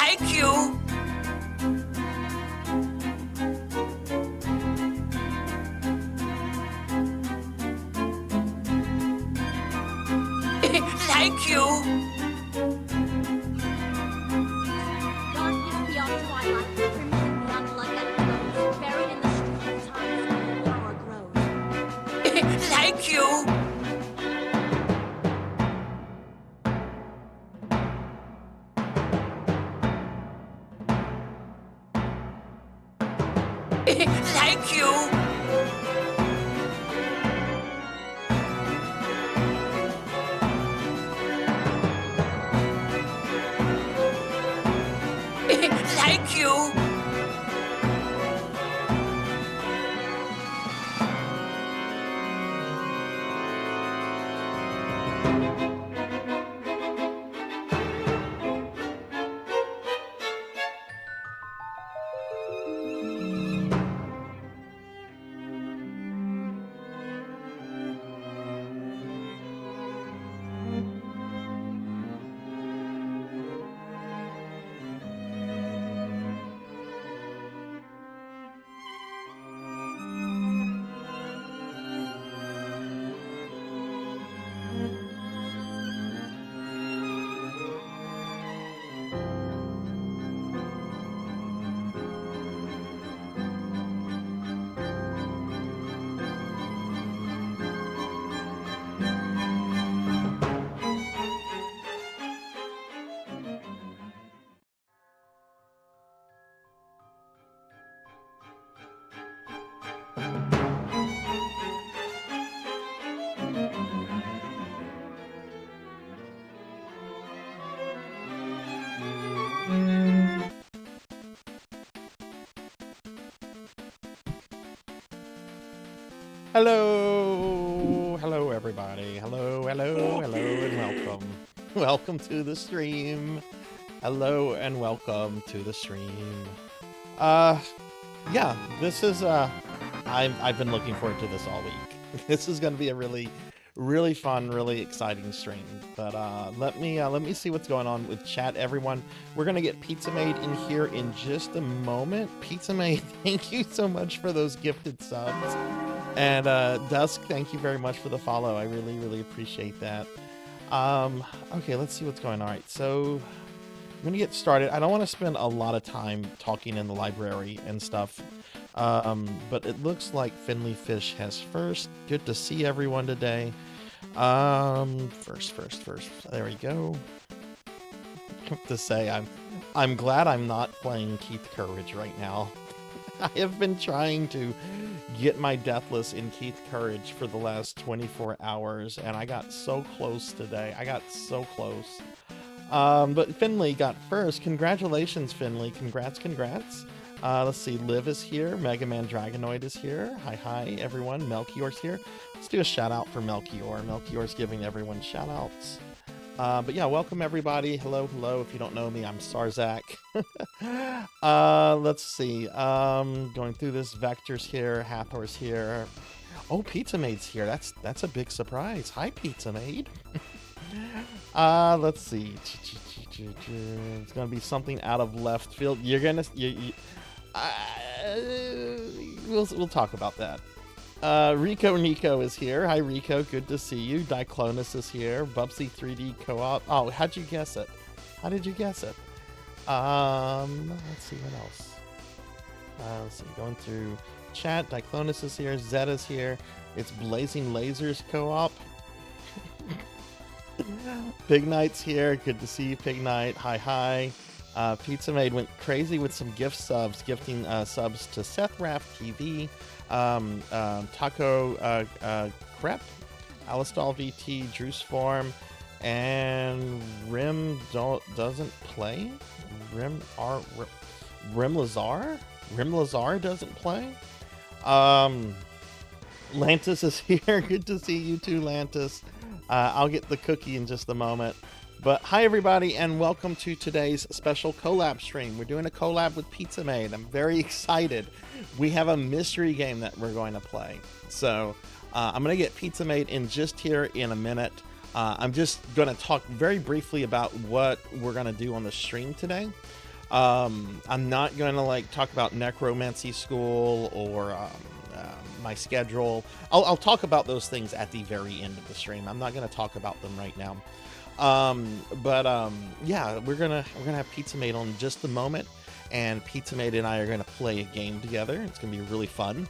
Thank you. Thank you. Darkness beyond twilight, crimson beyond blood that flows, buried in the street of time, power grows. Thank you. Thank you. Thank you. Hello everybody. Hello, and welcome. Welcome to the stream. Hello and welcome to the stream. Yeah, this is I've been looking forward to this all week. This is going to be a really fun, really exciting stream. But let me see what's going on with chat, everyone. We're gonna get Pizza Maid in here in just a moment. Pizza Maid, thank you so much for those gifted subs. And Dusk, thank you very much for the follow. I really appreciate that. Okay, let's see what's going on. All right, so I'm gonna get started. I don't want to spend a lot of time talking in the library and stuff. But it looks like Finley Fish has first. Good to see everyone today. First. There we go. I have to say, I'm glad I'm not playing Keith Courage right now. I have been trying to get my Deathless in Keith Courage for the last 24 hours, and I got so close today. I got so close. But Finley got first. Congratulations, Finley. Congrats. Let's see, Liv is here. Mega Man Dragonoid is here. Hi, everyone. Melchior's here. Let's do a shout out for Melchior. Melchior's giving everyone shout outs. But yeah, welcome everybody. Hello. If you don't know me, I'm Sarzac. Let's see. Going through this. Vector's here. Hathor's here. Oh, Pizza Maid's here. That's a big surprise. Hi, Pizza Maid. Let's see. It's gonna be something out of left field. We'll talk about that. Rico Nico is here. Hi Rico, good to see you. Diclonus is here. Bubsy 3D Co-op. Oh, how'd you guess it? How did you guess it? Let's see what else. Let's see, going through chat. Diclonus is here. Zeta's here. It's Blazing Lasers Co-op. Pig Knight's here. Good to see you, Pig Knight. Hi. Pizza Maid went crazy with some gift subs, gifting subs to Seth Raff TV, Taco Crep, Alistal VT, Drew's Form, and Rim doesn't play. Rim Lazar? Rim Lazar doesn't play. Lantis is here. Good to see you too, Lantis. I'll get the cookie in just a moment. But hi everybody, and welcome to today's special collab stream. We're doing a collab with Pizza Maid. I'm very excited. We have a mystery game that we're going to play. So I'm going to get Pizza Maid in just here in a minute. I'm just going to talk very briefly about what we're going to do on the stream today. I'm not going to like talk about necromancy school or my schedule. I'll talk about those things at the very end of the stream. I'm not going to talk about them right now. Yeah, we're gonna have Pizza Mate on in just a moment, and Pizza Mate and I are gonna play a game together. It's gonna be really fun.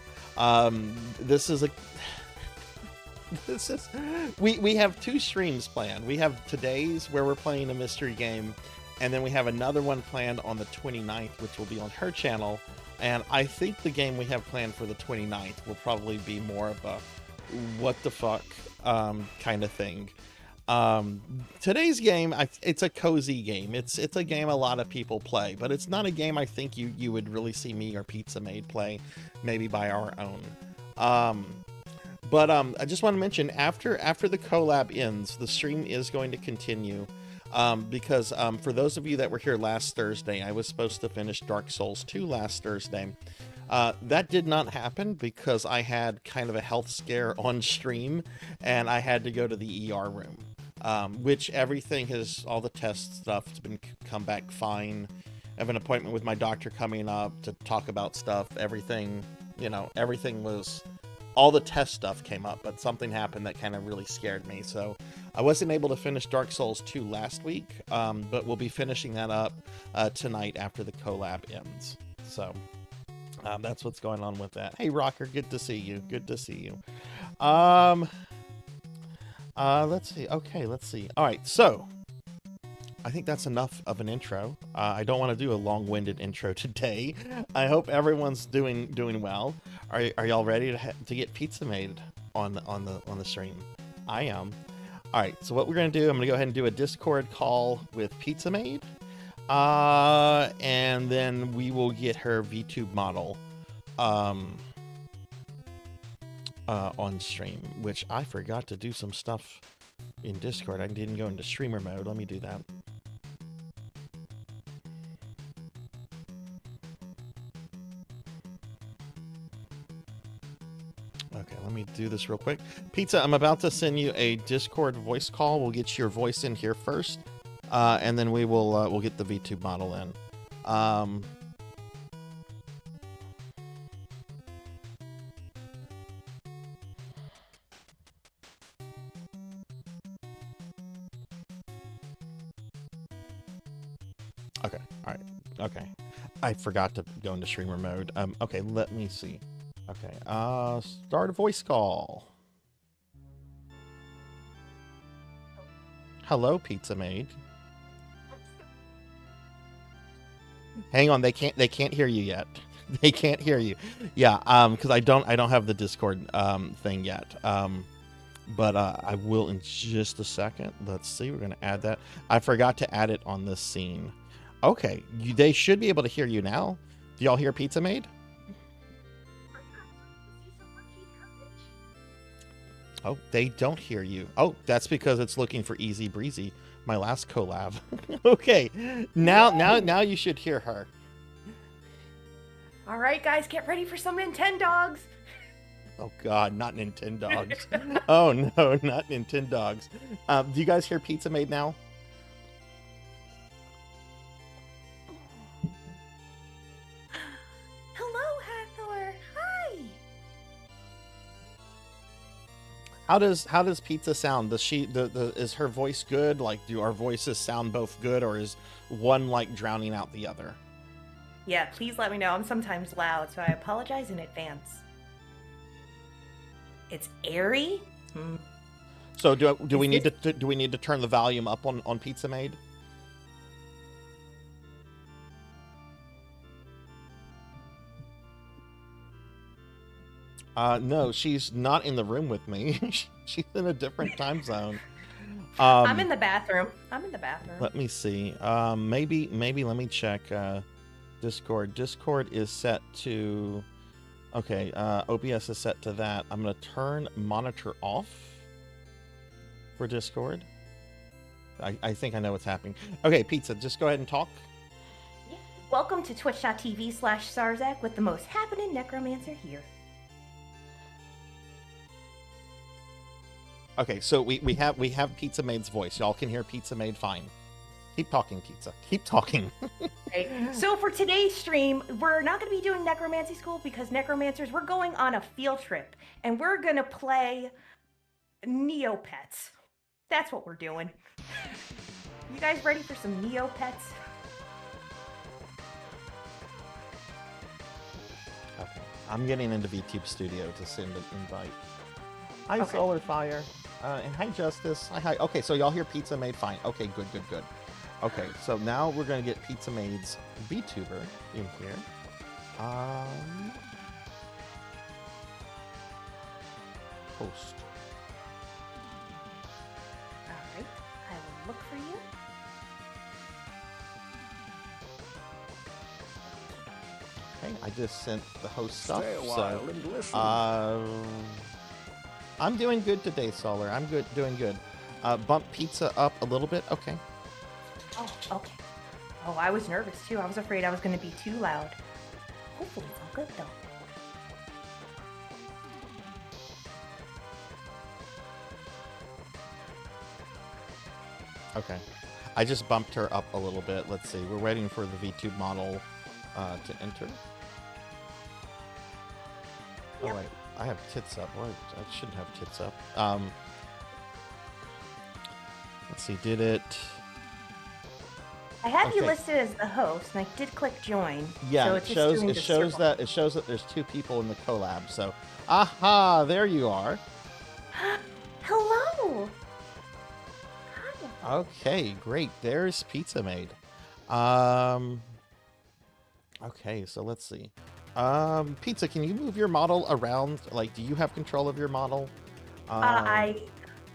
We have 2 streams planned. We have today's where we're playing a mystery game, and then we have another one planned on the 29th, which will be on her channel. And I think the game we have planned for the 29th will probably be more of a what the fuck kind of thing. Today's game, it's a cozy game. It's a game a lot of people play, but it's not a game I think you would really see me or Pizza Made play, maybe by our own. I just want to mention, after the collab ends, the stream is going to continue, because for those of you that were here last Thursday, I was supposed to finish Dark Souls 2 last Thursday. That did not happen because I had kind of a health scare on stream, and I had to go to the ER room. Which everything all the test stuff has come back fine. I have an appointment with my doctor coming up to talk about stuff. Everything was, all the test stuff came up, but something happened that kind of really scared me. So I wasn't able to finish Dark Souls 2 last week, but we'll be finishing that up tonight after the collab ends. So that's what's going on with that. Hey, Rocker, good to see you. Good to see you. Let's see. Okay, let's see. All right, so I think that's enough of an intro. I don't want to do a long-winded intro today. I hope everyone's doing well. Are y'all ready to get Pizza Made on the stream? I am. All right, so what we're gonna do, I'm gonna go ahead and do a Discord call with Pizza Made, and then we will get her VTube model on stream, which I forgot to do some stuff in Discord. I didn't go into streamer mode. Let me do that. Okay, let me do this real quick. Pizza, I'm about to send you a Discord voice call. We'll get your voice in here first, and then we'll get the VTube model in. Okay, all right, okay. I forgot to go into streamer mode. Okay, let me see. Okay, start a voice call. Hello, Pizza Maid. Hang on, they can't hear you yet. They can't hear you. Yeah, because I don't have the Discord thing yet. But I will in just a second. Let's see, we're gonna add that. I forgot to add it on this scene. Okay, they should be able to hear you now. Do y'all hear Pizza Maid? Oh, they don't hear you. Oh, that's because it's looking for Easy Breezy, my last collab. Okay, now you should hear her. All right, guys, get ready for some Nintendogs. Oh God, not Nintendogs. Oh no, not Nintendogs. Do you guys hear Pizza Maid now? Hello, Hathor. Hi. How does Pizza sound? Does she is her voice good? Like, do our voices sound both good, or is one like drowning out the other? Yeah, please let me know. I'm sometimes loud, so I apologize in advance. It's airy. So do we need to turn the volume up on Pizza Maid? No, she's not in the room with me. She's in a different time zone. I'm in the bathroom. Let me see. Maybe let me check Discord. Discord is set to, okay, OBS is set to that. I'm gonna turn monitor off for Discord. I think I know what's happening. Okay, Pizza, just go ahead and talk. Welcome to twitch.tv/Sarzac with the most happening necromancer here. Okay, so we have Pizza Maid's voice. Y'all can hear Pizza Maid fine. Keep talking, pizza. Keep talking. Right. So for today's stream, we're not going to be doing Necromancy School because Necromancers, we're going on a field trip and we're going to play Neopets. That's what we're doing. You guys ready for some Neopets? Okay. I'm getting into VTube Studio to send an invite. Hi, Okay. Solar Fire. And hi, Justice. Hi. Okay, so y'all hear Pizza Made? Fine. Okay, good. Okay, so now we're going to get Pizza Made's VTuber in here. Host. All right. I will look for you. Okay, I just sent the host stuff. Stay a while and listen. I'm doing good today, Solar. I'm doing good. Bump Pizza up a little bit. Okay. Oh, okay. Oh, I was nervous too. I was afraid I was going to be too loud. Hopefully it's all good though. Okay. I just bumped her up a little bit. Let's see. We're waiting for the VTube model to enter. Oh, Yep. wait. I have tits up. What? I shouldn't have tits up. Let's see. Did it... I have you Okay. listed as the host, and I did click join. Yeah, so it it's just shows doing it the shows circle. that there's two people in the collab. So, aha, there you are. Hello. Hi. Okay, great. There's Pizza Made. Okay, so let's see. Pizza, can you move your model around? Like, do you have control of your model?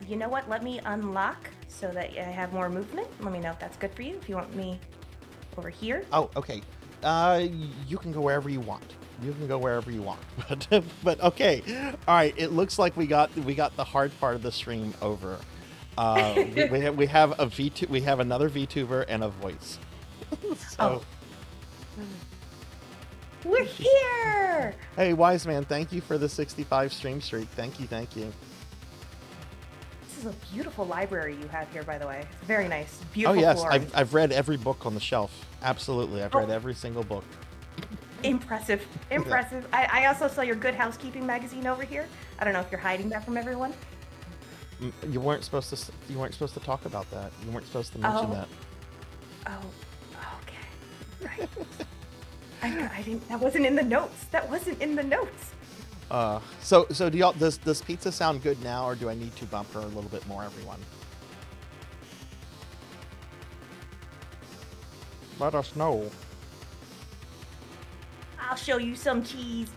You know what? Let me unlock so that I have more movement. Let me know if that's good for you. If you want me over here. Oh, okay. You can go wherever you want. You can go wherever you want. But okay. All right. It looks like we got the hard part of the stream over. We have another VTuber and a voice. So, We're here. hey, Wise Man, thank you for the 65 stream streak. Thank you. This is a beautiful library you have here, by the way. It's very nice. Oh Beautiful yes, flooring. I've read every book on the shelf. Absolutely, I've read every single book. Impressive. I also saw your Good Housekeeping magazine over here. I don't know if you're hiding that from everyone. You weren't supposed to talk about that. You weren't supposed to mention that. Oh, okay. Right. I didn't. That wasn't in the notes. So do y'all does Pizza sound good now, or do I need to bump her a little bit more, everyone? Let us know. I'll show you some cheese.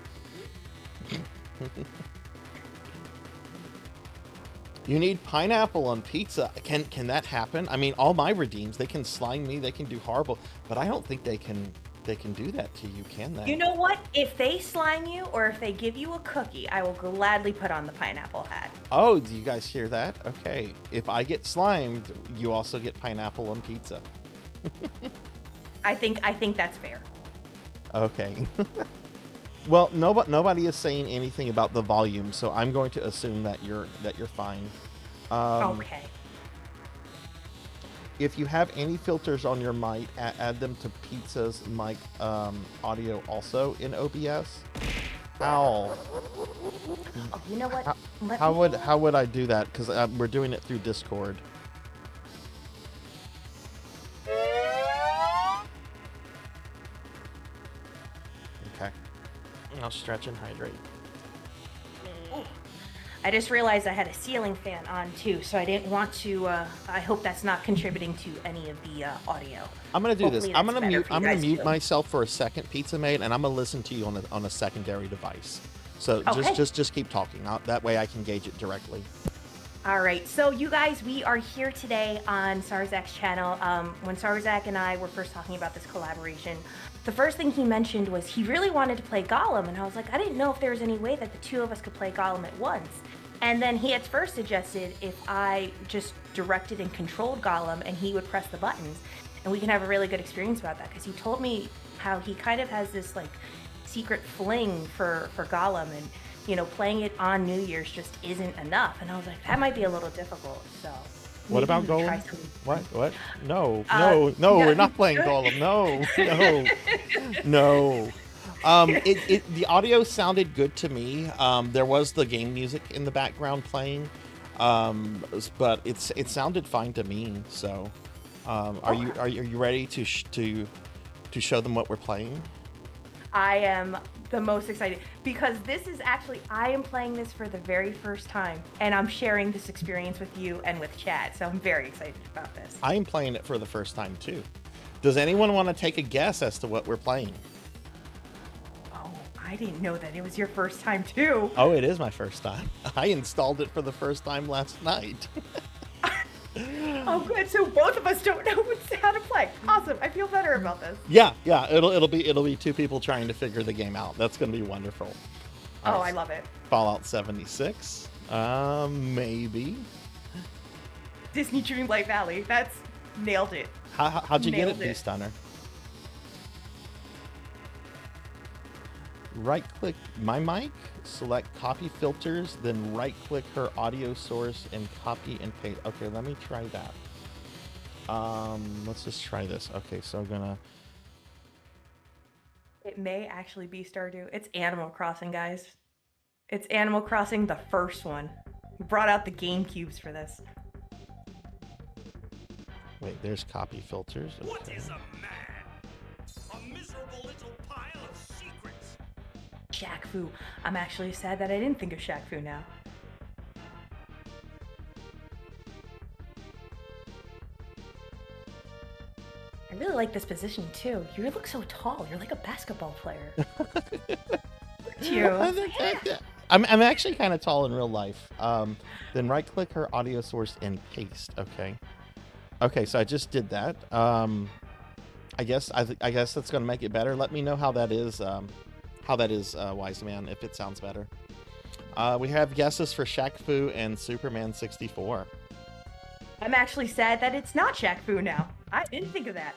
You need pineapple on pizza. Can that happen? I mean, all my redeems, they can slime me, they can do horrible, but I don't think they can do that to you, can they? You know what? If they slime you or if they give you a cookie, I will gladly put on the pineapple hat. Oh, do you guys hear that? Okay. If I get slimed, you also get pineapple on pizza. I think that's fair. Okay. Well, nobody is saying anything about the volume, so I'm going to assume that you're fine. Okay. If you have any filters on your mic, add them to Pizza's mic audio also in OBS. Ow. Oh, you know what? How would I do that? Because we're doing it through Discord. Okay. I'll stretch and hydrate. I just realized I had a ceiling fan on too, so I didn't want to. I hope that's not contributing to any of the audio. I'm gonna do this. Hopefully I'm that's gonna better mute. for you I'm gonna guys, mute too. myself for a second, Pizza Mate, and I'm gonna listen to you on a secondary device. So Okay. just keep talking. That way I can gauge it directly. All right, so you guys, we are here today on Sarzac's channel. When Sarzac and I were first talking about this collaboration, the first thing he mentioned was he really wanted to play Gollum, and I was like, I didn't know if there was any way that the two of us could play Gollum at once. And then he had first suggested if I just directed and controlled Gollum and he would press the buttons, and we can have a really good experience about that, because he told me how he kind of has this like secret fling for Gollum, and you know, playing it on New Year's just isn't enough. And I was like, that might be a little difficult. So What Maybe about we try Golem? some. What? No, Uh, no, no. we're not playing Golem. No, no, no. The audio sounded good to me. There was the game music in the background playing, but it sounded fine to me. So, are you ready to show them what we're playing? I am the most excited because this is actually, I am playing this for the very first time and I'm sharing this experience with you and with Chad. So I'm very excited about this. I am playing it for the first time too. Does anyone want to take a guess as to what we're playing? Oh, I didn't know that it was your first time too. Oh, it is my first time. I installed it for the first time last night. Oh, good. So both of us don't know how to play. Awesome. I feel better about this. Yeah, it'll be two people trying to figure the game out. That's gonna be wonderful. Oh, All right, I love it. Fallout 76. Maybe. Disney Dreamlight Valley. That's nailed it. How'd you get Nailed it, it. B-Stunner? Right-click my mic, select copy filters, then right-click her audio source and copy and paste. Okay, let me try that. Let's just try this. Okay, so I'm gonna. It may actually be Stardew. It's Animal Crossing, guys. It's Animal Crossing, the first one. We brought out the GameCubes for this. Wait, there's copy filters. Okay. What is a man? A miserable little pile of secrets. Shaq Fu. I'm actually sad that I didn't think of Shaq Fu now. I really like this position too. You look so tall. You're like a basketball player. Look at you. I'm actually kind of tall in real life. Then right-click her audio source and paste. Okay. Okay, so I just did that. I guess that's gonna make it better. Let me know how that is. Wise Man, if it sounds better. We have guesses for Shaq Fu and Superman 64. I'm actually sad that it's not Shaq Fu now. I didn't think of that.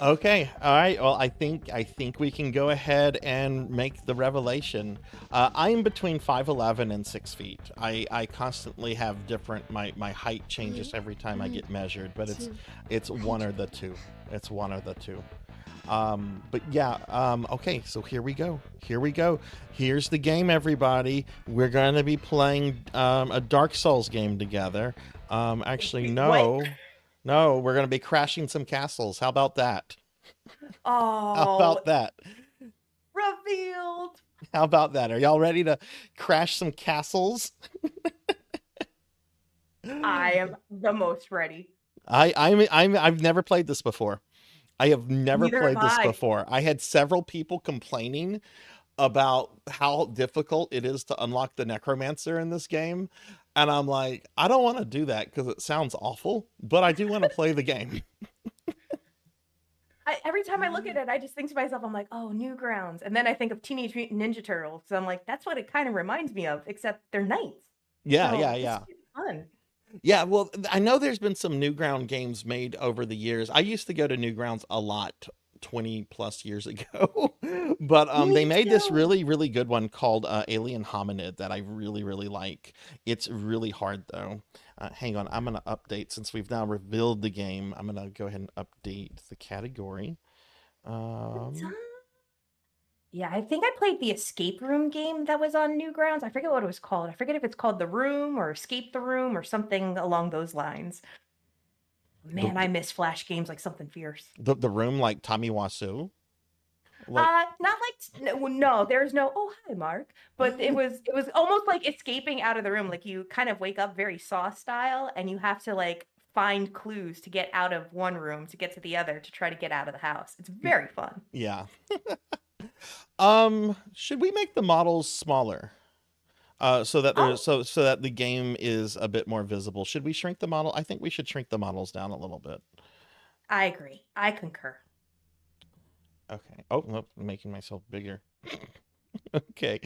Okay, all right. Well, I think we can go ahead and make the revelation. I'm between 5'11" and 6 feet. I constantly have different. My height changes every time I get measured, but it's one or the two. It's one or the two. But yeah. Okay, so here we go. Here's the game, everybody. We're going to be playing a Dark Souls game together. Actually, no. What? No, we're going to be crashing some castles. How about that? Oh, How about that? revealed. How about that? Are y'all ready to crash some castles? I am the most ready. I've never played this before. I have never Neither played have this I. before. I had several people complaining about how difficult it is to unlock the necromancer in this game. And I'm like, I don't want to do that because it sounds awful, but I do want to play the game. Every time I look at it, I just think to myself, I'm like, oh, Newgrounds. And then I think of Teenage Mutant Ninja Turtles. So I'm like, that's what it kind of reminds me of, except they're knights. Yeah, So yeah, it's yeah. fun. Yeah, well, I know there's been some Newground games made over the years. I used to go to Newgrounds a lot 20 plus years ago. But they Me made this too. really, really good one called Alien Hominid that I really, really like. It's really hard though. Hang on, I'm gonna update since we've now revealed the game. I'm gonna go ahead and update the category. Yeah, I think I played the escape room game that was on Newgrounds. I forget what it was called. I forget if it's called The Room or Escape the Room or something along those lines. Man, I miss Flash games like something fierce. The room like Tommy Wiseau. Like, Not like no, there's no oh hi Mark, but it was almost like escaping out of the room. Like you kind of wake up very Saw style, and you have to like find clues to get out of one room to get to the other to try to get out of the house. It's very fun. yeah. Should we make the models smaller? So that there's so that the game is a bit more visible. Should we shrink the model? I think we should shrink the models down a little bit. I agree. I concur. Okay. Oh, nope, I'm making myself bigger. Okay.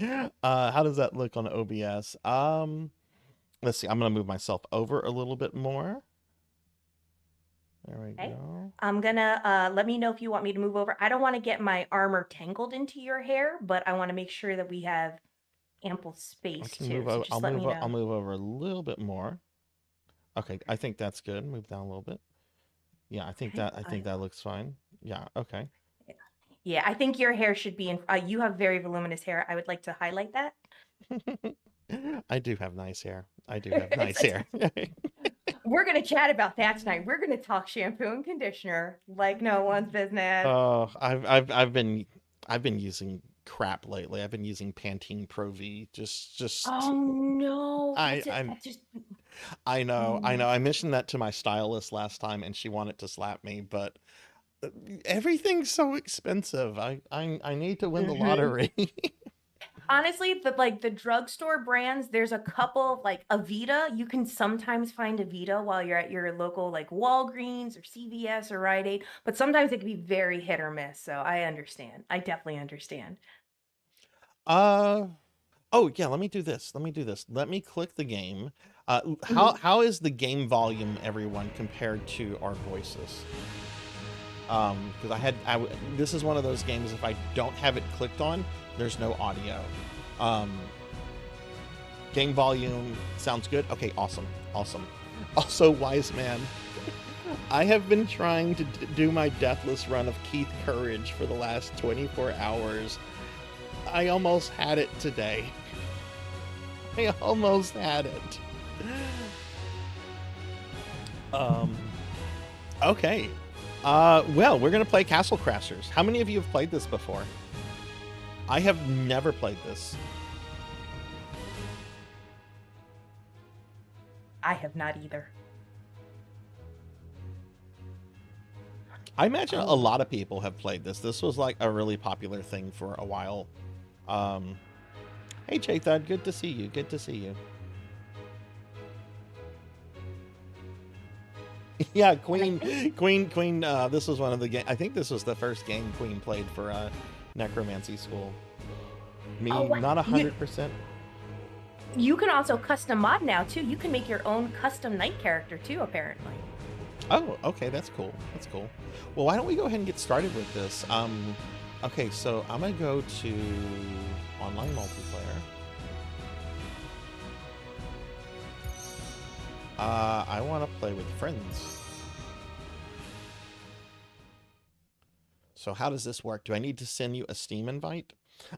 How does that look on OBS? Let's see. I'm gonna move myself over a little bit more. There we Okay. go. I'm gonna let me know if you want me to move over. I don't want to get my armor tangled into your hair, but I want to make sure that we have ample I space can too. move So over. just let me know. I'll move over a little bit more. Okay, I think that's good. Move down a little bit. Yeah, I think that looks fine. Yeah, okay. Yeah, I think your hair should be in. You have very voluminous hair. I would like to highlight that. I do have nice hair. I do have nice It's- hair. We're gonna chat about that tonight. We're gonna talk shampoo and conditioner like no one's business. Oh, I've been using crap lately. I've been using Pantene Pro V. Oh no! I That's it. I'm That's just. I know, I know. I mentioned that to my stylist last time, and she wanted to slap me, but everything's so expensive. I need to win the Mhm. lottery. Honestly, the drugstore brands, there's a couple like Avita. You can sometimes find Avita while you're at your local like Walgreens or CVS or Rite Aid, but sometimes it can be very hit or miss. So I understand. I definitely understand. Uh oh yeah, let me do this. Let me do this. Let me click the game. How is the game volume, everyone, compared to our voices? Because this is one of those games, if I don't have it clicked on, there's no audio. Game volume sounds good. Okay, awesome. Also, wise man, I have been trying to do my deathless run of Keith Courage for the last 24 hours. I almost had it today. I almost had it. Okay. Well, we're gonna play Castle Crashers. How many of you have played this before? I have never played this. I have not either. I imagine a lot of people have played this. This was like a really popular thing for a while. Hey, Chathad, good to see you. Good to see you. Yeah, Queen. This was one of the game. I think this was the first game Queen played for Necromancy School. Me, Oh, wow. not 100%. You can also custom mod now too. You can make your own custom knight character too, apparently. Oh, okay, that's cool. That's cool. Well, why don't we go ahead and get started with this? Okay, so I'm gonna go to online multiplayer. I want to play with friends. So how does this work? Do I need to send you a Steam invite?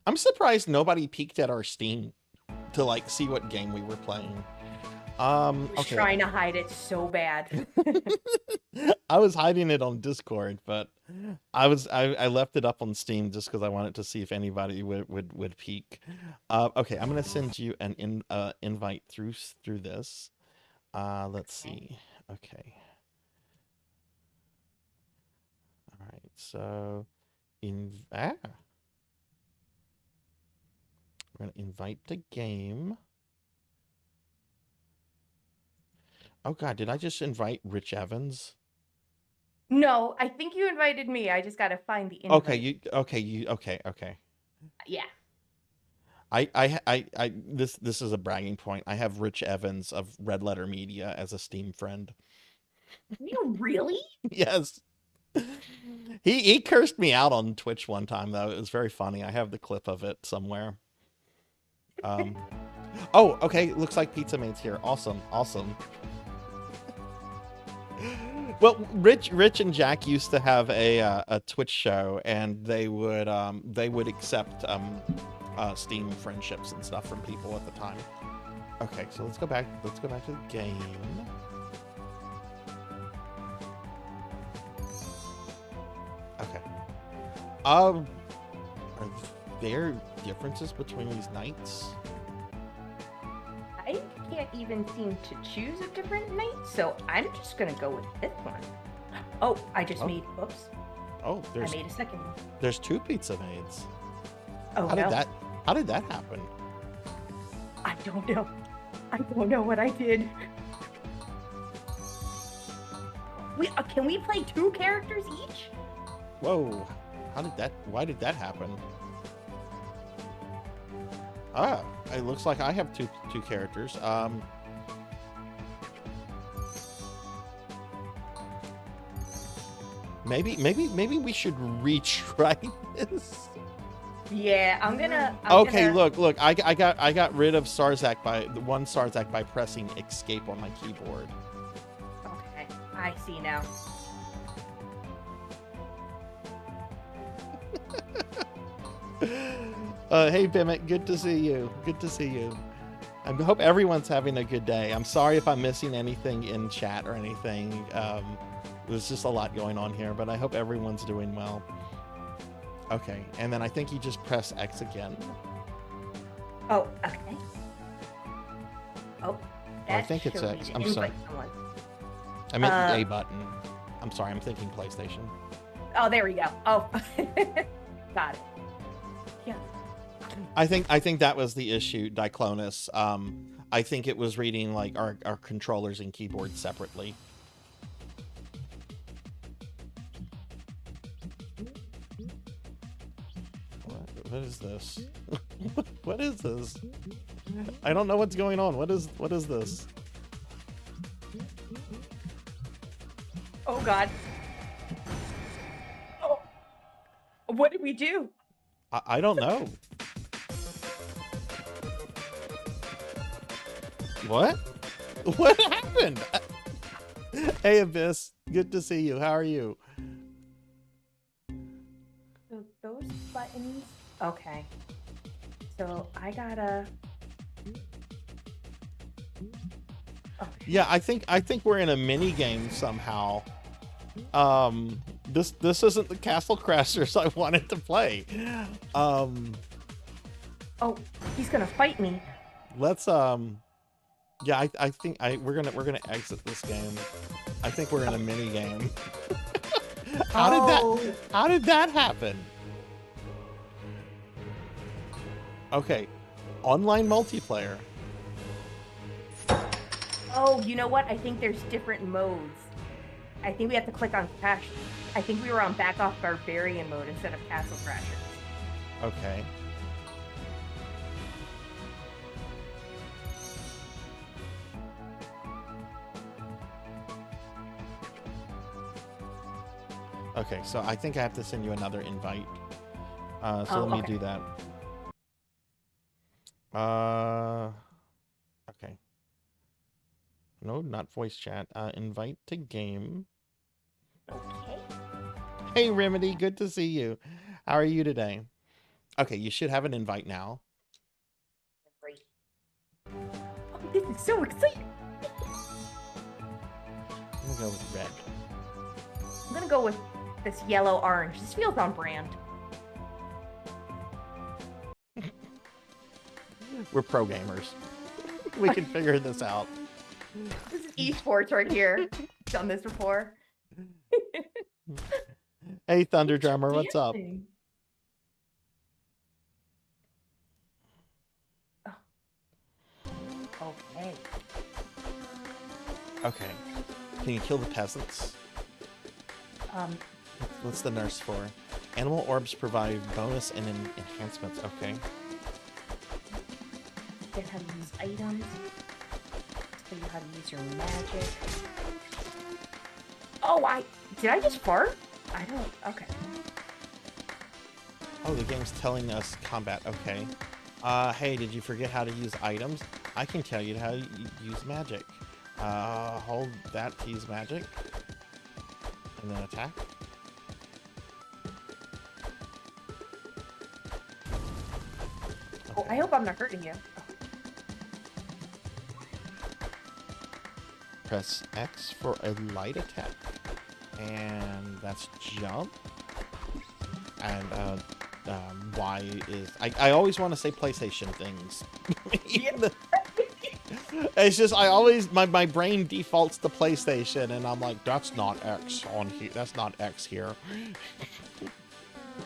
I'm surprised nobody peeked at our Steam to like see what game we were playing. I was Okay. trying to hide it so bad. I was hiding it on Discord, but I left it up on Steam just because I wanted to see if anybody would peek. Okay, I'm gonna send you an invite through this. Let's see. Okay. All right. So, we're gonna invite the game. Oh God, did I just invite Rich Evans? No, I think you invited me. I just gotta find the invite. Okay. Yeah. This is a bragging point. I have Rich Evans of Red Letter Media as a Steam friend. You really? Yes. He cursed me out on Twitch one time though. It was very funny. I have the clip of it somewhere. Oh, okay. Looks like Pizza Mate's here. Awesome. Well, Rich and Jack used to have a Twitch show, and they would accept Steam friendships and stuff from people at the time. Okay, so let's go back to the game. Okay. Are there differences between these knights? I can't even seem to choose a different knight, so I'm just gonna go with this one. Oh, I just made. Oops. Oh, I made a second one. there's two pizza maids. Oh How no. did that happen? I don't know. I don't know what I did. Can we play 2 characters each? Whoa. Why did that happen? Ah, it looks like I have two characters. Maybe we should retry this. Yeah, I'm gonna. Look. I got rid of Sarzac by pressing escape on my keyboard. I see now. Hey Bimit, good to see you. Good to see you. I hope everyone's having a good day. I'm sorry if I'm missing anything in chat or anything. There's just a lot going on here, but I hope everyone's doing well. Okay, and then I think you just press X again. Oh, okay. Oh, I think it's showed me X. to I'm invite sorry. someone. I meant the A button. I'm sorry, I'm thinking PlayStation. Oh, there we go. Oh, got it. Yeah. I think that was the issue, Diclonus. I think it was reading like our controllers and keyboards separately. What is this? What is this? I don't know what's going on. What is this? Oh God. Oh, what did we do? I don't know. What? What happened? Hey Abyss, good to see you. How are you? So those buttons. Okay. So I gotta. Oh, Yeah, I think we're in a mini game somehow. This isn't the Castle Crashers I wanted to play. oh, he's gonna fight me. Let's yeah, I think we're gonna exit this game. I think we're in a mini game. How did that happen? Okay, online multiplayer. Oh, you know what? I think there's different modes. I think we have to click on Crash. I think we were on Back Off Barbarian mode instead of Castle Crashers. Okay. Okay, so I think I have to send you another invite. So let me do that. Okay. No, not voice chat. Invite to game. Okay. Hey, Remedy, good to see you. How are you today? Okay, you should have an invite now. Great. Oh, this is so exciting. I'm gonna go with red. I'm gonna go with this yellow orange. This feels on brand. We're pro gamers. We can figure this out. This is esports right here. Done this before. Hey, Thunder Drummer, what's up? Oh. Okay. Okay. Can you kill the peasants? What's the nurse for? Animal orbs provide bonus and enhancements. Okay. Get how to use items. Tell you how to use your magic. Oh, did I just fart? I don't. Okay. Oh, the game's telling us combat. Okay. Hey, did you forget how to use items? I can tell you how to use magic. Hold that to use magic. And then attack. Oh, I hope I'm not hurting you. Oh. Press X for a light attack. And that's jump. And Y is... I always want to say PlayStation things. It's just, my brain defaults to PlayStation, and I'm like, that's not X on here. That's not X here.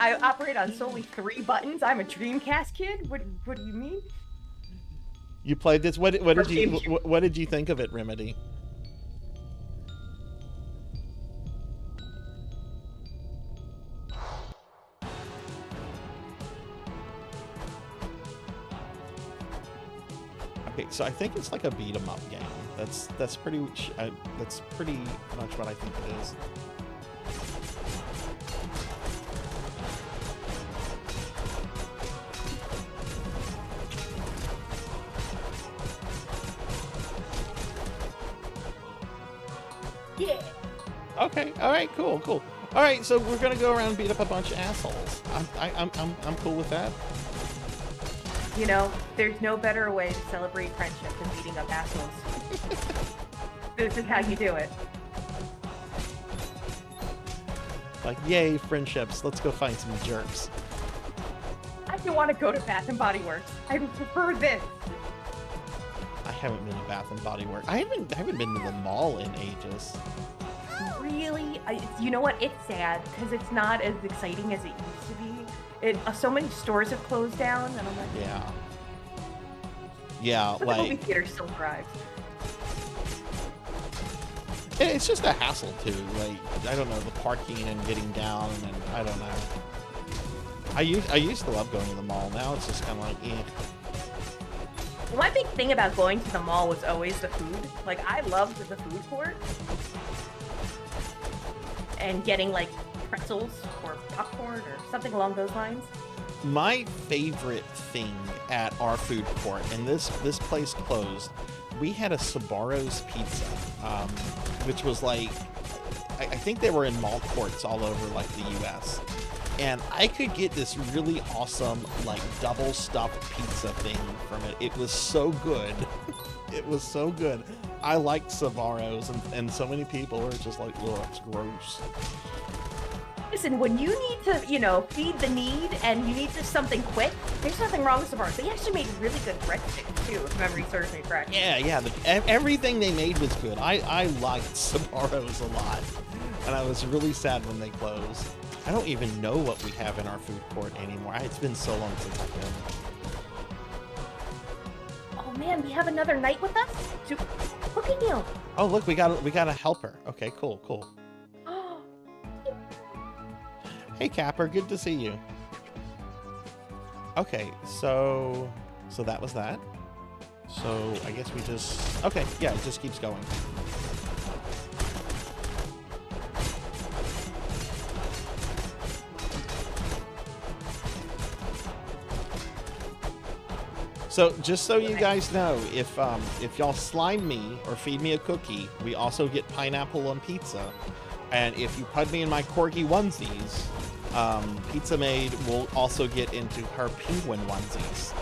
I operate on solely 3 buttons. I'm a Dreamcast kid. What do you mean? You played this. What did you think of it, Remedy? Okay, so I think it's like a beat 'em up game. That's pretty much what I think it is. Yeah. Okay. All right. Cool. Cool. All right. So we're gonna go around and beat up a bunch of assholes. I'm cool with that. You know, there's no better way to celebrate friendship than beating up assholes. This is how you do it. Like, yay, friendships. Let's go find some jerks. I don't want to go to Bath and Body Works. I would prefer this. I haven't been to Bath and Body Works. I haven't been to the mall in ages. Really? You know what? It's sad because it's not as exciting as it used to be. So many stores have closed down, and I'm like, Yeah. Yeah, but the movie like theater still thrives. it's just a hassle too. Like, I don't know, the parking and getting down, and I don't know. I used to love going to the mall. Now it's just kind of like, eh. Well, my big thing about going to the mall was always the food. Like, I loved the food court. And getting, like, pretzels or popcorn or something along those lines. My favorite thing at our food court, and this place closed, we had a Sbarro's pizza, which was like, I think they were in mall courts all over like the US. And I could get this really awesome like double stuffed pizza thing from it. It was so good. It was so good. I liked Sbarro's, and so many people were just like, oh, it's gross. Listen, when you need to, you know, feed the need and you need just something quick, there's nothing wrong with Sbarro's. They actually made really good breadsticks too, if memory serves me correct. Yeah, everything they made was good. I liked Sbarro's a lot, and I was really sad when they closed. I don't even know what we have in our food court anymore. It's been so long since I've been. Oh man, we have another knight with us? Look at you. Oh look, we got a helper. Okay, cool. Hey Capper, good to see you. Okay, so that was that. So I guess we just, okay, yeah, it just keeps going. So just so you guys know, if y'all slime me or feed me a cookie, we also get pineapple on pizza. And if you put me in my corgi onesies, Pizza Maid will also get into her penguin onesies.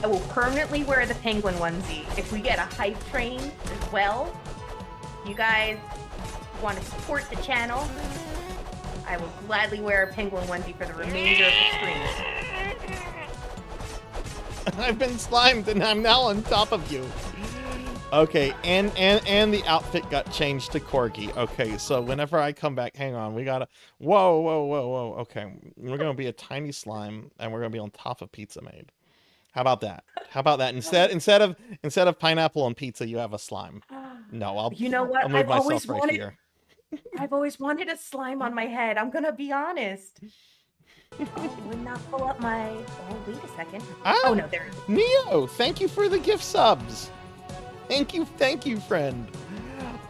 I will permanently wear the penguin onesie. If we get a hype train as well, you guys want to support the channel, I will gladly wear a penguin onesie for the remainder of the stream. I've been slimed and I'm now on top of you. Okay, and the outfit got changed to corgi. Okay, so whenever I come back, hang on, we gotta, whoa. Okay, we're gonna be a tiny slime and we're gonna be on top of Pizza Maid. How about that? Instead of pineapple on pizza, you have a slime. No, You know what? I'll move myself right here. I've always wanted a slime on my head. I'm gonna be honest. Would not pull up my. Oh, wait a second. Oh no, there it is. Neo, thank you for the gift subs. Thank you, friend.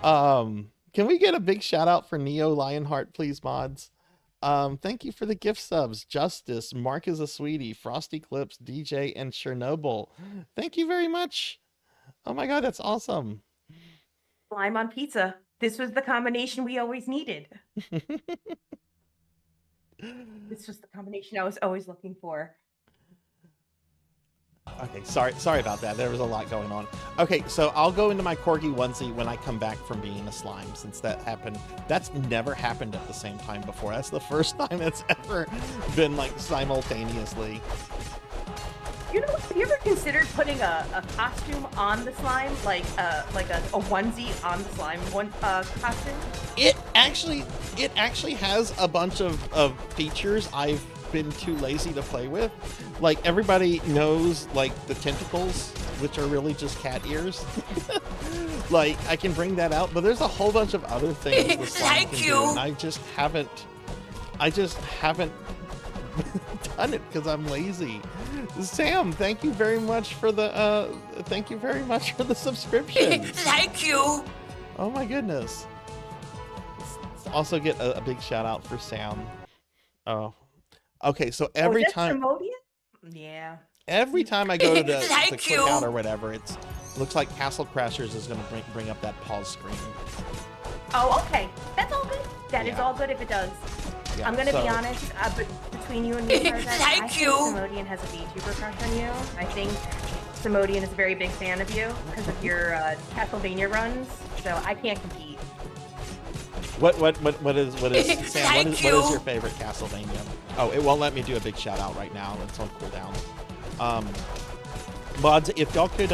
Can we get a big shout out for Neo Lionheart, please, mods? Thank you for the gift subs. Justice, Mark is a sweetie, Frosty Clips, DJ, and Chernobyl. Thank you very much. Oh my god, that's awesome. Slime on pizza. This was the combination we always needed. This was the combination I was always looking for. Okay, sorry about that. There was a lot going on. Okay, so I'll go into my corgi onesie when I come back from being a slime, since that happened. That's never happened at the same time before. That's the first time it's ever been like simultaneously. You know, have you ever considered putting a costume on the slime, like a onesie on the slime costume? It actually has a bunch of features I've been too lazy to play with. Like, everybody knows like the tentacles, which are really just cat ears. Like, I can bring that out, but there's a whole bunch of other things the slime can do, and I just haven't done it because I'm lazy. Sam, thank you very much for the subscription. Thank you. Oh my goodness. Let's also get a big shout out for Sam. Oh. Okay, so every time Tremodian? Yeah. Every time I go to the Thank you. cookout or whatever, Looks like Castle Crashers is going to bring up that pause screen. Oh, okay. That's all good. That is Yeah. all good if it does. Yeah, I'm gonna so- be honest, but between you and me, Tarzan, I Thank think you. Simodian has a VTuber crush on you. I think Simodian is a very big fan of you because of your Castlevania runs, so I can't compete. What is Sam? Thank What is you. your favorite Castlevania? Oh, it won't let me do a big shout out right now. It's on cooldown. Mods, if y'all could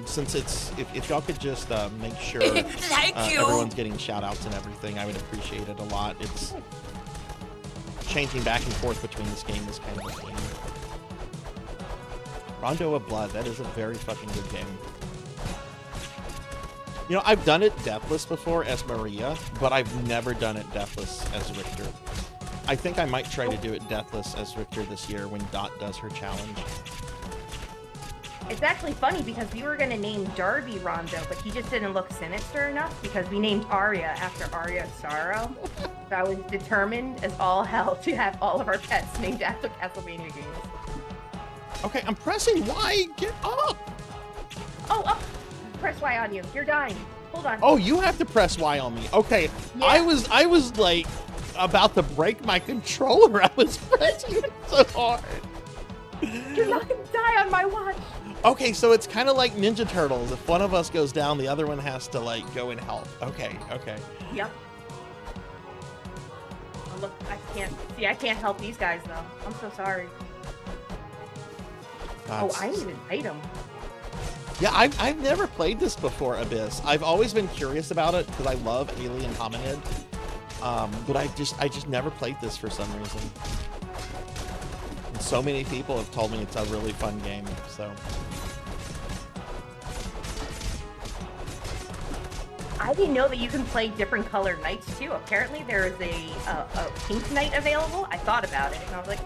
since it's if y'all could just make sure Thank you. everyone's getting shout outs and everything, I would appreciate it a lot. It's changing back and forth between this game is kind of a pain. Rondo of Blood, that is a very fucking good game. You know, I've done it deathless before as Maria, but I've never done it deathless as Richter. I think I might try to do it deathless as Richter this year when Dot does her challenge. It's actually funny because we were gonna name Darby Rondo, but he just didn't look sinister enough because we named Arya after Arya Sorrow. So I was determined as all hell to have all of our pets named after Castlevania games. Okay, I'm pressing Y. Get up. Oh, up! Press Y on you. You're dying. Hold on. Oh, you have to press Y on me. Okay, Yeah. I was like about to break my controller. I was pressing it so hard. You're not gonna die on my watch. Okay, so it's kind of like Ninja Turtles. If one of us goes down, the other one has to like go and help. Okay, okay. Yep. Oh, look, I can't help these guys though. I'm so sorry. Oh, I need an item. Yeah, I've never played this before, Abyss. I've always been curious about it because I love Alien Hominid, but I just never played this for some reason. And so many people have told me it's a really fun game, so. I didn't know that you can play different colored knights too. Apparently there is a pink knight available. I thought about it and I was like,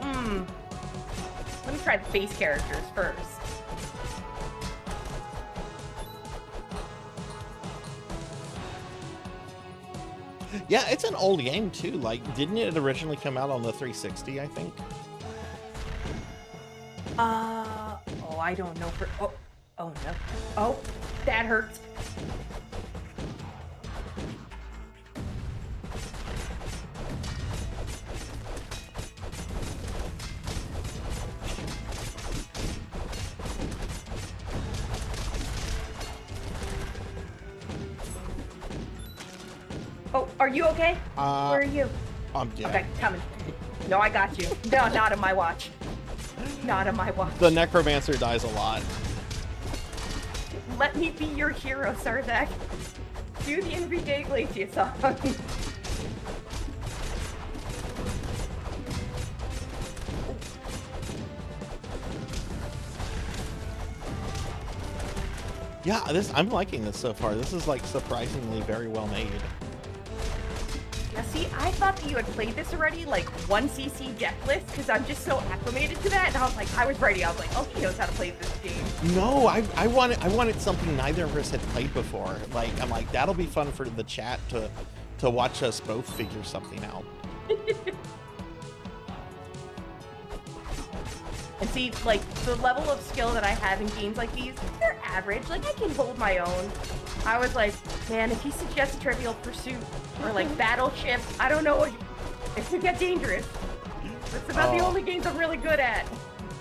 let me try the face characters first. Yeah, it's an old game too. Like, didn't it originally come out on the 360, I think? Oh, I don't know oh no. Oh, that hurts. Oh, are you okay? Where are you? I'm dead. Okay, coming. No, I got you. No, not on my watch. Not on my watch. The Necromancer dies a lot. Let me be your hero, Sarzac. Do the ENVTuber song. Yeah, I'm liking this so far. This is like surprisingly very well made. Now, see, I thought that you had played this already, like 1cc deathless, because I'm just so acclimated to that. And I was like, I was ready. I was like, oh, he knows how to play this game. No, I wanted something neither of us had played before. Like, I'm like, that'll be fun for the chat to watch us both figure something out. And see, like, the level of skill that I have in games like these, they're average. Like, I can hold my own. I was like, man, if he suggests Trivial Pursuit or, like, Battleship, I don't know what... It could get dangerous. That's about the only games I'm really good at.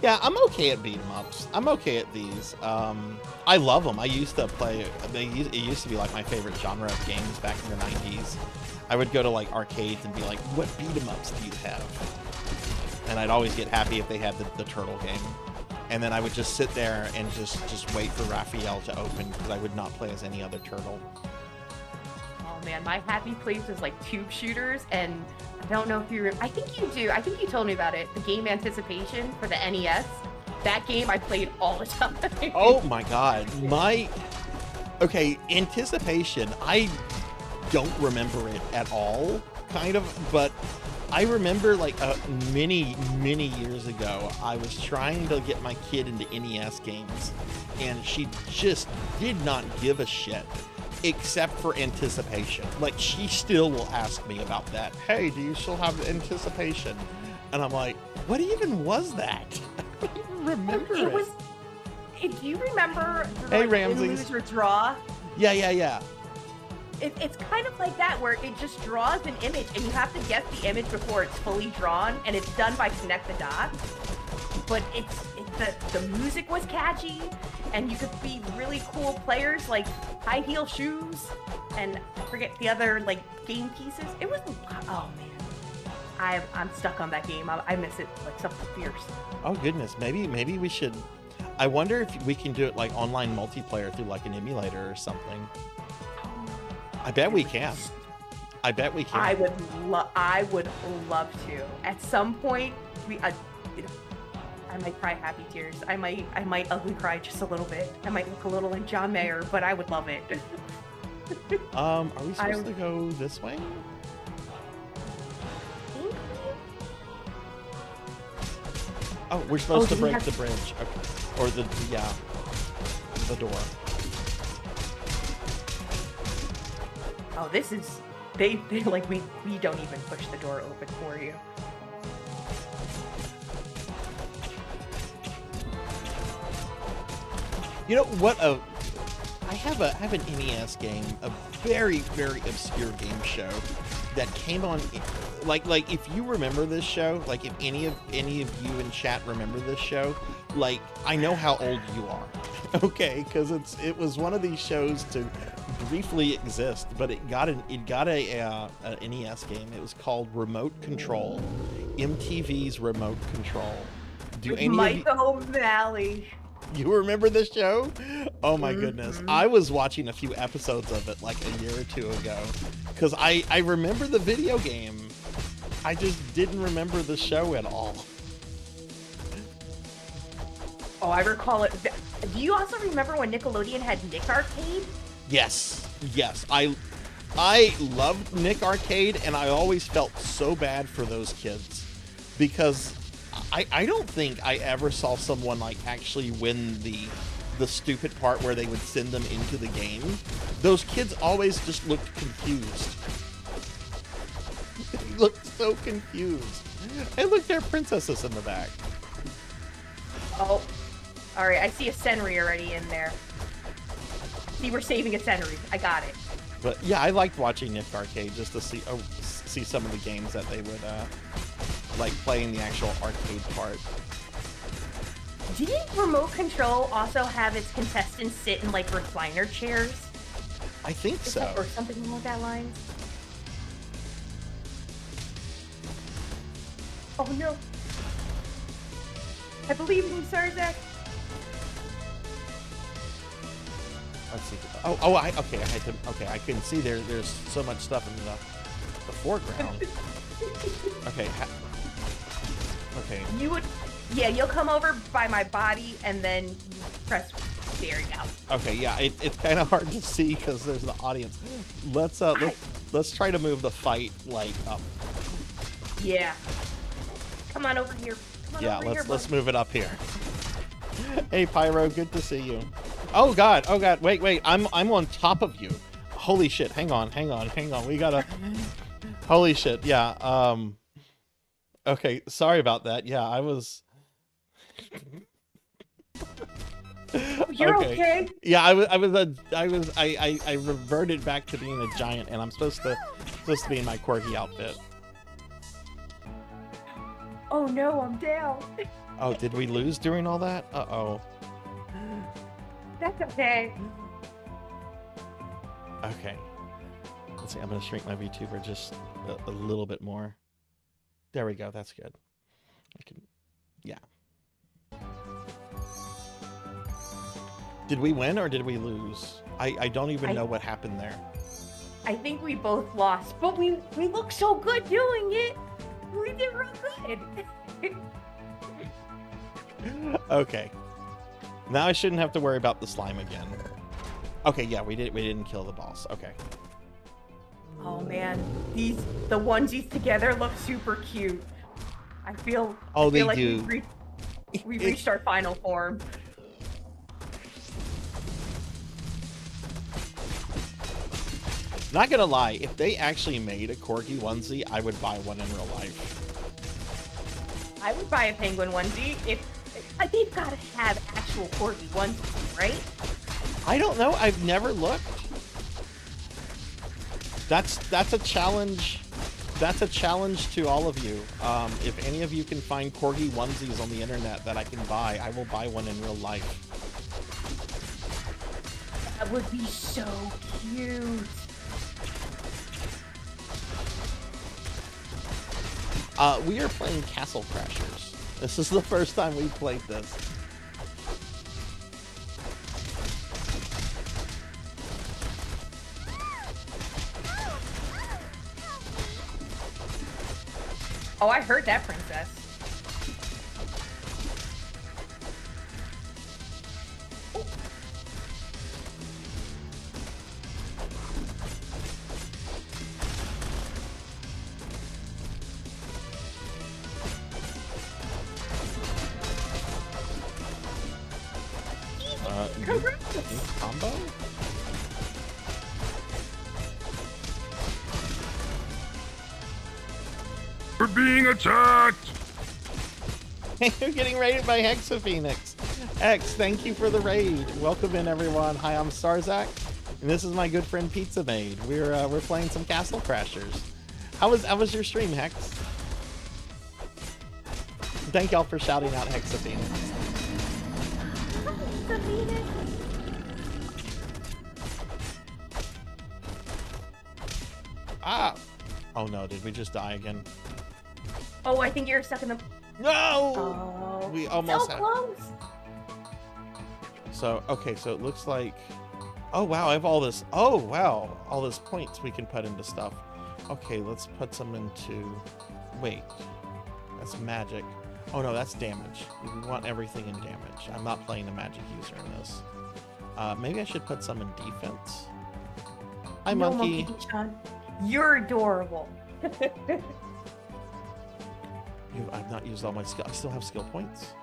Yeah, I'm okay at beat 'em ups. I'm okay at these. I love them. I used to play... It used to be, like, my favorite genre of games back in the 90s. I would go to, like, arcades and be like, what beat 'em ups do you have? And I'd always get happy if they had the turtle game. And then I would just sit there and just wait for Raphael to open because I would not play as any other turtle. Oh man, my happy place was like tube shooters, and I don't know if you I think you do. I think you told me about it. The game Anticipation for the NES. That game I played all the time. Oh my god. Okay, Anticipation, I don't remember it at all, kind of, but I remember like many years ago, I was trying to get my kid into NES games, and she just did not give a shit, except for Anticipation. Like, she still will ask me about that. Hey, do you still have Anticipation? And I'm like, what even was that? I don't even remember it. Do you remember Hey, like, Ramses. win, lose, or draw? Yeah. It's kind of like that, where it just draws an image, and you have to guess the image before it's fully drawn, and it's done by connect the dots. But the music was catchy, and you could be really cool players, like high heel shoes, and I forget the other like game pieces. It was, oh man, I'm stuck on that game. I miss it like something fierce. Oh goodness, maybe we should. I wonder if we can do it like online multiplayer through like an emulator or something. I bet we can. I bet we can. I would love to. At some point, I might cry happy tears. I might ugly cry just a little bit. I might look a little like John Mayer, but I would love it. Are we supposed to go this way? Oh, we're supposed to break the bridge. Okay. Or the door. Oh, this is they like we don't even push the door open for you. You know what? I have an NES game, a very obscure game show that came on. Like if you remember this show, like if any of you in chat remember this show, like I know how old you are, okay? Because it was one of these shows to briefly exist, but it got a NES game. It was called Remote Control, MTV's Remote Control. Do any Michael Valley. You remember this show? Oh my goodness. I was watching a few episodes of it like a year or two ago because I remember the video game. I just didn't remember the show at all. Oh, I recall it. Do you also remember when Nickelodeon had Nick Arcade? Yes. I loved Nick Arcade, and I always felt so bad for those kids because I don't think I ever saw someone like actually win the stupid part where they would send them into the game. Those kids always just looked confused. They looked so confused. And look, there are princesses in the back. Oh, all right. I see a Senri already in there. See, we're saving a Senri. I got it. But yeah, I liked watching Nick Arcade just to see some of the games that they would like play in the actual arcade part. Didn't Remote Control also have its contestants sit in like recliner chairs? I think so. Or something along that line. Oh no! I believe in you, Sarzac. Let's see. I can see there's so much stuff in the foreground. Okay. Okay. You'll come over by my body and then you press there you go. Okay, yeah, it's kind of hard to see because there's the audience. Let's try to move the fight like up. Yeah. Come on over here. Let's move it up here. Hey Pyro, good to see you. Oh god, wait, I'm on top of you. Holy shit, hang on. We gotta holy shit, yeah. Okay, sorry about that. Yeah, I was You're okay. Yeah, I reverted back to being a giant, and I'm supposed to be in my quirky outfit. Oh no, I'm down. Oh, did we lose during all that? Uh-oh. That's okay. Okay. Let's see, I'm gonna shrink my VTuber just a little bit more. There we go, that's good. Yeah. Did we win or did we lose? I don't even know what happened there. I think we both lost, but we look so good doing it. We did real good. Okay. Now I shouldn't have to worry about the slime again. Okay, yeah, we didn't kill the boss. Okay. Oh man, the onesies together look super cute. I feel they like do. We reached our final form. Not gonna lie, if they actually made a corgi onesie, I would buy one in real life. I would buy a penguin onesie if They've got to have actual corgi onesies, right? I don't know. I've never looked. That's a challenge. That's a challenge to all of you. If any of you can find corgi onesies on the internet that I can buy, I will buy one in real life. That would be so cute. We are playing Castle Crashers. This is the first time we've played this. Oh, I heard that, princess. Combo? We're being attacked! You're getting raided by XVIII. X, thank you for the raid. Welcome in, everyone. Hi, I'm Sarzac, and this is my good friend Pizza Maid. We're playing some Castle Crashers. How was your stream, Hex? Thank y'all for shouting out XVIII. Ah! Oh no, did we just die again? Oh, I think you're stuck in the... No! Oh, We almost so had... close. So, okay, so it looks like... Oh wow, I have all this... Oh wow, all these points we can put into stuff. Okay, let's put some into... Wait. That's magic. Oh no, that's damage. We want everything in damage. I'm not playing the magic user in this. Maybe I should put some in defense. Hi, No, monkey. Sean. You're adorable. I've not used all my skill. I still have skill points.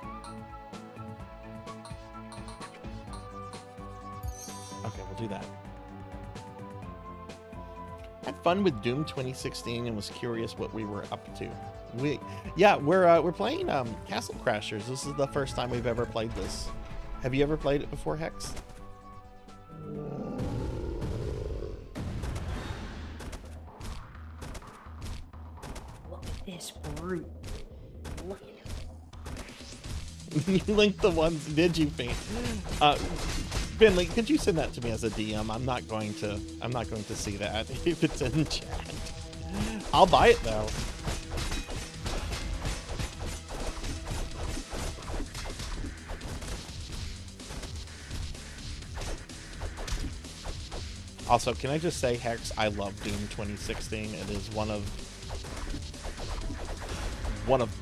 Okay, we'll do that. Had fun with Doom 2016 and was curious what we were up to. We're playing Castle Crashers. This is the first time we've ever played this. Have you ever played it before, Hex? Look at this brute. Look at him. You linked the ones, did you, Finn? Finley, could you send that to me as a DM? I'm not going to see that if it's in chat. I'll buy it though. Also, can I just say, Hex, I love Doom 2016. It is one of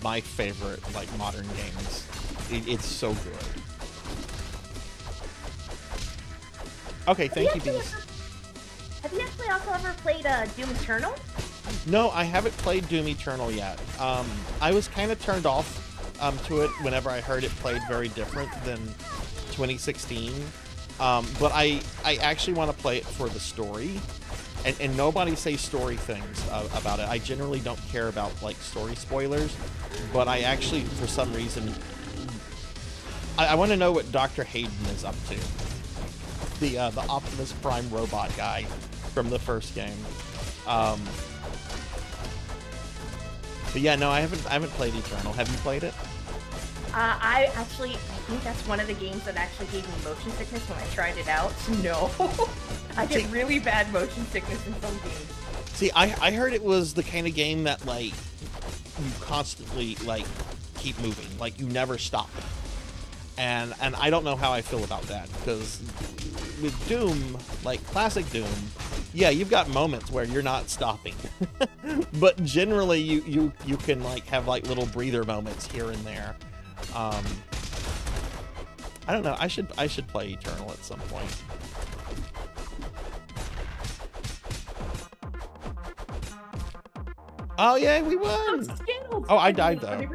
my favorite modern games. It's so good. Okay, thank you, Beast. Have you actually also ever played Doom Eternal? No, I haven't played Doom Eternal yet. I was kind of turned off to it whenever I heard it played very different than 2016. But I actually want to play it for the story. And nobody say story things about it. I generally don't care about story spoilers, but I actually, for some reason, I want to know what Dr. Hayden is up to. The Optimus Prime robot guy from the first game. But yeah, no, I haven't played Eternal. Have you played it? I think that's one of the games that actually gave me motion sickness when I tried it out. No. I get really bad motion sickness in some games. See, I heard it was the kind of game that you constantly keep moving, you never stop. And I don't know how I feel about that, because with Doom, classic Doom, yeah, you've got moments where you're not stopping. But generally you can have little breather moments here and there. I don't know. I should play Eternal at some point. Oh yeah, we won! Oh, I died though.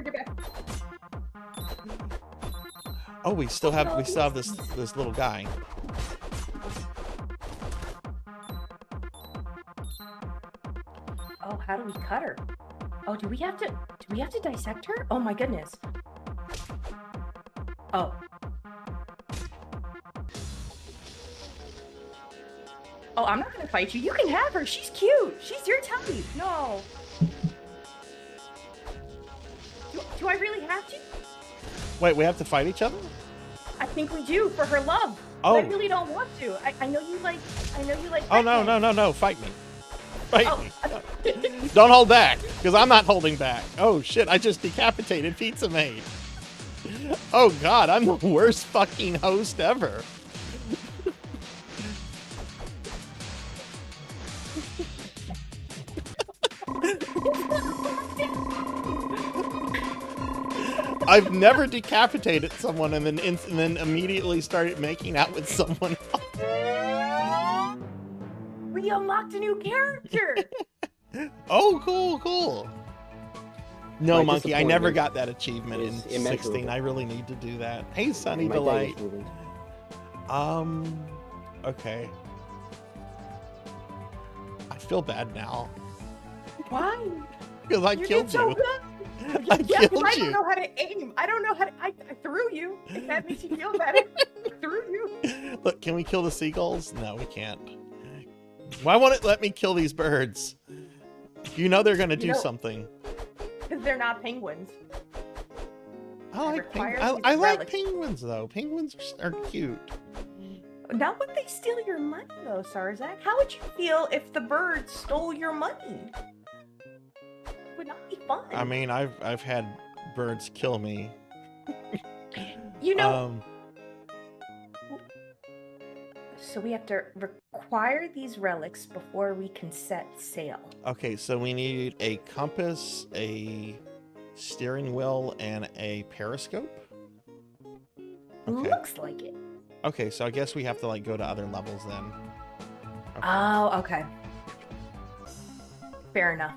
Oh, we still have this little guy. Oh, how do we cut her? Oh, do we have to dissect her? Oh my goodness. Oh. Oh, I'm not gonna fight you. You can have her. She's cute. She's your type. No. Do I really have to? Wait, we have to fight each other? I think we do for her love. Oh. I really don't want to. I know you like. Oh, no, Batman. no. Fight me. Fight Oh. me. Don't hold back, because I'm not holding back. Oh, shit, I just decapitated Pizza Maid. Oh, God, I'm the worst fucking host ever. I've never decapitated someone and then immediately started making out with someone else. We unlocked a new character. Oh, cool. No, My Monkey, I never disappointment got that achievement in is 16. immeasurable. I really need to do that. Hey, Sunny My Delight. day is ruined. Okay. I feel bad now. Why? Because I You killed did so you. good. I Yeah, 'cause killed I you. don't know how to aim. I don't know how to. I threw you. If that makes you feel better, I threw you. Look, can we kill the seagulls? No, we can't. Why won't it let me kill these birds? You know they're gonna do something. Because they're not penguins. I like require penguins. these I like relics. penguins though. Penguins are cute. Not when they steal your money, though, Sarzac. How would you feel if the birds stole your money? It would not be fun. I mean, I've had birds kill me. you know. So we have to require these relics before we can set sail. Okay, so we need a compass, a steering wheel, and a periscope. Okay. Looks like it. Okay, so I guess we have to like go to other levels then. Okay. Oh, okay. Fair enough.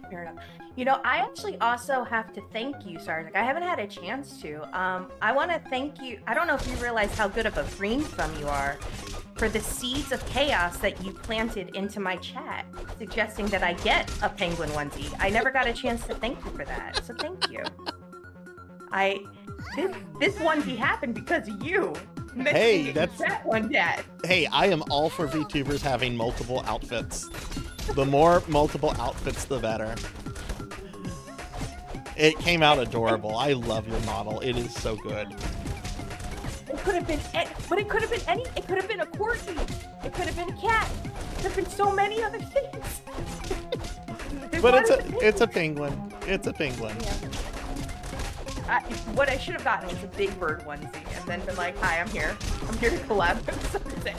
You know, I actually also have to thank you, Sarzac. I haven't had a chance to. I want to thank you. I don't know if you realize how good of a green thumb you are for the seeds of chaos that you planted into my chat, suggesting that I get a penguin onesie. I never got a chance to thank you for that, so thank you. This onesie happened because of you. Hey, that's that one, Dad. Hey, I am all for VTubers having multiple outfits. The more multiple outfits, the better. It came out adorable. I love your model. It is so good. It could have been, but it could have been any. It could have been a corgi. It could have been a cat. There have been so many other things. But it's a penguin. It's a penguin. Yeah. What I should have gotten was a big bird onesie, and then been like, "Hi, I'm here. I'm here to collab with something."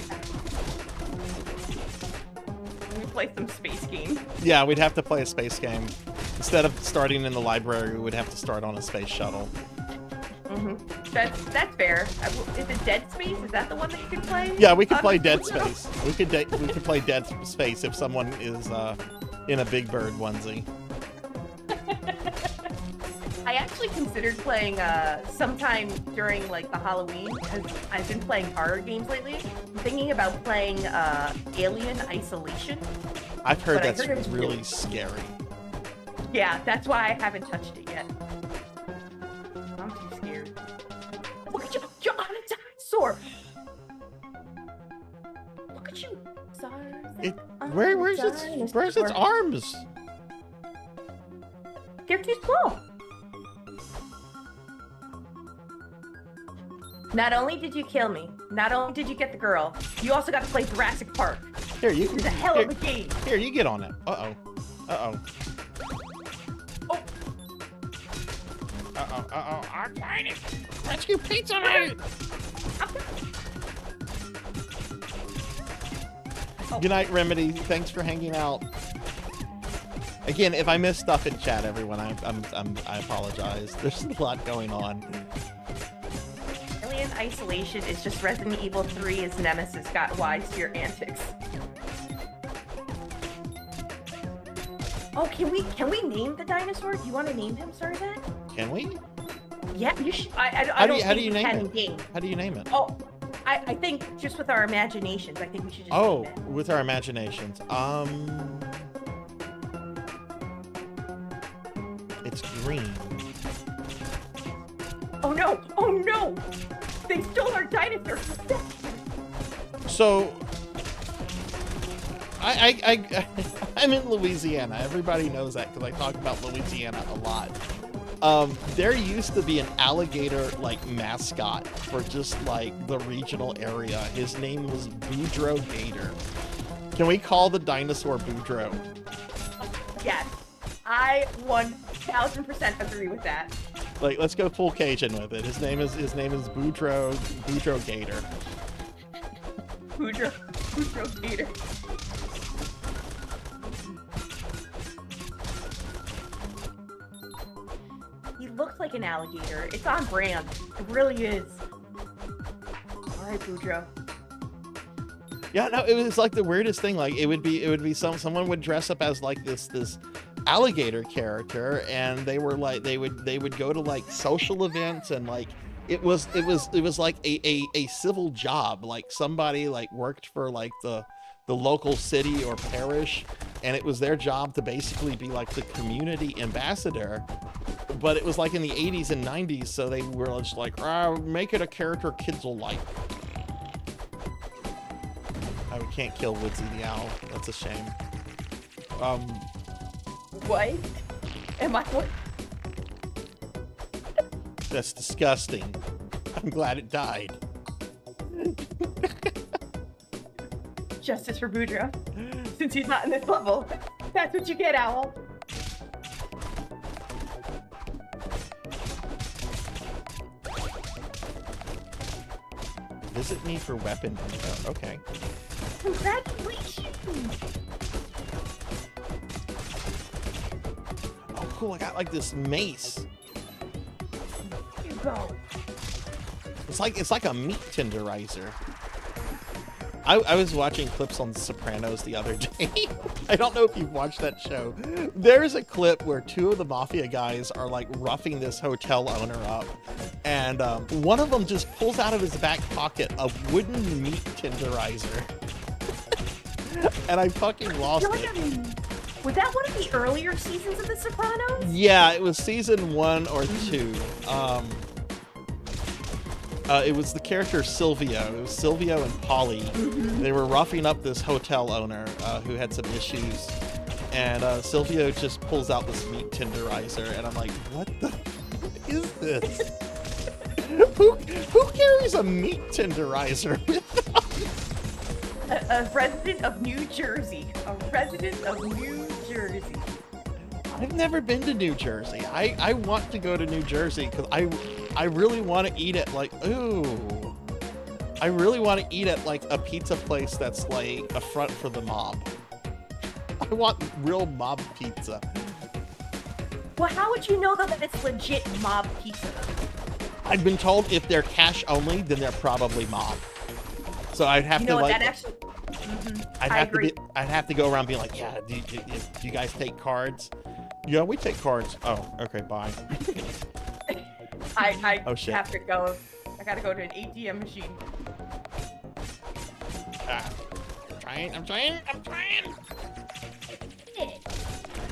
Let me play some space game. Yeah, we'd have to play a space game. Instead of starting in the library, we would have to start on a space shuttle. That's fair. Is it Dead Space? Is that the one that you can play? Yeah, we could play Dead Space. We could play Dead Space if someone is in a big bird onesie. I actually considered playing sometime during like the Halloween, because I've been playing horror games lately. I'm thinking about playing Alien Isolation. I've heard But I that's heard it's really really- scary. Yeah, that's why I haven't touched it yet. I'm too scared. Look at you! You're on a dinosaur! Look at you! It, where's its arms? They're too small. Not only did you kill me, not only did you get the girl, you also got to play Jurassic Park. Here, you It's a hell of a game. Here, you get on it. Uh-oh. Uh-oh. Oh. Uh-oh. I'm trying to rescue Pizza Maid! Oh. Good night, Remedy. Thanks for hanging out. Again, if I miss stuff in chat, everyone, I apologize. There's a lot going on. Alien Isolation is just Resident Evil 3's Nemesis got wise to your antics. Oh, can we name the dinosaur? Do you want to name him, Sarzac? Can we? Yeah, you should. How do you name can it? Game. How do you name it? Oh, I think just with our imaginations, I think we should just Oh, name it. with our imaginations. It's green. Oh no! Oh no! They stole our dinosaur. So, I'm in Louisiana. Everybody knows that because I talk about Louisiana a lot. There used to be an alligator like mascot for just like the regional area. His name was Boudreaux Gator. Can we call the dinosaur Boudreaux? Yes, I 1000% agree with that. Like, let's go full Cajun with it. His name is Boudreaux Gator. Boudreaux Gator. He looks like an alligator. It's on brand. It really is. All right, Boudreaux. Yeah, no, it was like the weirdest thing. Like it would be someone would dress up as like this alligator character, and they would go to like social events, and like it was like a civil job. Like somebody like worked for like the local city or parish, and it was their job to basically be like the community ambassador. But it was like in the 80s and 90s, so they were just like, make it a character kids will like. Oh, we can't kill Woodsy the Owl. That's a shame. What? Am I what? That's disgusting. I'm glad it died. Justice for Boudreaux. Since he's not in this level, that's what you get, Owl. Visit me for weapon info. Okay. Congratulations! Oh, cool. I got like this mace. Here you go. It's like a meat tenderizer. I was watching clips on The Sopranos the other day. I don't know if you've watched that show. There's a clip where two of the mafia guys are like roughing this hotel owner up, and one of them just pulls out of his back pocket a wooden meat tenderizer. And I fucking lost it. Was that one of the earlier seasons of The Sopranos? Yeah, it was season 1 or 2. It was the character Silvio. It was Silvio and Polly. They were roughing up this hotel owner who had some issues. And Silvio just pulls out this meat tenderizer. And I'm like, what the f is this? who carries a meat tenderizer with them? A resident of New Jersey. A resident of New Jersey. I've never been to New Jersey. I want to go to New Jersey because I really want to eat at like, ooh. I really want to eat at like a pizza place that's like a front for the mob. I want real mob pizza. Well, how would you know though that it's legit mob pizza? I've been told if they're cash only, then they're probably mob. So I'd have to like. That actually. I'd have to go around being like, yeah, do you guys take cards? Yeah, we take cards. Oh, okay, bye. I oh, shit. have to go. I gotta go to an ATM machine. I'm trying.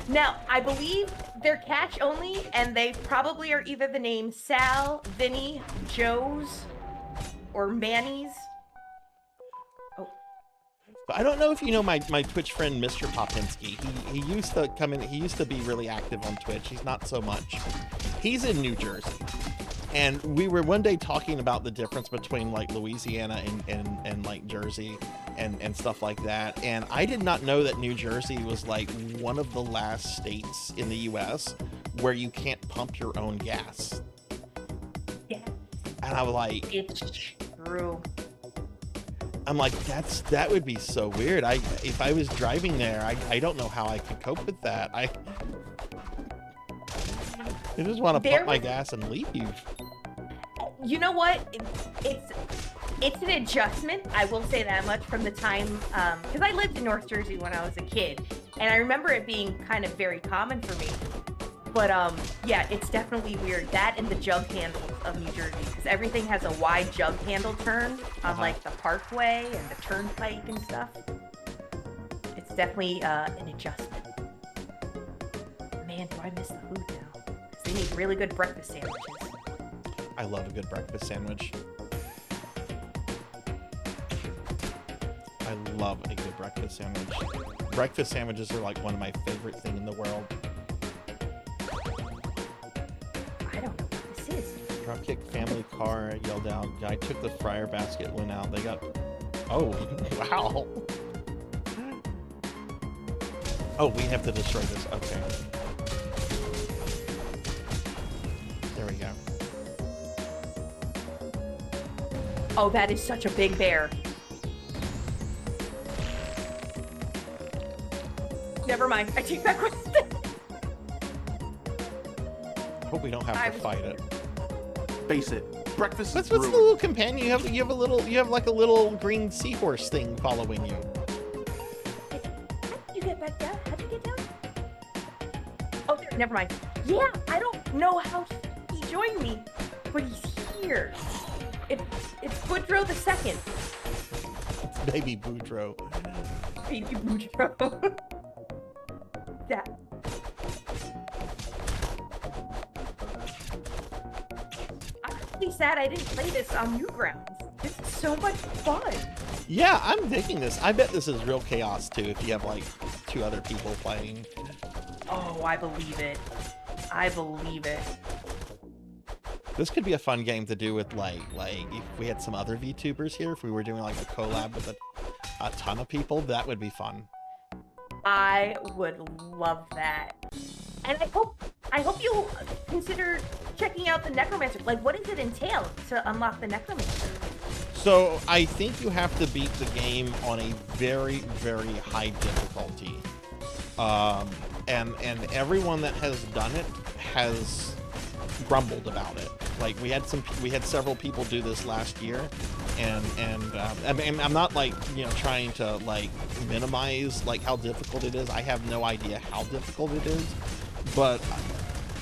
Now, I believe they're cash only, and they probably are either the name Sal, Vinny, Joe's, or Manny's. Oh. But I don't know if you know my Twitch friend, Mr. Popinski. He used to come in. He used to be really active on Twitch. He's not so much. He's in New Jersey. And we were one day talking about the difference between like Louisiana and like Jersey and stuff like that. And I did not know that New Jersey was like one of the last states in the US where you can't pump your own gas. Yeah. And I was like, it's true. I'm like, that would be so weird. If I was driving there, I don't know how I could cope with that. I just want to pump my gas and leave. You know what? It's an adjustment. I will say that much from the time, because I lived in North Jersey when I was a kid, and I remember it being kind of very common for me. But yeah, it's definitely weird. That and the jug handles of New Jersey, because everything has a wide jug handle turn on like the Parkway and the Turnpike and stuff. It's definitely an adjustment. Man, do I miss the food now? They make really good breakfast sandwiches. I love a good breakfast sandwich. love a good breakfast sandwich. Breakfast sandwiches are like one of my favorite thing in the world. I don't know what this is. Dropkick family car yelled out. Guy took the fryer basket, went out. They got. Oh, wow. Oh, we have to destroy this. Okay. There we go. Oh, that is such a big bear. Never mind. I take back what I said. Hope we don't have to fight it. Face it, breakfast What's is the ruined. little companion? You have like a little green seahorse thing following you. You get back down? How'd you get down? Oh, there, never mind. Yeah, I don't know how he joined me, but he's here. It's Boudreaux the second. Baby Boudreaux. Baby Boudreaux. That. I'm really sad I didn't play this on Newgrounds. This is so much fun. Yeah, I'm digging this. I bet this is real chaos too if you have like 2 other people playing. Oh, I believe it. I believe it. This could be a fun game to do with like if we had some other VTubers here, if we were doing like a collab with a ton of people, that would be fun. I would love that. And I hope you consider checking out the Necromancer. Like, what does it entail to unlock the Necromancer? So I think you have to beat the game on a very, very high difficulty. And everyone that has done it has grumbled about it. Like we had several people do this last year, and I mean, I'm not like, you know, trying to like minimize like how difficult it is. I have no idea how difficult it is, but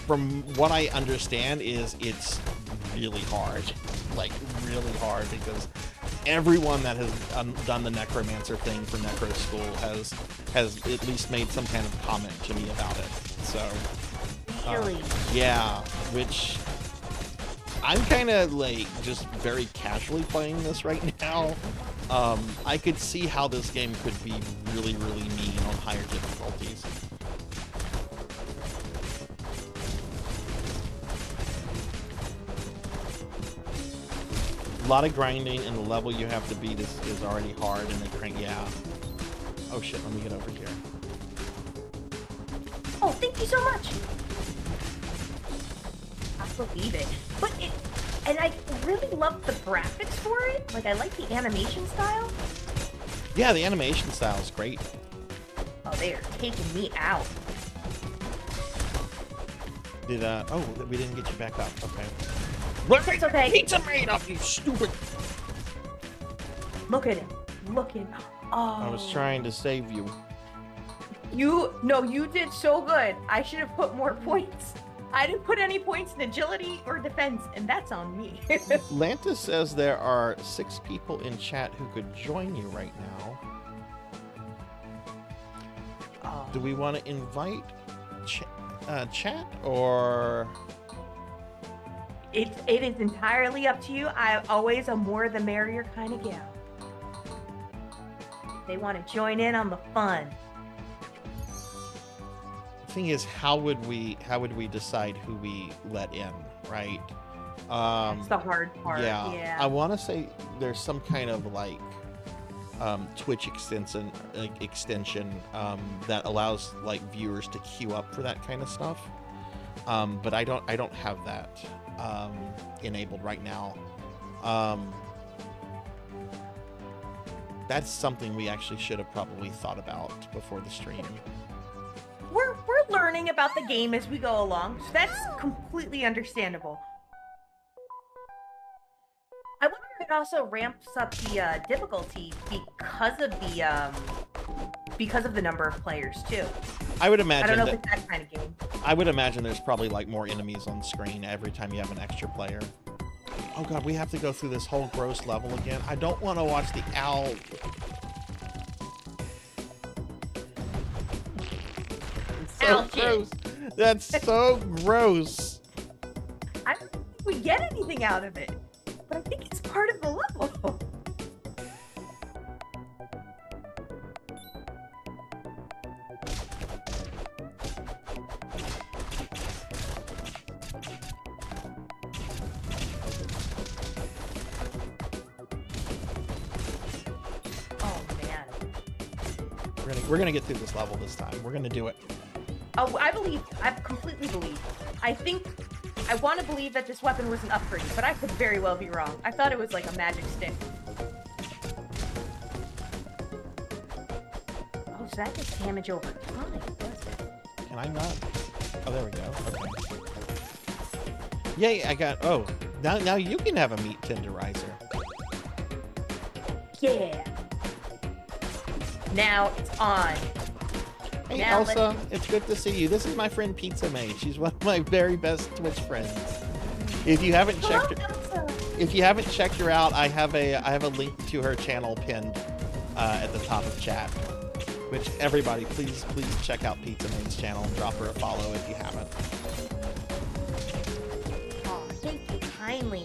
from what I understand is it's really hard, like really hard, because everyone that has done the Necromancer thing for Necro School has at least made some kind of comment to me about it. So Really? yeah, which I'm kind of like just very casually playing this right now. I could see how this game could be really, really mean on higher difficulties. A lot of grinding, and the level you have to beat is already hard, and they crank. Yeah. Oh shit! Let me get over here. Oh, thank you so much. I believe it. But I really love the graphics for it. Like, I like the animation style. Yeah, the animation style is great. Oh, they are taking me out. Did oh, we didn't get you back up. Okay. It's okay. Pizza made up, you stupid. Look at him. Look at him. Oh. I was trying to save you. You did so good. I should have put more points. I didn't put any points in agility or defense, and that's on me. Lantis says there are 6 people in chat who could join you right now. Oh. Do we want to invite chat, or? It is entirely up to you. I always a more the merrier kind of gal. They want to join in on the fun. Thing is, how would we decide who we let in, right? That's the hard part. Yeah. I want to say there's some kind of like Twitch extension that allows like viewers to queue up for that kind of stuff. But I don't have that enabled right now. That's something we actually should have probably thought about before the stream. We're learning about the game as we go along, so that's completely understandable. I wonder if it also ramps up the difficulty because of the number of players too. I would imagine I don't know that, if it's that kind of game. I would imagine there's probably like more enemies on screen every time you have an extra player. Oh god, we have to go through this whole gross level again. I don't want to watch the owl. So Ouch. gross. That's so gross. I don't think we get anything out of it, but I think it's part of the level. We're gonna get through this level this time. We're gonna do it. Oh, I believe. I completely believe. I think. I want to believe that this weapon was an upgrade, but I could very well be wrong. I thought it was like a magic stick. Oh, so that does damage over time, does it? Can I not? Oh, there we go. Okay. Yay! I got. Oh, now you can have a meat tenderizer. Yeah. Now it's on. Hey Now Elsa, it's good to see you. This is my friend Pizza Maid. She's one of my very best Twitch friends. If you haven't checked her out, I have a link to her channel pinned at the top of chat. Which everybody, please check out Pizza Maid's channel and drop her a follow if you haven't. Oh, thank you kindly.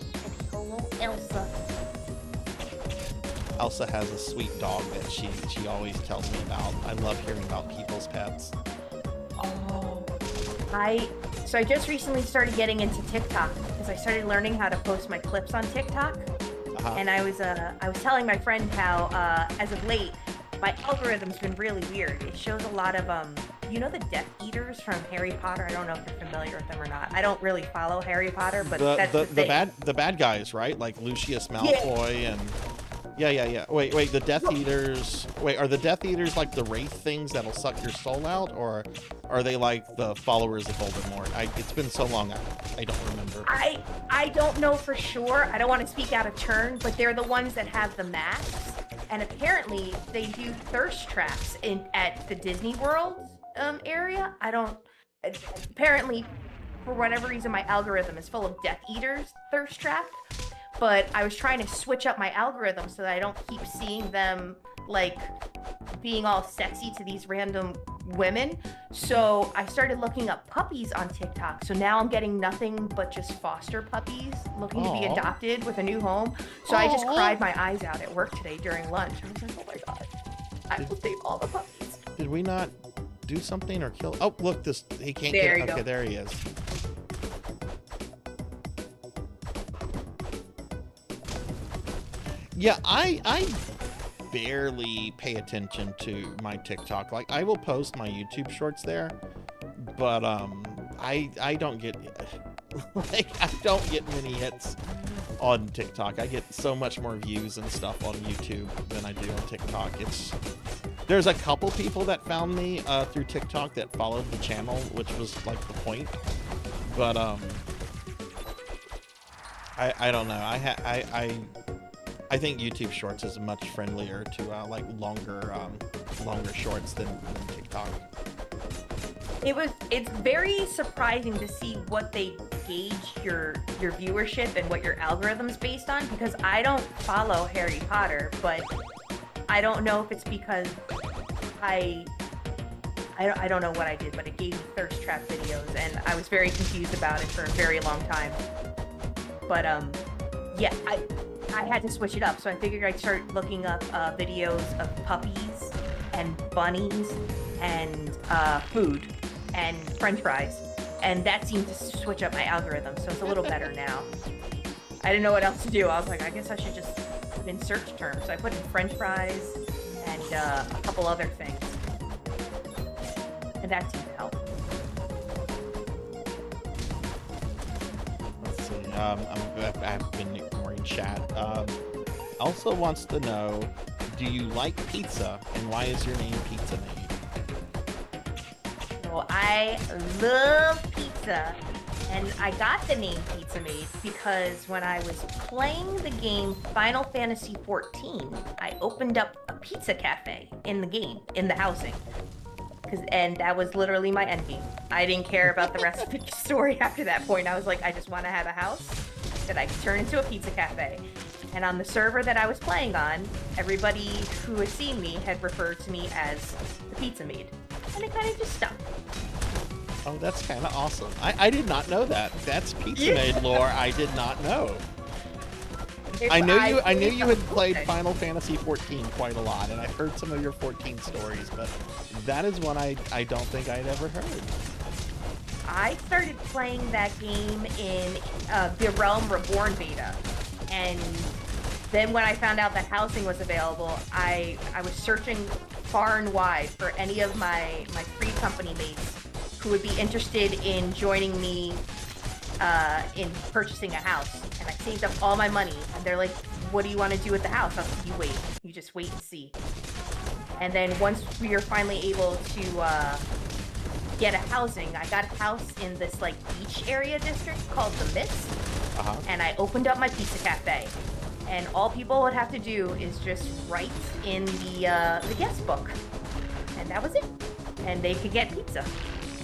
Hello, Elsa. Elsa has a sweet dog that she always tells me about. I love hearing about people's pets. Oh. So I just recently started getting into TikTok because I started learning how to post my clips on TikTok. And I was telling my friend how as of late my algorithm's been really weird. It shows a lot of you know the Death Eaters from Harry Potter? I don't know if you're familiar with them or not. I don't really follow Harry Potter, but that's the thing. the bad guys, right? Like Lucius Malfoy and yeah. Wait, the Death Eaters. Wait, are the Death Eaters like the wraith things that'll suck your soul out, or are they like the followers of Voldemort? It's been so long, I don't remember. I don't know for sure. I don't want to speak out of turn, but they're the ones that have the masks, and apparently they do thirst traps at the Disney World area. Apparently, for whatever reason, my algorithm is full of Death Eaters thirst trap. But I was trying to switch up my algorithm so that I don't keep seeing them, like, being all sexy to these random women. So I started looking up puppies on TikTok. So now I'm getting nothing but just foster puppies looking to be adopted with a new home. So I just cried my eyes out at work today during lunch. I was like, oh my god, I will save all the puppies. Did we not do something or kill? Oh, look, he can't there get. You Okay, go. there he is. Yeah, I barely pay attention to my TikTok. Like, I will post my YouTube shorts there, but I don't get I don't get many hits on TikTok. I get so much more views and stuff on YouTube than I do on TikTok. There's a couple people that found me through TikTok that followed the channel, which was like the point. But I don't know. I think YouTube Shorts is much friendlier to like longer shorts than TikTok. It's very surprising to see what they gauge your viewership and what your algorithm's based on, because I don't follow Harry Potter, but I don't know if it's because I don't know what I did, but it gave me thirst trap videos, and I was very confused about it for a very long time. But yeah, I had to switch it up, so I figured I'd start looking up videos of puppies and bunnies and food and french fries, and that seemed to switch up my algorithm, so it's a little better now. I didn't know what else to do. I was like, I guess I should just put in search terms. So I put in french fries and a couple other things, and that seemed to help. Let's see. I've been ignoring chat. Also wants to know, do you like pizza, and why is your name Pizza Maid? So I love pizza, and I got the name Pizza Maid because when I was playing the game Final Fantasy XIV, I opened up a pizza cafe in the game, in the housing. And that was literally my end game. I didn't care about the rest of the story after that point. I was like, I just want to have a house that I could turn into a pizza cafe. And on the server that I was playing on, everybody who had seen me had referred to me as the Pizza Maid. And it kind of just stuck. Oh, that's kind of awesome. I did not know that. That's Pizza Maid lore I did not know. I knew you had played Final Fantasy XIV quite a lot, and I've heard some of your 14 stories, but that is one I don't think I'd ever heard. I started playing that game in the Realm Reborn beta, and then when I found out that housing was available, I was searching far and wide for any of my free company mates who would be interested in joining me in purchasing a house. And I saved up all my money, and they're like, what do you want to do with the house? I was like, you wait. You just wait and see. And then once we are finally able to get a housing, I got a house in this like beach area district called the Mist. And I opened up my pizza cafe. And all people would have to do is just write in the guest book. And that was it. And they could get pizza.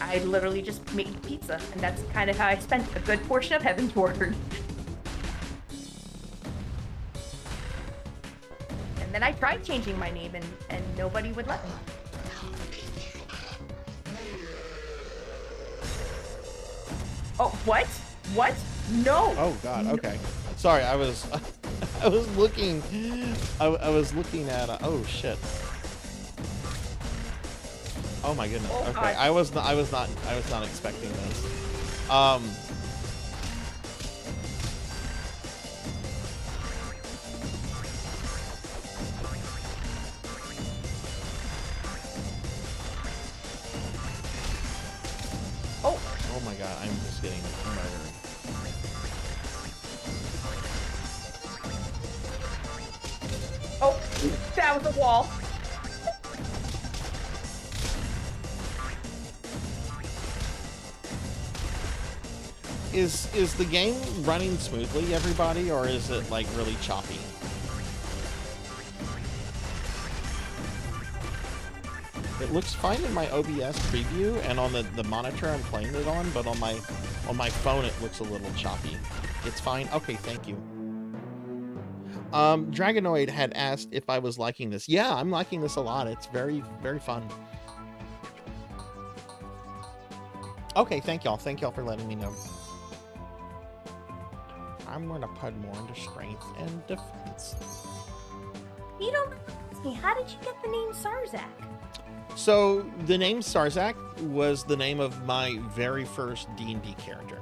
I literally just made pizza, and that's kind of how I spent a good portion of Heaven's Order. And then I tried changing my name, and nobody would let me. Oh, what? What? No! Oh God. Okay. Sorry, I was I was looking I was looking at oh shit. Oh my goodness. Oh, okay. God. I was not expecting this. Oh my God, I'm just getting murdered. Oh, that was a wall. Is the game running smoothly, everybody, or is it like really choppy? It looks fine in my OBS preview and on the monitor I'm playing it on, but on my phone it looks a little choppy. It's fine. Okay, thank you. Dragonoid had asked if I was liking this. Yeah, I'm liking this a lot. It's very, very fun. Okay, thank y'all. Thank y'all for letting me know. I'm gonna put more into strength and defense. You don't ask me, how did you get the name Sarzac? So the name Sarzac was the name of my very first D&D character.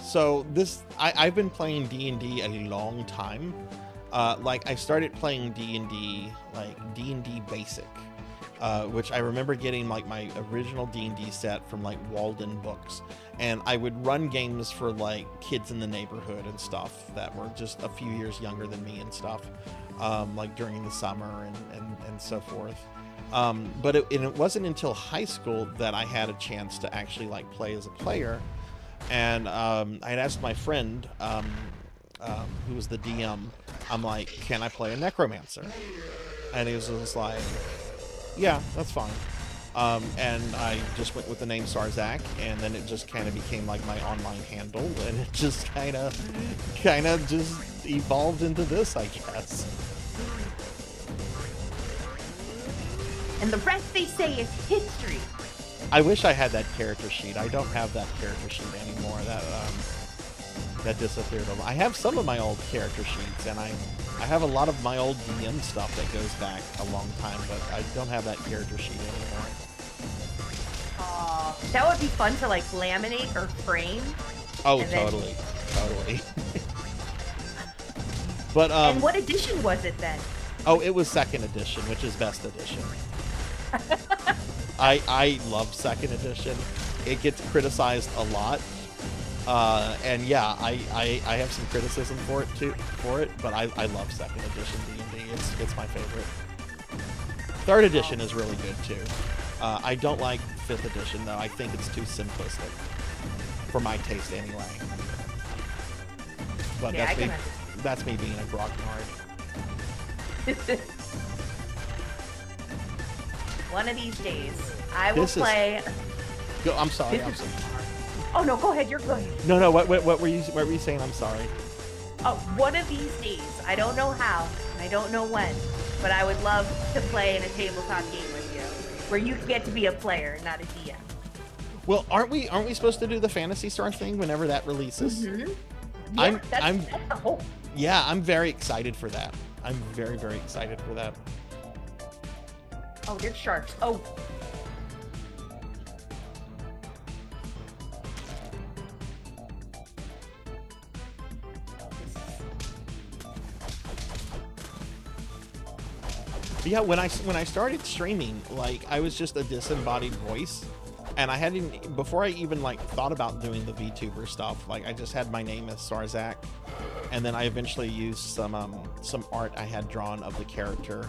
So I've been playing D&D a long time. Like I started playing D&D, like D&D Basic, which I remember getting like my original D&D set from like Walden Books. And I would run games for like kids in the neighborhood and stuff that were just a few years younger than me and stuff, like during the summer and so forth. But it wasn't until high school that I had a chance to actually like play as a player. And I'd asked my friend, who was the DM, I'm like, can I play a necromancer? And he was just like, yeah, that's fine. And I just went with the name Sarzac, and then it just kind of became like my online handle, and it just kind of just evolved into this, I guess. And the rest, they say, is history. I wish I had that character sheet. I don't have that character sheet anymore. That disappeared. I have some of my old character sheets, and I have a lot of my old DM stuff that goes back a long time, but I don't have that character sheet anymore. That would be fun to like laminate or frame. Oh, and then- totally. But And what edition was it then? oh, it was second edition, which is best edition. I love second edition. It gets criticized a lot. And yeah, I have some criticism for it, but I love second edition D&D. It's my favorite. Third edition is really good too. I don't like fifth edition though. I think it's too simplistic for my taste anyway. But Yeah, that's me being a grognard. One of these days, I will This is- play. I'm sorry. Oh no, go ahead. You're good. No. What were you saying? I'm sorry. Oh, one of these days, I don't know how, and I don't know when, but I would love to play in a tabletop game with you, where you get to be a player, not a DM. Well, aren't we supposed to do the Phantasy Star thing whenever that releases? Mm-hmm. Yeah, I'm that's the hope. Yeah, I'm very excited for that. I'm very, very excited for that. Oh, there's sharks. Oh. Yeah, when I started streaming, like I was just a disembodied voice, and I hadn't before I even like thought about doing the VTuber stuff. Like I just had my name as Sarzac, and then I eventually used some art I had drawn of the character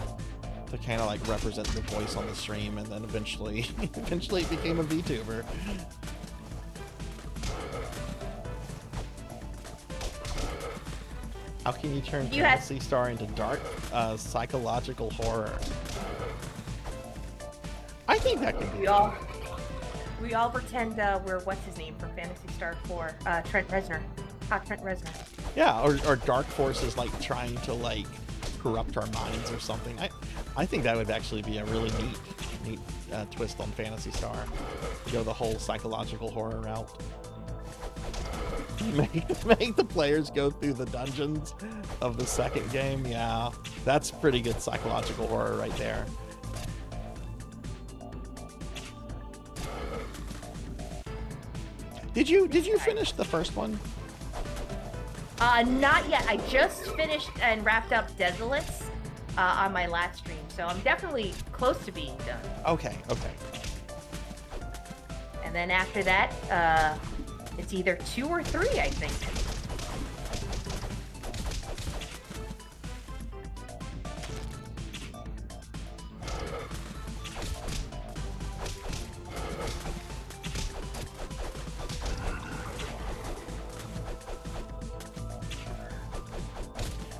to kind of like represent the voice on the stream, and then eventually it became a VTuber. How can you turn Fantasy Star into dark psychological horror? I think that could be. We all pretend we're what's his name from Fantasy Star 4, Trent Reznor. Trent Reznor. Yeah, or dark forces like trying to like corrupt our minds or something. I think that would actually be a really neat twist on Fantasy Star. Go the whole psychological horror route. Make the players go through the dungeons of the second game. Yeah, that's pretty good psychological horror right there. Did you finish the first one? Not yet. I just finished and wrapped up Desolates on my last stream, so I'm definitely close to being done. Okay. And then after that, it's either 2 or 3, I think.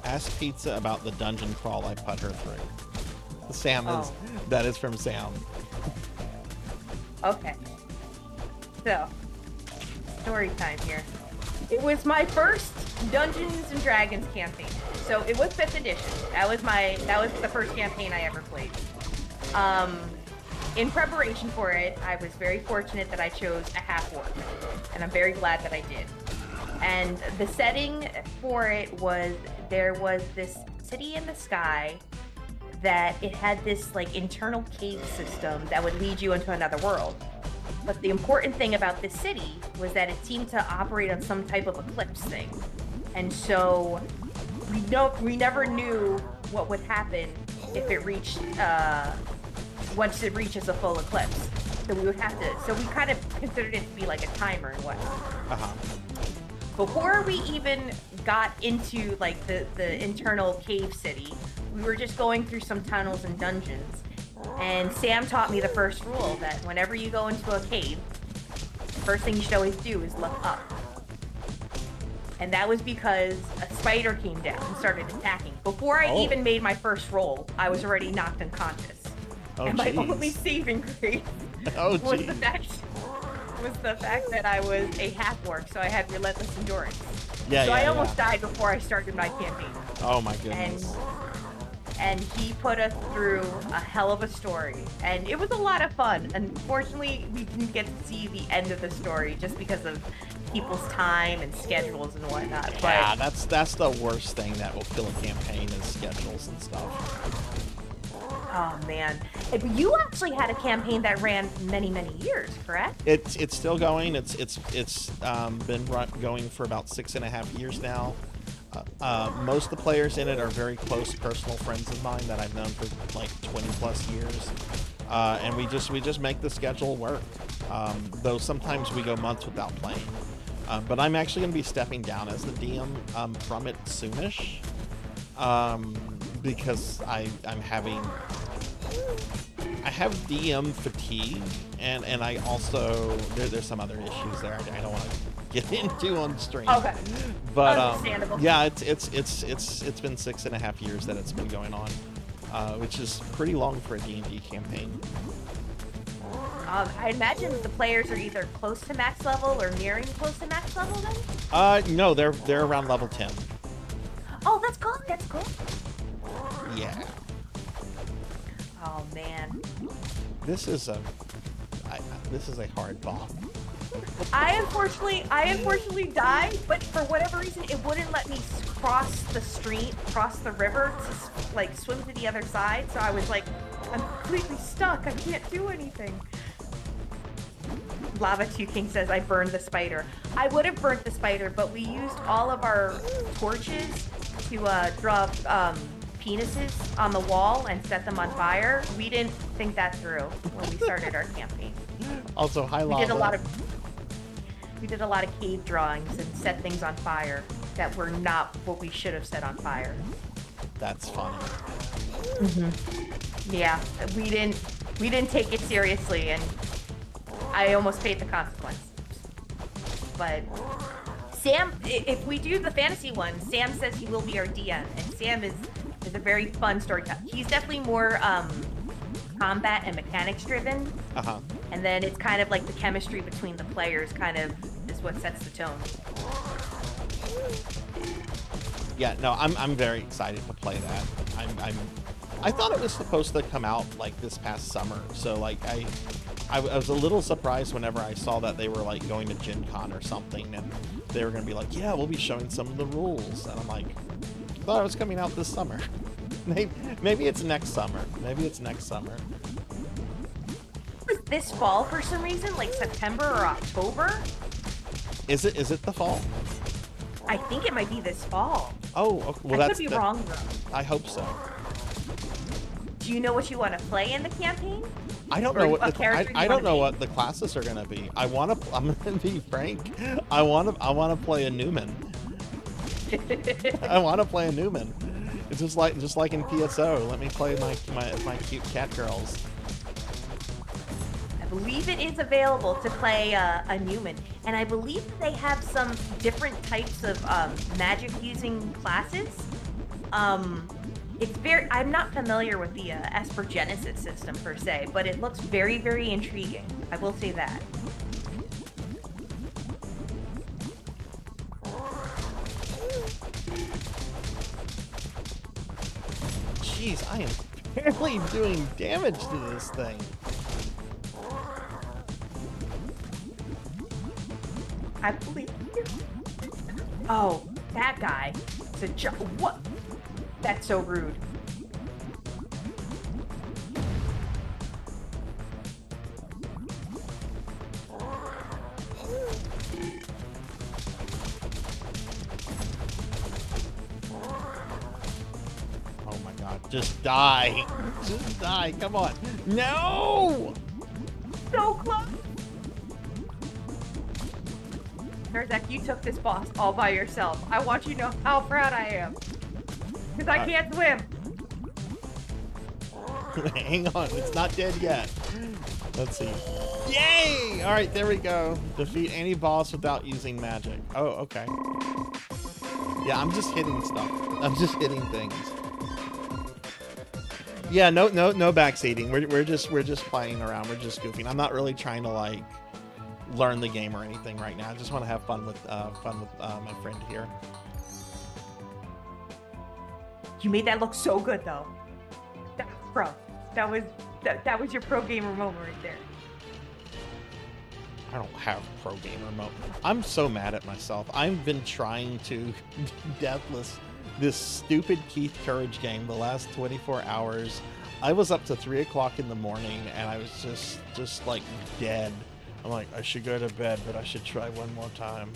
Ask Pizza about the dungeon crawl I put her through. That is from Sam. Okay. So, story time here. It was my first Dungeons and Dragons campaign. So it was 5th edition. That was the first campaign I ever played. In preparation for it, I was very fortunate that I chose a half-orc, and I'm very glad that I did. And the setting for it was, there was this city in the sky that it had this like internal cave system that would lead you into another world. But the important thing about this city was that it seemed to operate on some type of eclipse thing. And so we never knew what would happen if it reached, once it reaches a full eclipse. So we kind of considered it to be like a timer and whatnot. Before we even got into like the internal cave city, we were just going through some tunnels and dungeons. And Sam taught me the first rule that whenever you go into a cave, the first thing you should always do is look up. And that was because a spider came down and started attacking. Before I even made my first roll, I was already knocked unconscious. And my only saving grace was the fact that I was a half-orc, so I had relentless endurance. I almost died before I started my campaign. Oh my goodness. And he put us through a hell of a story, and it was a lot of fun. Unfortunately, we didn't get to see the end of the story just because of people's time and schedules and whatnot. Yeah, that's the worst thing that will kill a campaign is schedules and stuff. Oh man, you actually had a campaign that ran many years, correct? It's still going. It's been going for about 6.5 years now. Most of the players in it are very close personal friends of mine that I've known for like 20+ years, and we just make the schedule work. Though sometimes we go months without playing. But I'm actually going to be stepping down as the DM from it soonish, because I have DM fatigue, and I also there's some other issues there I don't want to get into on stream. Okay. But yeah, it's been 6.5 years that it's been going on, which is pretty long for a D&D campaign. I imagine the players are either close to max level or nearing close to max level then? No, they're around level 10. Oh, that's cool. That's cool. Yeah. Oh man. This is a hard boss. I unfortunately died, but for whatever reason, it wouldn't let me cross the street, cross the river to like swim to the other side. So I was like, I'm completely stuck. I can't do anything. Lava 2 King says I burned the spider. I would have burnt the spider, but we used all of our torches to draw penises on the wall and set them on fire. We didn't think that through when we started our campaign. Also, high lava. We did a lot of cave drawings and set things on fire that were not what we should have set on fire. That's funny. Yeah, we didn't take it seriously, and I almost paid the consequence. But Sam, if we do the fantasy one, Sam says he will be our DM, and Sam is a very fun storyteller. He's definitely more combat and mechanics driven. And then it's kind of like the chemistry between the players kind of is what sets the tone. Yeah, no, I'm very excited to play that. I thought it was supposed to come out like this past summer, so like I was a little surprised whenever I saw that they were like going to Gen Con or something, and they were gonna be like, yeah, we'll be showing some of the rules, and I'm like, I thought it was coming out this summer. Maybe it's next summer. Maybe it's next summer. This fall for some reason, like September or October. Is it the fall? I think it might be this fall. Oh, okay. Well, I could be wrong though. I hope so. Do you know what you want to play in the campaign? I don't know what I don't know what the classes are gonna be. I'm gonna be frank. I wanna play a Newman. I wanna play a Newman. It's just like in PSO. Let me play my cute cat girls. I believe it is available to play a Newman, and I believe they have some different types of magic using classes. I'm not familiar with the Esper Genesis system per se, but it looks very, very intriguing. I will say that. Jeez, I am barely doing damage to this thing. I believe you. Oh, that guy. What? That's so rude. Oh my god, just die. Just die, come on. No! So close. Sarzac, you took this boss all by yourself. I want you to know how proud I am. Because I can't swim. Hang on, it's not dead yet. Let's see. Yay! All right, there we go. Defeat any boss without using magic. Oh, okay. Yeah, I'm just hitting stuff. I'm just hitting things. Yeah, no backseating. We're just playing around. We're just goofing. I'm not really trying to like learn the game or anything right now. I just want to have fun with my friend here. You made that look so good, though. That was pro. That was your pro gamer moment right there. I don't have pro gamer mode. I'm so mad at myself. I've been trying to deathless this stupid Keith Courage game the last 24 hours. I was up to 3 o'clock in the morning and I was just like dead. I'm like, I should go to bed, but I should try one more time.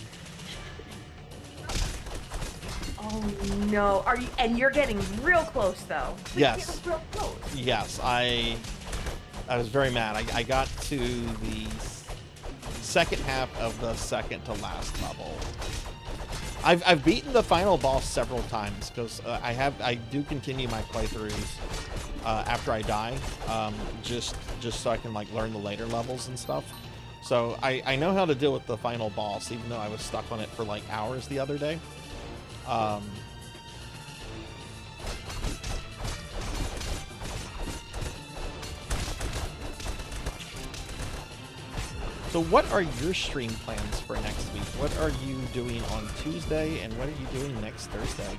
Oh no! And you're getting real close though. Yes. Real close. Yes, I was very mad. I got to the second half of the second to last level. I've beaten the final boss several times because I do continue my playthroughs after I die, just so I can like learn the later levels and stuff. So I know how to deal with the final boss, even though I was stuck on it for like hours the other day. So what are your stream plans for next week? What are you doing on Tuesday and what are you doing next Thursday?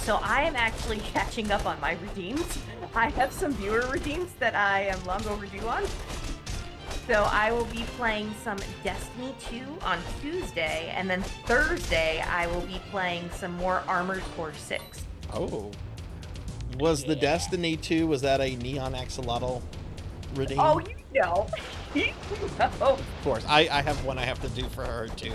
So I am actually catching up on my redeems. I have some viewer redeems that I am long overdue on. So I will be playing some Destiny 2 on Tuesday, and then Thursday I will be playing some more Armored Core 6. Oh. Was the Destiny 2, was that a Neon Axolotl redeem? Oh, you know. You know. Of course. I have one I have to do for her, too.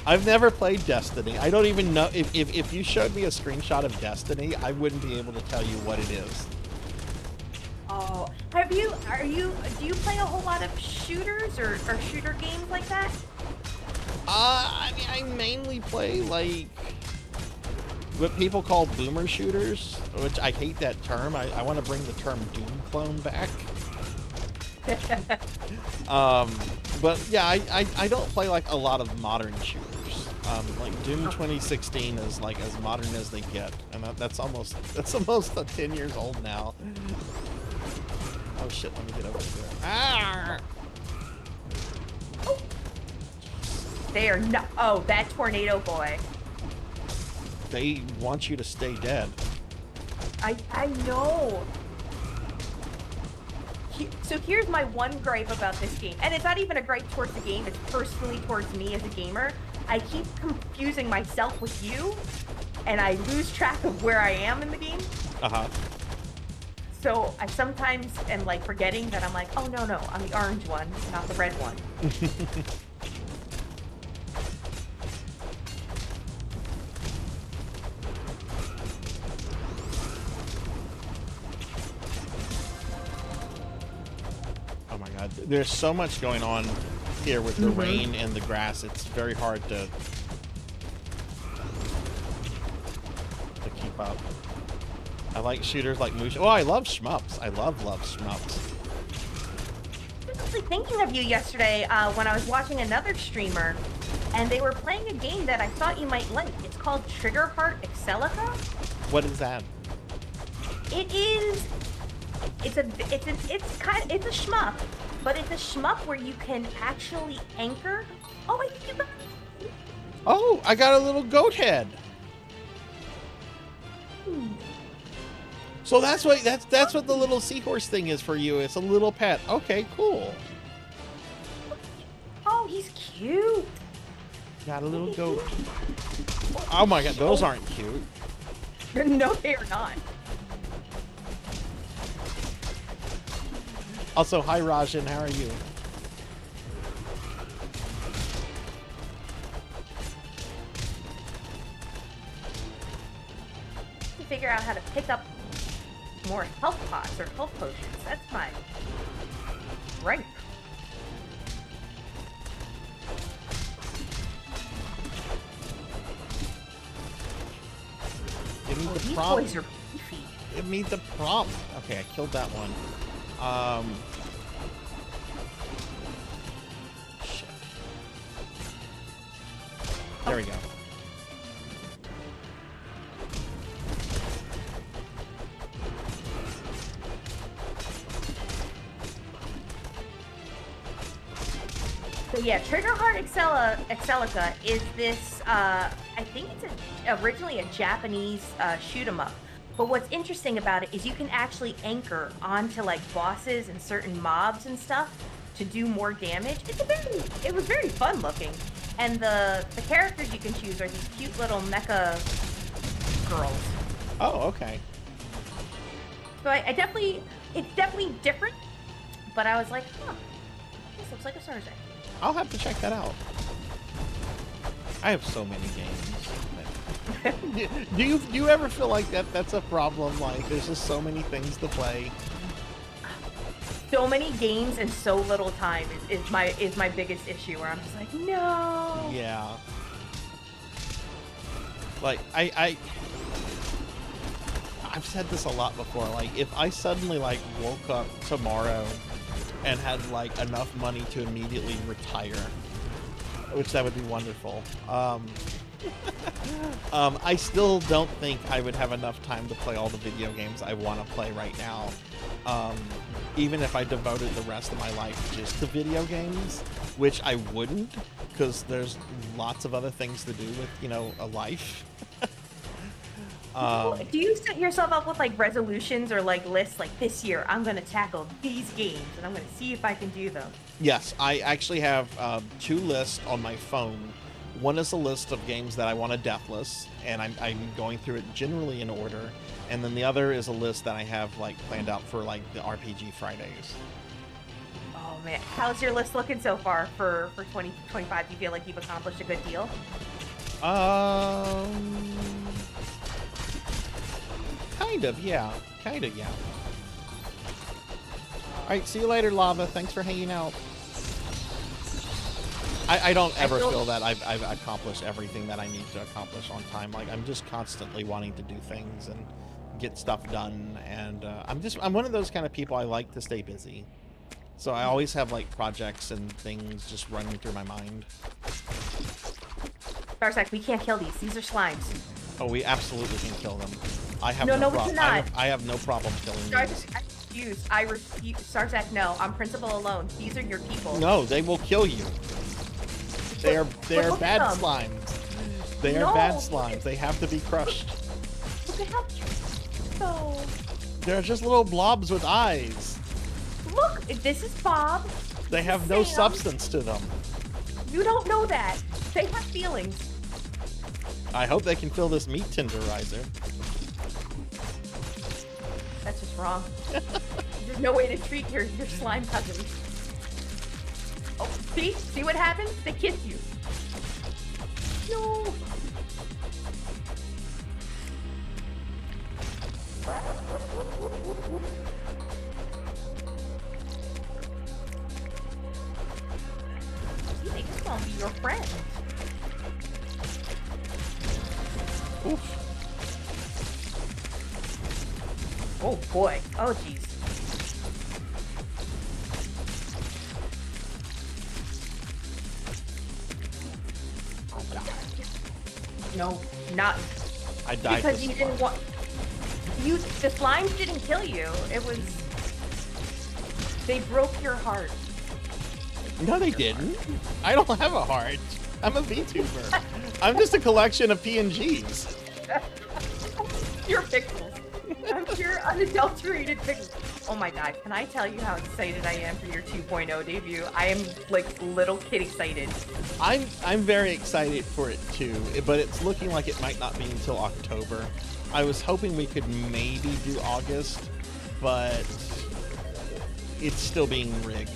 I've never played Destiny. I don't even know if you showed me a screenshot of Destiny, I wouldn't be able to tell you what it is. Oh, do you play a whole lot of shooters or shooter games like that? I mean, I mainly play like what people call boomer shooters, which I hate that term. I want to bring the term Doom clone back. But yeah, I don't play like a lot of modern shooters. Like Doom 2016 is like as modern as they get, and that's almost 10 years old now. Oh shit! Let me get over here. Ah! They are not. Oh, that tornado boy. They want you to stay dead. I know. So here's my one gripe about this game, and it's not even a gripe towards the game, it's personally towards me as a gamer. I keep confusing myself with you, and I lose track of where I am in the game. Uh-huh. So I sometimes am like forgetting that I'm like, oh no, I'm the orange one, not the red one. Oh my god, there's so much going on here with the rain and the grass. It's very hard to keep up. I like shooters like Moosh. Oh, I love shmups. I love shmups. I was actually thinking of you yesterday when I was watching another streamer, and they were playing a game that I thought you might like. It's called Triggerheart Excellica. What is that? It's a shmup, but it's a shmup where you can actually anchor. Oh, I think you got it. Oh, I got a little goat head. So that's what the little seahorse thing is for you. It's a little pet. Okay, cool. Oh, he's cute. Got a little goat. Oh my god, those aren't cute. No, they are not. Also, hi Rajan, how are you? To figure out how to pick up more health pots or health potions. That's my right. Give me the These prompt. boys are beefy. Give me the prompt. Okay, I killed that one. Shit. There we go. So yeah, Triggerheart Excellica is this, I think it's originally a Japanese shoot 'em up. But what's interesting about it is you can actually anchor onto like bosses and certain mobs and stuff to do more damage. It was very fun looking. And the characters you can choose are these cute little mecha girls. Oh, okay. So it's definitely different, but I was like, huh, this looks like a Sarzac. I'll have to check that out. I have so many games. do you ever feel like that's a problem? Like there's just so many things to play. So many games and so little time is my biggest issue. Where I'm just like, no. Yeah. Like I've said this a lot before. Like if I suddenly like woke up tomorrow and had like enough money to immediately retire, which that would be wonderful. I still don't think I would have enough time to play all the video games I want to play right now. Even if I devoted the rest of my life just to video games, which I wouldn't, because there's lots of other things to do with, you know, a life. Do you set yourself up with like resolutions or like lists like this year I'm gonna tackle these games and I'm gonna see if I can do them? Yes, I actually have 2 lists on my phone. One is a list of games that I want to deathless, and I'm going through it generally in order. And then the other is a list that I have like planned out for like the RPG Fridays. Oh man, how's your list looking so far for 2025? Do you feel like you've accomplished a good deal? Kind of, yeah. Kind of, yeah. All right, see you later, Lava. Thanks for hanging out. I don't ever feel that I've accomplished everything that I need to accomplish on time. Like, I'm just constantly wanting to do things and get stuff done, and I'm one of those kind of people. I like to stay busy, so I always have like projects and things just running through my mind. Sarzac, we can't kill these. These are slimes. Oh, we absolutely can kill them. I have No, we problem. cannot. I have no problem killing these. I refuse. Sarzac, no. On principle alone. These are your people. No, they will kill you. They are look bad at them. slimes. They No. are bad slimes. They have to be crushed. Look at how so. They're just little blobs with eyes. Look, this is Bob. They have no Sam. substance to them. You don't know that. They have feelings. I hope they can feel this meat tenderizer. That's just wrong. There's no way to treat your slime cousins. Oh, see what happens? They kiss you. No. They just want to be your friend. Oof. Oh boy. Oh jeez. No, not I died because to you slime. didn't want. The slimes didn't kill you. It was. They broke your heart. No, they didn't. I don't have a heart. I'm a VTuber. I'm just a collection of PNGs. Pure pixels. I'm pure unadulterated pixels. Oh my god, can I tell you how excited I am for your 2.0 debut? I am like little kid excited. I'm very excited for it too, but it's looking like it might not be until October. I was hoping we could maybe do August, but it's still being rigged.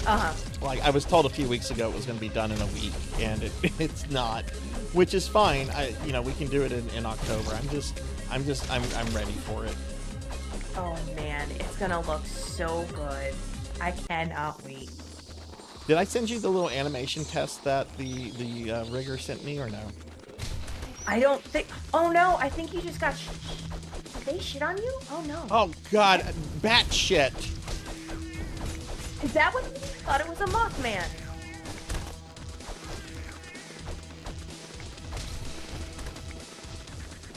Uh-huh. Like I was told a few weeks ago it was going to be done in a week, and it's not, which is fine. We can do it in October. I'm ready for it. Oh man, it's gonna look so good. I cannot wait. Did I send you the little animation test that the rigger sent me, or no? I don't think. Oh no, I think you just got. Did they shit on you? Oh no. Oh God, bat shit. Is that what? I thought it was a Mothman.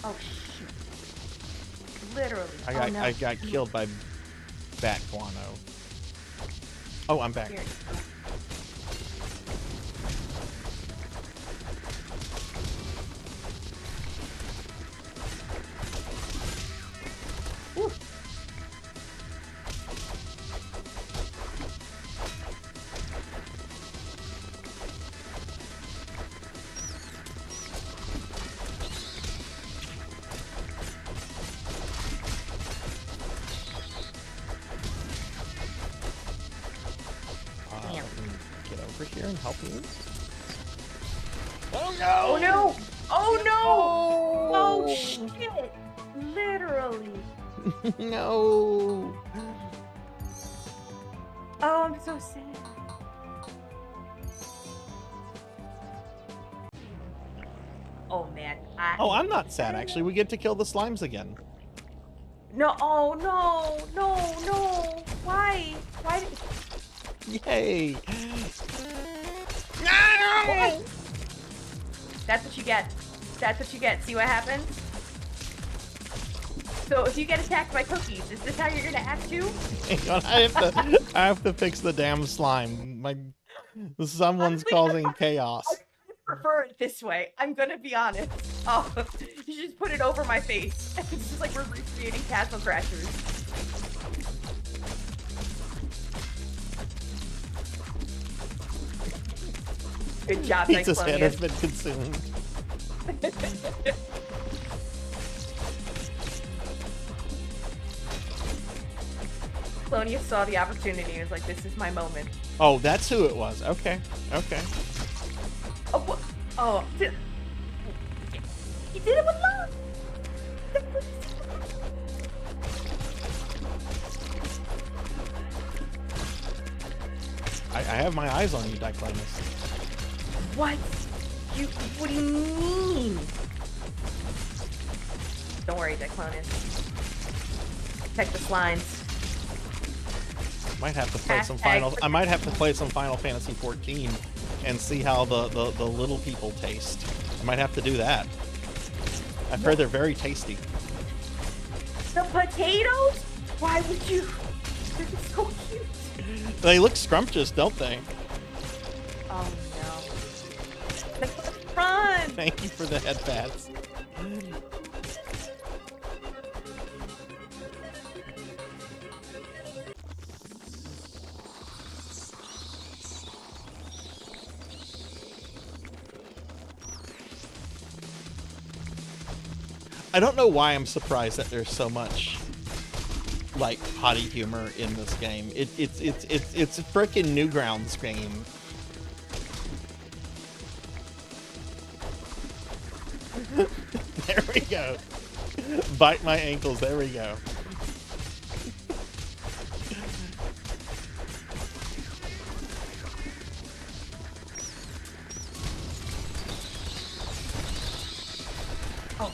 Oh shoot. Literally. I got killed by bat guano. Oh, I'm back. Here. Woo. Damn. Get over here and help you. Oh Oh no! no! Oh no! Oh, Oh shit! Literally. no! Oh, I'm so sad. Oh man. Oh, I'm not sad actually. We get to kill the slimes again. No! Oh no! No! No! Why? Why? Yay! Why? That's what you get. That's what you get. See what happens? So if you get attacked by cookies, is this how you're gonna act too? Hang on, I have to fix the damn slime. Someone's causing chaos. I prefer it this way. I'm gonna be honest. Oh, you should just put it over my face. It's just like we're recreating Castle Crashers. Good job, Pizza's head has Cyclonia. been consumed. Declonius saw the opportunity and was like, this is my moment. Oh, that's who it was. Okay. Okay. Oh, oh, he did it with love. I have my eyes on you, Declonius. What? What do you mean? Don't worry, Declonius. Protect the slimes. Might have to play some I might have to play some Final Fantasy 14 and see how the little people taste. I might have to do that. I've heard they're very tasty. The potatoes? Why would you? They're so cute. They look scrumptious, don't they? Oh no. Run! Thank you for the head pats. I don't know why I'm surprised that there's so much like potty humor in this game. It's a frickin' Newgrounds game. There we go. Bite my ankles. There we go. Oh.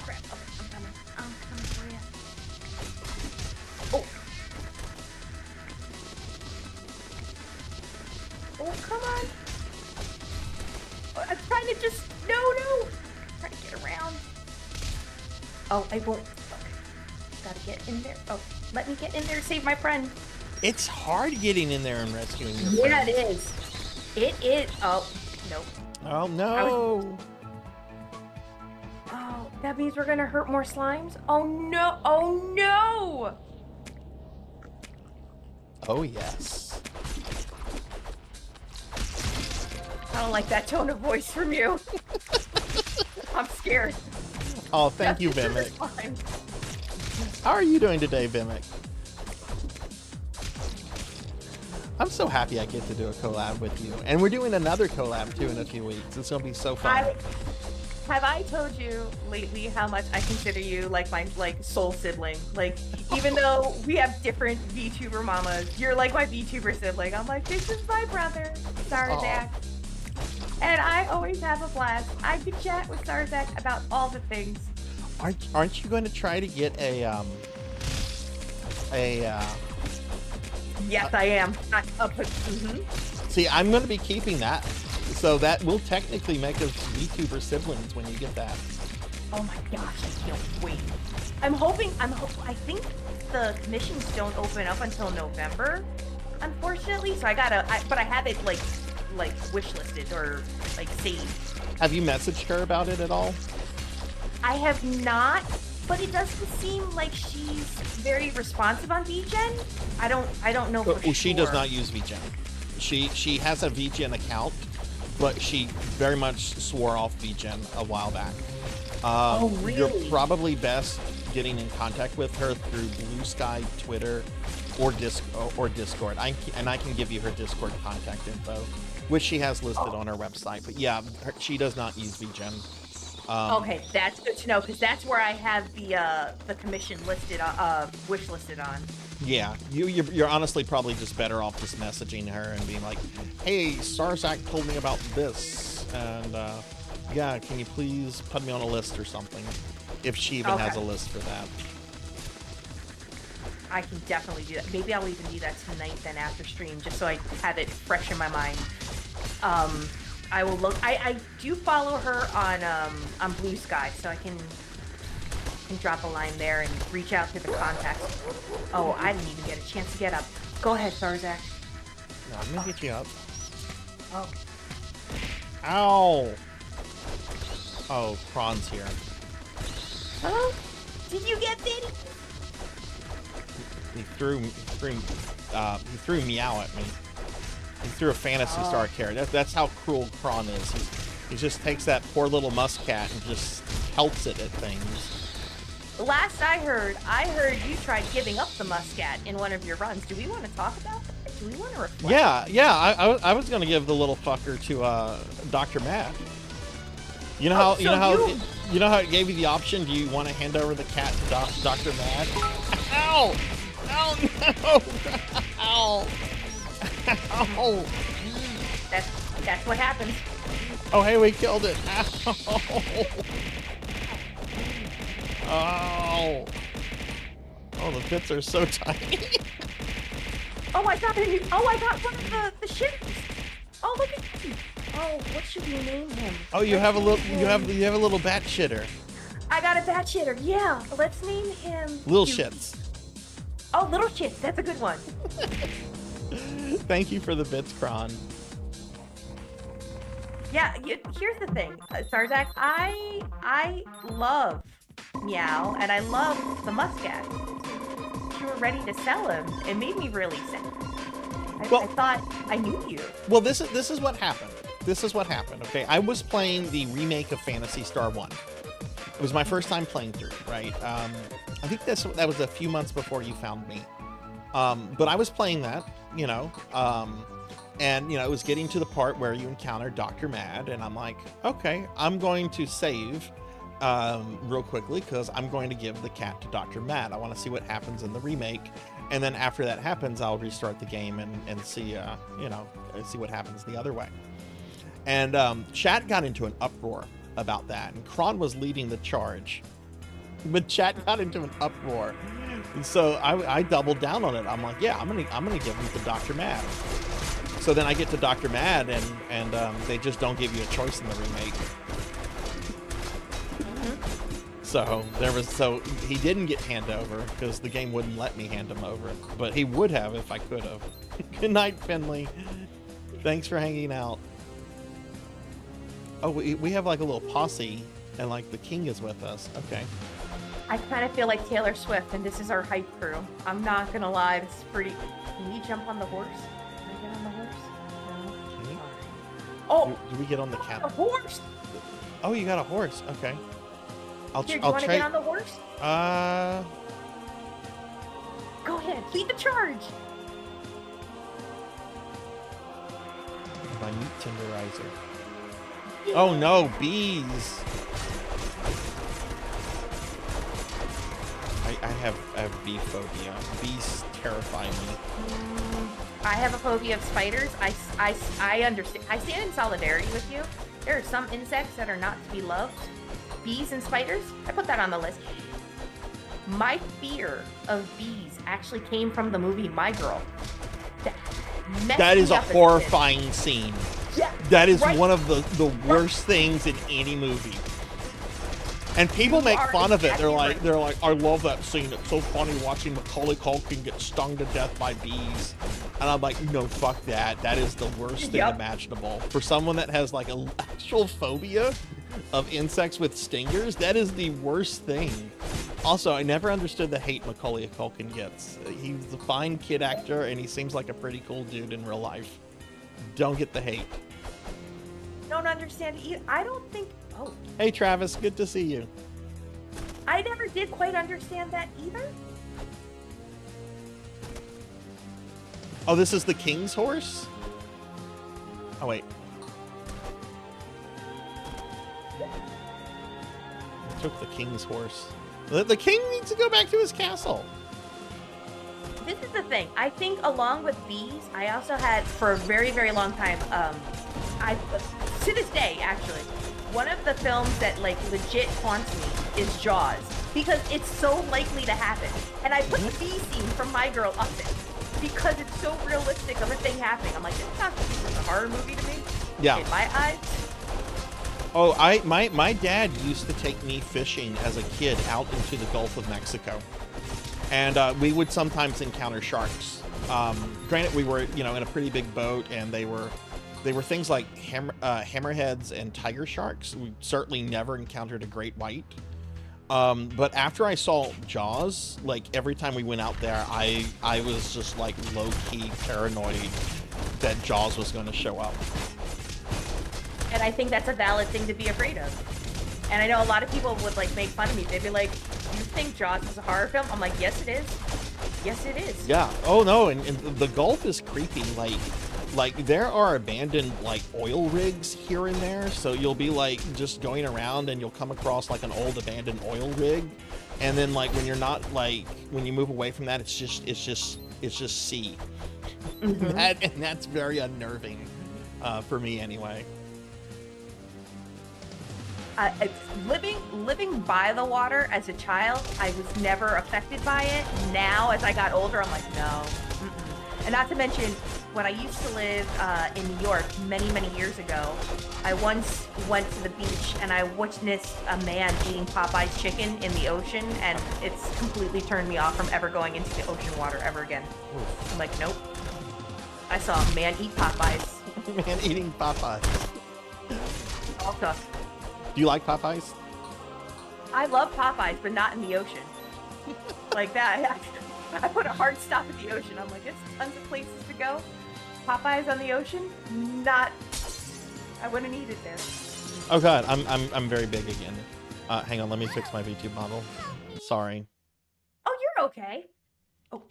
Crap. Okay, I'm coming for you. Oh. Oh, come on. Oh, I'm trying to just... No. I'm trying to get around. Oh, I won't. Okay. Gotta get in there. Oh, let me get in there to save my friend. It's hard getting in there and rescuing your friend. Yeah, it is. It is. Oh, nope. Oh, no. Oh, that means we're gonna hurt more slimes? Oh no! Oh no! Oh, yes. I don't like that tone of voice from you. I'm scared. Oh, thank you, Justice Vimic. for the slimes. How are you doing today, Vimic? I'm so happy I get to do a collab with you. And we're doing another collab, too, in a few weeks. It's going to be so fun. Have I told you lately how much I consider you like my soul sibling? Like, even though we have different VTuber mamas, you're like my VTuber sibling. I'm like, this is my brother, Sarzac. And I always have a blast. I could chat with Sarzac about all the things. Aren't you going to try to get Yes, I am. See, I'm going to be keeping that. So that will technically make us VTuber siblings when you get that. Oh my gosh, I can't wait. I think the commissions don't open up until November, unfortunately. So but I have it like wish listed or like saved. Have you messaged her about it at all? I have not, but it doesn't seem like she's very responsive on VGen. I don't know for sure. She does not use VGen. She has a VGen account, but she very much swore off VGen a while back. Oh, really? You're probably best getting in contact with her through Blue Sky, Twitter, or Discord. I can give you her Discord contact info, which she has listed on her website. But yeah, she does not use VGen. Okay, that's good to know, because that's where I have the commission listed, wish listed on. Yeah, you're honestly probably just better off just messaging her and being like, hey, Sarzac told me about this, and yeah, can you please put me on a list or something, if she even has a list for that. I can definitely do that. Maybe I'll even do that tonight then after stream, just so I have it fresh in my mind. I will look. I do follow her on Blue Sky, so I can drop a line there and reach out to the contacts. Oh, I didn't even get a chance to get up. Go ahead, Sarzac. No, I'm gonna get you up. Oh. Ow! Oh, Kron's here. Huh? Did you get Vinny? He threw meow at me. He threw a Phantasy Star carrot. That's how cruel Kron is. He just takes that poor little muscat and just pelts it at things. last I heard you tried giving up the muscat in one of your runs. Do we want to talk about that? Do we want to reflect? Yeah. I was gonna give the little fucker to Dr. Matt. You know how you know how it gave you the option? Do you want to hand over the cat to Dr. Matt? Ow! Oh no! Ow! Ow! That's what happens. Oh hey, we killed it! Ow! Oh! Oh, the pits are so tiny. Oh, I got one of the ships. Oh, look at him. Oh, what should we name him? Oh, you have a little bat shitter. I got a bat shitter. Yeah, let's name him Little Cute. shits. Oh, little shits. That's a good one. Thank you for the bits, Kron. Yeah, here's the thing, Sarzac. I love Meow, and I love the muscat. You were ready to sell him. It made me really sad. I thought I knew you. Well, this is what happened. This is what happened. Okay, I was playing the remake of Phantasy Star 1. It was my first time playing through, right? I think that was a few months before you found me. But I was playing that, you know, and, you know, it was getting to the part where you encounter Dr. Mad, and I'm like, okay, I'm going to save real quickly because I'm going to give the cat to Dr. Mad. I want to see what happens in the remake. And then after that happens, I'll restart the game and see, you know, see what happens the other way. And chat got into an uproar about that, and Kron was leading the charge. But chat got into an uproar, and so I doubled down on it. I'm like, yeah, I'm gonna give him to Dr. Mad. So then I get to Dr. Mad, and they just don't give you a choice in the remake. So he didn't get hand over because the game wouldn't let me hand him over, but he would have if I could have. Good night, Finley. Thanks for hanging out. Oh, we have like a little posse, and like the king is with us. Okay. I kind of feel like Taylor Swift, and this is our hype crew. I'm not gonna lie, this is pretty. Can we jump on the horse? Can I get on the horse? No. Okay. Oh, Do we get on the a cat? horse! Oh, you got a horse. Okay. Here, do you I'll want to trade. get on the horse? Go ahead, lead the charge. My meat tenderizer. Oh no, bees! I have bee phobia. Bees terrify me. I have a phobia of spiders. I understand. I stand in solidarity with you. There are some insects that are not to be loved. Bees and spiders, I put that on the list. My fear of bees actually came from the movie My Girl. That is me a up as kid. horrifying scene. Yeah, That is right. one of the worst things in any movie. And people make fun of it. They're like, I love that scene. It's so funny watching Macaulay Culkin get stung to death by bees. And I'm like, no, fuck that. That is the worst thing imaginable. For someone that has like an actual phobia of insects with stingers, that is the worst thing. Also, I never understood the hate Macaulay Culkin gets. He's a fine kid actor, and he seems like a pretty cool dude in real life. Don't get the hate. Don't understand either. I don't think. Oh, Hey, Travis, good to see you. I never did quite understand that either. Oh, this is the king's horse? Oh, wait. I took the king's horse. The king needs to go back to his castle. This is the thing. I think along with bees, I also had for a very, very long time. To this day, actually, one of the films that like legit haunts me is Jaws because it's so likely to happen. And I put the bee scene from My Girl up there because it's so realistic of a thing happening. I'm like, it's not a horror movie to me. Yeah. In my eyes. Oh, my dad used to take me fishing as a kid out into the Gulf of Mexico, and we would sometimes encounter sharks. Granted, we were in a pretty big boat, and they were things like hammerheads and tiger sharks. We certainly never encountered a great white. But after I saw Jaws, like every time we went out there, I was just like low-key paranoid that Jaws was going to show up. And I think that's a valid thing to be afraid of. And I know a lot of people would like make fun of me. They'd be like, you think Jaws is a horror film? I'm like, yes, it is. Yes, it is. Yeah. Oh no, and the Gulf is creepy. Like there are abandoned like oil rigs here and there, so you'll be like just going around and you'll come across like an old abandoned oil rig, and then like when you're not like when you move away from that, it's just sea. Mm-hmm. and that's very unnerving for me anyway. Living by the water as a child, I was never affected by it. Now, as I got older, I'm like, no. Mm-mm. And not to mention, when I used to live in New York many years ago, I once went to the beach and I witnessed a man eating Popeye's chicken in the ocean, and it's completely turned me off from ever going into the ocean water ever again. I'm like, nope. I saw a man eat Popeyes. Man eating Popeyes. All tough. Do you like Popeyes? I love Popeyes, but not in the ocean. Like that. I put a hard stop at the ocean. I'm like, there's tons of places to go. Popeyes on the ocean? Not. I wouldn't eat it there. Oh god, I'm very big again. Hang on, let me fix my VTuber model. Sorry. Oh, you're okay. Oh.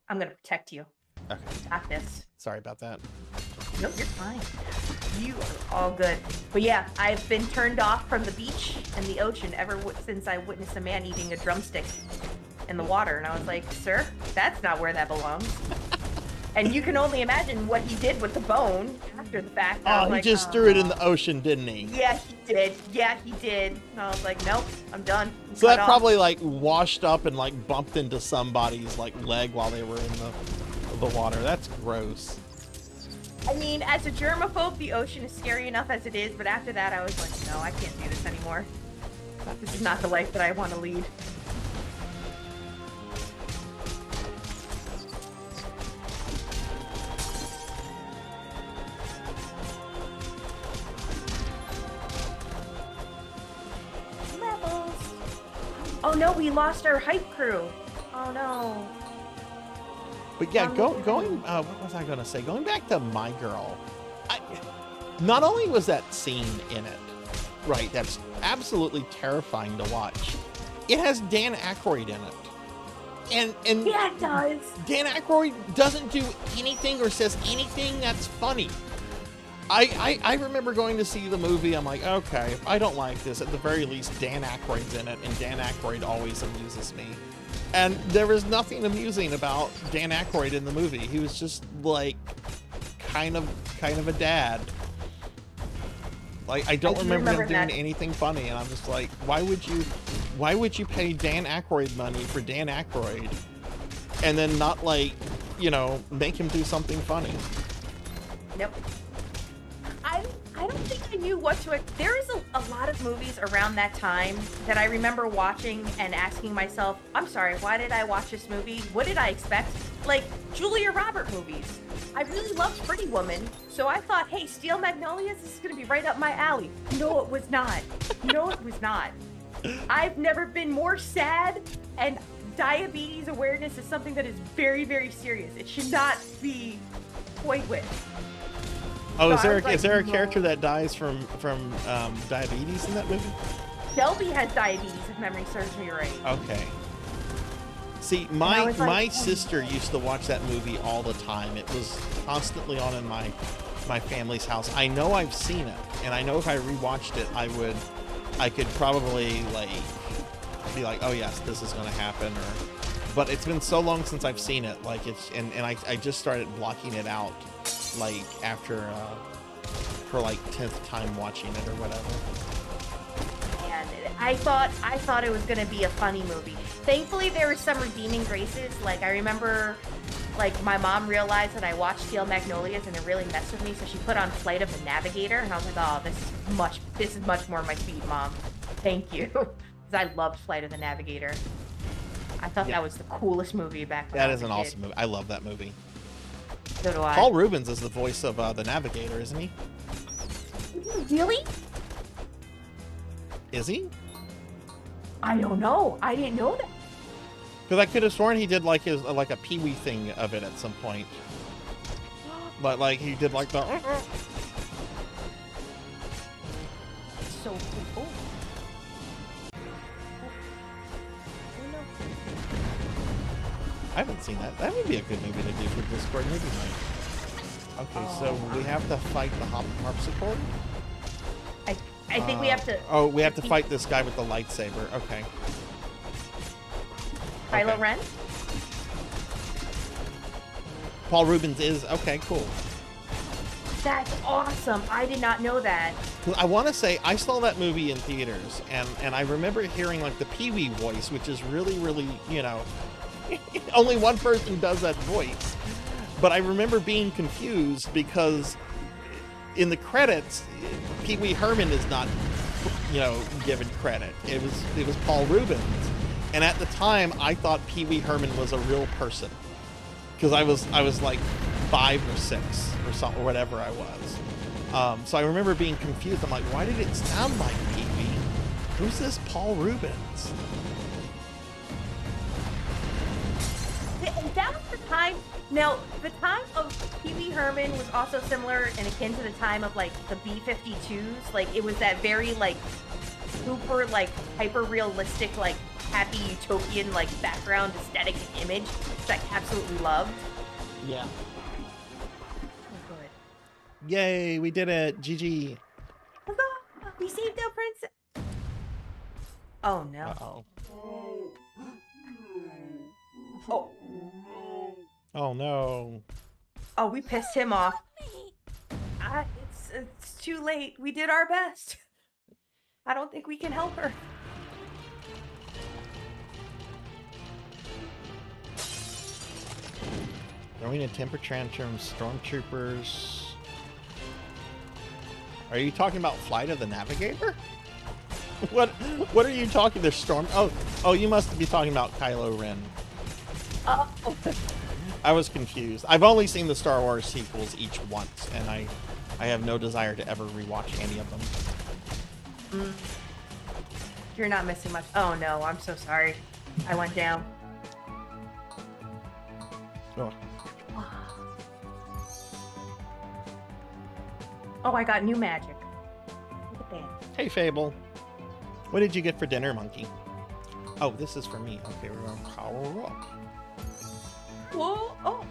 I'm gonna protect you. Okay. Got this. Sorry about that. No, you're fine. You are all good. But yeah, I've been turned off from the beach and the ocean ever since I witnessed a man eating a drumstick in the water. And I was like, sir, that's not where that belongs. And you can only imagine what he did with the bone after the fact. Oh, he just threw it in the ocean, didn't he? Yeah, he did. Yeah, he did. And I was like, nope, I'm done. I'm So cut that off. probably like washed up and like bumped into somebody's like leg while they were in the water. That's gross. I mean, as a germaphobe, the ocean is scary enough as it is, but after that, I was like, no, I can't do this anymore. This is not the life that I want to lead. Levels. Oh no, we lost our hype crew. Oh no. But yeah, going. What was I gonna say? Going back to My Girl, not only was that scene in it, right? That's absolutely terrifying to watch. It has Dan Aykroyd in it, and Yeah, it does. Dan Aykroyd doesn't do anything or says anything that's funny. I remember going to see the movie. I'm like, okay, if I don't like this, at the very least, Dan Aykroyd's in it, and Dan Aykroyd always amuses me. And there was nothing amusing about Dan Aykroyd in the movie. He was just like kind of a dad. Like I don't remember him doing anything funny, and I'm just like, why would you pay Dan Aykroyd money for Dan Aykroyd, and then not like, you know, make him do something funny? Nope. I don't think I knew what to. There is a lot of movies around that time that I remember watching and asking myself, I'm sorry, why did I watch this movie? What did I expect? Like Julia Roberts movies. I really loved Pretty Woman, so I thought, hey, Steel Magnolias, this is going to be right up my alley. No, it was not. No, it was not. I've never been more sad, and diabetes awareness is something that is very, very serious. It should not be toyed with. Oh, So is there a no. character that dies from diabetes in that movie? Shelby has diabetes, if memory serves me right. Okay. See, I my was like, my sister used to watch that movie all the time. It was constantly on in my family's house. I know I've seen it, and I know if I rewatched it, I could probably like be like, oh yes, this is gonna happen. But it's been so long since I've seen it. Like it's and I just started blocking it out, like after for like 10th time watching it or whatever. And I thought it was gonna be a funny movie. Thankfully, there were some redeeming graces. Like I remember, like my mom realized that I watched Steel Magnolias and it really messed with me, so she put on Flight of the Navigator, and I was like, oh, this is much more my speed, Mom. Thank you, because I loved Flight of the Navigator. I thought that was the coolest movie back then. That is an awesome movie. I love that movie. So do I. Paul Rubens is the voice of the Navigator, isn't he? Really? Is he? I don't know. I didn't know that. Because I could have sworn he did like his like a Pee-wee thing of it at some point. But like he did like the. So cool. I haven't seen that. That would be a good movie to do for Discord movie night. Okay, so we have to fight the harpsichord? I think we have to. Oh, we have to fight this guy with the lightsaber. Okay. Kylo Okay. Ren? Paul Rubens is... Okay, cool. That's awesome. I did not know that. I want to say, I saw that movie in theaters, and I remember hearing, like, the Pee-wee voice, which is really, really, you know... only one person does that voice. But I remember being confused because in the credits, Pee-wee Herman is not, you know, given credit. It was Paul Rubens. And at the time, I thought Pee-wee Herman was a real person. Because I was like 5 or 6 or something, or whatever I was. So I remember being confused. I'm like, why did it sound like Pee-wee? Who's this Paul Rubens? That was the time. Now, the time of Pee-wee Herman was also similar and akin to the time of, like, the B-52s. Like, it was that very, like, super, like, hyper-realistic, like, happy utopian, like, background aesthetic and image, which I absolutely loved. Yeah. Oh, good. Yay, we did it. GG. Huzzah! We saved our princess. Oh, no. Uh-oh. Oh. Oh, no. Oh, we pissed him off. It's too late. We did our best. I don't think we can help her. Throwing a temper tantrum, stormtroopers. Are you talking about Flight of the Navigator? What are you talking? There's storm. Oh, you must be talking about Kylo Ren. Oh. I was confused. I've only seen the Star Wars sequels each once, and I have no desire to ever rewatch any of them. You're not missing much. Oh no, I'm so sorry. I went down. Oh. Oh, I got new magic. Look at that. Hey, Fable. What did you get for dinner, monkey? Oh, this is for me. Okay, we're going to power up. Whoa! Oh.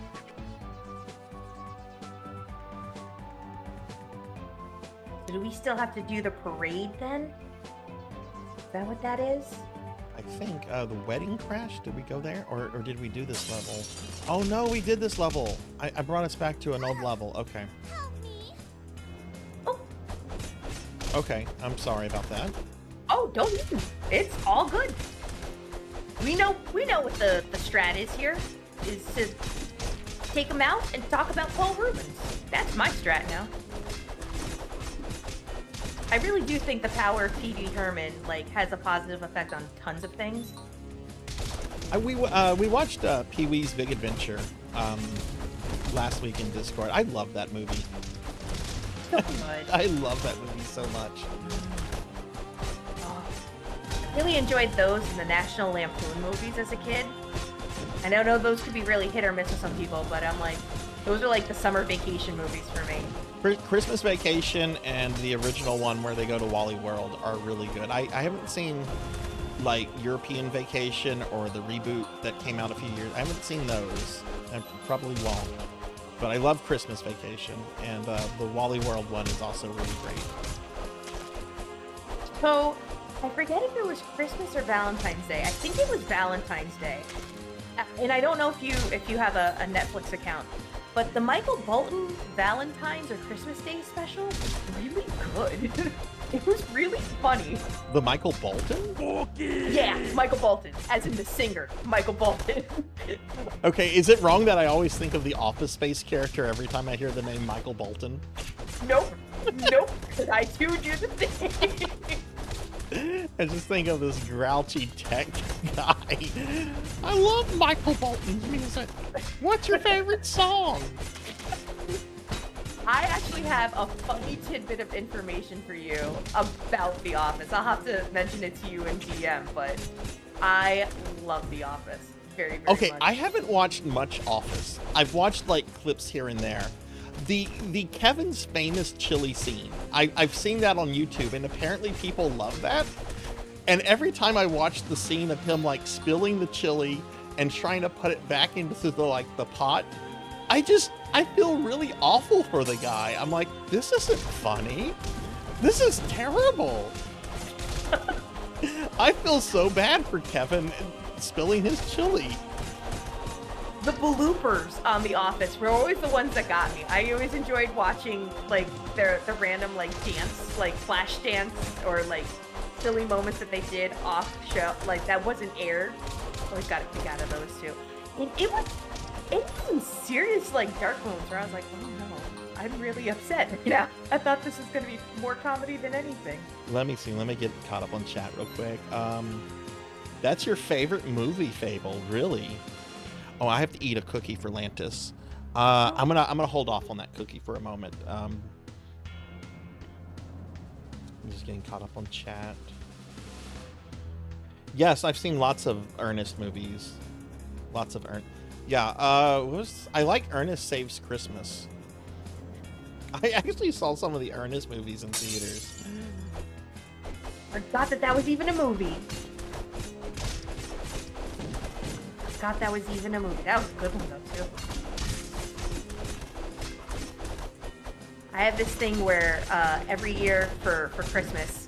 So do we still have to do the parade then? Is that what that is? I think the wedding crash. Did we go there, or did we do this level? Oh no, we did this level. I brought us back to an old level. Okay. Oh. Okay, I'm sorry about that. Oh, don't even. It's all good. We know what the strat is here. Is to take them out and talk about Paul Rubens. That's my strat now. I really do think the power of Pee-wee Herman like has a positive effect on tons of things. We watched Pee-wee's Big Adventure last week in Discord. I love that movie. So good. I love that movie so much. Oh. I really enjoyed those in the National Lampoon movies as a kid. I don't know, those could be really hit or miss with some people, but I'm like, those are like the summer vacation movies for me. Christmas Vacation and the original one where they go to Wally World are really good. I haven't seen like European Vacation or the reboot that came out a few years. I haven't seen those. I probably won't. But I love Christmas Vacation, and the Wally World one is also really great. So, I forget if it was Christmas or Valentine's Day. I think it was Valentine's Day. And I don't know if you have a Netflix account, but the Michael Bolton Valentine's or Christmas Day special was really good. It was really funny. The Michael Bolton? Yeah, Michael Bolton, as in the singer, Michael Bolton. Okay, is it wrong that I always think of the Office Space character every time I hear the name Michael Bolton? Nope. I too do the thing. I just think of this grouchy tech guy. I love Michael Bolton's music. What's your favorite song? I actually have a funny tidbit of information for you about The Office. I'll have to mention it to you in DM, but I love The Office very, very Okay, much. I haven't watched much Office. I've watched like clips here and there. The Kevin's famous chili scene. I've seen that on YouTube, and apparently people love that. And every time I watch the scene of him like spilling the chili and trying to put it back into the pot. I feel really awful for the guy. I'm like, this isn't funny. This is terrible. I feel so bad for Kevin spilling his chili. The bloopers on The Office were always the ones that got me. I always enjoyed watching like the random like dance, like flash dance or like silly moments that they did off show, like that wasn't aired. Always got a kick out of those too. And it was some serious like dark moments where I was like, oh no, I'm really upset. You know, I thought this was gonna be more comedy than anything. Let me see. Let me get caught up on chat real quick. That's your favorite movie, Fable? Really? Oh, I have to eat a cookie for Lantis. I'm gonna hold off on that cookie for a moment. I'm just getting caught up on chat. Yes, I've seen lots of Ernest movies. Lots of Yeah. I like Ernest Saves Christmas. I actually saw some of the Ernest movies in theaters. Forgot that was even a movie. Forgot that was even a movie. That was a good one though too. I have this thing where every year for Christmas,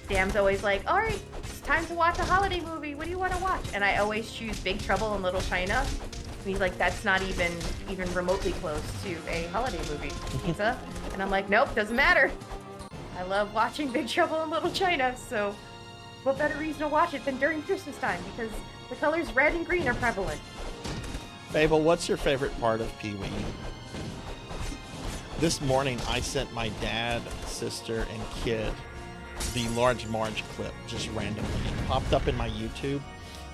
Sam's always like, all right, it's time to watch a holiday movie. What do you want to watch? And I always choose Big Trouble in Little China. And he's like, that's not even remotely close to a holiday movie, pizza. And I'm like, nope, doesn't matter. I love watching Big Trouble in Little China, so what better reason to watch it than during Christmas time? Because the colors red and green are prevalent. Fable, what's your favorite part of Pee-wee? This morning, I sent my dad, sister, and kid the Large Marge clip just randomly. It popped up in my YouTube,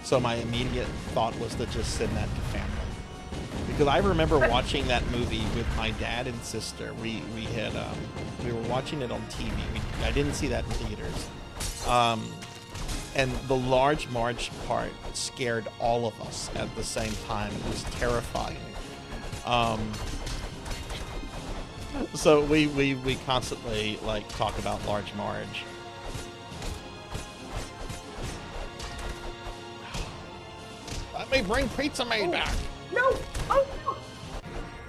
so my immediate thought was to just send that to family. Because I remember watching that movie with my dad and sister. We were watching it on TV. I didn't see that in theaters. And the Large Marge part scared all of us at the same time. It was terrifying. So we constantly like talk about Large Marge. Let me bring Pizza Maid back. No! Oh no!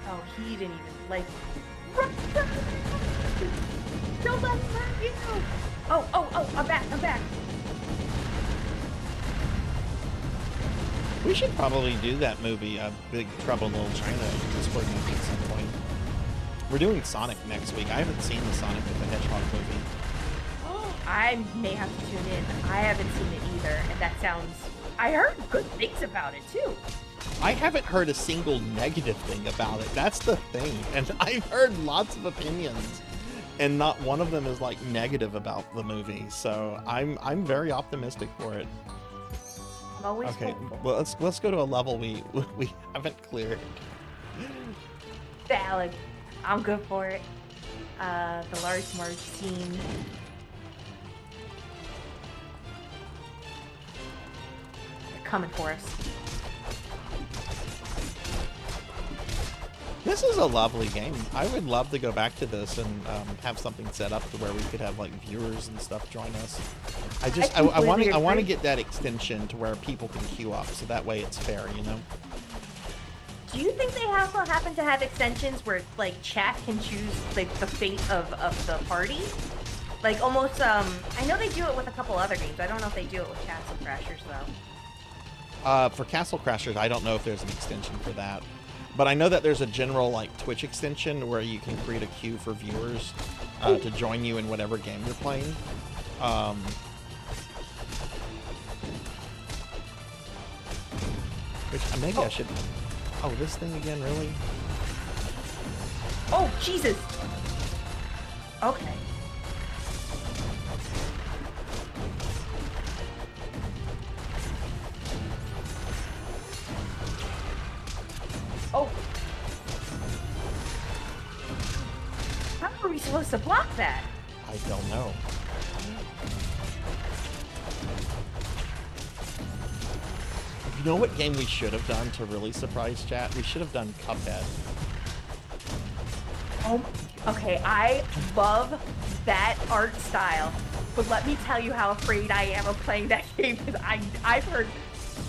Oh, he didn't even like. Don't let him hurt you! Oh! I'm back! We should probably do that movie, Big Trouble in Little China, Discord movie at some point. We're doing Sonic next week. I haven't seen the Sonic the Hedgehog movie. I may have to tune in. I haven't seen it either, and that sounds. I heard good things about it too. I haven't heard a single negative thing about it. That's the thing. And I've heard lots of opinions, and not one of them is like negative about the movie. So I'm very optimistic for it. I'm always okay. hopeful. Well, let's go to a level we haven't cleared. Valid. I'm good for it. The Large Marge scene. They're coming for us. This is a lovely game. I would love to go back to this and have something set up to where we could have like viewers and stuff join us. I want to get that extension to where people can queue up, so that way it's fair, you know. Do you think they happen to have extensions where like chat can choose like the fate of the party? Like almost I know they do it with a couple other games. I don't know if they do it with Castle Crashers though. For Castle Crashers, I don't know if there's an extension for that. But I know that there's a general like Twitch extension where you can create a queue for viewers to join you in whatever game you're playing. Which maybe I should. Oh, this thing again, really? Oh, Jesus! Okay. Oh! How are we supposed to block that? I don't know. You know what game we should have done to really surprise chat? We should have done Cuphead. Oh, okay, I love that art style, but let me tell you how afraid I am of playing that game, because I've heard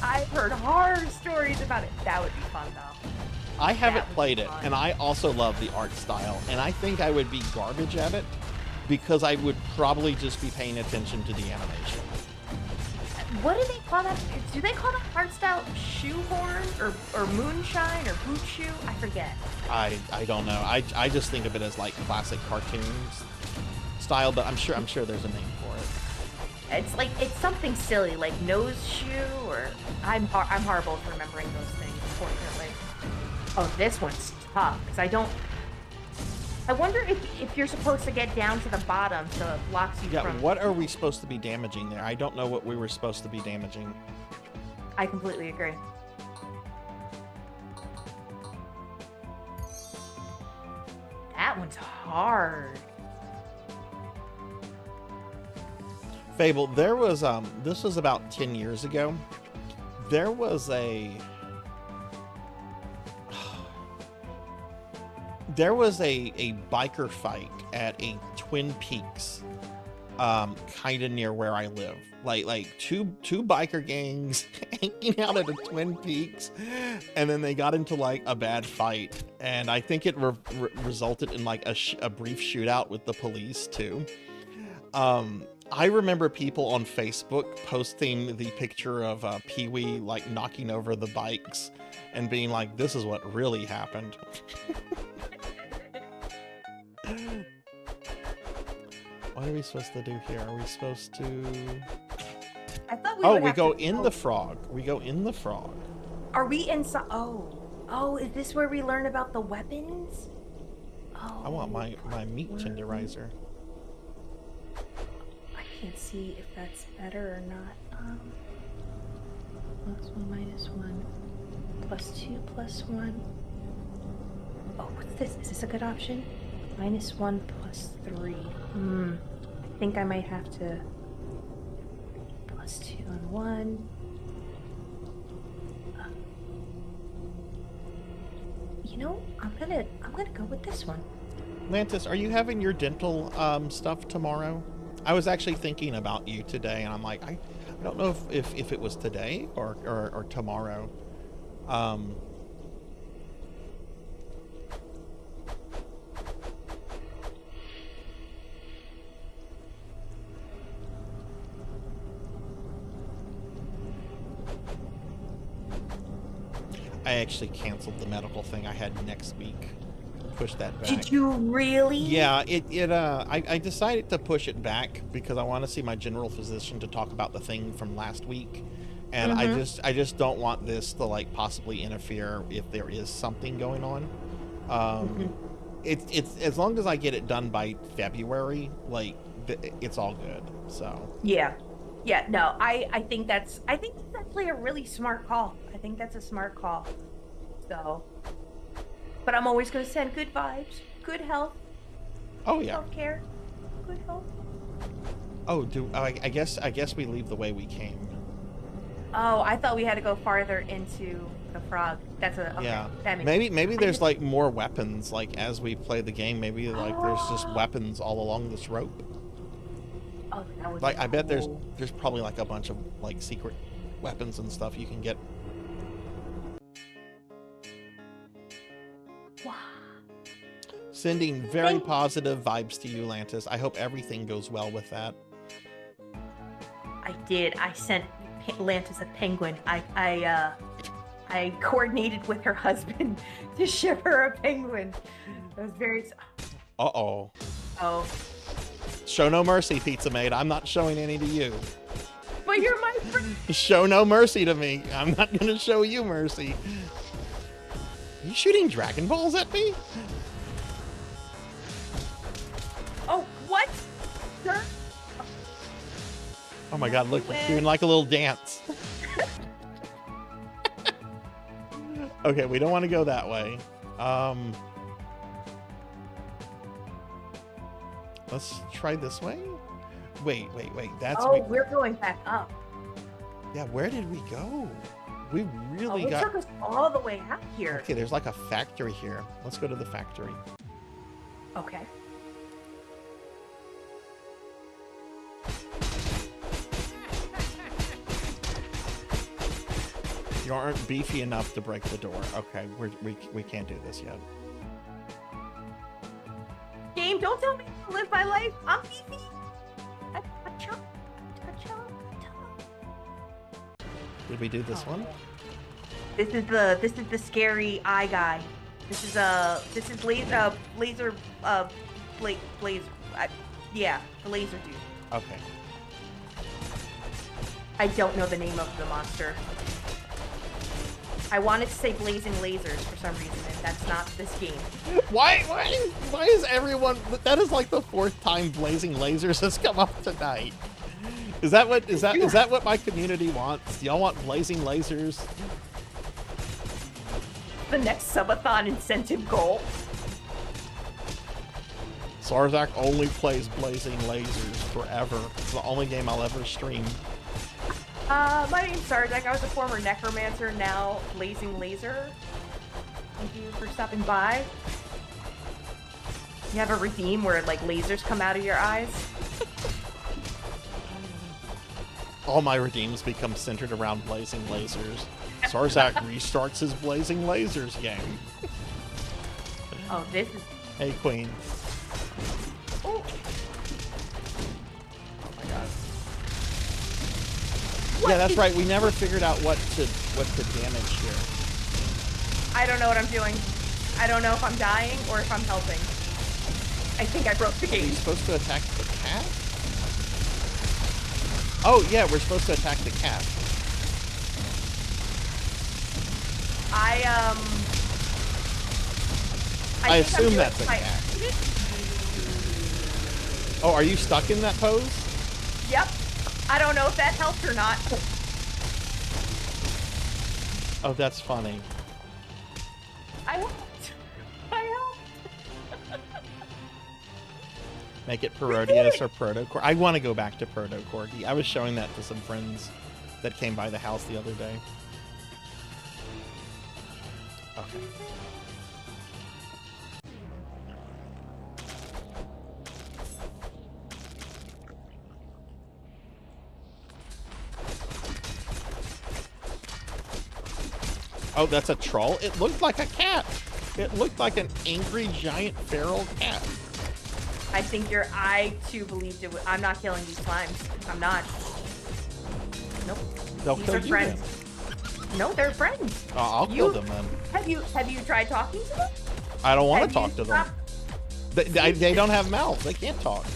I've heard horror stories about it. That would be fun though. I haven't That would played be it, fun. and I also love the art style, and I think I would be garbage at it because I would probably just be paying attention to the animation. What do they call that? Do they call that art style shoehorn or moonshine or boot shoe? I forget. I don't know. I just think of it as like classic cartoons style, but I'm sure there's a name for it. It's something silly like nose shoe or I'm horrible at remembering those things, unfortunately. Oh, this one's tough because I wonder if you're supposed to get down to the bottom so it blocks you Yeah, from. what are we supposed to be damaging there? I don't know what we were supposed to be damaging. I completely agree. That one's hard. Fable, there was this was about 10 years ago. There was a biker fight at a Twin Peaks, kind of near where I live. Like two biker gangs hanging out at a Twin Peaks, and then they got into like a bad fight, and I think it resulted in like a brief shootout with the police too. I remember people on Facebook posting the picture of Pee-wee like knocking over the bikes and being like, "This is what really happened." What are we supposed to do here? Are we supposed to... I thought we Oh, would we have go to- in the frog. We go in the frog. Are we inside? Oh, is this where we learn about the weapons? Oh. I want my meat tenderizer. I can't see if that's better or not. +1 -1 +2 +1. Oh, what's this? Is this a good option? -1 +3. I think I might have to +2 on 1. You know, I'm gonna go with this one. Lantis, are you having your dental stuff tomorrow? I was actually thinking about you today, and I'm like, I don't know if it was today or tomorrow. I actually canceled the medical thing I had next week. Pushed that back. Did you really? Yeah, I decided to push it back because I want to see my general physician to talk about the thing from last week. And I just don't want this to like possibly interfere if there is something going on. It's as long as I get it done by February, like it's all good. So Yeah. No, I think that's actually a really smart call. I think that's a smart call. So, but I'm always going to send good vibes, good health. Oh yeah. Self-care, good health. Oh, I guess we leave the way we came. Oh, I thought we had to go farther into the frog. That's a okay, Yeah. That makes Maybe there's like more weapons. Like as we play the game, maybe like there's just weapons all along this rope. Oh, that would Like be I bet cool. there's probably like a bunch of like secret weapons and stuff you can get. Wow. Sending very positive vibes to you, Lantis. I hope everything goes well with that. I did. I sent Lantis a penguin. I coordinated with her husband to ship her a penguin. It was very. Uh-oh. Oh, Show no mercy, Pizza Maid. I'm not showing any to you. but you're my friend. Show no mercy to me. I'm not going to show you mercy. Are you shooting Dragon Balls at me? Oh, what? Sir? Oh my god, look, you're doing like a little dance. Okay, we don't want to go that way. Let's try this way. Wait. That's We're going back up. yeah. Where did we go? We really It got. took us all the way out here. Okay, there's like a factory here. Let's go to the factory. Okay. You aren't beefy enough to break the door. Okay, we can't do this yet. Game, don't tell me to live my life. I'm beefy. Did we do this one? This is the scary eye guy. This is laser yeah, the laser dude. Okay. I don't know the name of the monster. I wanted to say blazing lasers for some reason, and that's not this game. Why is everyone? That is like the 4th time blazing lasers has come up tonight. Is that what my community wants? Y'all want blazing lasers? The next subathon incentive goal. Sarzac only plays blazing lasers forever. It's the only game I'll ever stream. My name's Sarzac. I was a former necromancer, now blazing laser. Thank you for stopping by. You have a redeem where like lasers come out of your eyes. All my redeems become centered around blazing lasers. Sarzac restarts his blazing lasers game. Oh, this is. Hey, Queen. Oh. Oh my god. Yeah, that's right. We never figured out what to damage here. I don't know what I'm doing. I don't know if I'm dying or if I'm helping. I think I broke the Are you game. supposed to attack the cat? Oh yeah, we're supposed to attack the cat. I think assume I'm that's a doing cat. Oh, are you stuck in that pose? Yep. I don't know if that helped or not. Oh, that's funny. I helped. I helped. Make it Parodius or Proto-Corgi. I want to go back to Proto-Corgi. I was showing that to some friends that came by the house the other day. Okay. Oh, that's a troll? It looked like a cat. It looked like an angry, giant, feral cat. I think I too believed it. I'm not killing these slimes. I'm not. Nope. They'll These kill are you friends. then. No, they're friends. Oh, I'll kill them then. Have you tried talking to them? I don't want Have to talk you to them. stopped- They don't have mouths. They can't talk.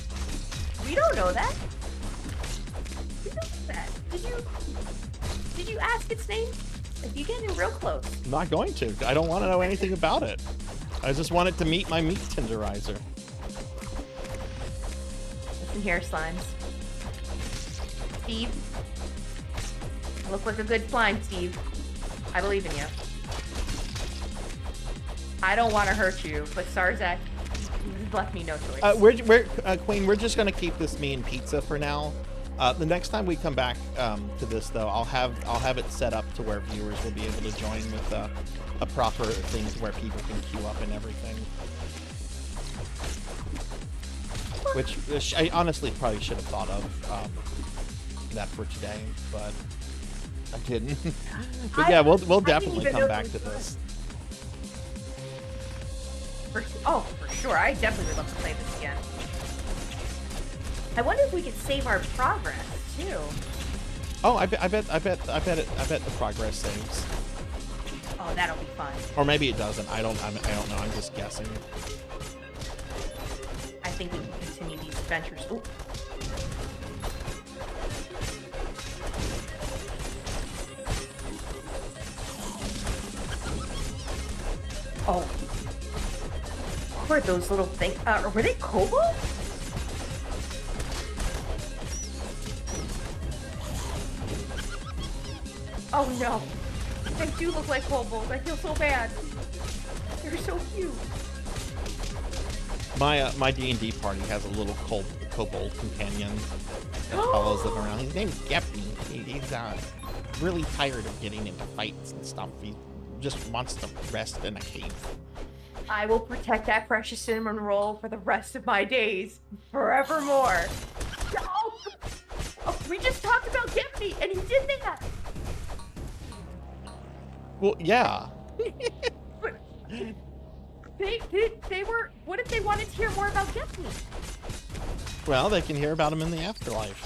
We don't know that. We don't know that. Did you ask its name? Like, you getting real close. I'm not going to. I don't want to know anything about it. I just want it to meet my meat tenderizer. Listen here, slimes. Steve. You look like a good slime, Steve. I believe in you. I don't want to hurt you, but Sarzac left me no choice. Queen, we're just gonna keep this me and pizza for now. The next time we come back to this, though, I'll have it set up to where viewers will be able to join with a proper thing to where people can queue up and everything. Which I honestly probably should have thought of that for today, but I didn't. But yeah, we'll definitely come back to this. For sure. I definitely would love to play this again. I wonder if we could save our progress too. Oh, I bet the progress saves. Oh, that'll be fun. Or maybe it doesn't. I don't know. I'm just guessing. I think we can continue these adventures. Ooh. Oh. What were those little things? Were they kobolds? Oh no. They do look like kobolds. I feel so bad. They're so cute. My D&D party has a little kobold companion that follows them around. His name's Geppy. He's really tired of getting into fights and stuff. He just wants to rest in a cave. I will protect that precious cinnamon roll for the rest of my days, forevermore. Oh, we just talked about Geppy, and he did that. Well, yeah. But they were. What if they wanted to hear more about Gepney? Well, they can hear about him in the afterlife.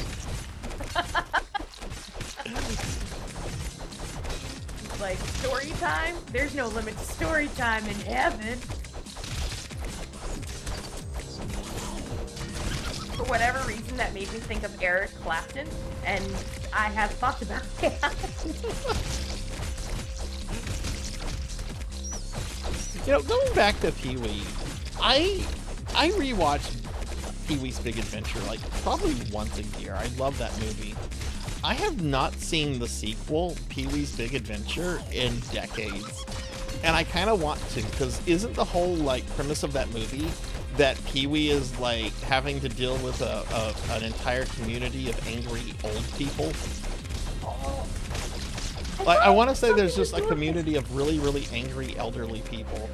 Like story time? There's no limit to story time in heaven. For whatever reason, that made me think of Eric Clapton, and I have thought about it. You know, going back to Pee-wee, I rewatch Pee-wee's Big Adventure like probably once a year. I love that movie. I have not seen the sequel, Pee-wee's Big Adventure, in decades. And I kind of want to, because isn't the whole like premise of that movie that Pee-wee is like having to deal with an entire community of angry old people? Like, I want to say there's just a community of really, really angry elderly people.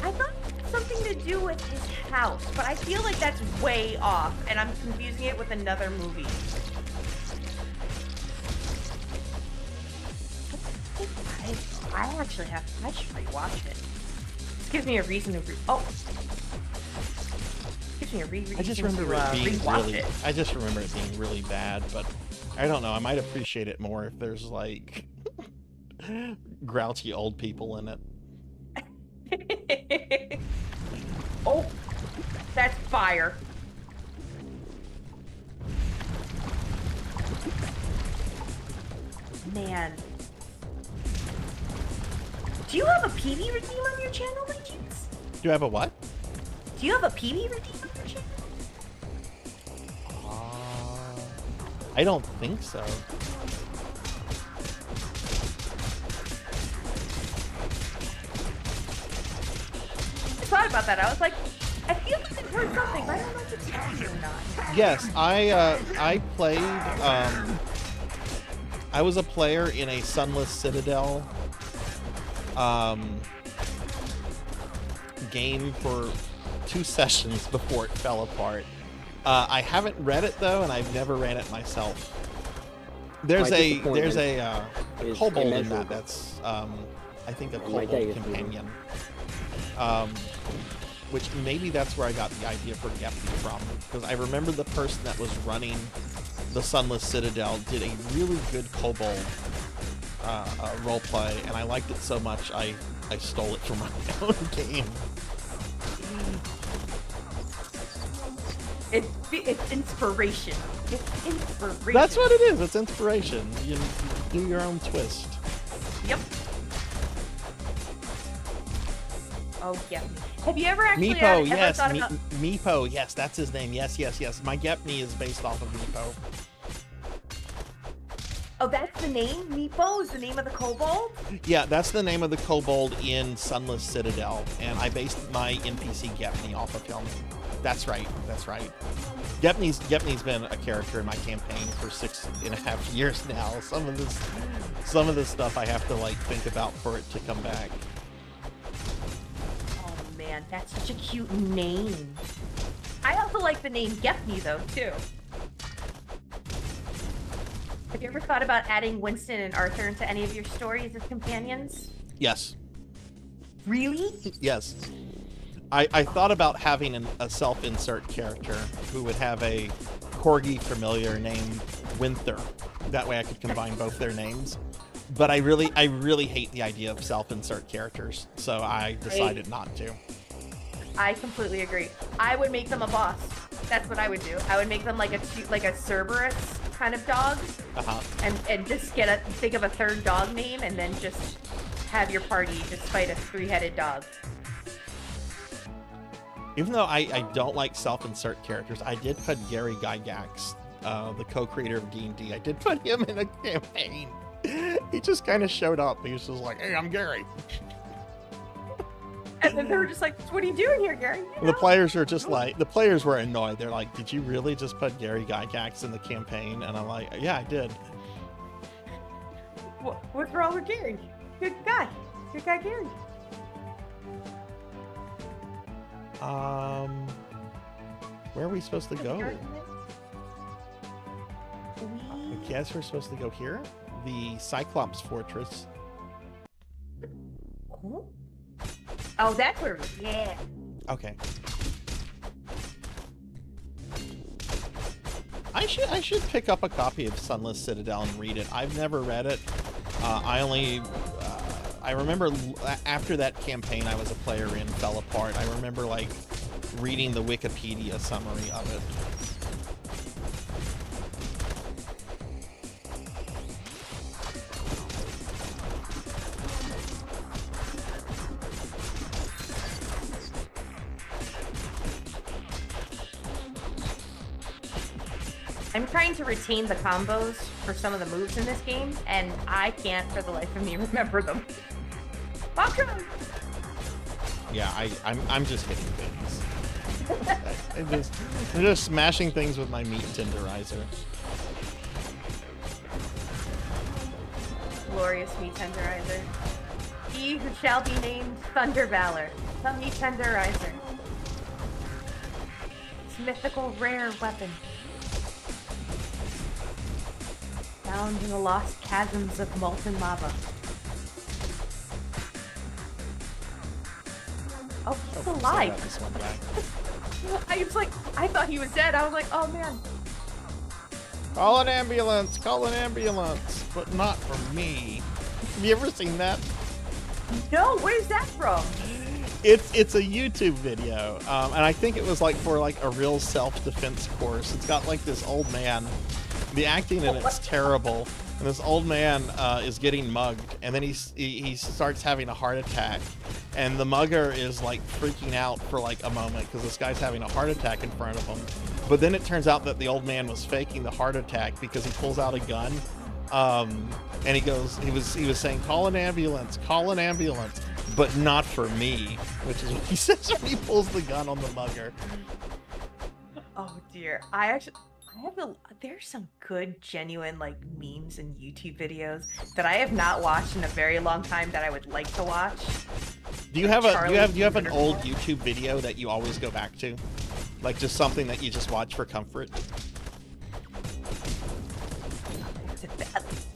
I thought it had something to do with his house, but I feel like that's way off, and I'm confusing it with another movie. I actually have. I should rewatch it. This gives me a reason to gives me a reason I just remember to it being rewatch really. it. I just remember it being really bad, but I don't know. I might appreciate it more if there's like grouchy old people in it. Oh, that's fire. Man. Do you have a PV redeem on your channel, by chance? Do you have a what? Do you have a PV redeem on your channel? I don't think so. I thought about that. I was like, I feel like I've heard something, but I don't know if it's true or not. Yes, I played. I was a player in a Sunless Citadel game for 2 sessions before it fell apart. I haven't read it though, and I've never ran it myself. There's a kobold in that. That's I think a kobold companion. Which maybe that's where I got the idea for Gepney from, because I remember the person that was running the Sunless Citadel did a really good kobold roleplay, and I liked it so much I stole it from my own game. It's inspiration. It's inspiration. That's what it is. It's inspiration. You do your own twist. Yep. Oh, yeah. Have you ever actually Meepo, ever yes. thought about... Meepo, yes, that's his name. Yes, yes, yes. My Gepney is based off of Meepo. Oh, that's the name? Meepo is the name of the kobold? Yeah, that's the name of the kobold in Sunless Citadel, and I based my NPC Gepney off of him. That's right. That's right. Gepney's been a character in my campaign for 6.5 years now. Some of this stuff I have to like think about for it to come back. Oh man, that's such a cute name. I also like the name Gepney though too. Have you ever thought about adding Winston and Arthur into any of your stories as companions? Yes. Really? Yes. I thought about having a self-insert character who would have a corgi familiar named Winther. That way I could combine both their names. But I really hate the idea of self-insert characters, so I decided not to. I completely agree. I would make them a boss. That's what I would do. I would make them like a Cerberus kind of dog, and just think of a third dog name, and then just have your party just fight a 3-headed dog. Even though I don't like self-insert characters, I did put Gary Gygax, the co-creator of D&D. I did put him in a campaign. He just kind of showed up. He was just like, "Hey, I'm Gary." And then they were just like, "What are you doing here, Gary?" You know? The players were just like, the players were annoyed. They're like, "Did you really just put Gary Gygax in the campaign?" And I'm like, "Yeah, I did." What's wrong with Gary? Good guy. Good guy, Gary. Where are we supposed to go? I guess we're supposed to go here. The Cyclops Fortress. Oh, that's where. Yeah. Okay. I should pick up a copy of Sunless Citadel and read it. I've never read it. I remember after that campaign I was a player in fell apart. I remember like reading the Wikipedia summary of it. I'm trying to retain the combos for some of the moves in this game, and I can't for the life of me remember them. Welcome! Yeah, I'm just hitting things. I'm just smashing things with my meat tenderizer. Glorious meat tenderizer. He who shall be named Thunder Valor, the meat tenderizer. It's mythical rare weapon. Found in the lost chasms of molten lava. Oh, he's alive. This one guy. I was like, I thought he was dead. I was like, oh man. Call an ambulance! Call an ambulance! But not for me. Have you ever seen that? No, where's that from? It's a YouTube video, and I think it was like for like a real self-defense course. It's got like this old man. The acting in it's terrible, and this old man is getting mugged, and then he starts having a heart attack, and the mugger is like freaking out for like a moment because this guy's having a heart attack in front of him. But then it turns out that the old man was faking the heart attack because he pulls out a gun, and he was saying, call an ambulance, but not for me, which is what he says when he pulls the gun on the mugger. Oh dear, there's some good, genuine like memes and YouTube videos that I have not watched in a very long time that I would like to watch. Do you have an old YouTube video that you always go back to? Like just something that you just watch for comfort?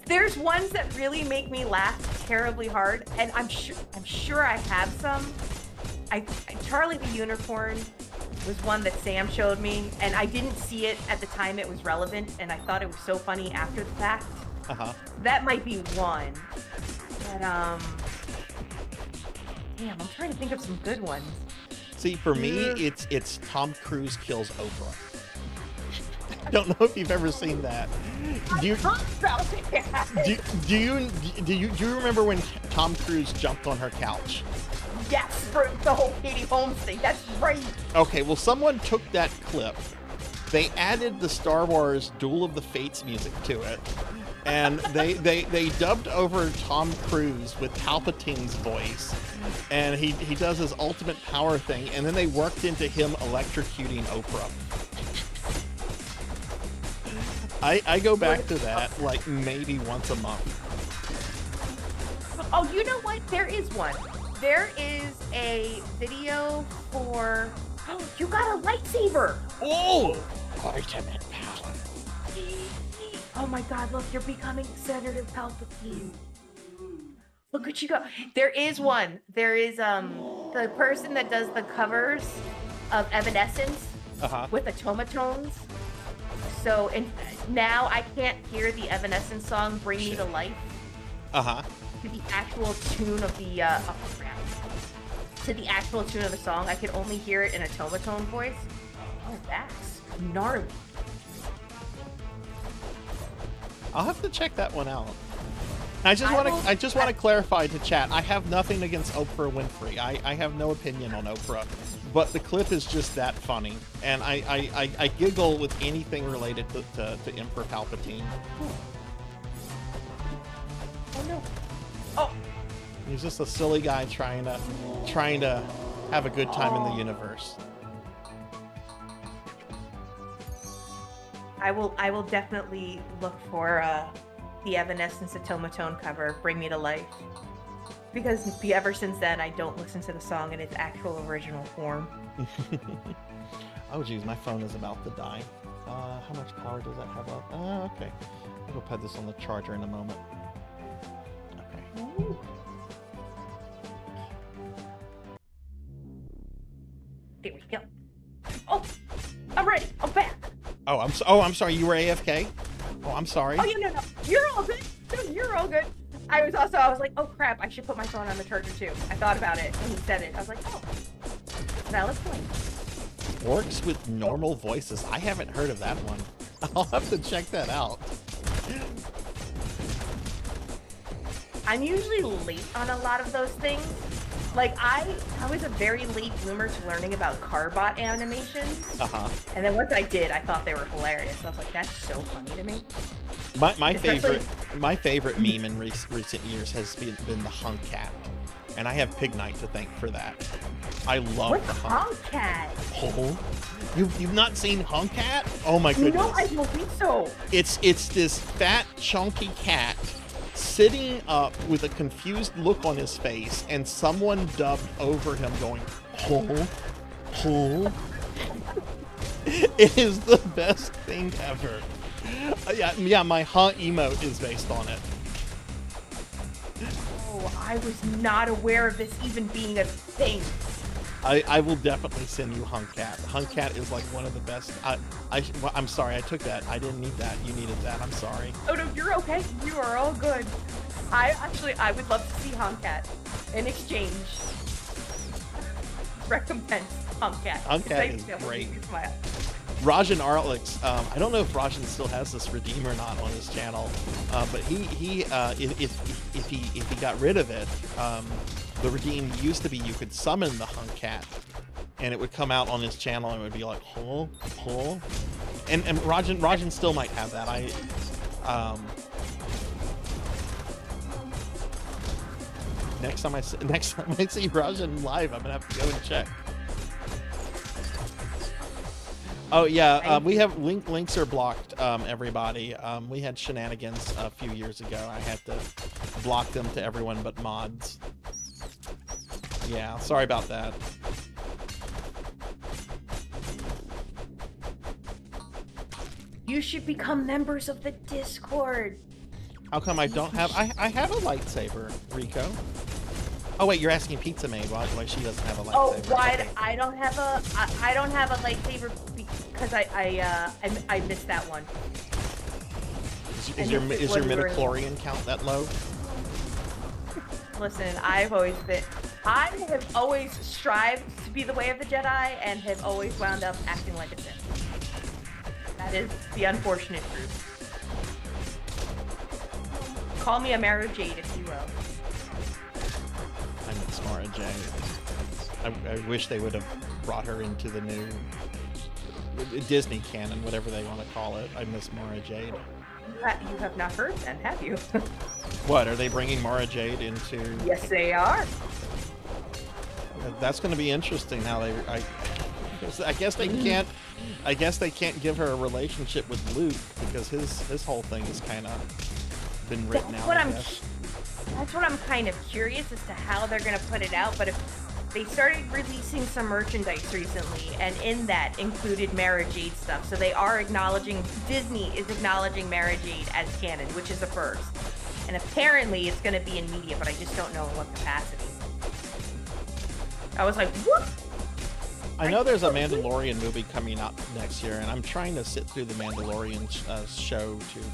There's ones that really make me laugh terribly hard, and I'm sure I have some. Charlie the Unicorn was one that Sam showed me, and I didn't see it at the time it was relevant, and I thought it was so funny after the fact. That might be one. But damn, I'm trying to think of some good ones. See, for me, it's Tom Cruise kills Oprah. I don't know if you've ever seen that. Do you remember when Tom Cruise jumped on her couch? Yes, for the whole Katie Holmes thing. That's right. Okay, well, someone took that clip. They added the Star Wars Duel of the Fates music to it, and they dubbed over Tom Cruise with Palpatine's voice, and he does his ultimate power thing, and then they worked into him electrocuting Oprah. I go back to that like maybe once a month. Oh, you know what? There is one. There is a video for... Oh, you got a lightsaber! Oh! Ultimate power. Oh my god, look, you're becoming Senator Palpatine. Look what you got. There is one. There is the person that does the covers of Evanescence with automatones. So now I can't hear the Evanescence song "Bring Me to Life." To the actual tune of the to the actual tune of the song, I can only hear it in a tomatone voice. Oh, that's gnarly. I'll have to check that one out. I just want to clarify to chat. I have nothing against Oprah Winfrey. I have no opinion on Oprah, but the clip is just that funny, and I giggle with anything related to Emperor Palpatine. Oh no! Oh, he's just a silly guy trying to have a good time in the universe. I will definitely look for the Evanescence Automatone cover, "Bring Me to Life," because ever since then I don't listen to the song in its actual original form. Oh geez, my phone is about to die. How much power does that have up? Okay. I'll go put this on the charger in a moment. Okay. There we go. Oh, I'm ready. I'm back. Oh, I'm sorry. You were AFK. Oh, I'm sorry. Oh, no. You're all good. No, you're all good. I was like, oh crap, I should put my phone on the charger too. I thought about it when he said it. I was like, oh, valid point. Orcs with normal voices. I haven't heard of that one. I'll have to check that out. I'm usually late on a lot of those things. Like, I was a very late bloomer to learning about carbot animations. Uh-huh. And then once I did, I thought they were hilarious. I was like, that's so funny to me. My Especially- favorite meme in recent years has been the hunk cat. And I have Pig Night to thank for that. I love What's the hunk. Hunk Cat? Oh, you've not seen Hunk Cat? Oh my goodness. No, I don't think so. It's this fat, chunky cat sitting up with a confused look on his face, and someone dubbed over him going, "Oh, oh." It is the best thing ever. Yeah, my Huh emote is based on it. Oh, I was not aware of this even being a thing. I will definitely send you Hunk Cat. Hunk Cat is like one of the best. I'm sorry, I took that. I didn't need that. You needed that. I'm sorry. Oh no, you're okay. You are all good. I would love to see Hunk Cat in exchange. Recompense Hunk Cat. Hunk Cat is great. Rajan Arlix, I don't know if Rajan still has this redeem or not on his channel, but if he got rid of it, the redeem used to be you could summon the Hunk Cat, and it would come out on his channel and it would be like, huh, huh, and Rajan still might have that. Next time I see Rajan live, I'm gonna have to go and check. Oh yeah, we have links are blocked. Everybody, we had shenanigans a few years ago. I had to block them to everyone but mods. Yeah, sorry about that. You should become members of the Discord. How come I don't have? I have a lightsaber, Rico. Oh wait, you're asking Pizza Maid why she doesn't have a lightsaber. Oh, why Okay. I don't have a lightsaber because I missed that one. Is your midichlorian count that low? Listen, I have always strived to be the way of the Jedi and have always wound up acting like a Sith. That is the unfortunate truth. Call me a Mara Jade if you will. I miss Mara Jade. I wish they would have brought her into the new Disney canon, whatever they want to call it. I miss Mara Jade. You have not heard then, have you? What, are they bringing Mara Jade into... Yes, they are. That's going to be interesting how they... I guess they can't... I guess they can't give her a relationship with Luke because his whole thing is kind of been written out. That's what I'm kind of curious as to how they're going to put it out, but if they started releasing some merchandise recently, and in that included Mara Jade stuff, so they are acknowledging, Disney is acknowledging Mara Jade as canon, which is a first. And apparently it's going to be in media, but I just don't know in what capacity. I was like, what? I know there's a Mandalorian movie coming out next year, and I'm trying to sit through the Mandalorian show too.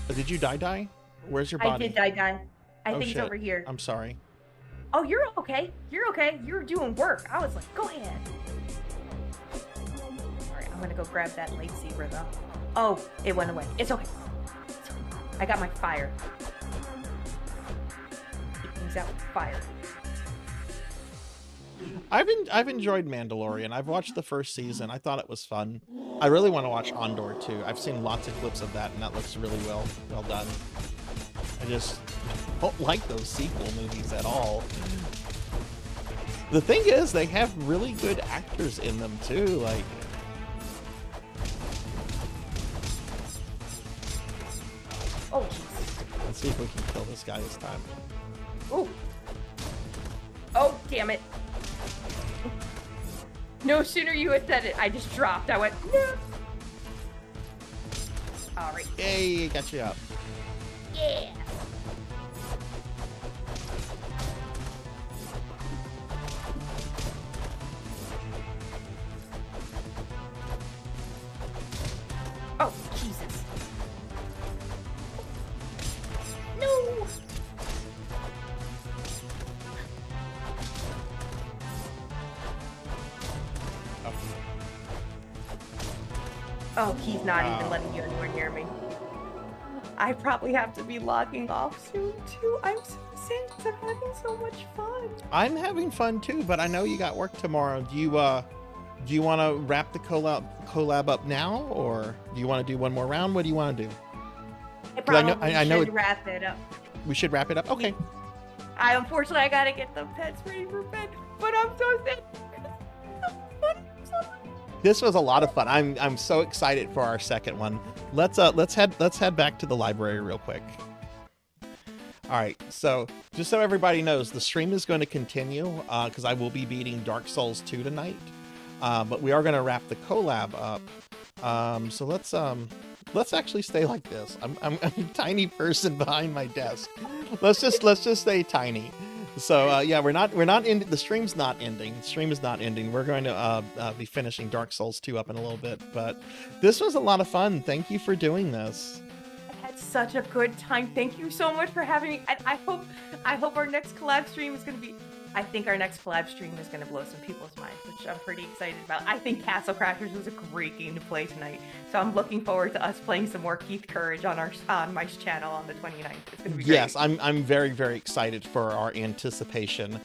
But did you die? Where's your body? I did die. I Oh, think shit. it's over here. I'm sorry. Oh, you're okay. You're okay. You're doing work. I was like, go ahead. Alright, I'm gonna go grab that lightsaber though. Oh, it went away. It's okay. It's okay. I got my fire. Things out with fire. I've enjoyed Mandalorian. I've watched the first season. I thought it was fun. I really want to watch Andor too. I've seen lots of clips of that, and that looks really well done. I just don't like those sequel movies at all. The thing is, they have really good actors in them too. Like, Oh, jeez. let's see if we can kill this guy this time. Ooh. Oh, damn it. No sooner you had said it, I just dropped. I went, no. Alright. Yay, got you up. Yeah. Oh, he's not even letting you anywhere near me. I probably have to be logging off soon too. I'm so sad 'cause I'm having so much fun. I'm having fun too, but I know you got work tomorrow. Do you want to wrap the collab up now, or do you want to do one more round? What do you want to do? I probably I know should wrap it up. We should wrap it up. Okay. Unfortunately I gotta get the pets ready for bed, but I'm so sad. This was a lot of fun. I'm so excited for our second one. Let's head back to the library real quick. All right, so just so everybody knows, the stream is going to continue because I will be beating Dark Souls 2 tonight, but we are going to wrap the collab up. So let's actually stay like this. I'm a tiny person behind my desk. Let's just stay tiny. So yeah, we're not ending. The stream's not ending. The stream is not ending. We're going to be finishing Dark Souls 2 up in a little bit, but this was a lot of fun. Thank you for doing this. I had such a good time. Thank you so much for having me. And I hope our next collab stream is going to be. I think our next collab stream is going to blow some people's minds, which I'm pretty excited about. I think Castle Crashers was a great game to play tonight, so I'm looking forward to us playing some more Keith Courage on my channel on the 29th. It's going to be great. Yes, I'm very, very excited for our anticipation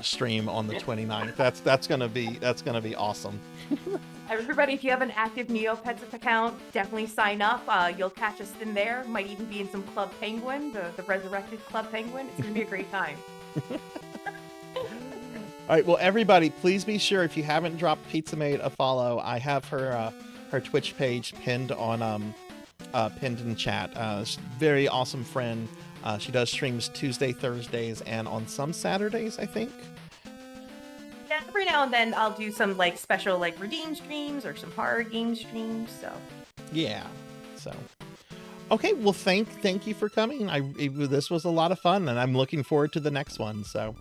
stream on the 29th. That's gonna be awesome. Everybody, if you have an active Neopets account, definitely sign up. You'll catch us in there. Might even be in some Club Penguin, the resurrected Club Penguin. It's gonna be a great time. All right, well, everybody, please be sure, if you haven't dropped Pizza Maid a follow, I have her Twitch page pinned on pinned in chat. She's a very awesome friend. She does streams Tuesday, Thursdays, and on some Saturdays, I think. Yeah, every now and then I'll do some like special like redeem streams or some horror game streams. So yeah, so okay, well, thank you for coming. This was a lot of fun, and I'm looking forward to the next one. So.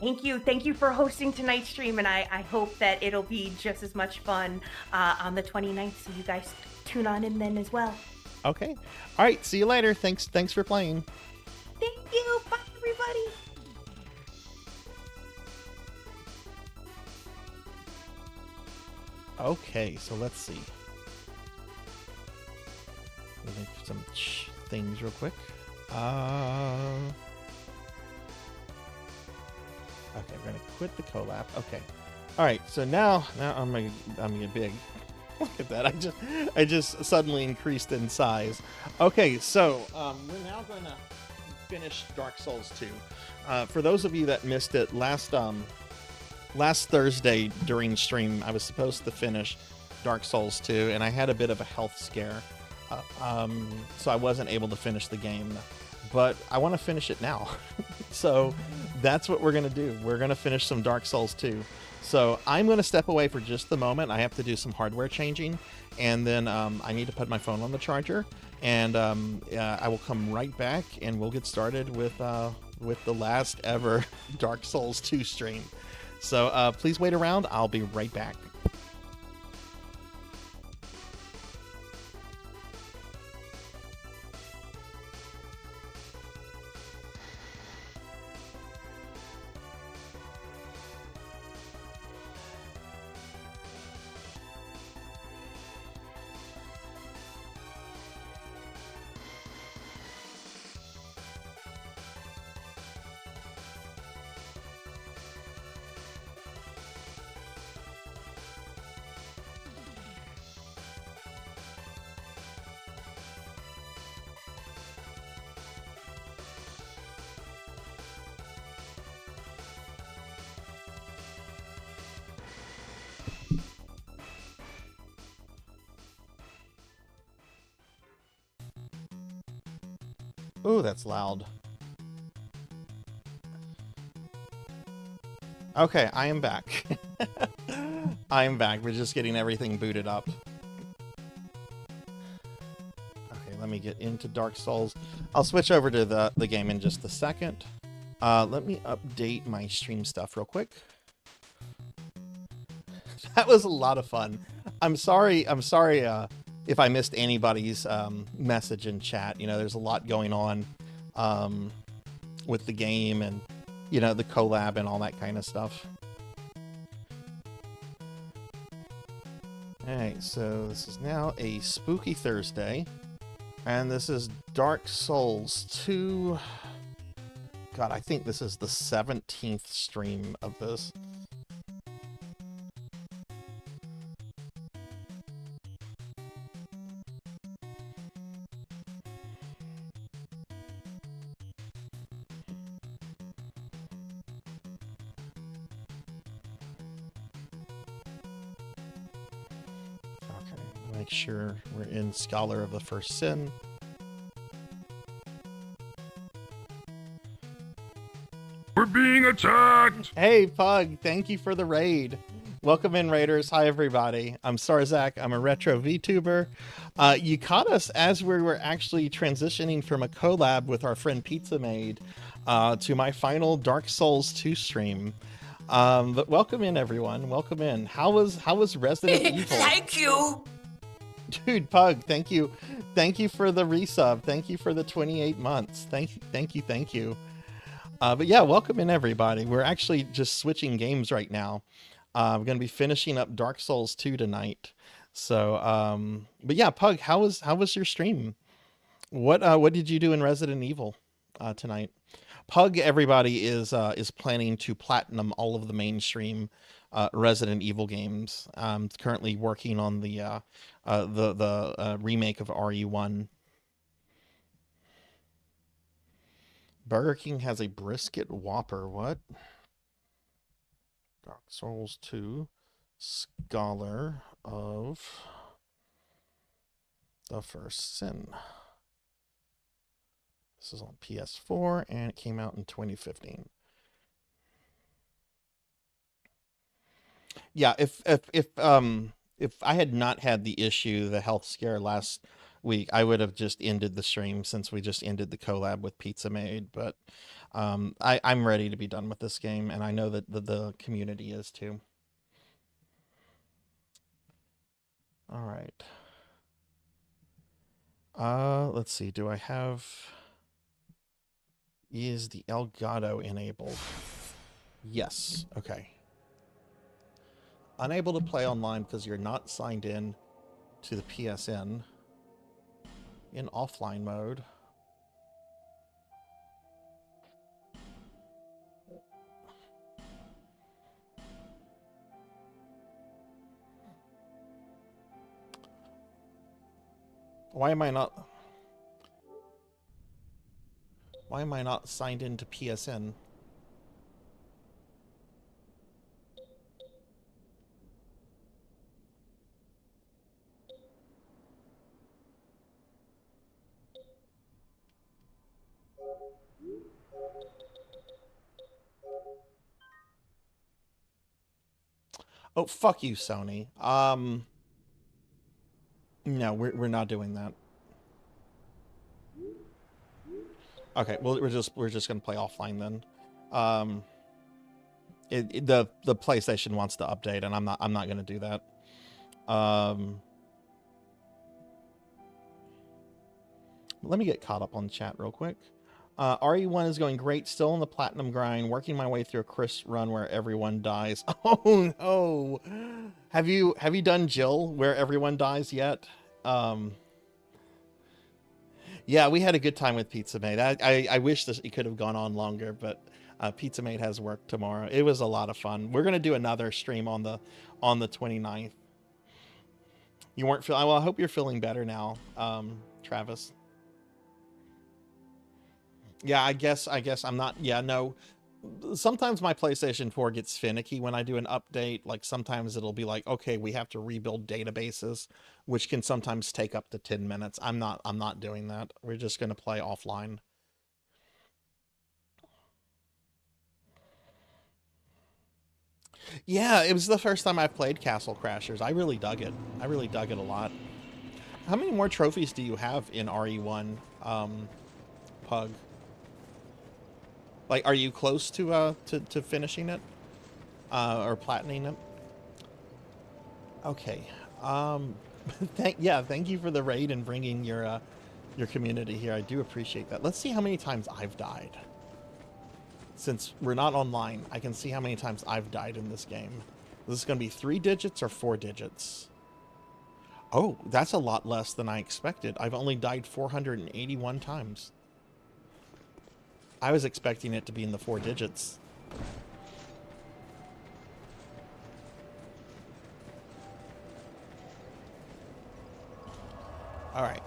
Thank you for hosting tonight's stream, and I hope that it'll be just as much fun on the 29th, so you guys tune on in then as well. Okay. All right, see you later. Thanks for playing. Thank you. Bye, everybody. Okay, so let's see. Let me do some things real quick. Okay, we're gonna quit the collab. Okay. All right. So now I'm gonna big. Look at that. I just suddenly increased in size. Okay. So we're now gonna finish Dark Souls 2. For those of you that missed it, last Thursday during stream, I was supposed to finish Dark Souls 2, and I had a bit of a health scare, so I wasn't able to finish the game. But I want to finish it now. So that's what we're going to do. We're going to finish some Dark Souls 2. So I'm going to step away for just a moment. I have to do some hardware changing. And then I need to put my phone on the charger. And I will come right back and we'll get started with the last ever Dark Souls 2 stream. So please wait around. I'll be right back. Ooh, that's loud. Okay, I am back. I am back. We're just getting everything booted up. Okay, let me get into Dark Souls. I'll switch over to the game in just a second. Let me update my stream stuff real quick. That was a lot of fun. I'm sorry if I missed anybody's message in chat. You know, there's a lot going on with the game and, you know, the collab and all that kind of stuff. Okay, so this is now a spooky Thursday, and this is Dark Souls 2. God, I think this is the 17th stream of this. Make sure we're in Scholar of the First Sin. We're being attacked! Hey, Pug, thank you for the raid. Welcome in, Raiders. Hi, everybody. I'm Sarzac. I'm a retro VTuber. You caught us as we were actually transitioning from a collab with our friend Pizza Maid to my final Dark Souls 2 stream. But welcome in, everyone. Welcome in. How was Resident Evil? Thank you. Dude, Pug, thank you. Thank you for the resub. Thank you for the 28 months. Thank you. But yeah, welcome in, everybody. We're actually just switching games right now. I'm going to be finishing up Dark Souls 2 tonight. So, but yeah, Pug, how was your stream? What did you do in Resident Evil tonight? Pug, everybody is planning to platinum all of the mainstream Resident Evil games. Currently working on the remake of RE1. Burger King has a brisket Whopper. What? Dark Souls 2, Scholar of the First Sin. This is on PS4 and it came out in 2015. Yeah, if I had not had the issue, the health scare last week, I would have just ended the stream since we just ended the collab with Pizza Maid. But I'm ready to be done with this game, and I know that the community is too. All right. Let's see. Do I have? Is the Elgato enabled? Yes. Okay. Unable to play online because you're not signed in to the PSN. In offline mode. Why am I not signed into PSN? Oh, fuck you, Sony. No, we're not doing that. Okay, well we're just gonna play offline then. The PlayStation wants to update, and I'm not gonna do that. Let me get caught up on chat real quick. RE1 is going great, still on the platinum grind, working my way through a Chris run where everyone dies. Oh no! Have you done Jill where everyone dies yet? Yeah, we had a good time with Pizza Maid. I wish it could have gone on longer, but Pizza Maid has work tomorrow. It was a lot of fun. We're gonna do another stream on the 29th. You weren't feeling well. I hope you're feeling better now, Travis. Yeah, I guess I'm not. Yeah, no. Sometimes my PlayStation 4 gets finicky when I do an update. Like sometimes it'll be like, okay, we have to rebuild databases, which can sometimes take up to 10 minutes. I'm not doing that. We're just going to play offline. Yeah, it was the first time I played Castle Crashers. I really dug it. I really dug it a lot. How many more trophies do you have in RE1, Pug? Like, are you close to finishing it, or platining it? Okay. Thank you for the raid and bringing your community here. I do appreciate that. Let's see how many times I've died. Since we're not online, I can see how many times I've died in this game. Is this going to be 3 digits or 4 digits? Oh, that's a lot less than I expected. I've only died 481 times. I was expecting it to be in the 4 digits. All right.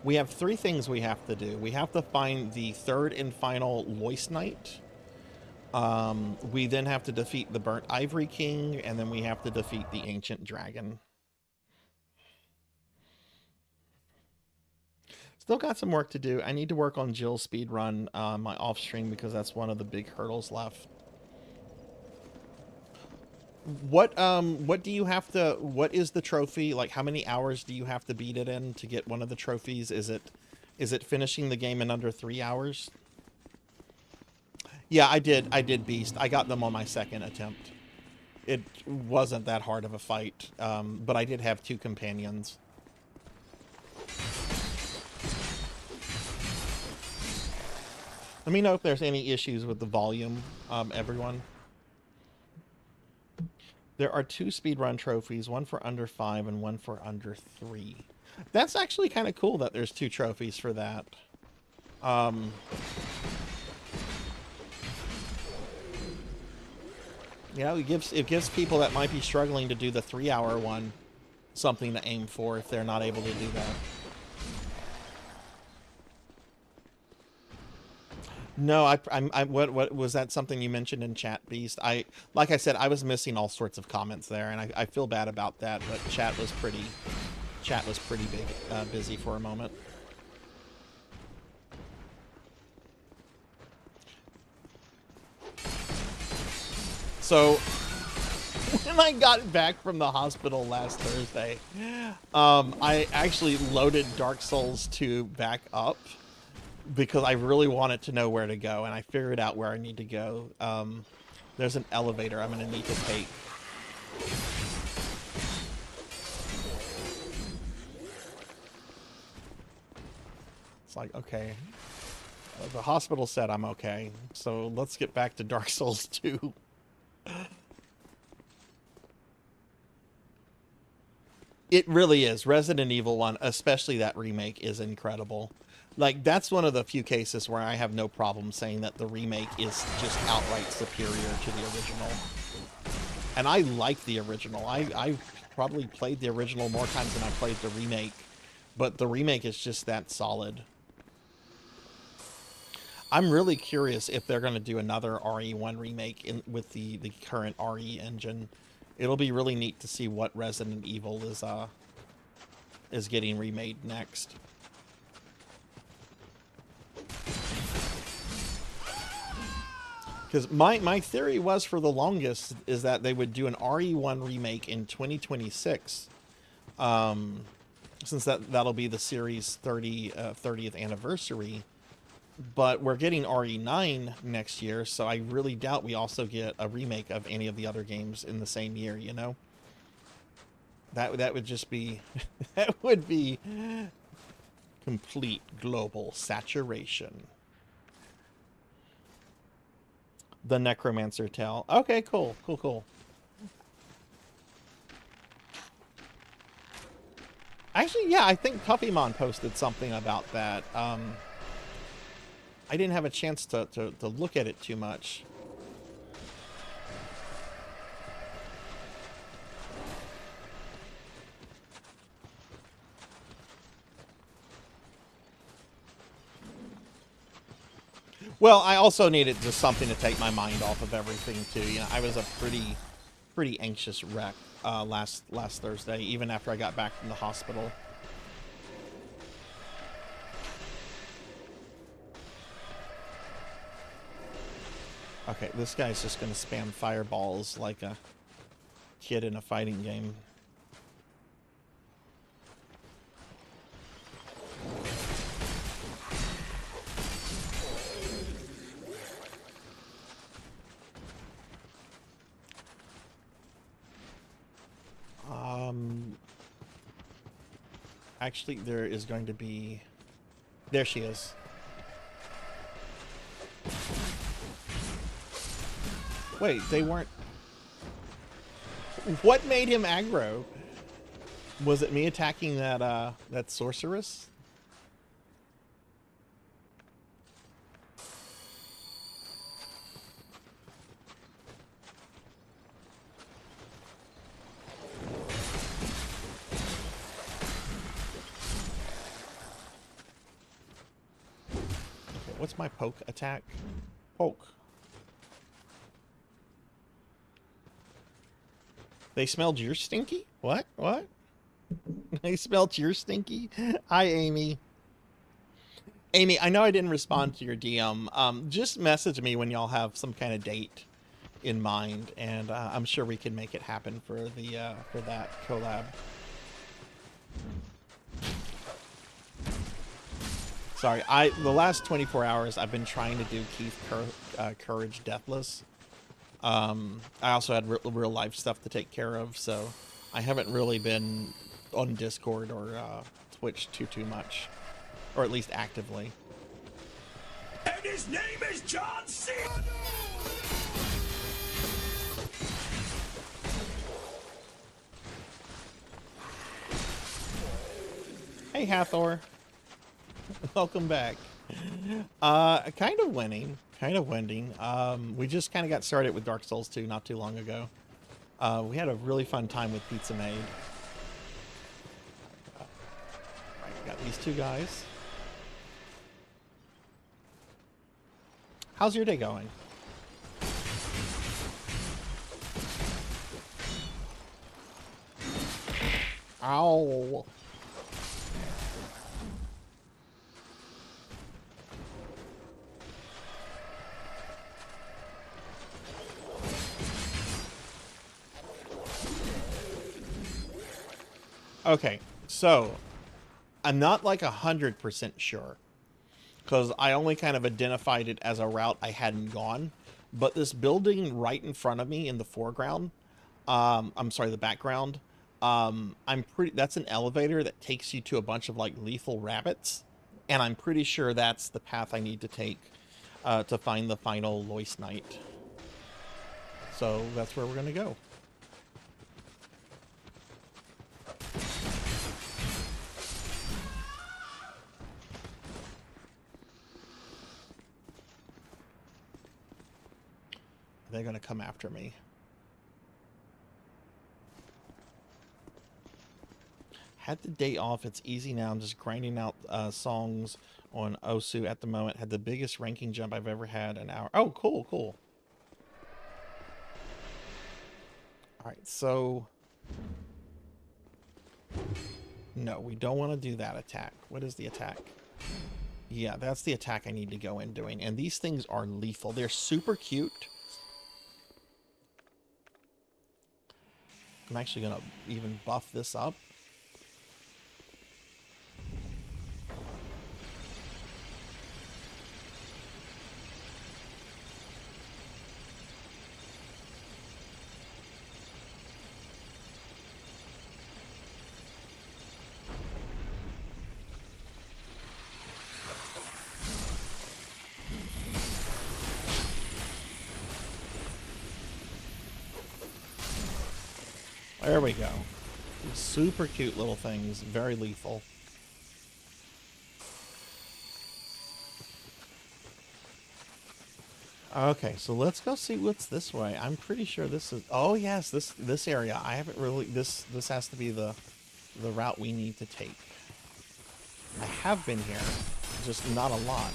We have 3 things we have to do. We have to find the 3rd and final Loist Knight. We then have to defeat the Burnt Ivory King, and then we have to defeat the Ancient Dragon. Still got some work to do. I need to work on Jill's speedrun my off stream because that's one of the big hurdles left. What do you have to, what is the trophy? Like, how many hours do you have to beat it in to get one of the trophies? Is it finishing the game in under 3 hours? Yeah, I did Beast. I got them on my 2nd attempt. It wasn't that hard of a fight, but I did have 2 companions. Let me know if there's any issues with the volume, everyone. There are 2 speedrun trophies, one for under 5 and one for under 3. That's actually kind of cool that there's 2 trophies for that. Yeah, it gives people that might be struggling to do the 3-hour one something to aim for if they're not able to do that. No, what was that something you mentioned in chat, Beast? Like I said, I was missing all sorts of comments there, and I feel bad about that. But chat was pretty big, busy for a moment. So when I got back from the hospital last Thursday, I actually loaded Dark Souls 2 back up, because I really wanted to know where to go, and I figured out where I need to go. There's an elevator I'm going to need to take. It's like, okay, the hospital said I'm okay, so let's get back to Dark Souls 2. It really is. Resident Evil 1, especially that remake, is incredible. Like, that's one of the few cases where I have no problem saying that the remake is just outright superior to the original. And I like the original. I've probably played the original more times than I played the remake, but the remake is just that solid. I'm really curious if they're going to do another RE1 remake with the current RE engine. It'll be really neat to see what Resident Evil is getting remade next. Because my theory was for the longest is that they would do an RE1 remake in 2026, since that'll be the series' 30th anniversary. But we're getting RE9 next year, so I really doubt we also get a remake of any of the other games in the same year, you know? That would just be that would be complete global saturation. The Necromancer Tale. Okay, cool. Actually, yeah, I think Puffymon posted something about that. I didn't have a chance to look at it too much. Well, I also needed just something to take my mind off of everything too. You know, I was a pretty anxious wreck last Thursday, even after I got back from the hospital. Okay, this guy's just gonna spam fireballs like a kid in a fighting game. Actually, there is going to be... There she is. Wait, they weren't... What made him aggro? Was it me attacking that sorceress? Okay, what's my poke attack? Poke. They smelled your stinky? What? What? They smelled your stinky? Hi, Amy. Amy, I know I didn't respond to your DM. Just message me when y'all have some kind of date in mind, and I'm sure we can make it happen for the for that collab. Sorry, the last 24 hours I've been trying to do Keith Courage Deathless. I also had real life stuff to take care of, so I haven't really been on Discord or Twitch too much, or at least actively. And his name is John C. Hey, Hathor. Welcome back. Kind of winning. We just kind of got started with Dark Souls 2 not too long ago. We had a really fun time with Pizza Maid. Right, got these two guys. How's your day going? Ow. Okay, so I'm not like 100% sure, because I only kind of identified it as a route I hadn't gone, but this building right in front of me in the foreground, I'm sorry, the background, that's an elevator that takes you to a bunch of like lethal rabbits, and I'm pretty sure that's the path I need to take to find the final Lois Knight. So that's where we're gonna go. They're gonna come after me. Had the day off. It's easy now. I'm just grinding out songs on Osu at the moment. Had the biggest ranking jump I've ever had an hour. Oh, cool. All right, so no, we don't want to do that attack. What is the attack? Yeah, that's the attack I need to go in doing. And these things are lethal. They're super cute. I'm actually gonna even buff this up. There we go. Super cute little things, very lethal. Okay, so let's go see what's this way. I'm pretty sure this is, oh yes, this area. I haven't really, this has to be the route we need to take. I have been here, just not a lot.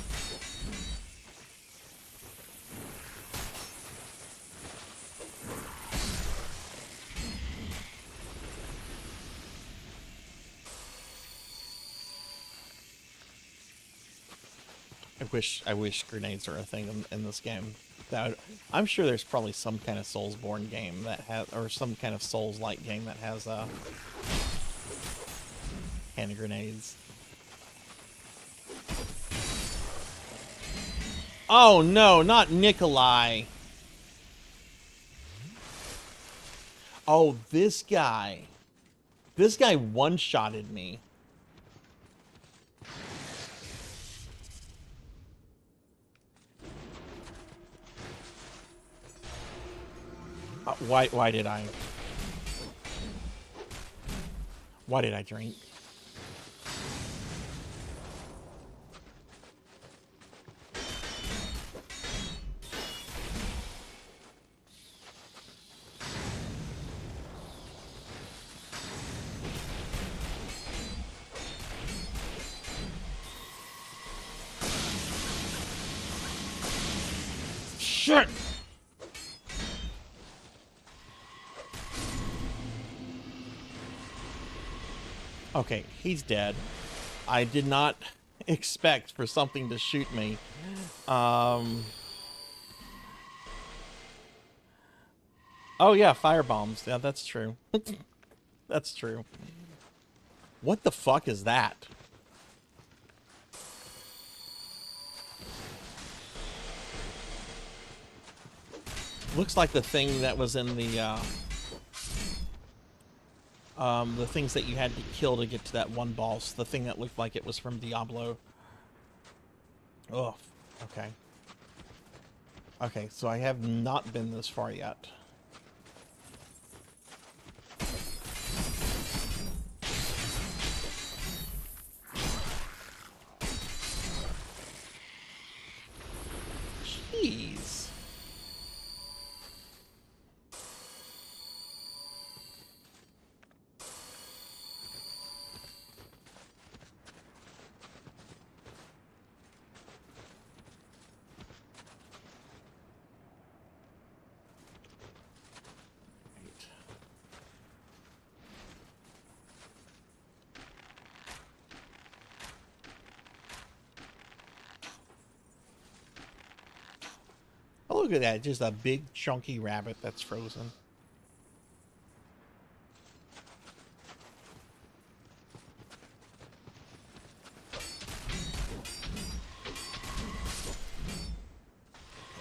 I wish grenades are a thing in this game. I'm sure there's probably some kind of Soulsborne game that has, or some kind of Souls-like game that has hand grenades. Oh no, not Nikolai. Oh, this guy. This guy one-shotted me. Why did I? Why did I drink? Shit! Okay, he's dead. I did not expect for something to shoot me. Oh yeah, fire bombs. Yeah, that's true. That's true. What the fuck is that? Looks like the thing that was in the things that you had to kill to get to that one boss. The thing that looked like it was from Diablo. Oh, okay. Okay, so I have not been this far yet. Jeez. Oh, look at that. Just a big, chunky rabbit that's frozen.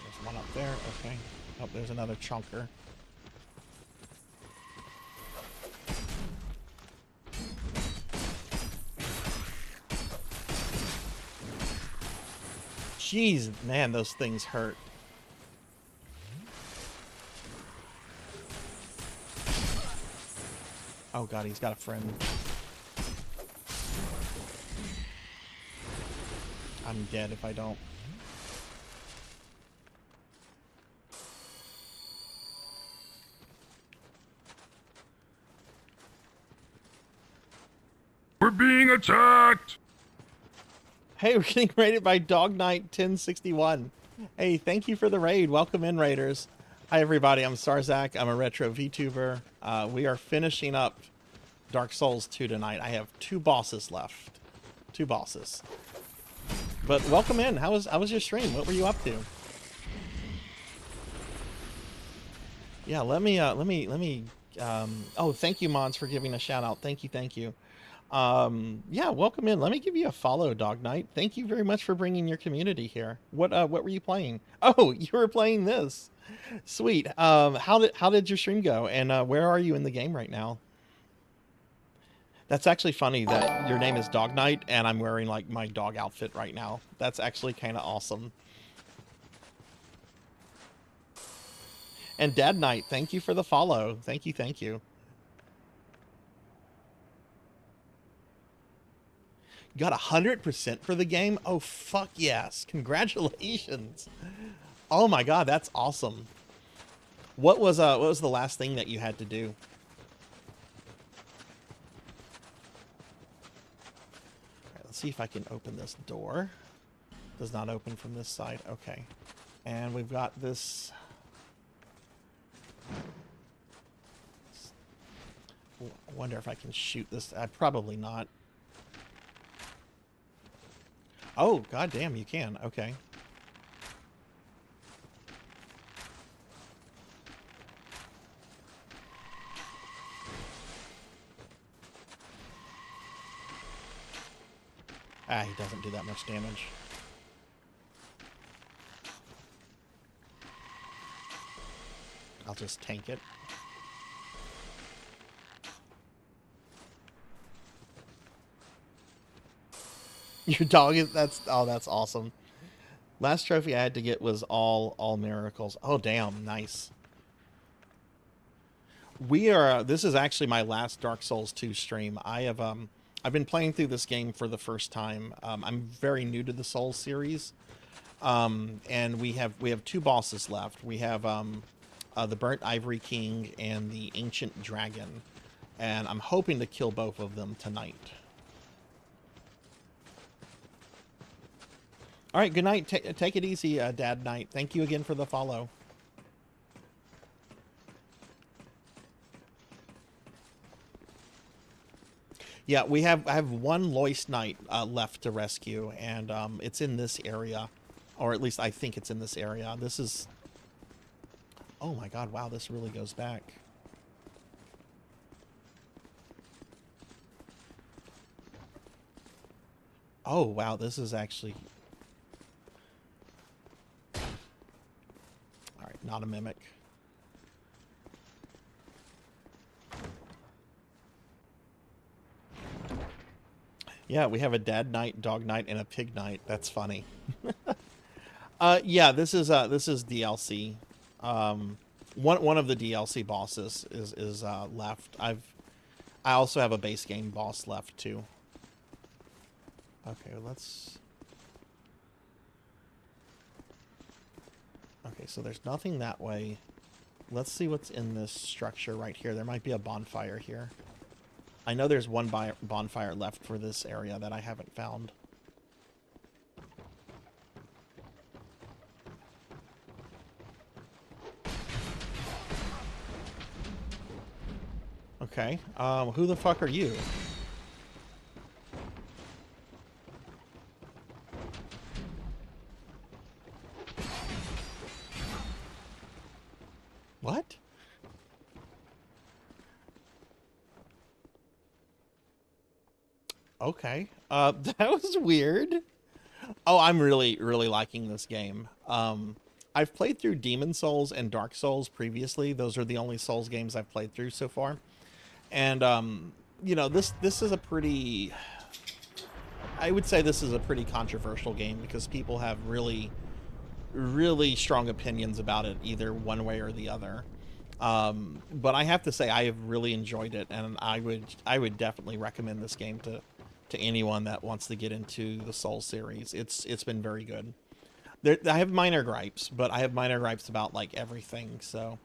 There's one up there. Okay. Oh, there's another chunker. Jeez, man, those things hurt. Oh god, he's got a friend. I'm dead if I don't. We're being attacked! Hey, we're getting raided by Dog Knight 1061. Hey, thank you for the raid. Welcome in, raiders. Hi, everybody. I'm Sarzac. I'm a retro VTuber. We are finishing up Dark Souls 2 tonight. I have 2 bosses left. 2 bosses. But welcome in. How was your stream? What were you up to? Yeah, let me oh, thank you, Mons, for giving a shout out. Thank you. Yeah, welcome in. Let me give you a follow, Dog Knight. Thank you very much for bringing your community here. What were you playing? Oh, you were playing this. Sweet. How did your stream go? And where are you in the game right now? That's actually funny that your name is Dog Knight and I'm wearing like my dog outfit right now. That's actually kind of awesome. And Dad Knight, thank you for the follow. Thank you. Got 100% for the game? Oh, fuck yes. Congratulations. Oh my god, that's awesome. What was the last thing that you had to do? Alright, let's see if I can open this door. Does not open from this side. Okay. And we've got this. I wonder if I can shoot this. Probably not. Oh, goddamn, you can. Okay. Ah, he doesn't do that much damage. I'll just tank it. Your dog is, that's awesome. Last trophy I had to get was all miracles. Oh damn, nice. This is actually my last Dark Souls 2 stream. I've been playing through this game for the first time. I'm very new to the Souls series. And we have two bosses left. We have the Burnt Ivory King and the Ancient Dragon. And I'm hoping to kill both of them tonight. All right, good night. Take it easy, Dad Knight. Thank you again for the follow. Yeah, I have one Loist Knight left to rescue, and it's in this area. Or at least I think it's in this area. This is... Oh my god, wow, this really goes back. Oh, wow, this is actually... Alright, not a mimic. Yeah, we have a Dad Knight, Dog Knight, and a Pig Knight. That's funny. Yeah, this is DLC. One of the DLC bosses is left. I also have a base game boss left too. Okay, Okay, so there's nothing that way. Let's see what's in this structure right here. There might be a bonfire here. I know there's one bonfire left for this area that I haven't found. Okay, who the fuck are you? What? Okay, that was weird. Oh, I'm really liking this game. I've played through Demon Souls and Dark Souls previously. Those are the only Souls games I've played through so far. And, you know, this is a pretty... I would say this is a pretty controversial game because people have really strong opinions about it either one way or the other. But I have to say I have really enjoyed it, and I would definitely recommend this game to anyone that wants to get into the Souls series. It's been very good. I have minor gripes, but I have minor gripes about like everything. So,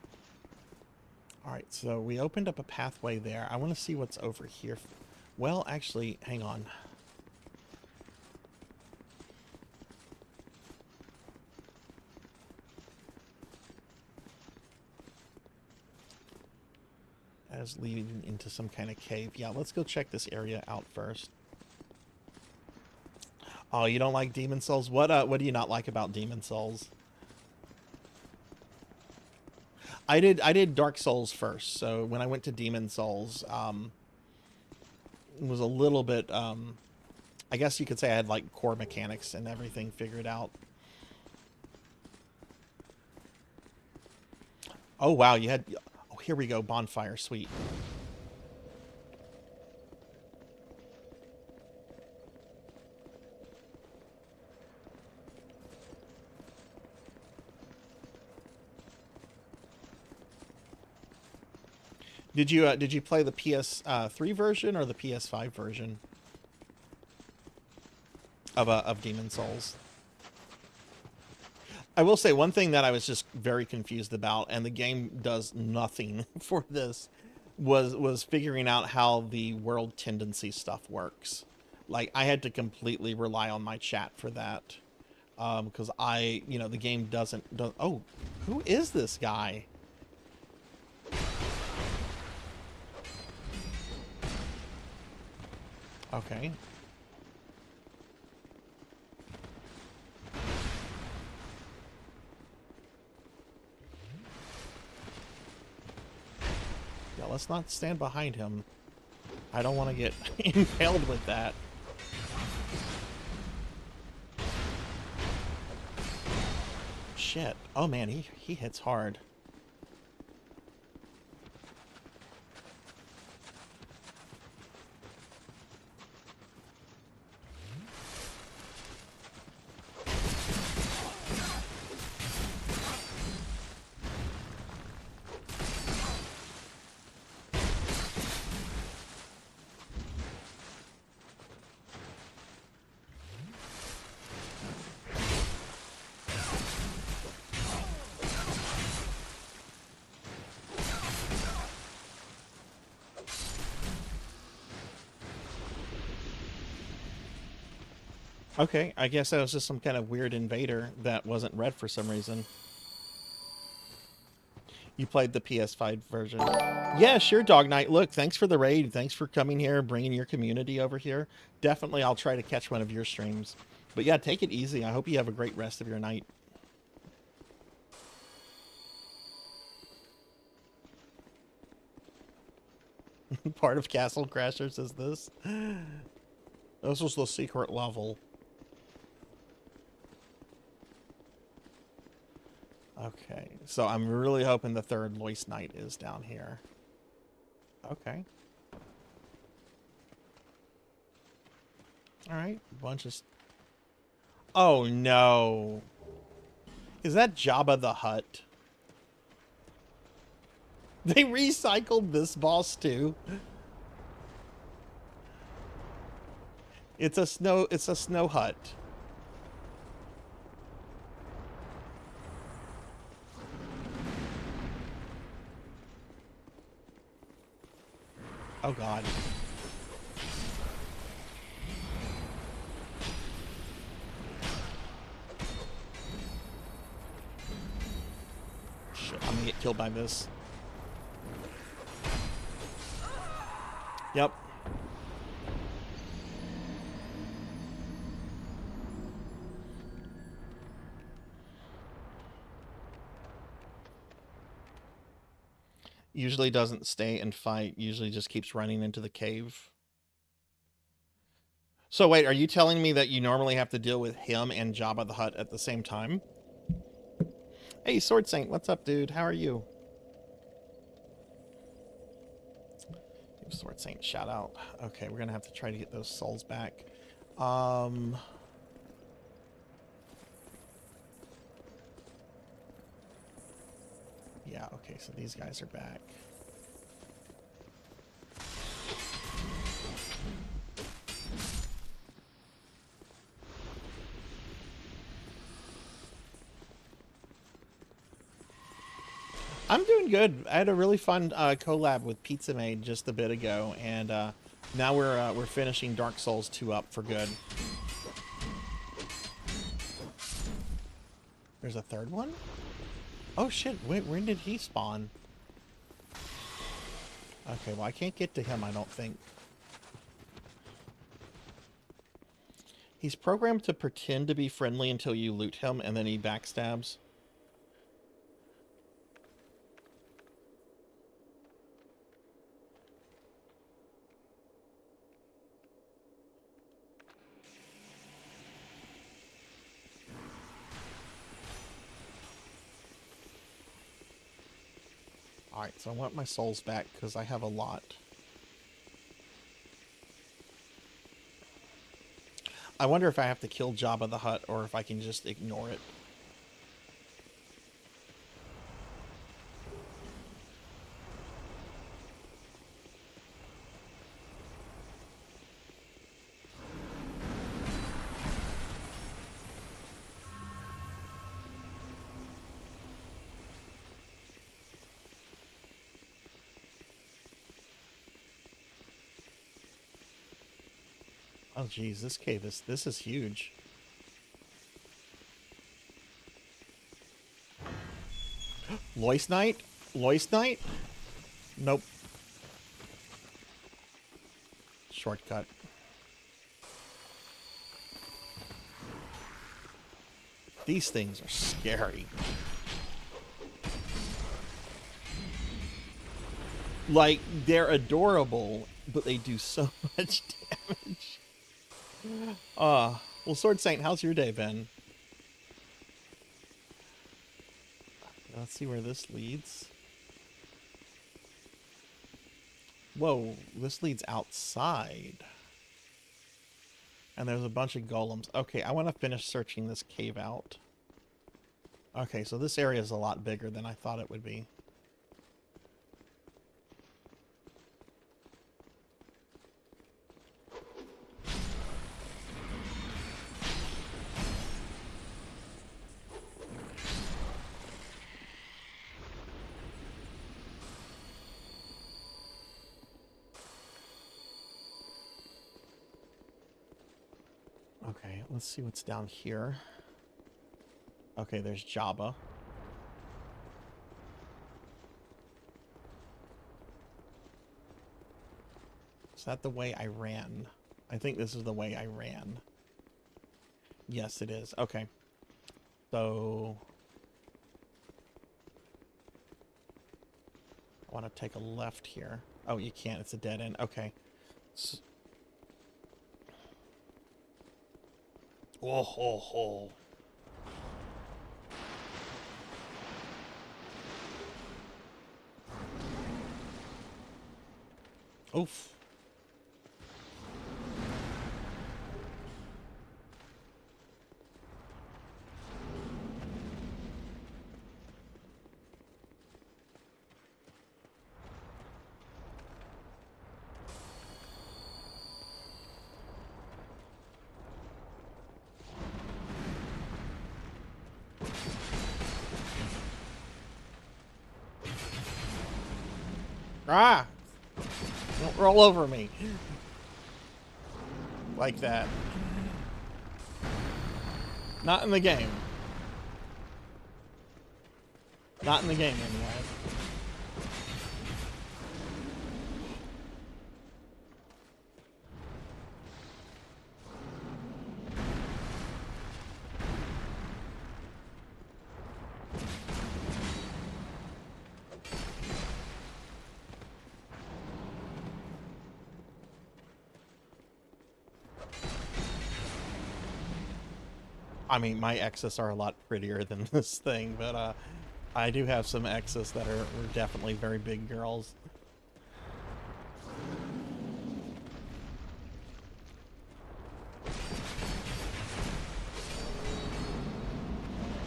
all right. So we opened up a pathway there. I want to see what's over here. Well, actually, hang on. As leading into some kind of cave. Yeah, let's go check this area out first. Oh, you don't like Demon Souls? What do you not like about Demon Souls? I did Dark Souls first, so when I went to Demon Souls, it was a little bit, I guess you could say I had like core mechanics and everything figured out. Oh wow, you had, oh here we go, bonfire, sweet. Did you play the PS3 version or the PS5 version of Demon Souls? I will say one thing that I was just very confused about, and the game does nothing for this, was figuring out how the world tendency stuff works. Like I had to completely rely on my chat for that, because the game doesn't. Oh, who is this guy? Okay. Yeah, let's not stand behind him. I don't want to get impaled with that. Shit. Oh man, he hits hard. Okay, I guess that was just some kind of weird invader that wasn't red for some reason. You played the PS5 version. Yeah, sure, Dog Knight. Look, thanks for the raid. Thanks for coming here, bringing your community over here. Definitely, I'll try to catch one of your streams. But yeah, take it easy. I hope you have a great rest of your night. Part of Castle Crashers is this. This was the secret level. Okay, so I'm really hoping the third Loist Knight is down here. Okay. Alright, bunch of... Oh no! Is that Jabba the Hutt? They recycled this boss too? It's a snow hut. Oh god. Shit, I'm gonna get killed by this. Yep. Usually doesn't stay and fight, usually just keeps running into the cave. So wait, are you telling me that you normally have to deal with him and Jabba the Hutt at the same time? Hey, Sword Saint, what's up, dude? How are you? Sword Saint, shout out. Okay, we're gonna have to try to get those souls back. Yeah, okay, so these guys are back. I'm doing good. I had a really fun collab with Pizza Made just a bit ago, and now we're finishing Dark Souls 2 up for good. There's a third one? Oh shit, wait, when did he spawn? Okay, well I can't get to him, I don't think. He's programmed to pretend to be friendly until you loot him, and then he backstabs. Alright, so I want my souls back because I have a lot. I wonder if I have to kill Jabba the Hutt or if I can just ignore it. Oh geez, this cave this is huge. Loist Knight? Loist Knight? Nope. Shortcut. These things are scary. Like, they're adorable, but they do so much damage. Well, Sword Saint, how's your day been? Let's see where this leads. Whoa, this leads outside. And there's a bunch of golems. Okay, I want to finish searching this cave out. Okay, so this area is a lot bigger than I thought it would be. Okay, let's see what's down here. Okay, there's Jabba. Is that the way I ran? I think this is the way I ran. Yes, it is. Okay. So I want to take a left here. Oh, you can't. It's a dead end. Okay. Oh, ho, ho. Oof. Ah! Don't roll over me. Like that. Not in the game. Not in the game, anyway. I mean, my exes are a lot prettier than this thing, but I do have some exes that were definitely very big girls.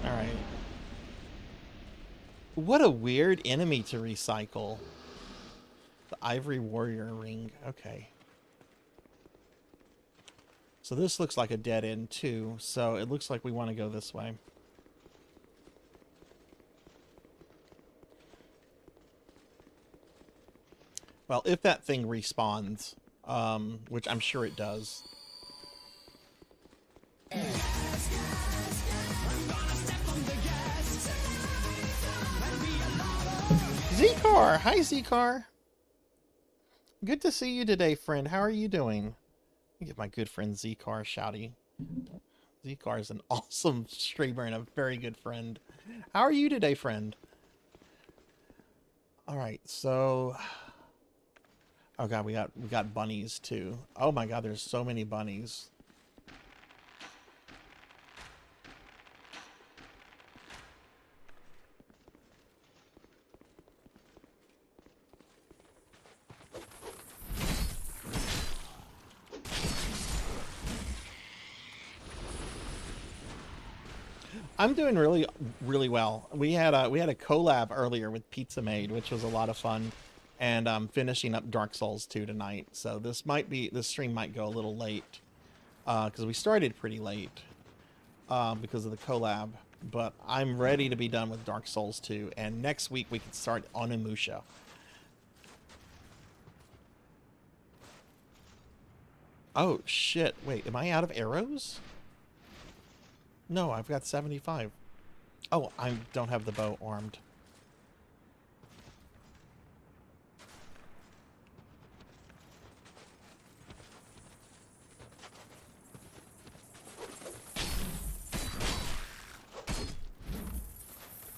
All right. What a weird enemy to recycle. The Ivory Warrior Ring. Okay. So this looks like a dead end too, so it looks like we want to go this way. Well, if that thing respawns, which I'm sure it does. Z-Car! Hi, Z-Car! Good to see you today, friend. How are you doing? Let me give my good friend Z-Car a shouty. Z-Car is an awesome streamer and a very good friend. How are you today, friend? Alright, so... Oh god, we got bunnies too. Oh my god, there's so many bunnies. I'm doing really well. We had a collab earlier with Pizza Made, which was a lot of fun, and I'm finishing up Dark Souls 2 tonight. So this stream might go a little late because we started pretty late because of the collab. But I'm ready to be done with Dark Souls 2, and next week we can start Onimusha. Oh shit! Wait, am I out of arrows? No, I've got 75. Oh, I don't have the bow armed.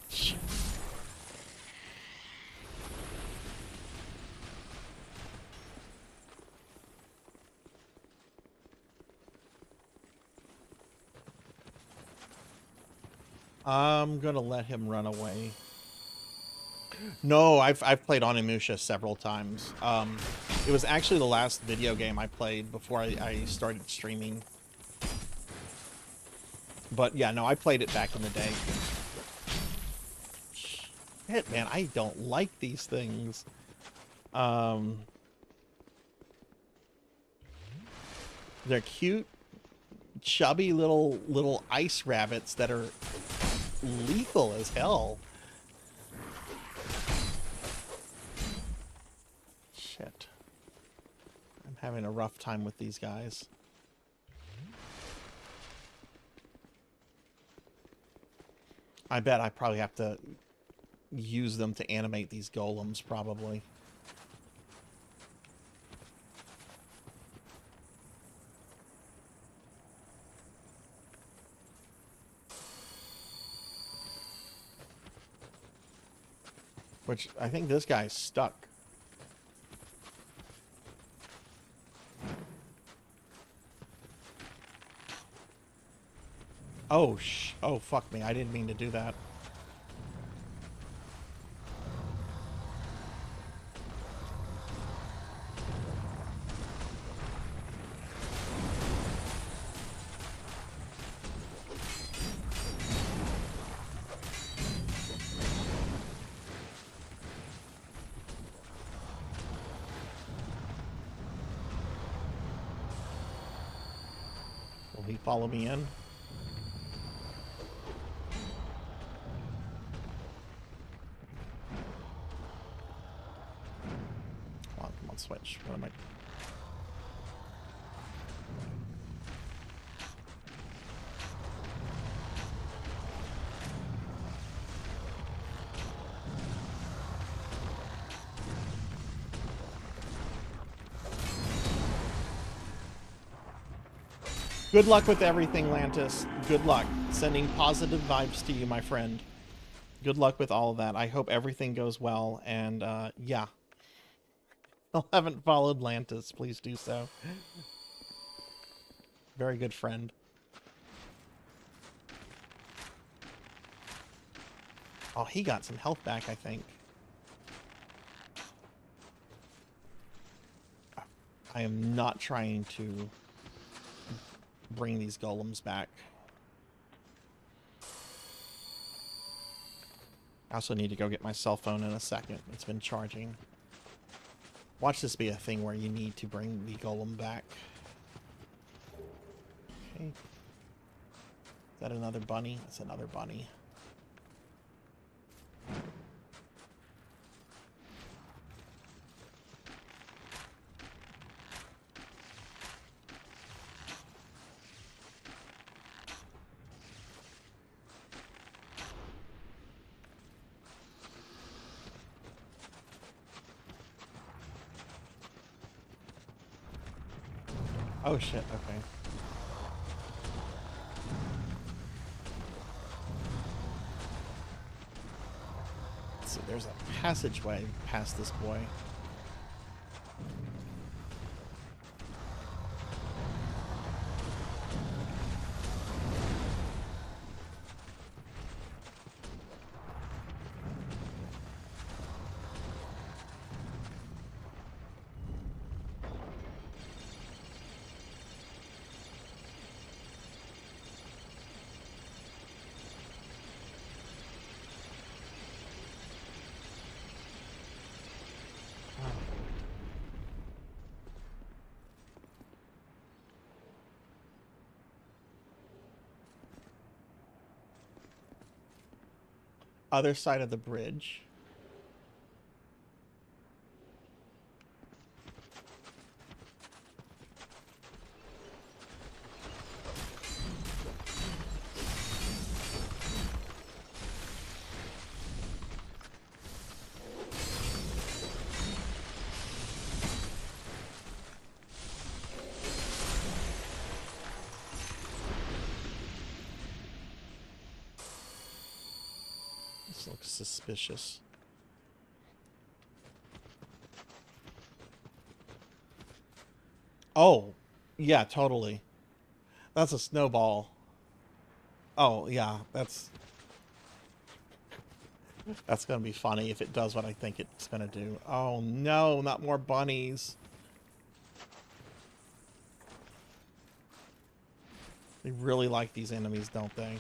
Shit. I'm gonna let him run away. No, I've played Onimusha several times. It was actually the last video game I played before I started streaming. But yeah, no, I played it back in the day. Shit, man, I don't like these things. They're cute, chubby little ice rabbits that are lethal as hell. Shit. I'm having a rough time with these guys. I bet I probably have to use them to animate these golems, probably. Which, I think this guy's stuck. Oh, oh, fuck me. I didn't mean to do that. Will he follow me in? Come on, switch. What am I... Good luck with everything, Lantis. Good luck. Sending positive vibes to you, my friend. Good luck with all of that. I hope everything goes well, and, yeah. If you haven't followed Lantis, please do so. Very good friend. Oh, he got some health back, I think. I am not trying to bring these golems back. I also need to go get my cell phone in a second. It's been charging. Watch this be a thing where you need to bring the golem back. Okay. Is that another bunny? That's another bunny. Oh shit, okay. Let's see, there's a passageway past this boy. Other side of the bridge. This looks suspicious. Oh, yeah, totally. That's a snowball. Oh, yeah, that's gonna be funny if it does what I think it's gonna do. Oh no, not more bunnies. They really like these enemies, don't they?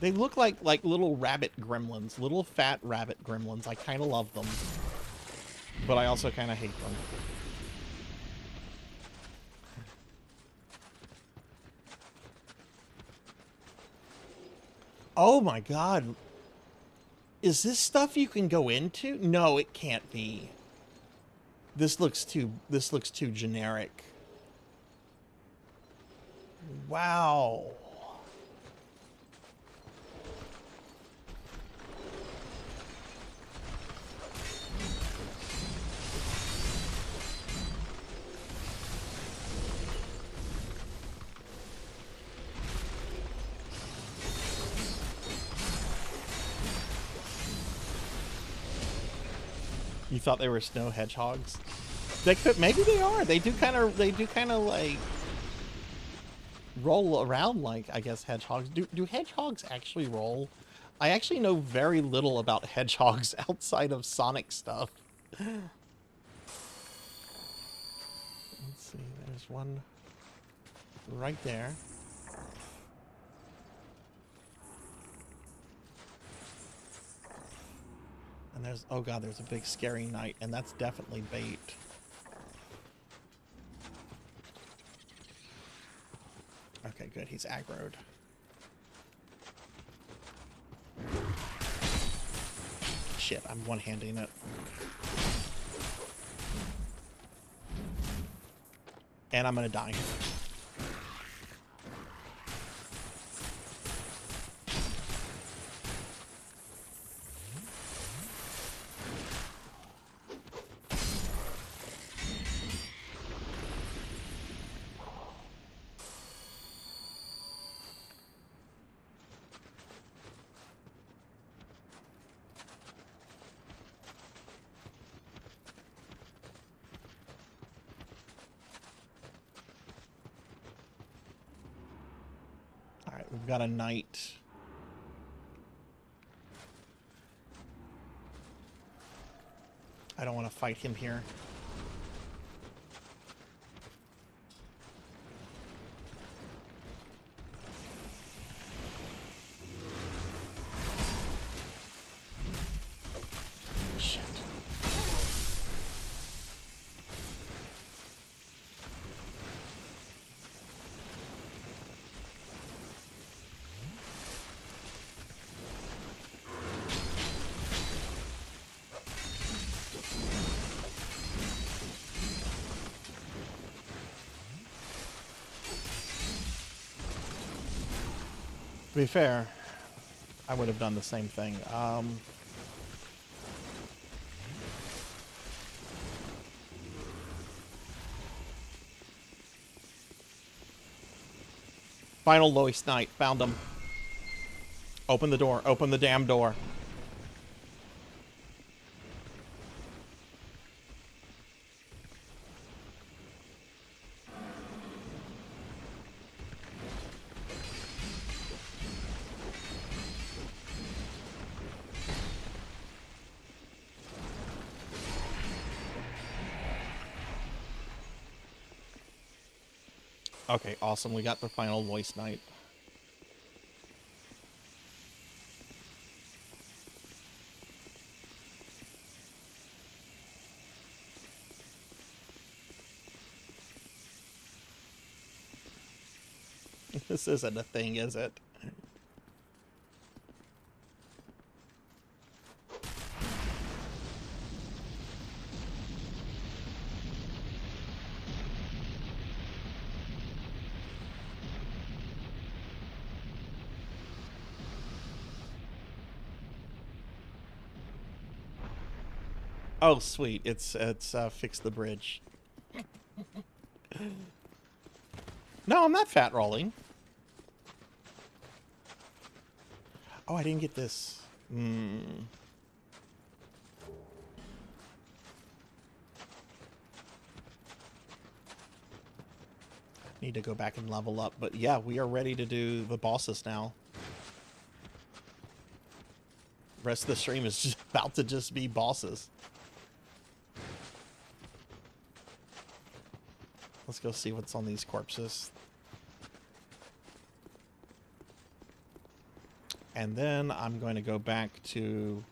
They look like little rabbit gremlins, little fat rabbit gremlins. I kind of love them, but I also kind of hate them. Oh my god. Is this stuff you can go into? No, it can't be. This looks too generic. Wow. You thought they were snow hedgehogs? They could, maybe they are. They do kind of like roll around like, I guess, hedgehogs. Do hedgehogs actually roll? I actually know very little about hedgehogs outside of Sonic stuff. Let's see, there's one right there. And there's, oh god, there's a big scary knight, and that's definitely bait. Okay, good, he's aggroed. Shit, I'm one-handing it. And I'm gonna die. Alright, we've got a knight. I don't want to fight him here. Shit. To be fair, I would have done the same thing. Final Lois Knight. Found him. Open the door. Open the damn door. Okay, awesome. We got the final voice knight. This isn't a thing, is it? Oh, sweet. It's fix the bridge. No, I'm not fat rolling. Oh, I didn't get this. Need to go back and level up, but yeah, we are ready to do the bosses now. Rest of the stream is just about to just be bosses. Let's go see what's on these corpses. And then I'm going to go back to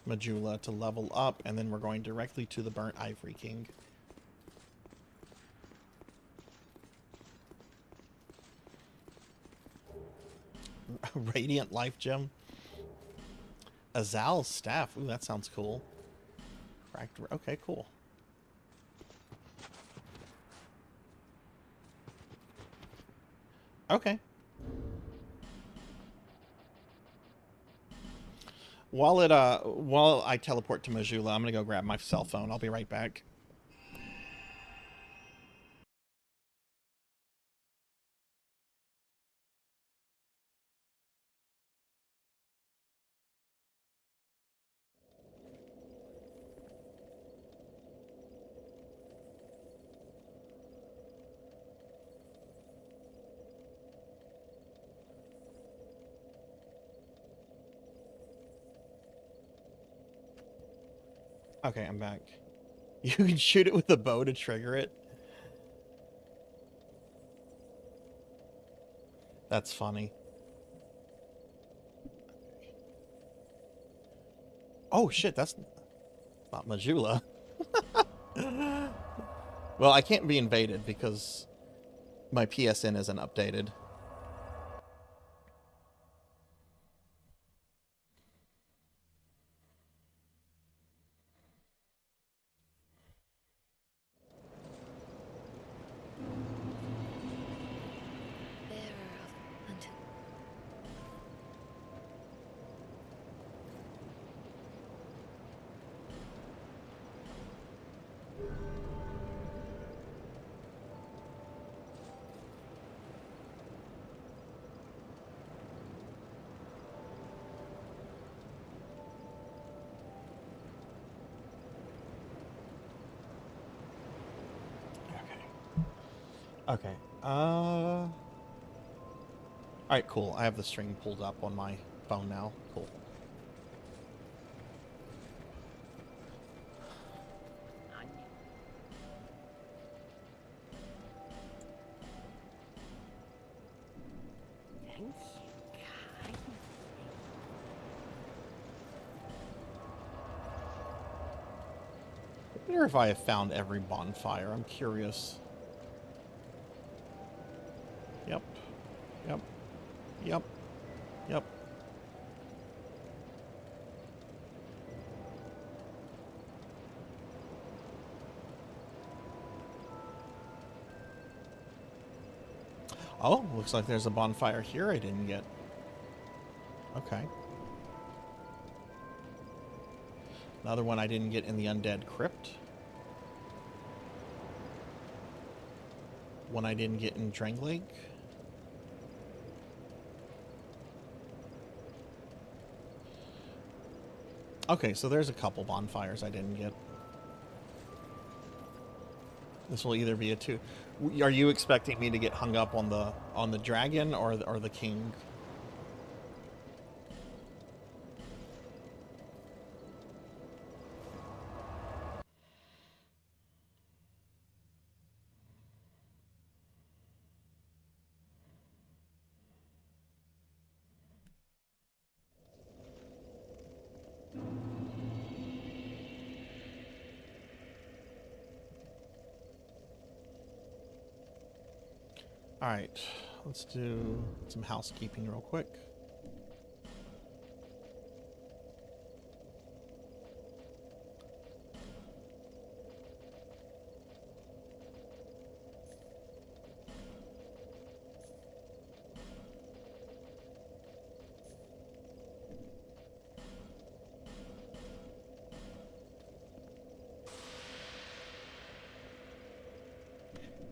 Majula to level up, and then we're going directly to the Burnt Ivory King. Radiant Life Gem. Azal's staff. Ooh, that sounds cool. Okay, cool. Okay. While I teleport to Majula, I'm gonna go grab my cell phone. I'll be right back. Okay, I'm back. You can shoot it with a bow to trigger it. That's funny. Oh shit, that's not Majula. Well, I can't be invaded because my PSN isn't updated. Okay. All right, cool. I have the string pulled up on my phone now. Cool. I wonder if I have found every bonfire. I'm curious. Yep. Yep. Yep. Yep. Oh, looks like there's a bonfire here I didn't get. Okay. Another one I didn't get in the Undead Crypt. One I didn't get in Drangleic. Okay, so there's a couple bonfires I didn't get. This will either be a two. Are you expecting me to get hung up on the dragon or the king? All right, let's do some housekeeping real quick.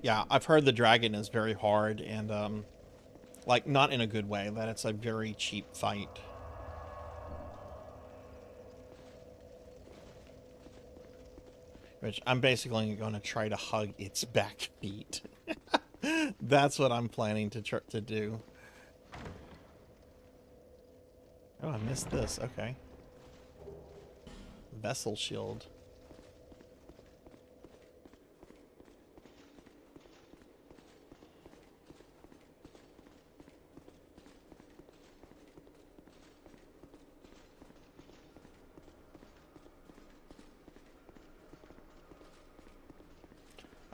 Yeah, I've heard the dragon is very hard and, like, not in a good way, that it's a very cheap fight. Which I'm basically going to try to hug its back feet. That's what I'm planning to do. Oh, I missed this. Okay. Vessel shield.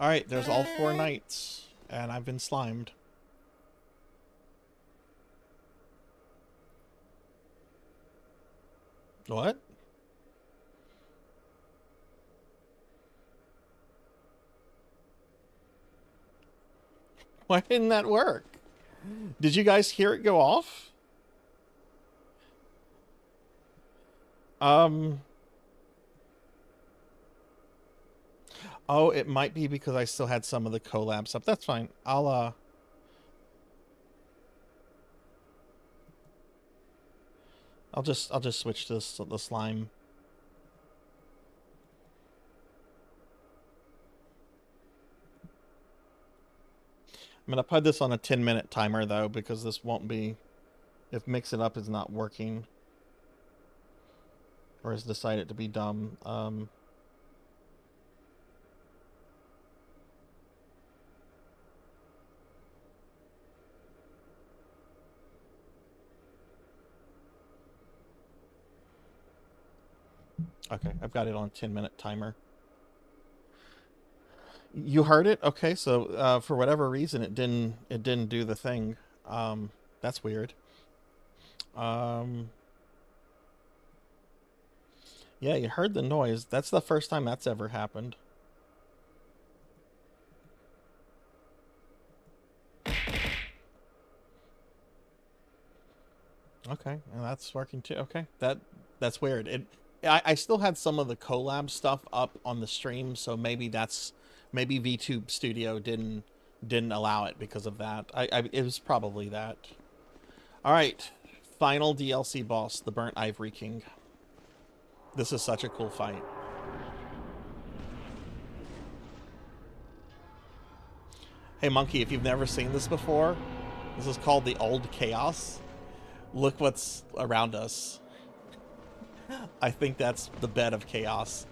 Alright, there's all 4 knights, and I've been slimed. What? Why didn't that work? Did you guys hear it go off? Oh, it might be because I still had some of the collabs up. That's fine. I'll just switch to the slime. I'm gonna put this on a 10-minute timer though, because this won't be, if Mix It Up is not working or has decided to be dumb. Okay, I've got it on a 10-minute timer. You heard it? Okay, so for whatever reason it didn't do the thing. That's weird. Yeah, you heard the noise. That's the first time that's ever happened. Okay, and that's working too. Okay, that's weird. I still had some of the collab stuff up on the stream, so maybe VTube Studio didn't allow it because of that. It was probably that. All right, final DLC boss, the Burnt Ivory King. This is such a cool fight. Hey Monkey, if you've never seen this before, this is called the Old Chaos. Look what's around us. I think that's the bed of chaos.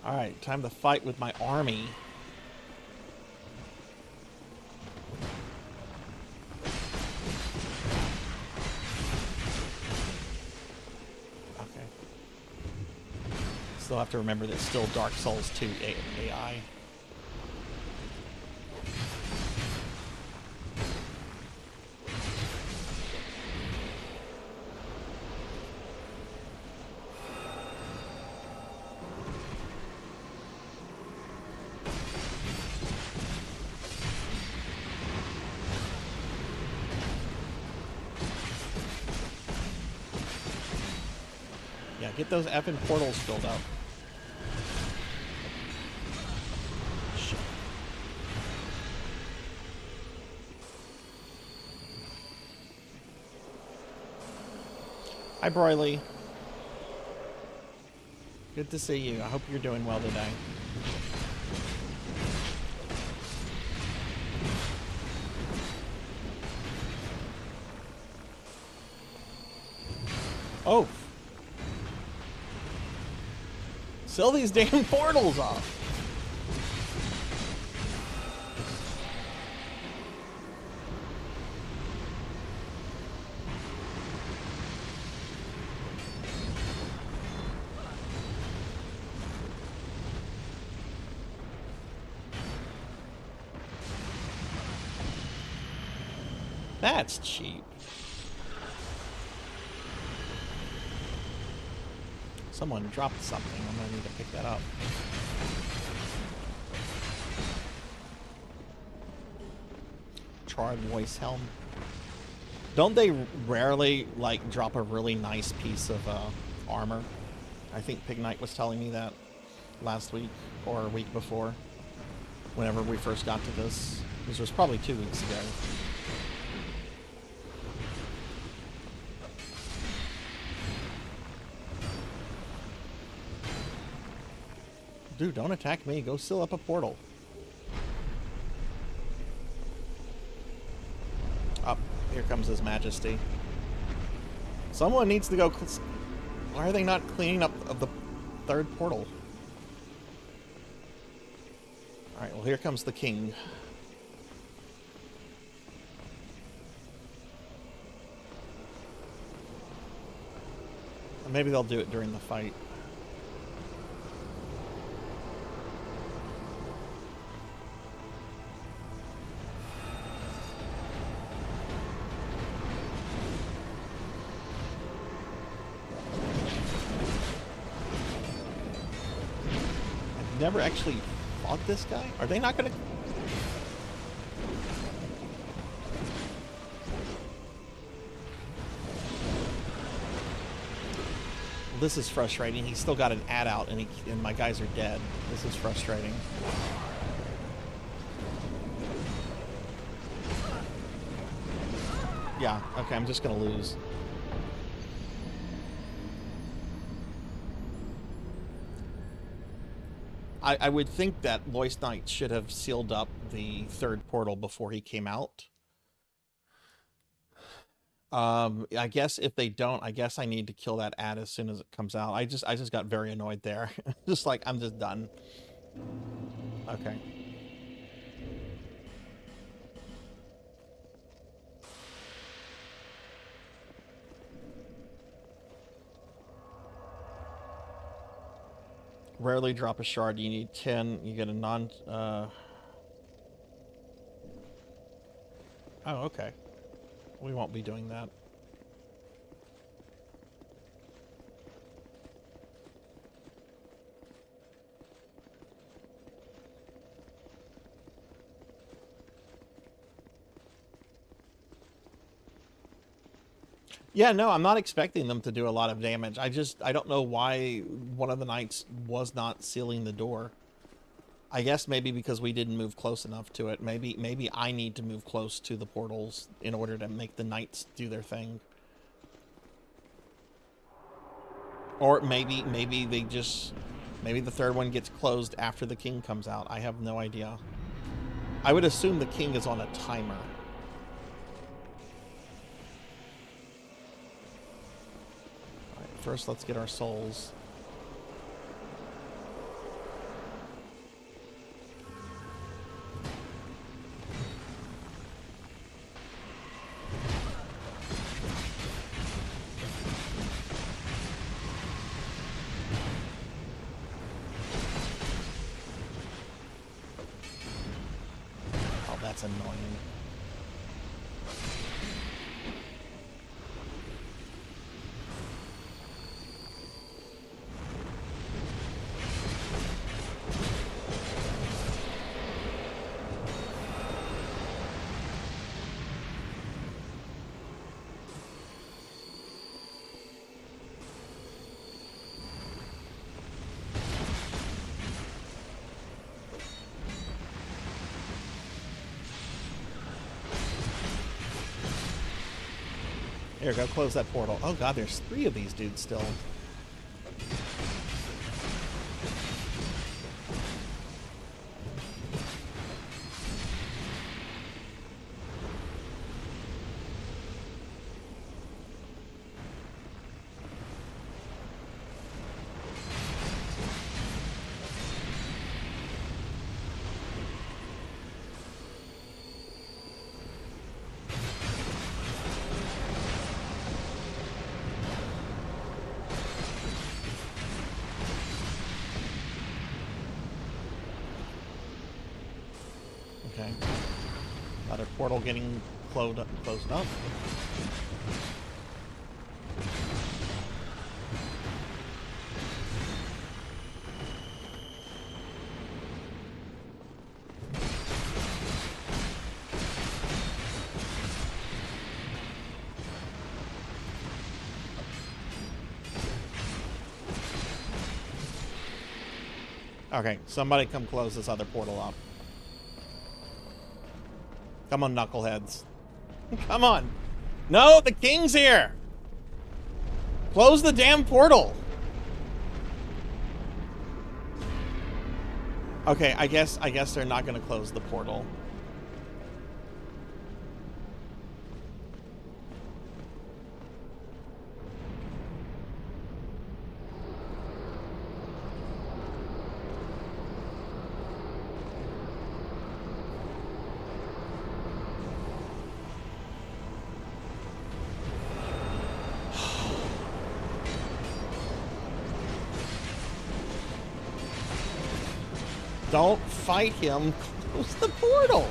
Alright, time to fight with my army. Okay. Still have to remember that it's still Dark Souls 2 AI. Get those effing portals filled up. Shit. Hi, Broily. Good to see you. I hope you're doing well today. Oh. Sell these damn portals off. That's cheap. Someone dropped something. I'm gonna need to pick that up. Charred voice helm. Don't they rarely like drop a really nice piece of armor? I think Pig Knight was telling me that last week or a week before. Whenever we first got to this, which was probably 2 weeks ago. Dude, don't attack me. Go seal up a portal. Up. Here comes His Majesty. Someone needs to go... Why are they not cleaning up of the third portal? Alright, well here comes the king. Maybe they'll do it during the fight. never actually fought this guy. Are they not gonna... This is frustrating. He's still got an ad out, and my guys are dead. This is frustrating. Yeah, okay, I'm just gonna lose. I would think that Lois Knight should have sealed up the third portal before he came out. I guess if they don't, I guess I need to kill that ad as soon as it comes out. I just got very annoyed there. Just like, I'm just done. Okay. Rarely drop a shard. You need 10. You get a non... Oh, okay. We won't be doing that. Yeah, no, I'm not expecting them to do a lot of damage. I don't know why one of the knights was not sealing the door. I guess maybe because we didn't move close enough to it. Maybe I need to move close to the portals in order to make the knights do their thing. Or maybe the third one gets closed after the king comes out. I have no idea. I would assume the king is on a timer. First, let's get our souls. Oh, that's annoying. Here, go close that portal. Oh god, there's 3 of these dudes still. Okay. Another portal getting closed up. Okay, somebody come close this other portal up. Come on, knuckleheads. Come on. No, the king's here. Close the damn portal. Okay, I guess they're not going to close the portal. Don't fight him. Close the portal.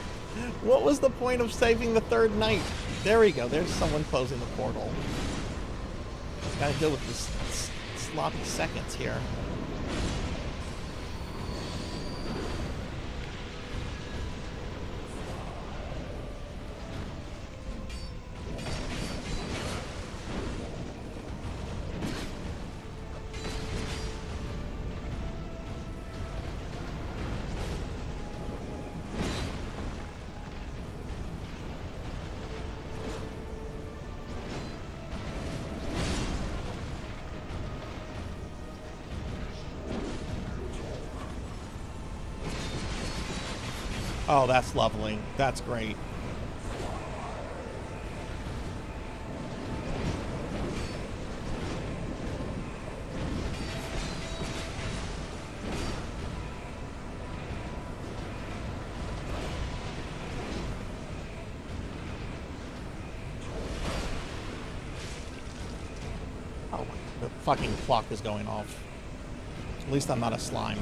What was the point of saving the third knight? There we go. There's someone closing the portal. Gotta deal with this sloppy seconds here. Oh, that's lovely. That's great. Oh, the fucking clock is going off. At least I'm not a slime.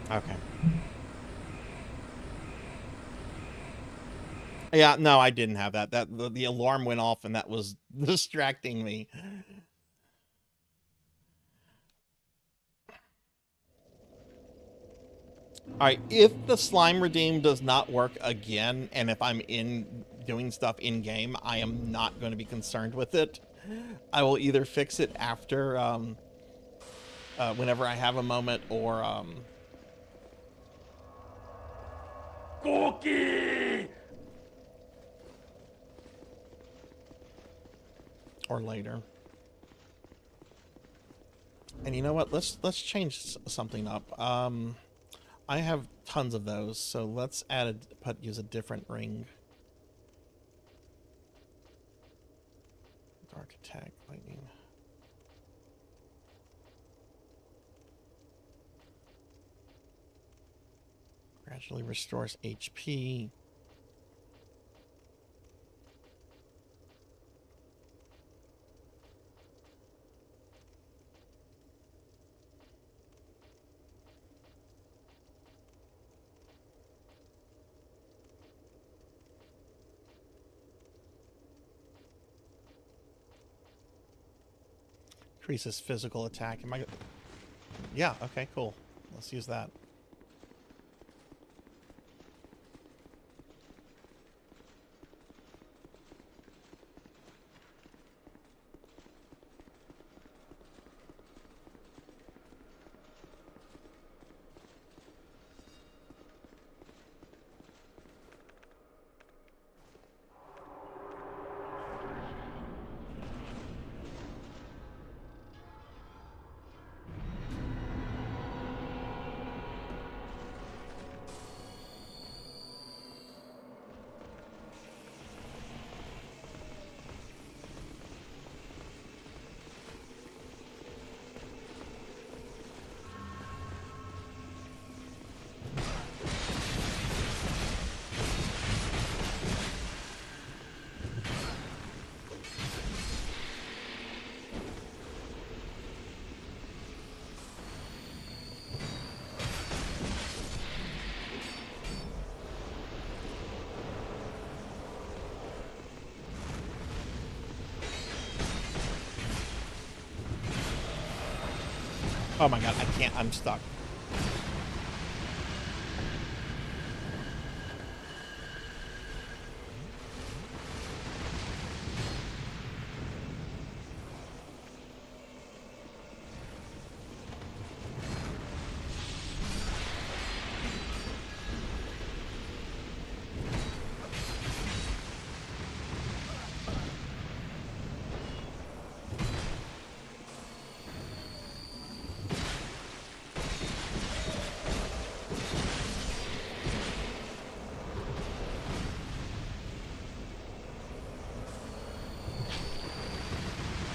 Okay. Yeah, no, I didn't have that. The alarm went off and that was distracting me. Alright, if the slime redeem does not work again, and if I'm doing stuff in-game, I am not going to be concerned with it. I will either fix it after, whenever I have a moment, or, Cookie! or later. And you know what? Let's change something up. I have tons of those, so let's use a different ring. Dark attack, lightning. Gradually restores HP. Increases physical attack. Am I? Yeah. Okay. Cool. Let's use that. Oh my god, I can't. I'm stuck.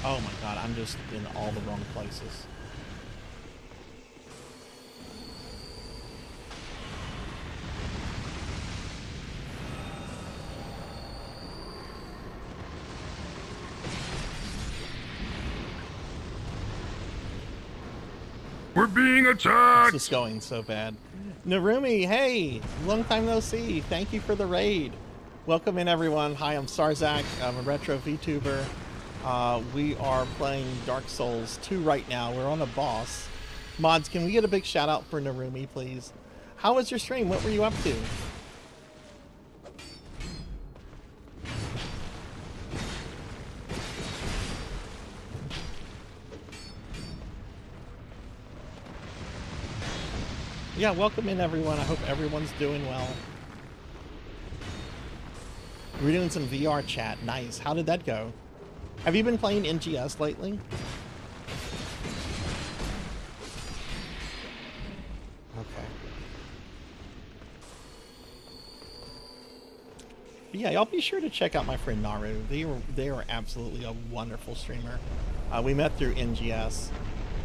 Oh my god, I'm just in all the wrong places. We're being attacked! This is going so bad. Narumi, hey! Long time no see. Thank you for the raid. Welcome in, everyone. Hi, I'm Sarzac. I'm a retro VTuber. We are playing Dark Souls 2 right now. We're on a boss. Mods, can we get a big shout out for Narumi, please? How was your stream? What were you up to? Yeah, welcome in, everyone. I hope everyone's doing well. We're doing some VR chat. Nice. How did that go? Have you been playing NGS lately? Okay. But yeah, y'all be sure to check out my friend Naru. They are absolutely a wonderful streamer. We met through NGS.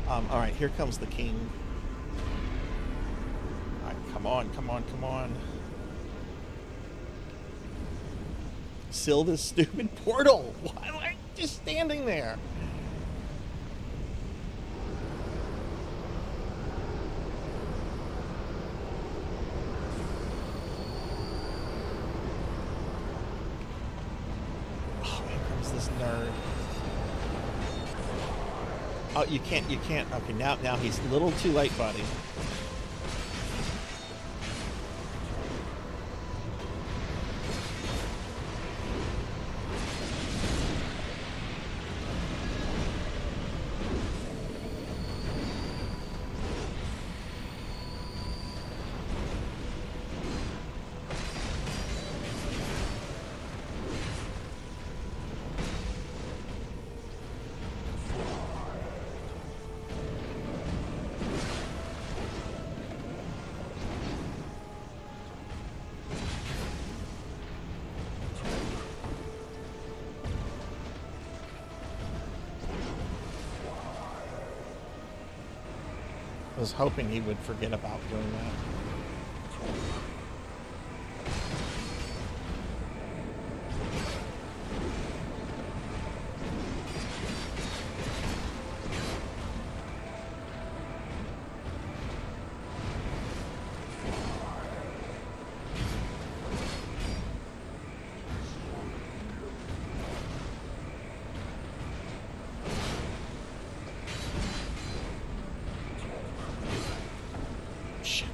All right, here comes the king. All right, come on, come on, come on. Seal this stupid portal. Why are you just standing there? Oh, here comes this nerd. Oh, you can't. Okay, now he's a little too late, buddy. I was hoping he would forget about doing that. Shit.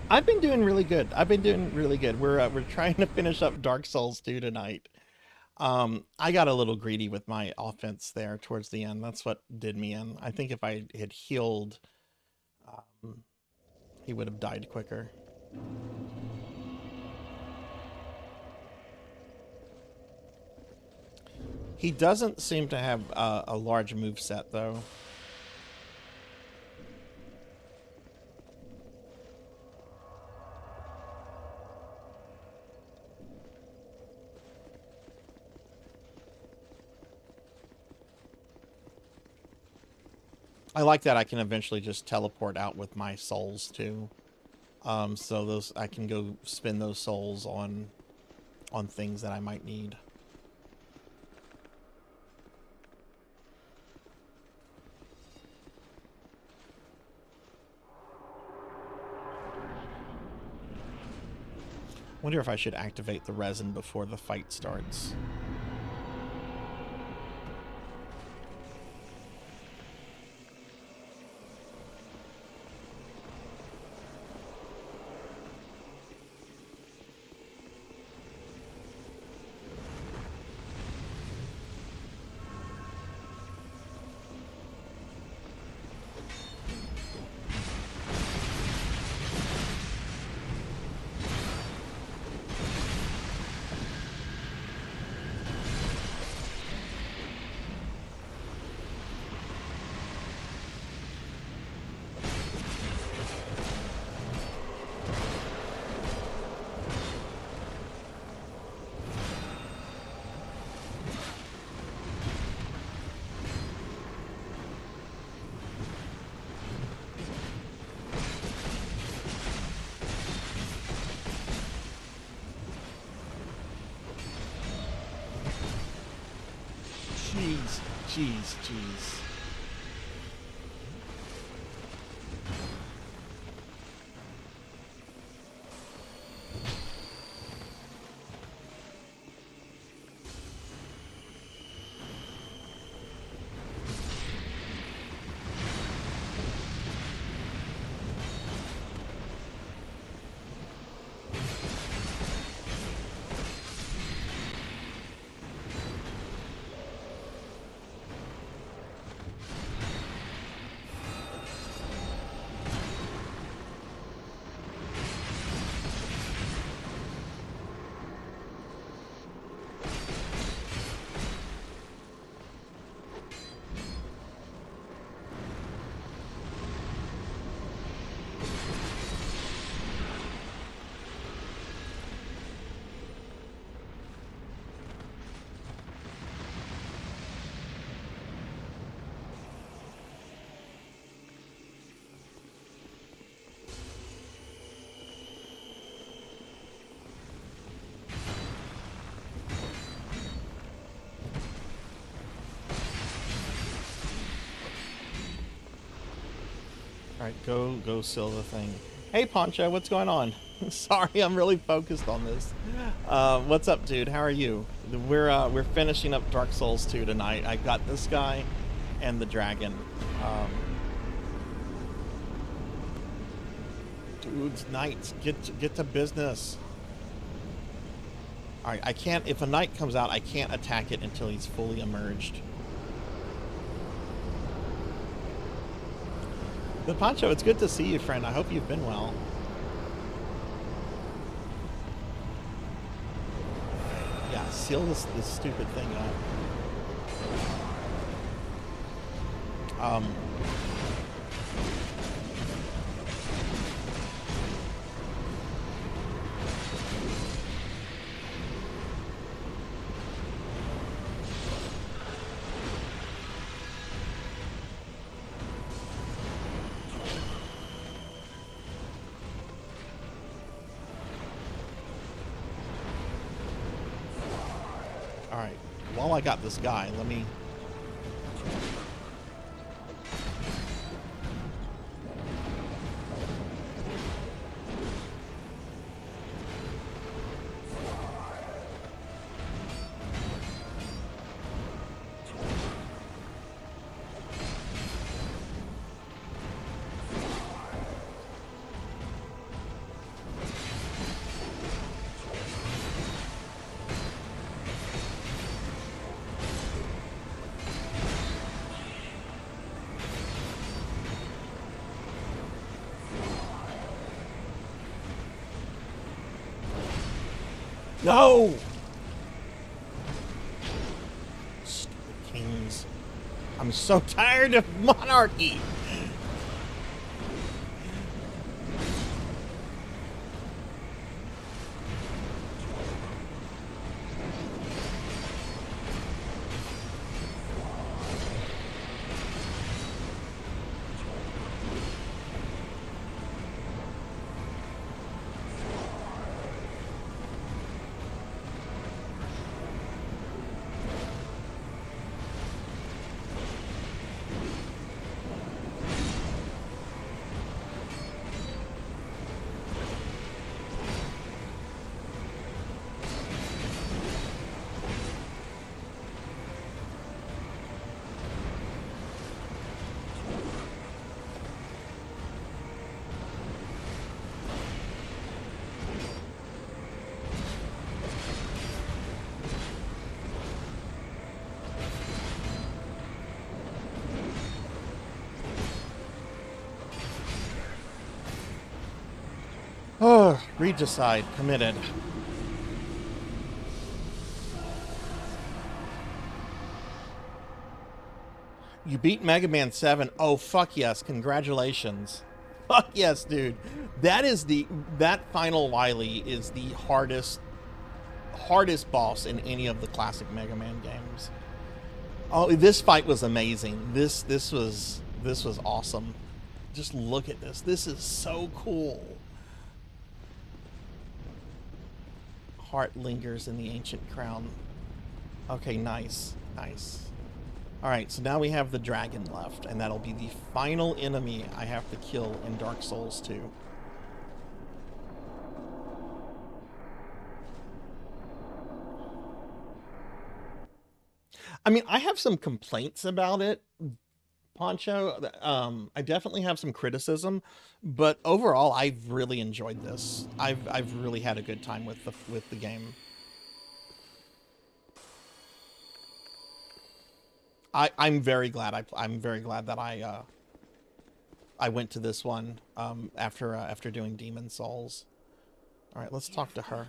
I've been doing really good. We're trying to finish up Dark Souls 2 tonight. I got a little greedy with my offense there towards the end. That's what did me in. I think if I had healed, he would have died quicker. He doesn't seem to have a large move set though. I like that I can eventually just teleport out with my souls too. So those I can go spend those souls on things that I might need. Wonder if I should activate the resin before the fight starts. Jeez. Alright, go seal the thing. Hey Poncho, what's going on? Sorry, I'm really focused on this. What's up, dude? How are you? We're finishing up Dark Souls 2 tonight. I got this guy and the dragon. Dudes, knights, get to business. Alright, I can't, if a knight comes out, I can't attack it until he's fully emerged. The Poncho, it's good to see you, friend. I hope you've been well. Yeah, seal this stupid thing up. Alright, while I got this guy, let me... No! Stupid kings. I'm so tired of monarchy! Oh, regicide committed. You beat Mega Man 7. Oh, fuck yes. Congratulations. Fuck yes, dude. That final Wily is the hardest boss in any of the classic Mega Man games. Oh, this fight was amazing. This was awesome. Just look at this. This is so cool. Heart lingers in the ancient crown. Okay, nice. Nice. Alright, so now we have the dragon left, and that'll be the final enemy I have to kill in Dark Souls 2. I mean, I have some complaints about it, Poncho. I definitely have some criticism, but overall, I've really enjoyed this. I've really had a good time with the game. I'm very glad that I went to this one after doing Demon Souls. All right, let's talk to her.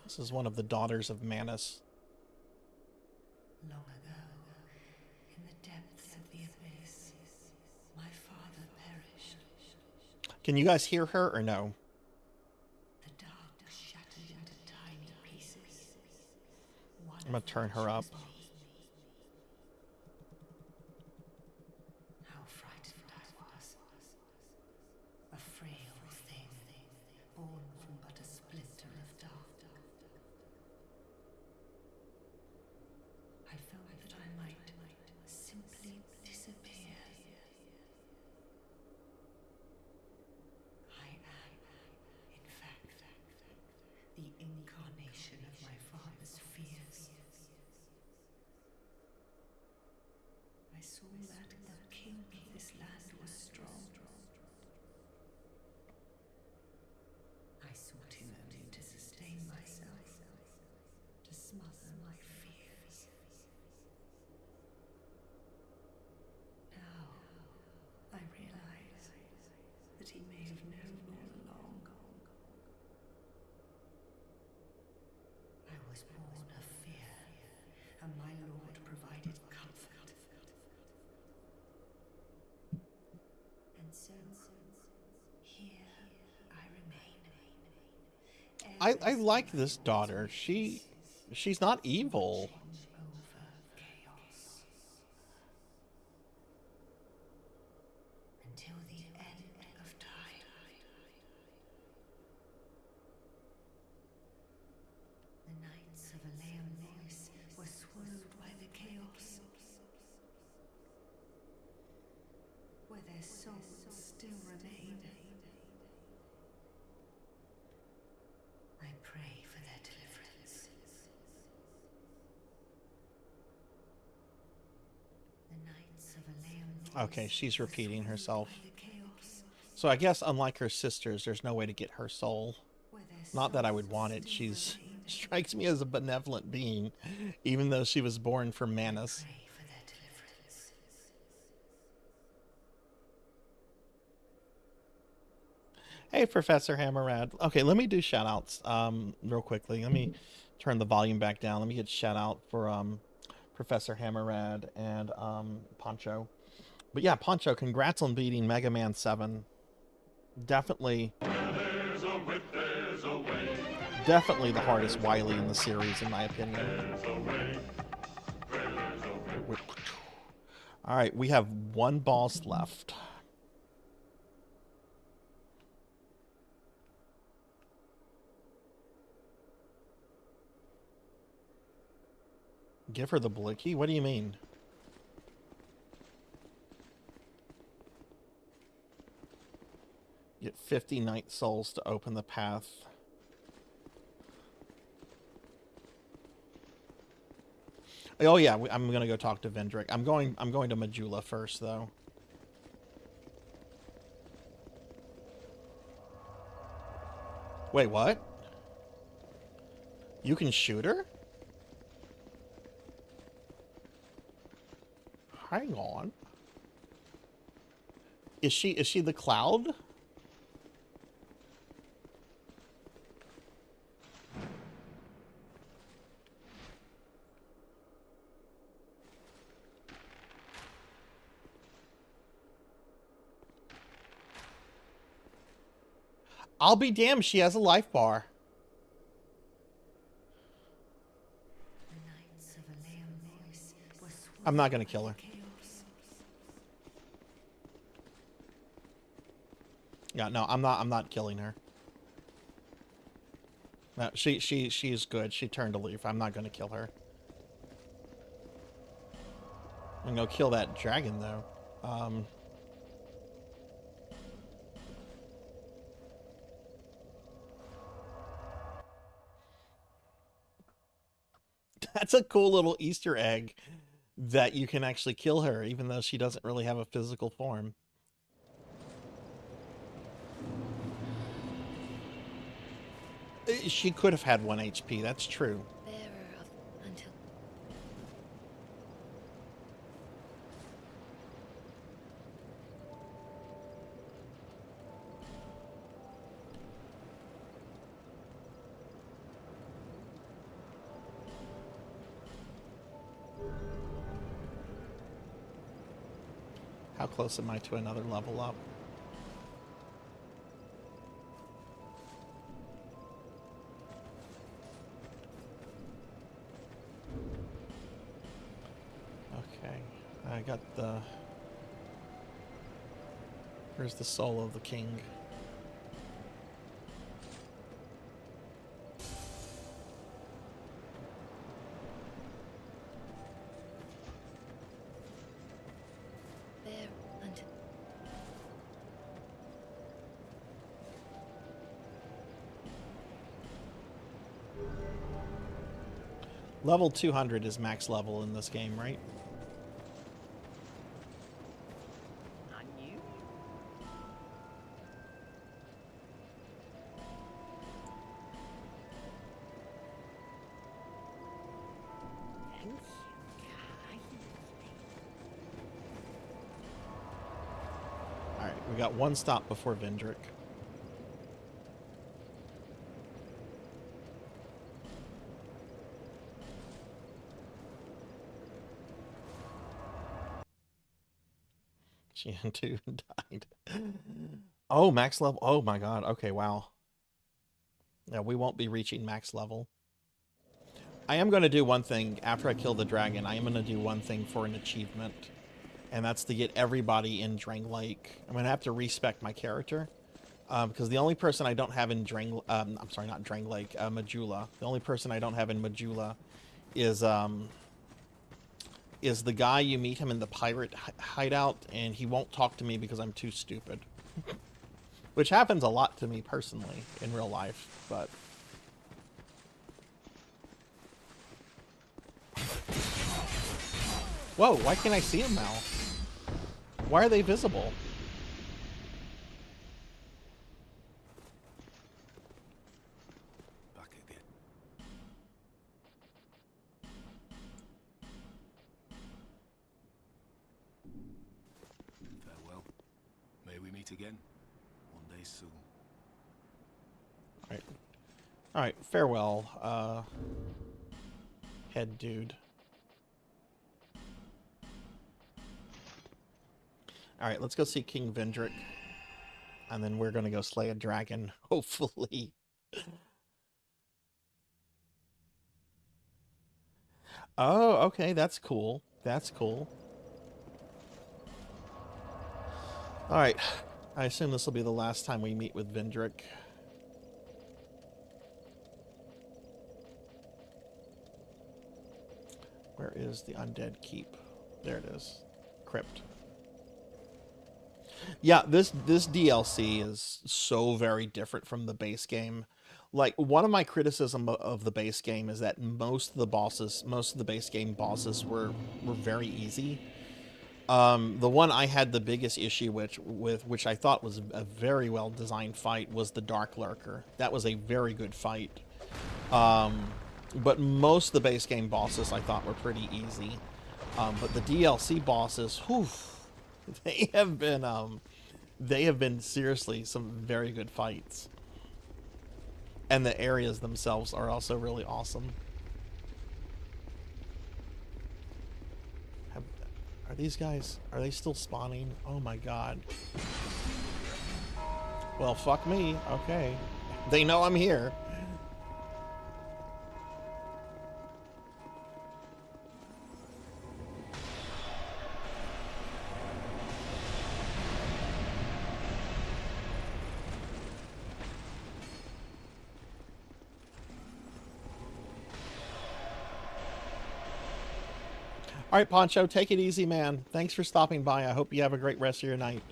This is one of the daughters of Manus. Long ago, in the depths of the abyss, my father perished. Can you guys hear her or no? The dark shattered into tiny pieces. I'm gonna turn her up. How frightened I was. I felt that I might simply disappear. I am, in fact, the incarnation of my father's fears. I saw that the king of this land was strong. I sought him only to sustain myself, to smother my fears. Now, I realize that he may have known all along. I was born of fear, and my Lord provided comfort. And so, here I remain. I like this daughter. She's not evil. Over chaos. Until the end of time. The Knights of Aleamnois were swallowed by the chaos, where their souls still remain. I pray for their deliverance. The Knights of Aleamnois. Okay, she's repeating herself. By the chaos, So I guess unlike her sisters, there's no way to get her soul. where their Not that I would souls want it. still She's remain. strikes me as a benevolent being, even though she was born from Manus. Pray for their deliverance. Hey, Professor Hammerrad. Okay, let me do shout-outs real quickly. Let me turn the volume back down. Let me get shout-out for Professor Hammerrad and Poncho. But yeah, Poncho, congrats on beating Mega Man 7. Definitely definitely the hardest Wily in the series, in my opinion. All right, we have one boss left. Give her the blicky? What do you mean? Get 50 Night Souls to open the path. Oh yeah, I'm gonna go talk to Vendrick. I'm going to Majula first, though. Wait, what? You can shoot her? Hang on. Is she the Cloud? I'll be damned, she has a life bar. The Knights of Aleamnois were swallowed I'm not gonna by kill the her. chaos. Yeah, no, I'm not killing her. No, she's good. She turned to leave. I'm not gonna kill her. I'm gonna kill that dragon though. That's a cool little Easter egg that you can actually kill her, even though she doesn't really have a physical form. She could have had 1 HP, that's true. Bearer of until How close am I to another level up? Okay, I got the... Here's the soul of the king. Level 200 is max level in this game, right? Not you. Alright, we got one stop before Vendrick. Two died. Oh, max level. Oh my god. Okay, wow. Yeah, we won't be reaching max level. I am going to do one thing after I kill the dragon. I am going to do one thing for an achievement, and that's to get everybody in Drang Lake. I'm going to have to respec my character because the only person I don't have in I'm sorry, not Drang Lake, Majula. The only person I don't have in Majula is the guy you meet him in the pirate hideout, and he won't talk to me because I'm too stupid. Which happens a lot to me personally in real life, but... Whoa, why can't I see them now? Why are they visible? Back again. Farewell. May we meet again one day soon. Alright. Alright, farewell, head dude. Alright, let's go see King Vendrick. And then we're gonna go slay a dragon, hopefully. Oh, okay, that's cool. That's cool. Alright, I assume this will be the last time we meet with Vendrick. Where is the undead keep? There it is. Crypt. Yeah, this DLC is so very different from the base game. Like, one of my criticism of the base game is that most of the base game bosses were very easy. The one I had the biggest issue with, which I thought was a very well designed fight, was the Dark Lurker. That was a very good fight. But most of the base game bosses I thought were pretty easy. But the DLC bosses, whew, they have been seriously some very good fights. And the areas themselves are also really awesome. Are these guys, are they still spawning? Oh my god. Well, fuck me. Okay. They know I'm here. All right, Poncho, take it easy, man. Thanks for stopping by. I hope you have a great rest of your night.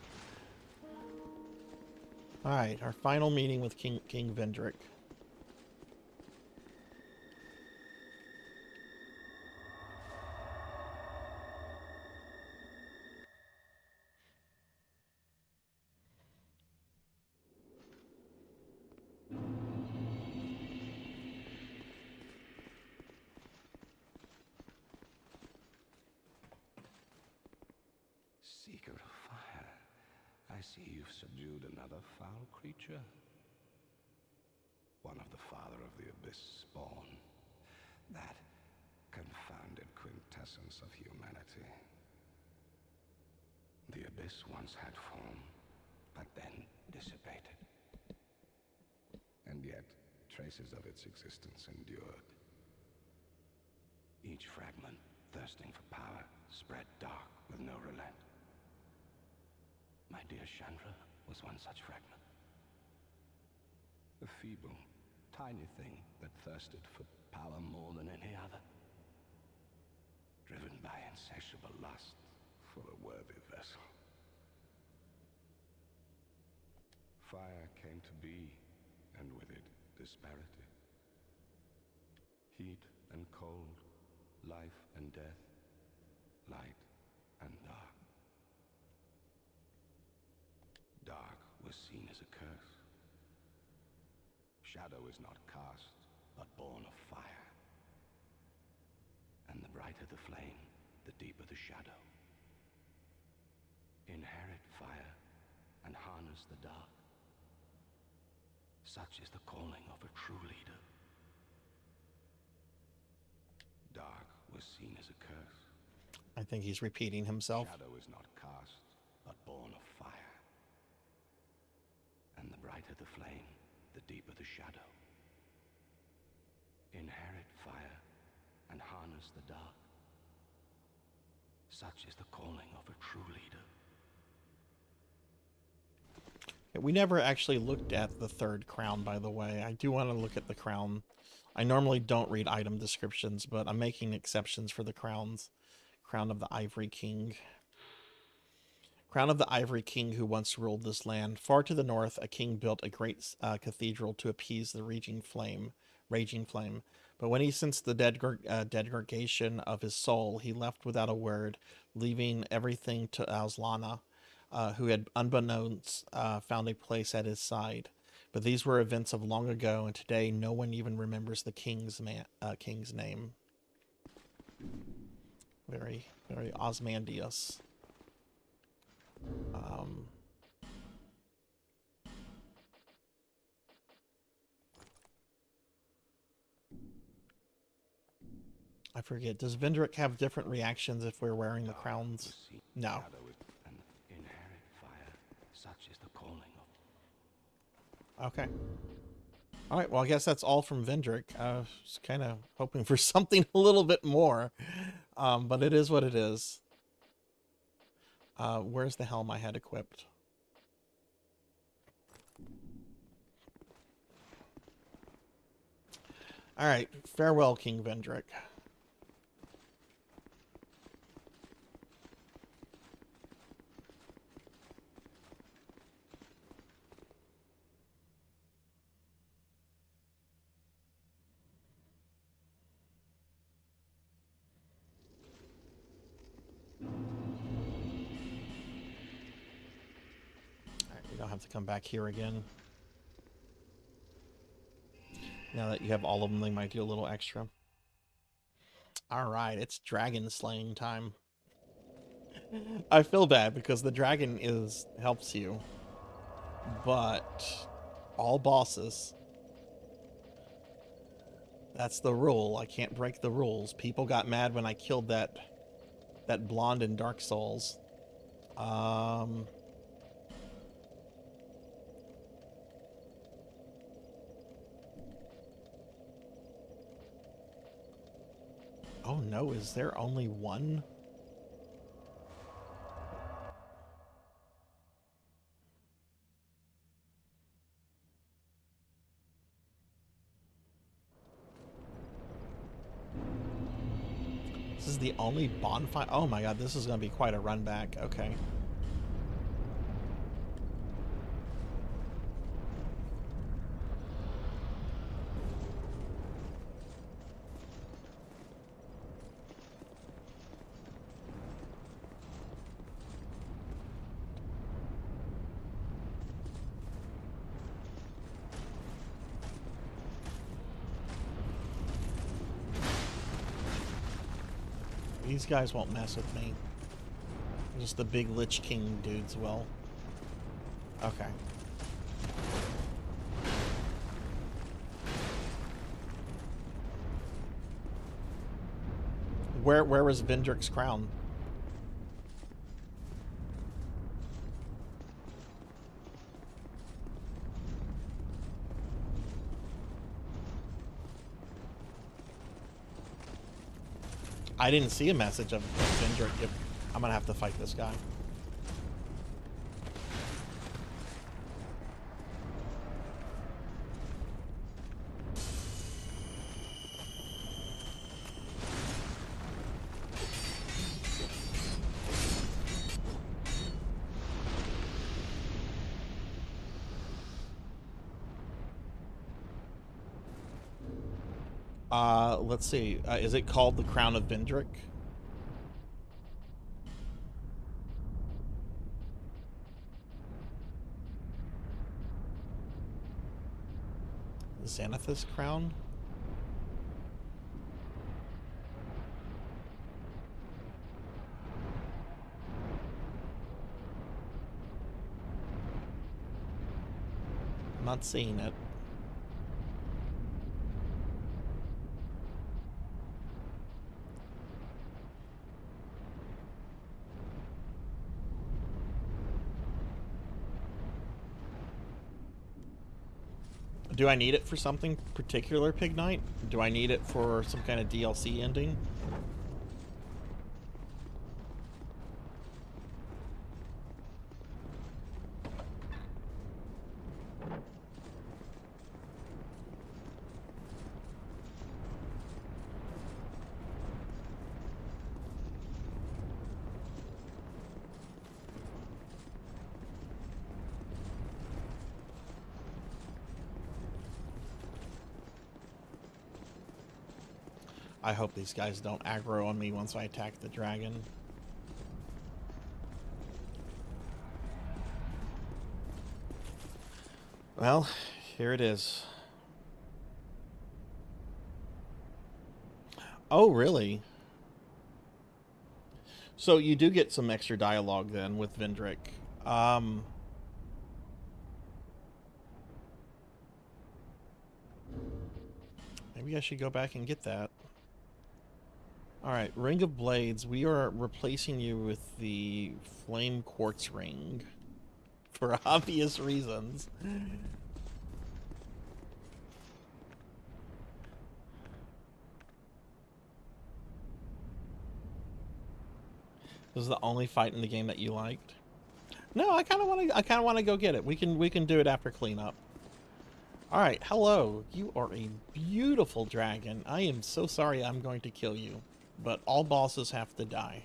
All right, our final meeting with King Vendrick. Seeker of fire, I see you've subdued another foul creature. One of the father of the Abyss spawn. That confounded quintessence of humanity. The Abyss once had form, but then dissipated. And yet, traces of its existence endured. Each fragment, thirsting for power, spread dark with no relent. My dear Chandra was one such fragment. A feeble, tiny thing that thirsted for power more than any other. Driven by insatiable lust for a worthy vessel. Fire came to be, and with it, disparity. Heat and cold life and death, light and dark. Dark was seen as a curse. Shadow is not cast, but born of fire. And the brighter the flame, the deeper the shadow. Inherit fire and harness the dark. Such is the calling of a true leader. Dark was seen as a curse. I think he's repeating himself. Shadow is not cast, but born of fire. And the brighter the flame, the deeper the shadow. Inherit fire and harness the dark. Such is the calling of a true leader. We never actually looked at the third crown, by the way. I do want to look at the crown. I normally don't read item descriptions, but I'm making exceptions for the crowns. Crown of the Ivory King. Crown of the Ivory King who once ruled this land. Far to the north, a king built a great cathedral to appease the raging flame. But when he sensed the degradation of his soul, he left without a word, leaving everything to Auslana, who had unbeknownst found a place at his side. But these were events of long ago, and today no one even remembers the king's name. Very, very Osmandius. I forget, does Vendrick have different reactions if we're wearing the crowns? No. And inherit fire, such is the calling of... Okay. Alright, well I guess that's all from Vendrick. I was kind of hoping for something a little bit more. But it is what it is. Where's the helm I had equipped? Alright, farewell, King Vendrick. Have to come back here again. Now that you have all of them, they might do a little extra. Alright, it's dragon slaying time. I feel bad because the dragon helps you. But all bosses. That's the rule. I can't break the rules. People got mad when I killed that blonde in Dark Souls. Oh no, is there only one? This is the only bonfire? Oh my god, this is going to be quite a run back. Okay. These guys won't mess with me. Just the big Lich King dudes will. Okay. Where was Vendrick's crown? I didn't see a message of Vendrick. I'm gonna have to fight this guy. Let's see. Is it called the Crown of Vendrick? Xanathus Crown? I'm not seeing it. Do I need it for something particular, Pig Knight? Do I need it for some kind of DLC ending? I hope these guys don't aggro on me once I attack the dragon. Well, here it is. Oh, really? So you do get some extra dialogue then with Vendrick. Maybe I should go back and get that. Alright, Ring of Blades, we are replacing you with the Flame Quartz Ring. For obvious reasons. This is the only fight in the game that you liked? No, I kinda wanna go get it. We can do it after cleanup. Alright, hello. You are a beautiful dragon. I am so sorry I'm going to kill you. But all bosses have to die.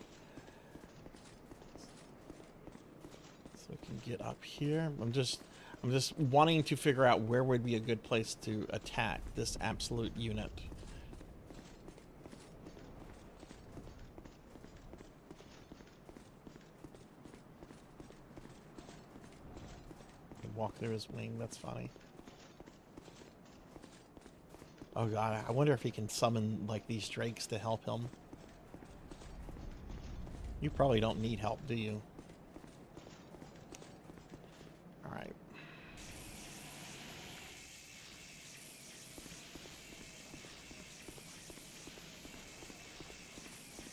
So I can get up here. I'm just wanting to figure out where would be a good place to attack this absolute unit. Walk through his wing, that's funny. Oh god, I wonder if he can summon like these drakes to help him. You probably don't need help, do you? Alright.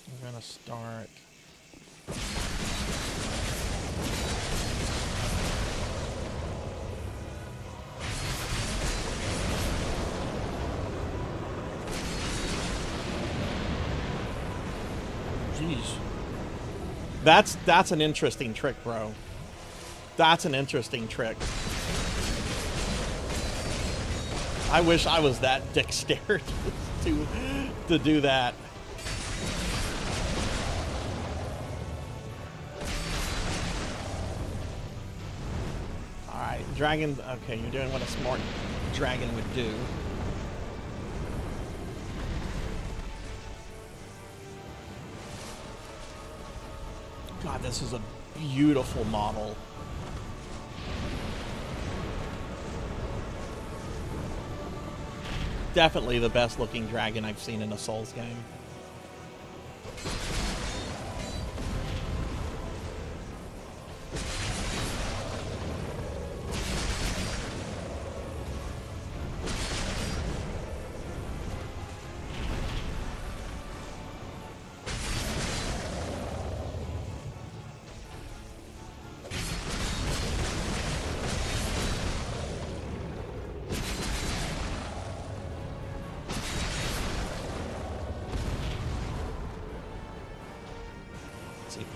I'm gonna start. Jeez. That's an interesting trick, bro. That's an interesting trick. I wish I was that dexterous to do that. Alright, dragon. Okay, you're doing what a smart dragon would do. God, this is a beautiful model. Definitely the best looking dragon I've seen in a Souls game.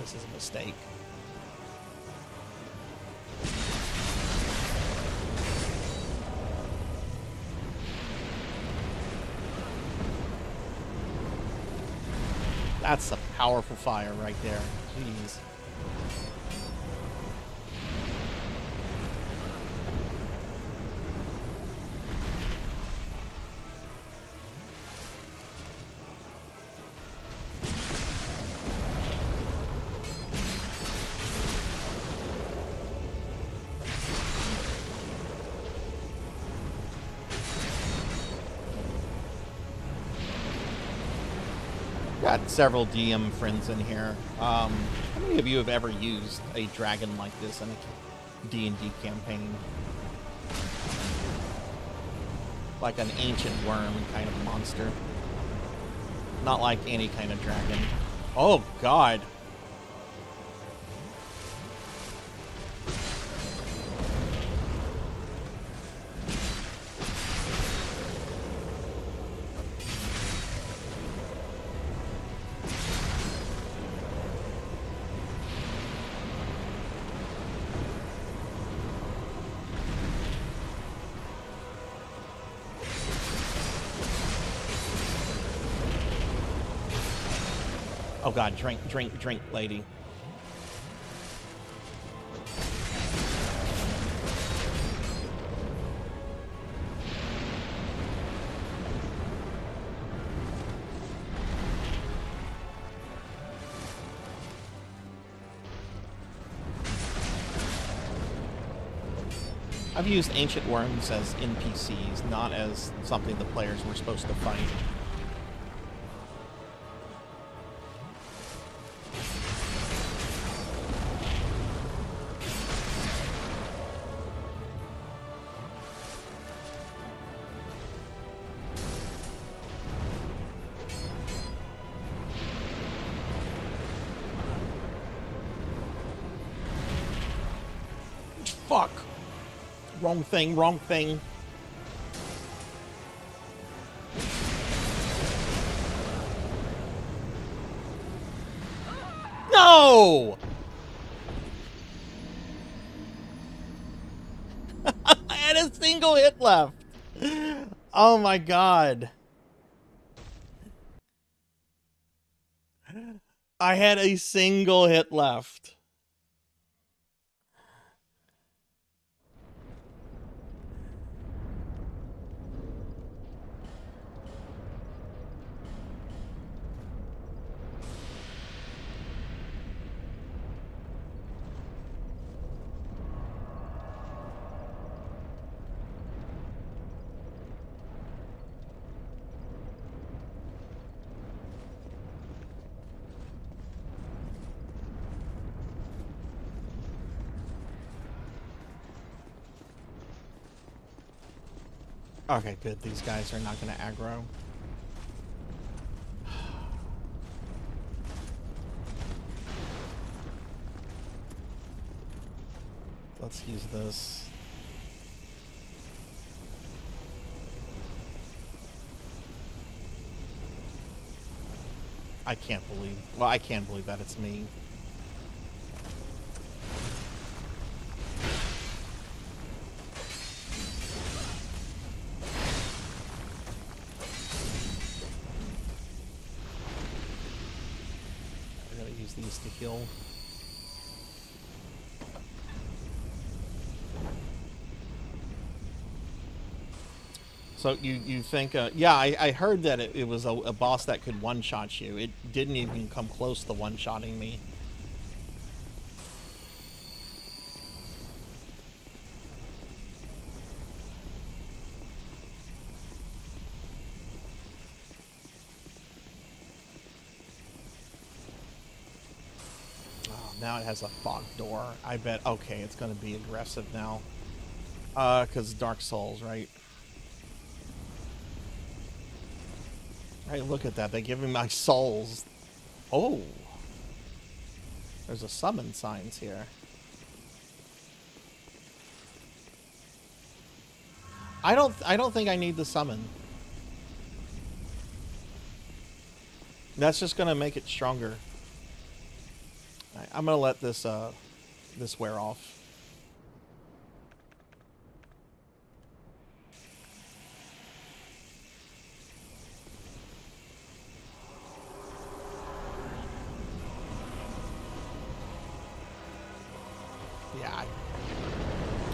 This is a mistake. That's a powerful fire right there. Jeez. Got several DM friends in here. How many of you have ever used a dragon like this in a D&D campaign? Like an ancient worm kind of monster. Not like any kind of dragon. Oh, God. Oh God, drink, drink, drink, lady. I've used ancient worms as NPCs, not as something the players were supposed to fight. Fuck. Wrong thing, wrong thing. No! I had a single hit left. Oh my God. I had a single hit left. Okay, good. These guys are not going to aggro. Let's use this. I can't believe... Well, I can't believe that it's me. These to heal. So you think yeah, I heard that it was a boss that could one-shot you. It didn't even come close to one-shotting me. Now it has a fog door. I bet, okay, it's going to be aggressive now. Because Dark Souls, right? Right, look at that. They give me my souls. Oh. There's a summon signs here. I don't think I need the summon. That's just going to make it stronger. I'm gonna let this this wear off. Yeah, I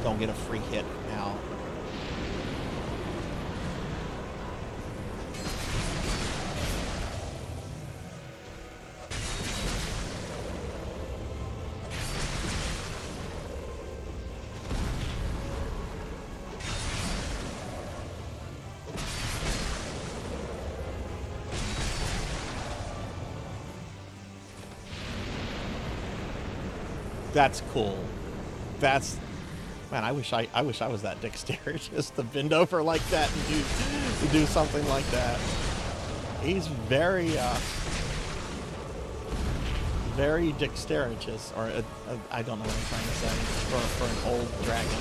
don't get a free hit now. That's cool. That's, man, I wish I was that dexterous just to bend over like that and do something like that. He's very very dexterous, or I don't know what I'm trying to say for an old dragon.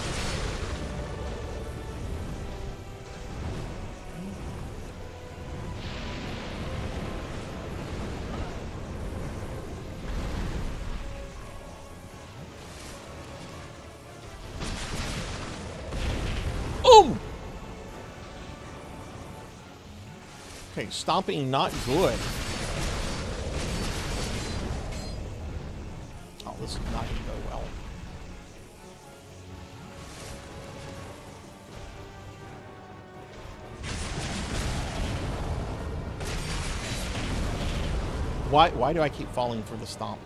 Oh! Okay, stomping not good. Oh, this is not going to go well. Why do I keep falling for the stomp?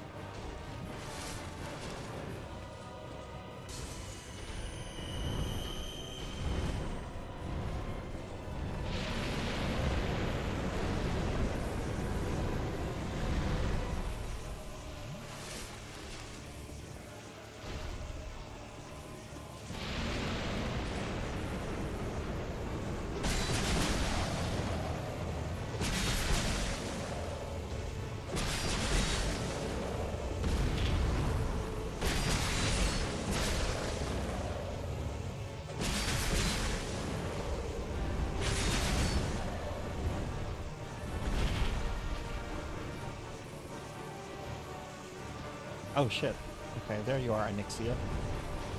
Oh shit. Okay, there you are, Anixia.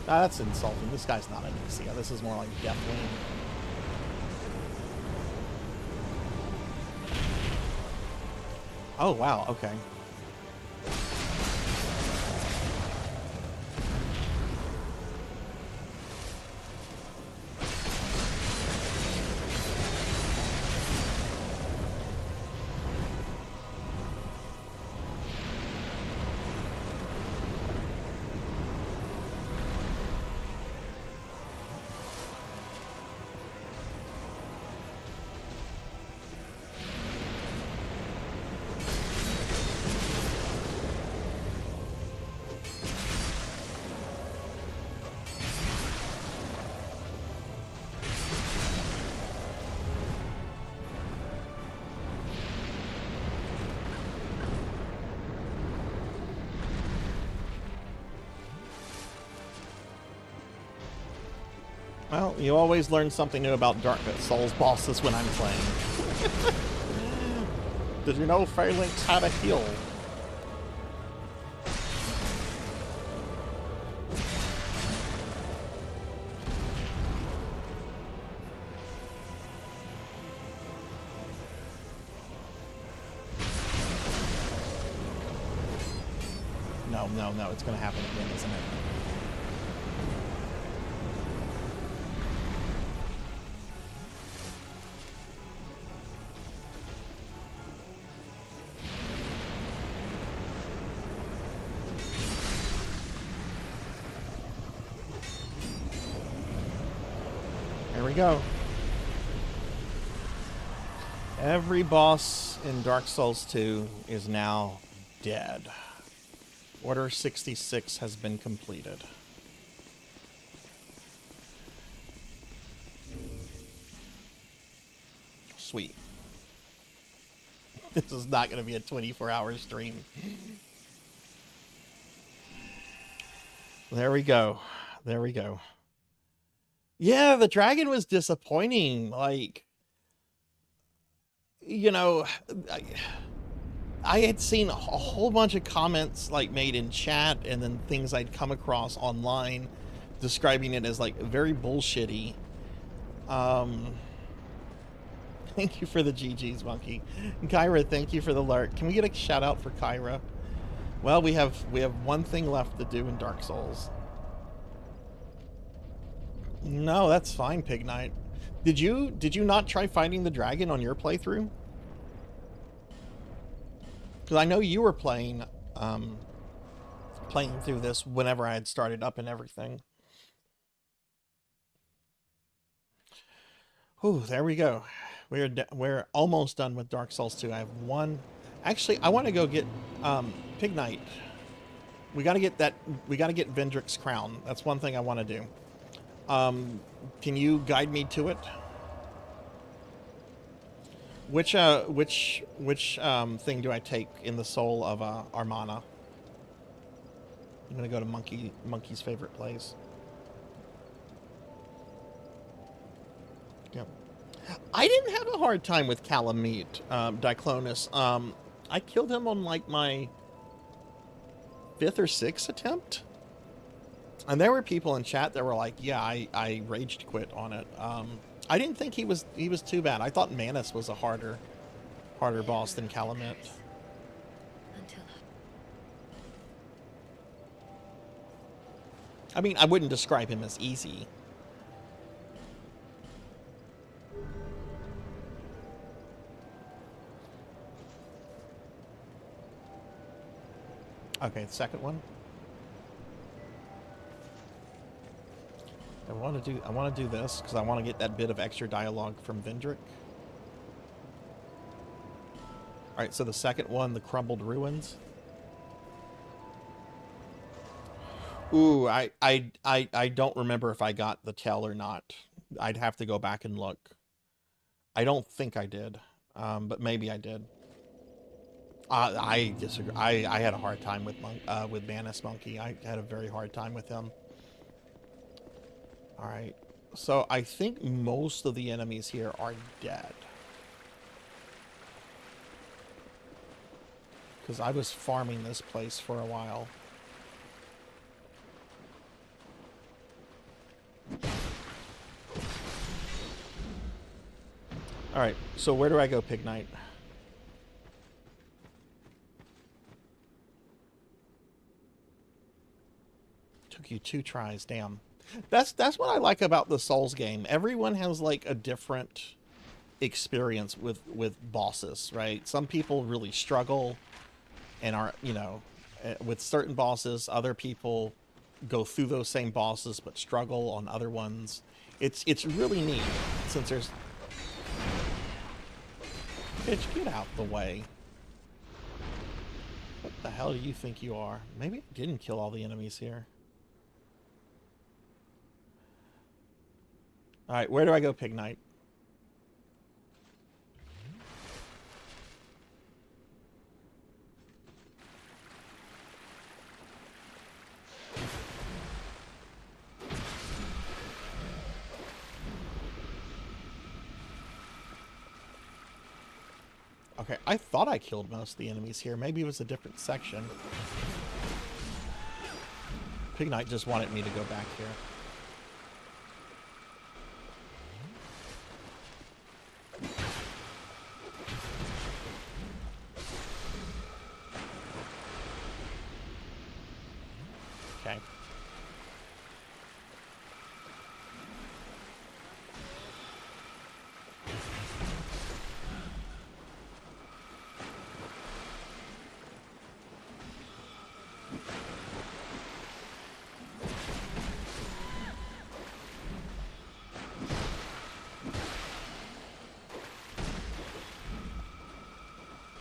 Ah, that's insulting. This guy's not Anixia. This is more like Deathwing. Oh wow, okay. Well, you always learn something new about Dark Souls bosses when I'm playing. Did you know Phalanx had a heal? No, it's gonna happen again, isn't it? There we go. Every boss in Dark Souls 2 is now dead. Order 66 has been completed. Sweet. This is not going to be a 24-hour stream. There we go. There we go. Yeah, the dragon was disappointing. Like, you know, I had seen a whole bunch of comments like made in chat and then things I'd come across online describing it as like very bullshitty. Thank you for the GG's, Monkey. And Kyra, thank you for the lurk. Can we get a shout out for Kyra? Well, we have one thing left to do in Dark Souls. No, that's fine, Pig Knight. Did you not try fighting the dragon on your playthrough? Because I know you were playing through this whenever I had started up and everything. Ooh, there we go. We're almost done with Dark Souls 2. I have one. Actually, I want to go get Pig Knight. We gotta get that. We gotta get Vendrick's crown. That's one thing I want to do. Can you guide me to it? Which thing do I take in the soul of Armana? I'm gonna go to Monkey's favorite place. Yep. I didn't have a hard time with Calamite, Diclonus. I killed him on like my 5th or 6th attempt. And there were people in chat that were like, yeah, I raged quit on it. I didn't think he was too bad. I thought Manus was a harder boss than Calamite. I mean, I wouldn't describe him as easy. Okay, the second one. I want to do this because I want to get that bit of extra dialogue from Vendrick. All right, so the second one, the crumbled ruins. Ooh, I don't remember if I got the tell or not. I'd have to go back and look. I don't think I did, but maybe I did. I disagree. I had a hard time with Manus Monkey. I had a very hard time with him. All right, so I think most of the enemies here are dead. Because I was farming this place for a while. All right, so where do I go, Pig Knight? Took you 2 tries, damn. That's what I like about the Souls game. Everyone has like a different experience with bosses, right? Some people really struggle and are, you know, with certain bosses. Other people go through those same bosses but struggle on other ones. It's really neat since there's... Bitch, get out the way. What the hell do you think you are? Maybe I didn't kill all the enemies here. Alright, where do I go, Pig Knight? Okay, I thought I killed most of the enemies here. Maybe it was a different section. Pig Knight just wanted me to go back here. Okay.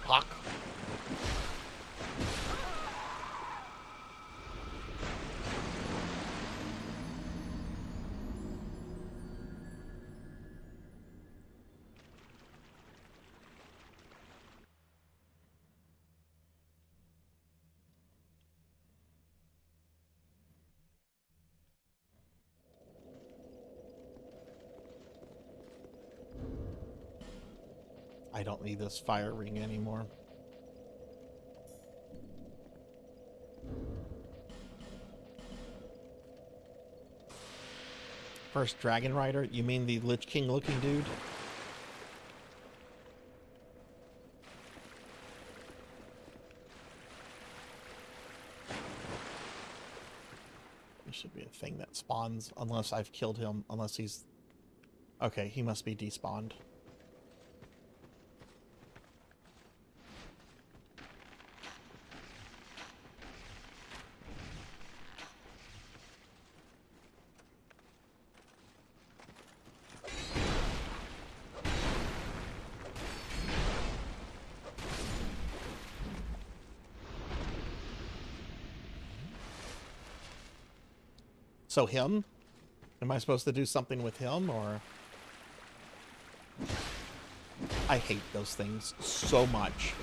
Hawk. I don't need this fire ring anymore. First Dragon Rider? You mean the Lich King looking dude? There should be a thing that spawns unless I've killed him, unless he's... Okay, he must be despawned. So him? Am I supposed to do something with him, or? I hate those things so much.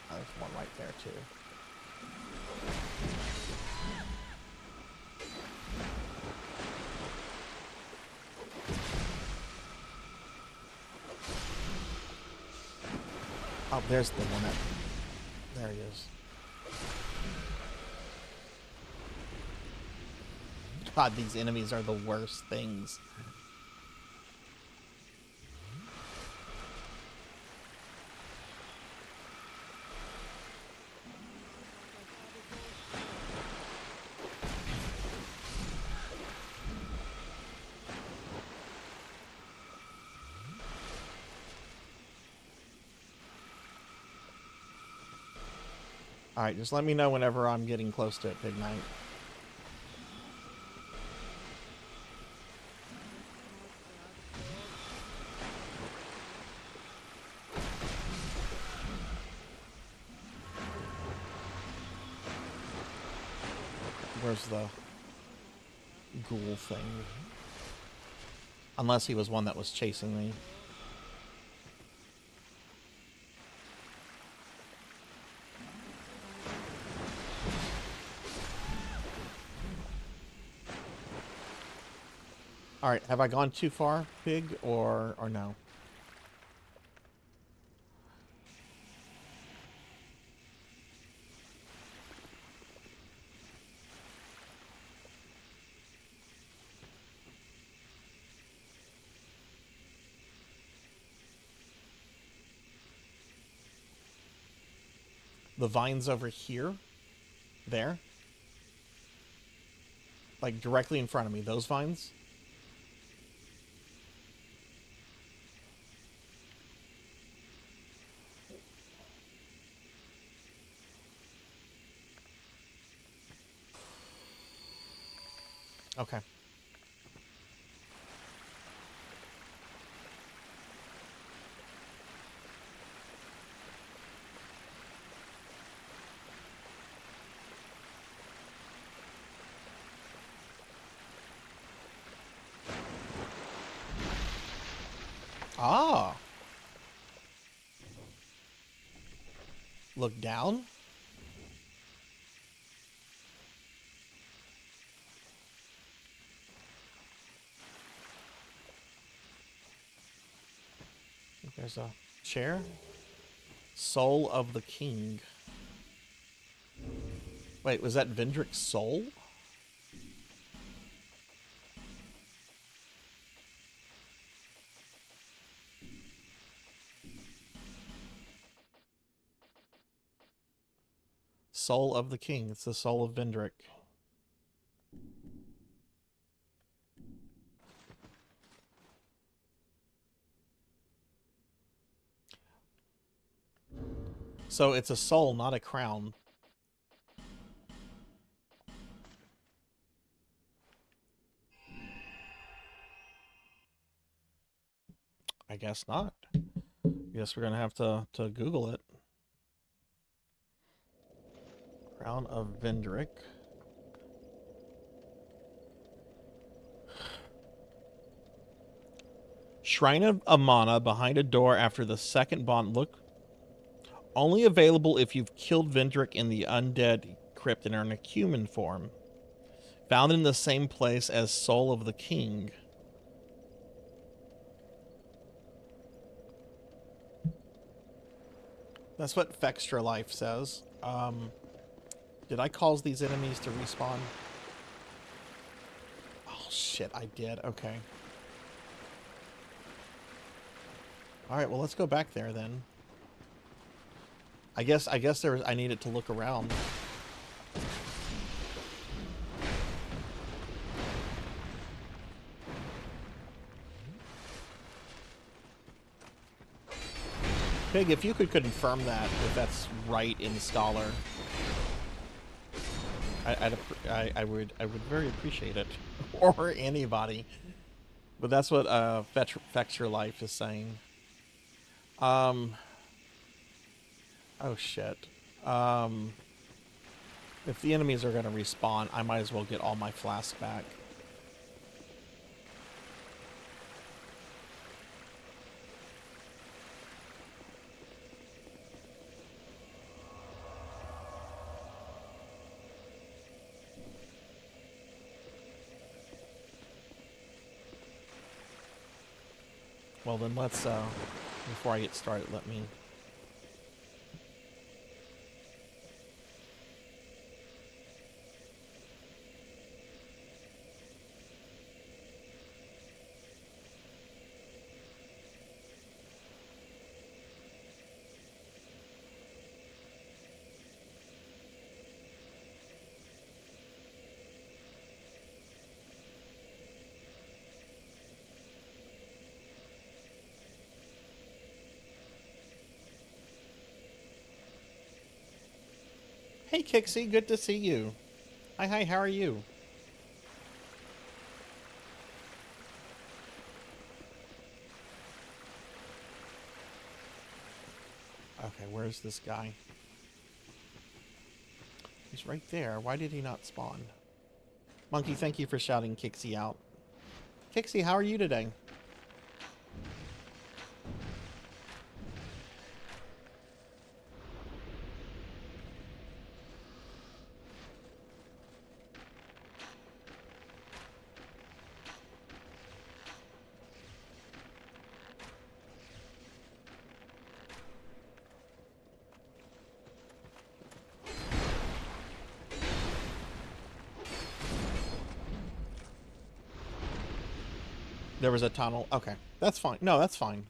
There's one right there, too. Oh, there's the one that... There he is. God, these enemies are the worst things. Alright, just let me know whenever I'm getting close to it, Big Knight. Where's the ghoul thing? Unless he was one that was chasing me. Alright, have I gone too far, Pig, or no? The vines over here? There? Like directly in front of me, those vines? Okay. Ah. Look down? There's a chair. Soul of the King. Wait, was that Vendrick's soul? Soul of the King. It's the soul of Vendrick. So it's a soul, not a crown. I guess not. Guess we're gonna have to Google it. Crown of Vendrick. Shrine of Amana behind a door after the second bond. Look. Only available if you've killed Vendrick in the undead crypt and are in a human form. Found in the same place as Soul of the King. That's what Fextra Life says. Did I cause these enemies to respawn? Oh shit, I did. Okay. Alright, well let's go back there then. I guess I needed to look around. Pig, if you could confirm that, if that's right in Scholar. I would very appreciate it, or anybody. But that's what Fetch Your Life is saying. Oh shit. If the enemies are gonna respawn, I might as well get all my flasks back. Well then let's, before I get started, let me... Hey Kixie, good to see you. Hi, how are you? Okay, where's this guy? He's right there. Why did he not spawn? Monkey, thank you for shouting Kixie out. Kixie, how are you today? There was a tunnel. Okay, that's fine. No, that's fine.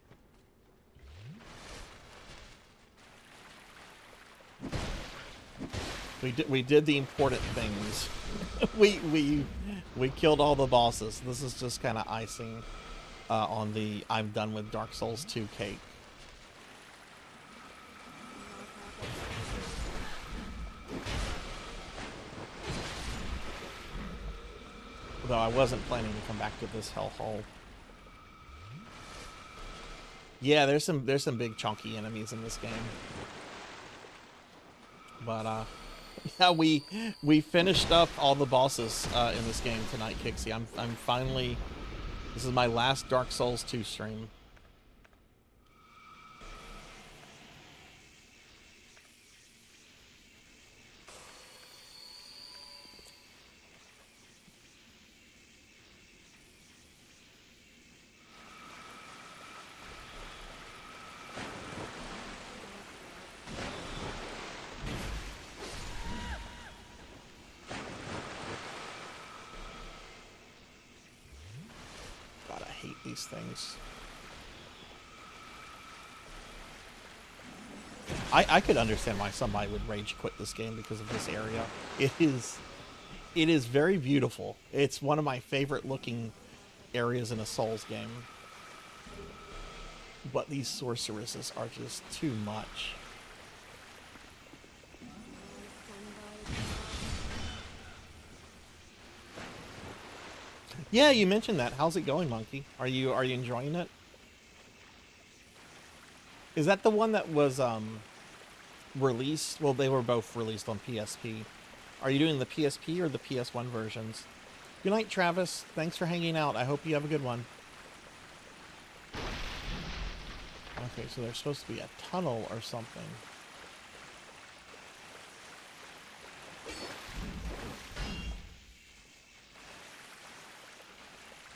We did the important things. we killed all the bosses. This is just kind of icing on the I'm done with Dark Souls 2 cake. Though I wasn't planning to come back to this hellhole. Yeah, there's some big chunky enemies in this game. But yeah, we finished up all the bosses in this game tonight, Kixie. I'm finally, this is my last Dark Souls 2 stream. These things. I could understand why somebody would rage quit this game because of this area. It is very beautiful. It's one of my favorite looking areas in a Souls game. But these sorceresses are just too much. Yeah, you mentioned that. How's it going, Monkey? Are you enjoying it? Is that the one that was released? Well, they were both released on PSP. Are you doing the PSP or the PS1 versions? Good night, Travis. Thanks for hanging out. I hope you have a good one. Okay, so there's supposed to be a tunnel or something.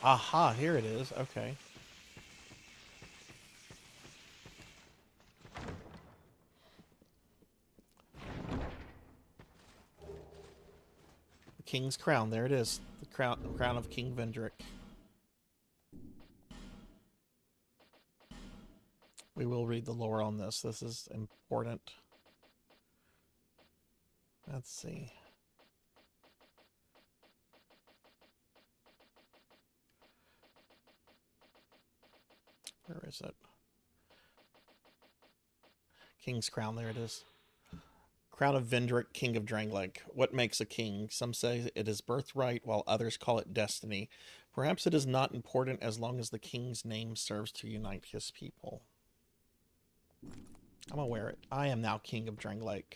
Aha, here it is. Okay. The King's Crown. There it is. The crown of King Vendrick. We will read the lore on this. This is important. Let's see. Where is it? King's Crown, there it is. Crown of Vendrick, King of Drangleic. What makes a king? Some say it is birthright, while others call it destiny. Perhaps it is not important as long as the king's name serves to unite his people. I'm gonna wear it. I am now King of Drangleic.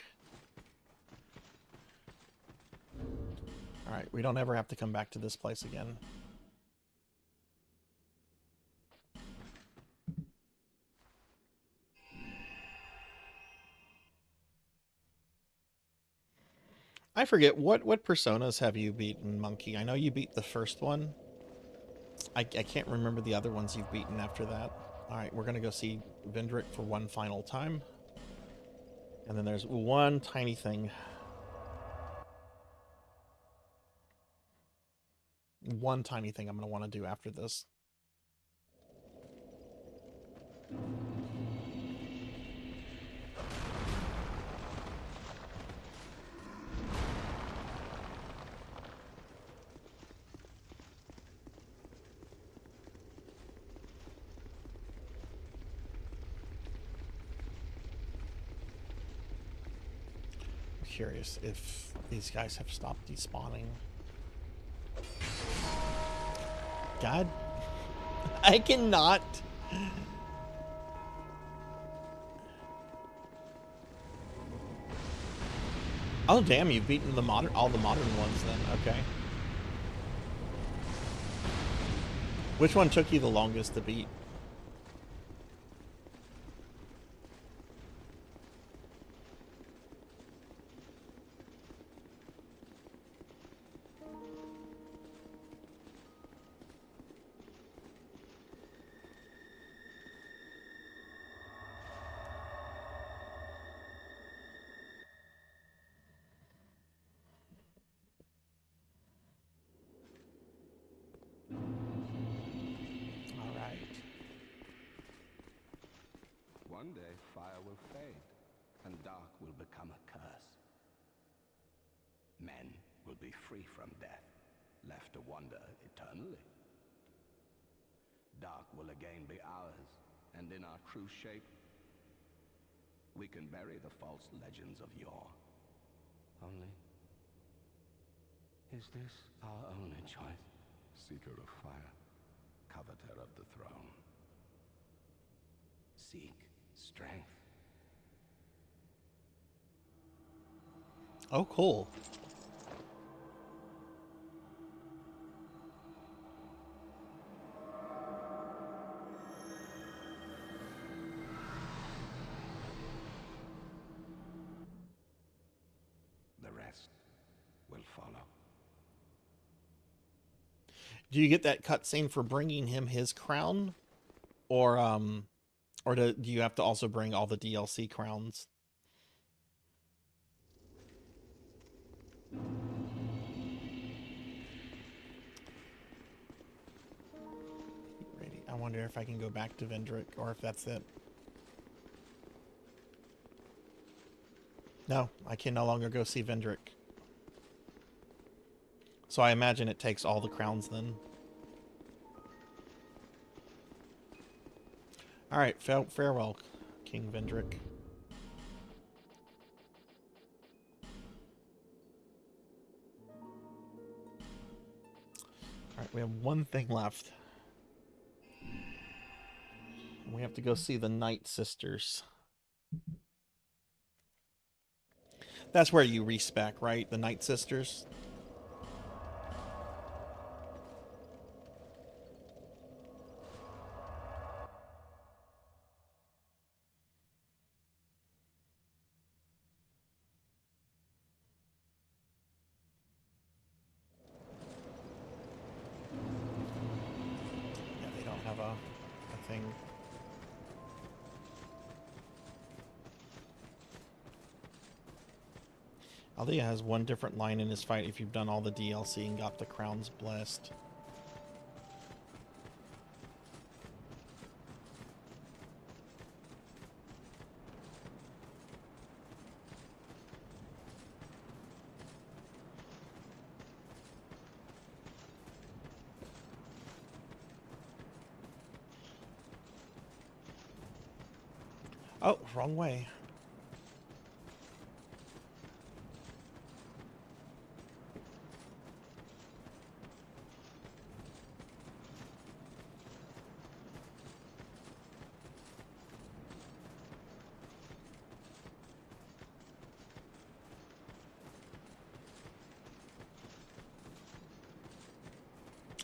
Alright, we don't ever have to come back to this place again. I forget, what personas have you beaten, Monkey? I know you beat the first one. I can't remember the other ones you've beaten after that. Alright, we're gonna go see Vendrick for one final time. And then there's one tiny thing. One tiny thing I'm gonna want to do after this. Curious if these guys have stopped despawning. God, I cannot. Oh damn, you've beaten the all the modern ones then. Okay. Which one took you the longest to beat? One day, fire will fade, and dark will become a curse. Men will be free from death, left to wander eternally. Dark will again be ours, and in our true shape, we can bury the false legends of yore. Only, is this our only choice? Seeker of fire, coveter of the throne. Seek strength. Oh, cool. The rest will follow. Do you get that cutscene for bringing him his crown? Or do you have to also bring all the DLC crowns? Ready. I wonder if I can go back to Vendrick or if that's it. No, I can no longer go see Vendrick. So I imagine it takes all the crowns then. Alright, farewell, King Vendrick. Alright, we have one thing left. We have to go see the Night Sisters. That's where you respec, right? The Night Sisters? Yeah, they don't have a thing. Althea has one different line in his fight if you've done all the DLC and got the crowns blessed. Oh, wrong way.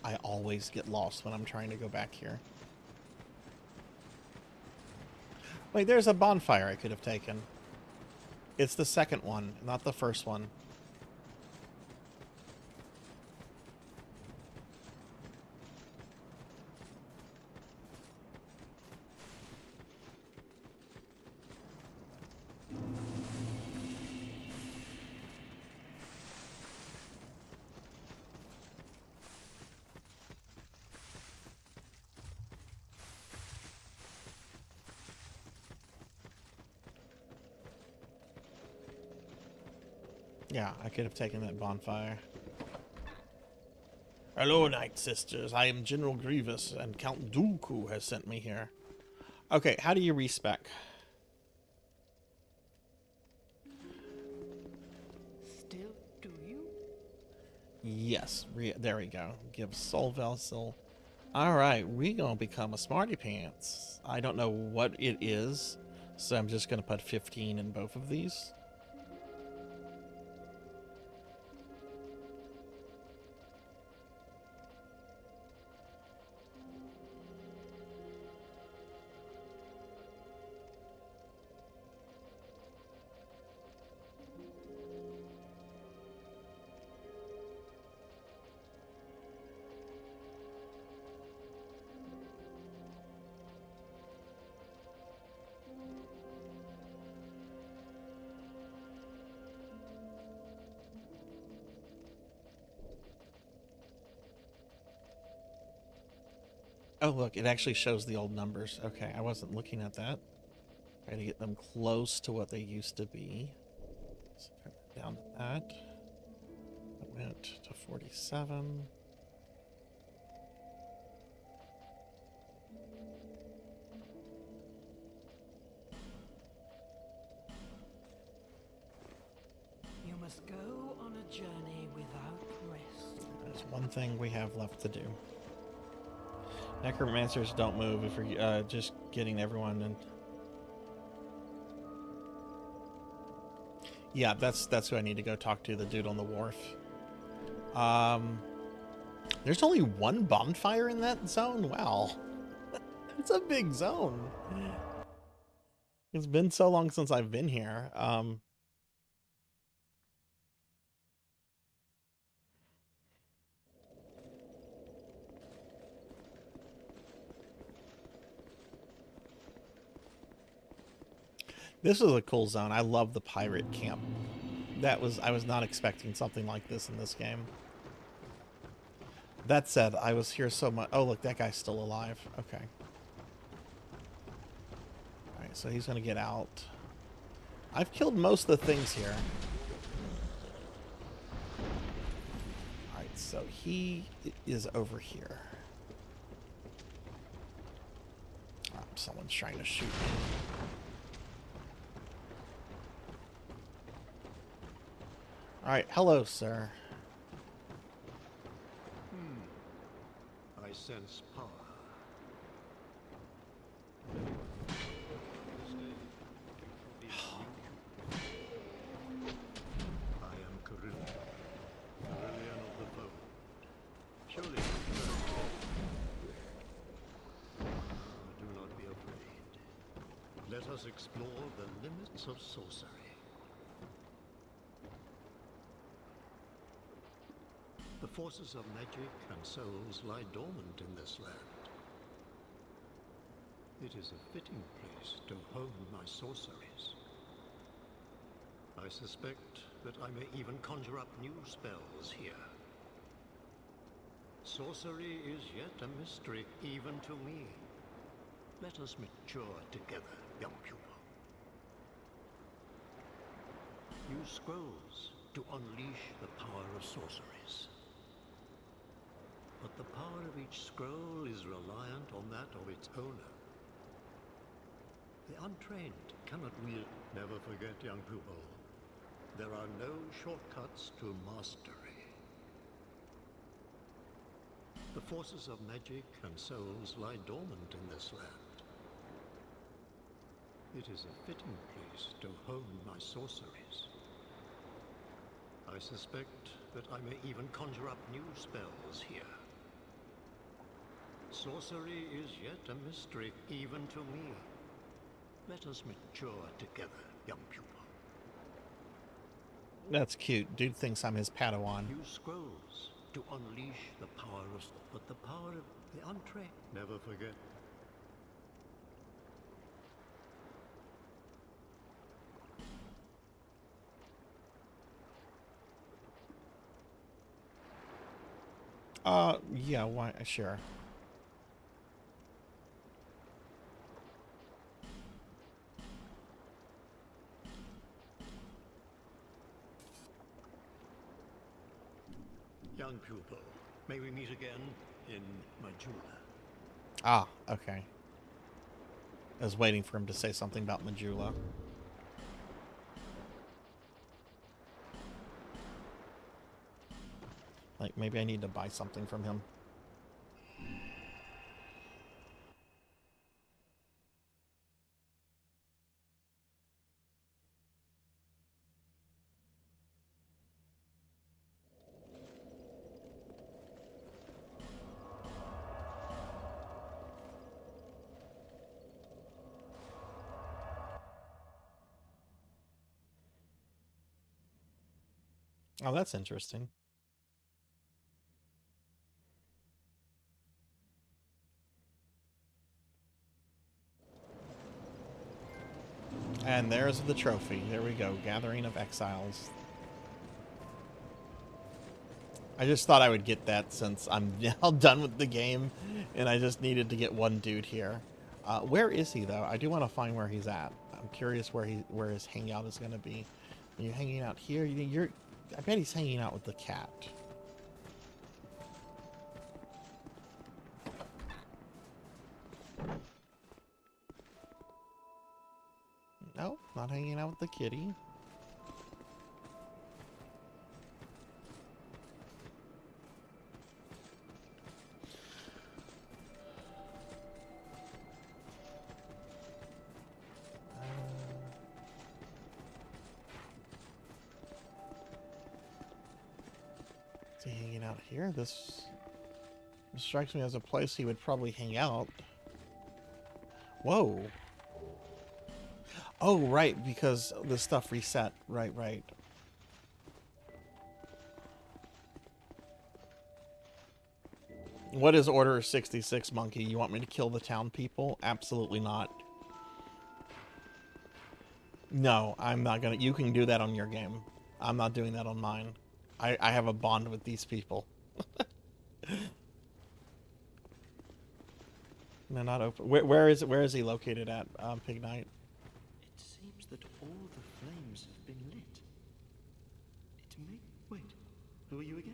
I always get lost when I'm trying to go back here. Wait, there's a bonfire I could have taken. It's the second one, not the first one. Yeah, I could have taken that bonfire. Hello, Night Sisters. I am General Grievous, and Count Dooku has sent me here. Okay, how do you respec? Still, do you? Yes, there we go. Give Soul Vessel. Alright, we gonna become a smarty pants. I don't know what it is, so I'm just gonna put 15 in both of these. Oh, look, it actually shows the old numbers. Okay, I wasn't looking at that. Trying to get them close to what they used to be. So turn it down to that. I went to 47. You must go on a journey without rest. There's one thing we have left to do. Necromancers don't move if we're just getting everyone in. Yeah, that's who I need to go talk to, the dude on the wharf. There's only one bonfire in that zone? Wow. It's a big zone. It's been so long since I've been here. This is a cool zone. I love the pirate camp. I was not expecting something like this in this game. That said, I was here so much. Oh, look, that guy's still alive. Okay. Alright, so he's gonna get out. I've killed most of the things here. Alright, so he is over here. Oh, someone's trying to shoot me. Alright, hello, sir. I sense power. I am Karun, Carillion of the Fold. Surely do not be afraid. Let us explore the limits of sorcery. The forces of magic and souls lie dormant in this land. It is a fitting place to hone my sorceries. I suspect that I may even conjure up new spells here. Sorcery is yet a mystery even to me. Let us mature together, young pupil. Use scrolls to unleash the power of sorceries. But the power of each scroll is reliant on that of its owner. The untrained cannot wield. Never forget, young pupil, there are no shortcuts to mastery. The forces of magic and souls lie dormant in this land. It is a fitting place to hone my sorceries. I suspect that I may even conjure up new spells here. Sorcery is yet a mystery, even to me. Let us mature together, young pupil. That's cute. Dude thinks I'm his Padawan. Use scrolls to unleash the power of... But the power of the untrained. Never forget. Yeah, why? Sure. Young pupil, may we meet again in Majula. Ah, okay. I was waiting for him to say something about Majula. Like, maybe I need to buy something from him. Oh, that's interesting. And there's the trophy. There we go. Gathering of Exiles. I just thought I would get that since I'm now done with the game, and I just needed to get one dude here. Where is he, though? I do want to find where he's at. I'm curious where his hangout is going to be. Are you hanging out here? I bet he's hanging out with the cat. No, not hanging out with the kitty. Is he hanging out here? This strikes me as a place he would probably hang out. Whoa. Oh, right, because the stuff reset. Right. What is Order 66, Monkey? You want me to kill the town people? Absolutely not. No, I'm not gonna. You can do that on your game. I'm not doing that on mine. I have a bond with these people. They're not open. Where is he located at, Pig Knight? It seems that all the flames have been lit. Wait, who are you again?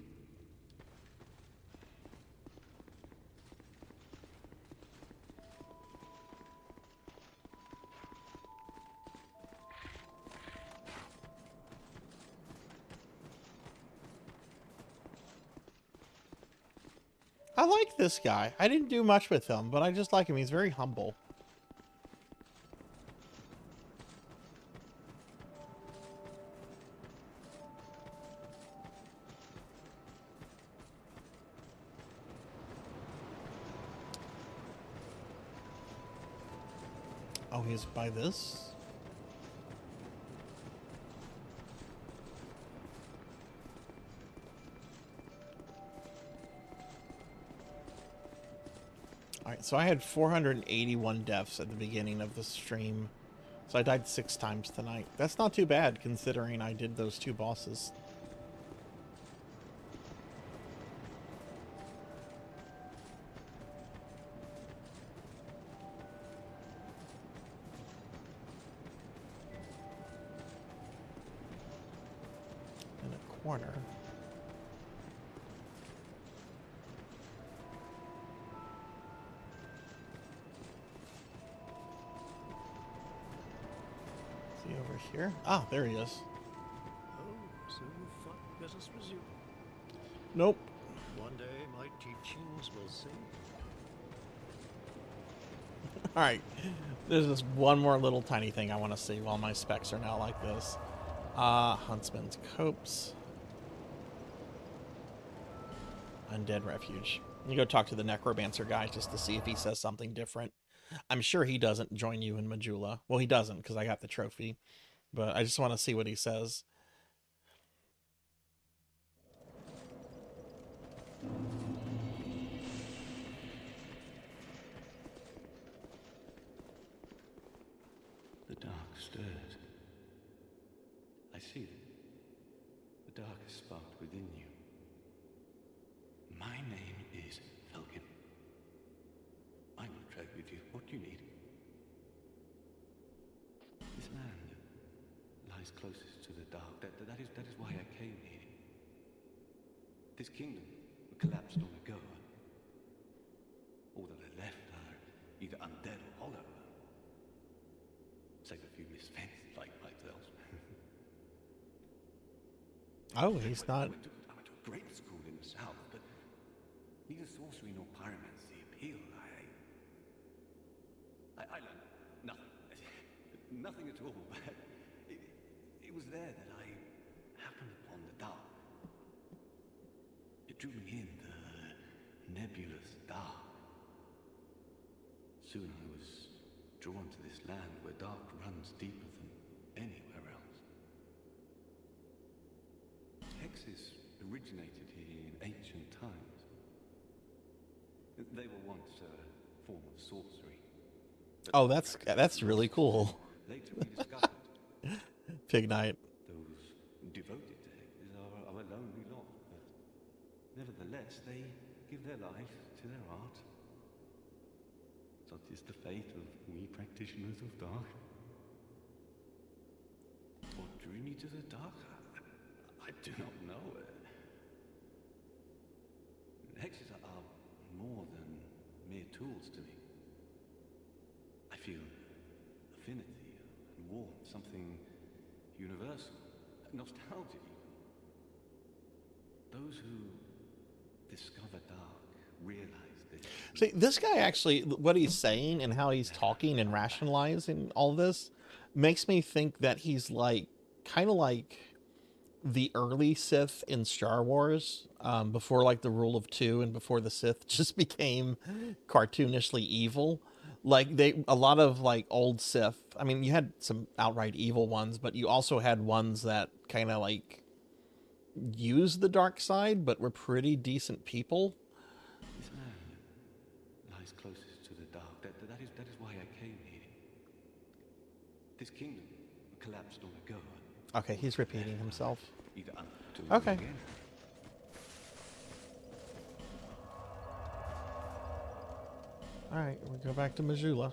I like this guy. I didn't do much with him, but I just like him. He's very humble. Oh, he's by this? Alright, so I had 481 deaths at the beginning of the stream. So I died 6 times tonight. That's not too bad, considering I did those 2 bosses. In a corner. Over here. Ah, there he is. Oh, so you fought. Let us resume. Nope. One day my teachings will sing. Alright. There's just one more little tiny thing I want to see while my specs are now like this. Huntsman's Copse. Undead Refuge. You go talk to the necromancer guy just to see if he says something different. I'm sure he doesn't join you in Majula. Well, he doesn't because I got the trophy. But I just want to see what he says. The dark stirs. I see it. The dark is sparked within you. My name is Falcon. I will trade with you what you need. This land lies closest to the dark. That is why I came here. This kingdom collapsed long ago. All that are left are either undead or hollow. Save a few misfits like myself. Oh, he's not. I went to a great school in the south, but neither sorcery nor pyromancy appealed. I learned nothing. Nothing at all. But it was there that I happened upon the dark. It drew me in, the nebulous dark. Soon I was drawn to this land where dark runs deeper than anywhere else. Hexes originated here in ancient times. They were once a form of sorcery. Oh, that's really cool. Later we discovered Pig Knight. those devoted to hexes are a lonely lot, but nevertheless they give their life to their art. Such is the fate of we practitioners of dark. What drew me to the dark? I do not know. Hexes are more than mere tools to me. I feel affinity and warmth, something universal, nostalgia even. Those who discover dark realize this. See, this guy actually, what he's saying and how he's talking and rationalizing all this makes me think that he's like, kind of like the early Sith in Star Wars, before like the rule of two and before the Sith just became cartoonishly evil. Like a lot of like old Sith, I mean, you had some outright evil ones, but you also had ones that kind of like used the dark side, but were pretty decent people. This land lies closest to the dark. That is why I came here. This kingdom collapsed long ago. Okay, he's repeating himself. Either Okay. again. All right, we go back to Majula.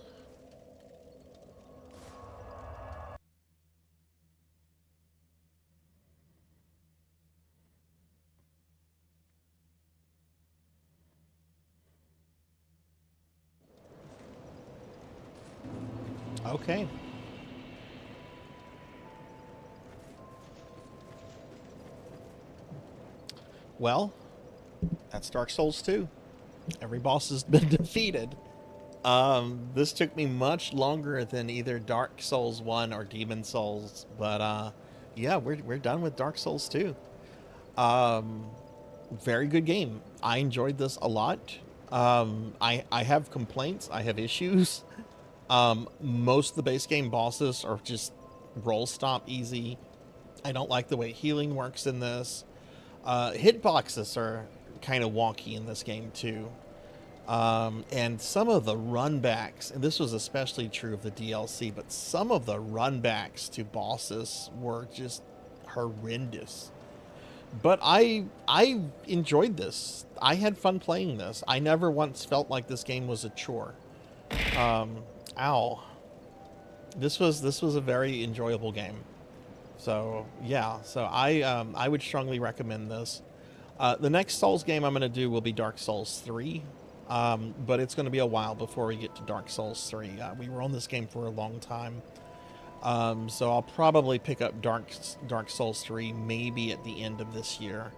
Okay. Well, that's Dark Souls 2. Every boss has been defeated. This took me much longer than either Dark Souls 1 or Demon Souls, but yeah, we're done with Dark Souls 2. Very good game. I enjoyed this a lot. I have complaints. I have issues. Most of the base game bosses are just roll stop easy. I don't like the way healing works in this. Hitboxes are kind of wonky in this game too. And some of the runbacks, and this was especially true of the DLC, but some of the runbacks to bosses were just horrendous. But I enjoyed this. I had fun playing this. I never once felt like this game was a chore. Ow. This was a very enjoyable game. So yeah, so I would strongly recommend this. The next Souls game I'm going to do will be Dark Souls 3. But it's going to be a while before we get to Dark Souls 3. We were on this game for a long time. So I'll probably pick up Dark Souls 3 maybe at the end of this year,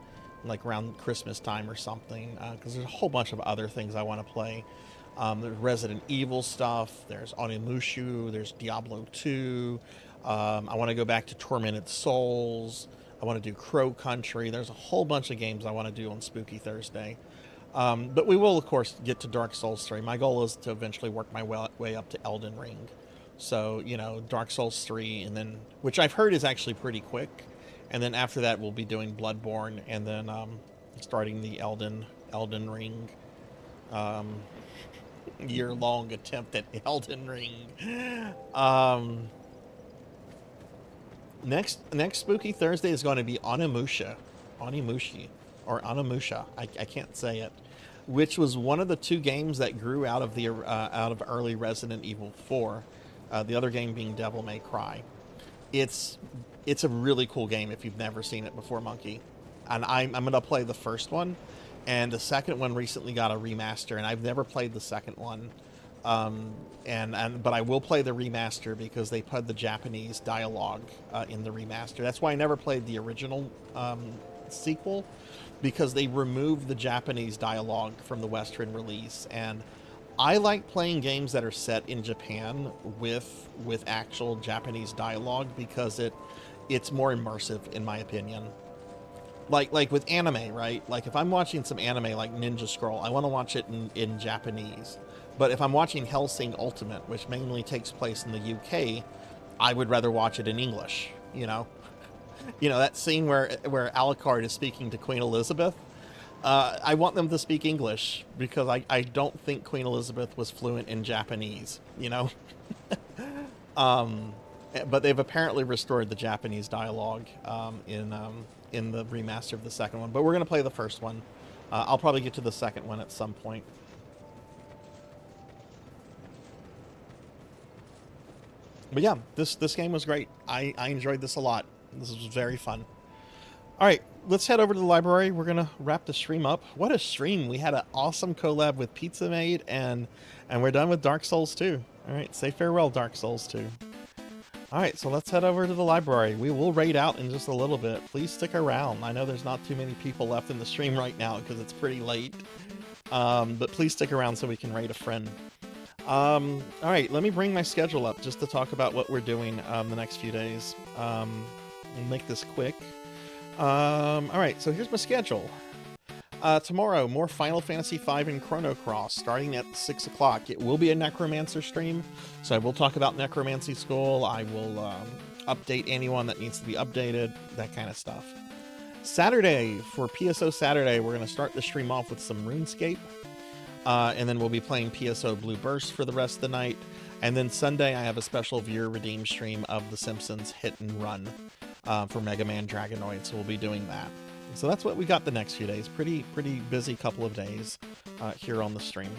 like around Christmas time or something, because there's a whole bunch of other things I want to play. There's Resident Evil stuff, there's Onimushu, there's Diablo 2, I want to go back to Tormented Souls, I want to do Crow Country. There's a whole bunch of games I want to do on Spooky Thursday. But we will, of course, get to Dark Souls 3. My goal is to eventually work my way up to Elden Ring. So, you know, Dark Souls 3, and then, which I've heard is actually pretty quick. And then after that, we'll be doing Bloodborne, and then starting the Elden Ring year-long attempt at Elden Ring. Next Spooky Thursday is going to be Onimusha, or Onimusha. I can't say it, which was one of the 2 games that grew out of early Resident Evil 4. The other game being Devil May Cry. It's a really cool game if you've never seen it before, Monkey. And I'm going to play the first one, and the second one recently got a remaster, and I've never played the second one. But I will play the remaster because they put the Japanese dialogue in the remaster. That's why I never played the original sequel, because they removed the Japanese dialogue from the Western release. And I like playing games that are set in Japan with actual Japanese dialogue because it's more immersive, in my opinion. Like with anime, right? Like if I'm watching some anime like Ninja Scroll, I want to watch it in Japanese. But if I'm watching Hellsing Ultimate, which mainly takes place in the UK, I would rather watch it in English, you know? You know, that scene where Alucard is speaking to Queen Elizabeth, I want them to speak English because I don't think Queen Elizabeth was fluent in Japanese, you know? But they've apparently restored the Japanese dialogue in the remaster of the second one. But we're going to play the first one. I'll probably get to the second one at some point. But yeah, this game was great. I enjoyed this a lot. This was very fun. All right, let's head over to the library. We're going to wrap the stream up. What a stream. We had an awesome collab with Pizza Made, and we're done with Dark Souls 2. All right, say farewell, Dark Souls 2. All right, so let's head over to the library. We will raid out in just a little bit. Please stick around. I know there's not too many people left in the stream right now because it's pretty late. But please stick around so we can raid a friend. All right, let me bring my schedule up just to talk about what we're doing the next few days. We'll make this quick. All right, so here's my schedule. Tomorrow, more Final Fantasy V and Chrono Cross, starting at 6 o'clock. It will be a Necromancer stream, so I will talk about Necromancy School. I will update anyone that needs to be updated, that kind of stuff. Saturday, for PSO Saturday, we're going to start the stream off with some RuneScape, and then we'll be playing PSO Blue Burst for the rest of the night. And then Sunday, I have a special viewer redeem stream of The Simpsons Hit and Run for Mega Man Dragonoid, so we'll be doing that. So that's what we got the next few days. Pretty busy couple of days here on the stream.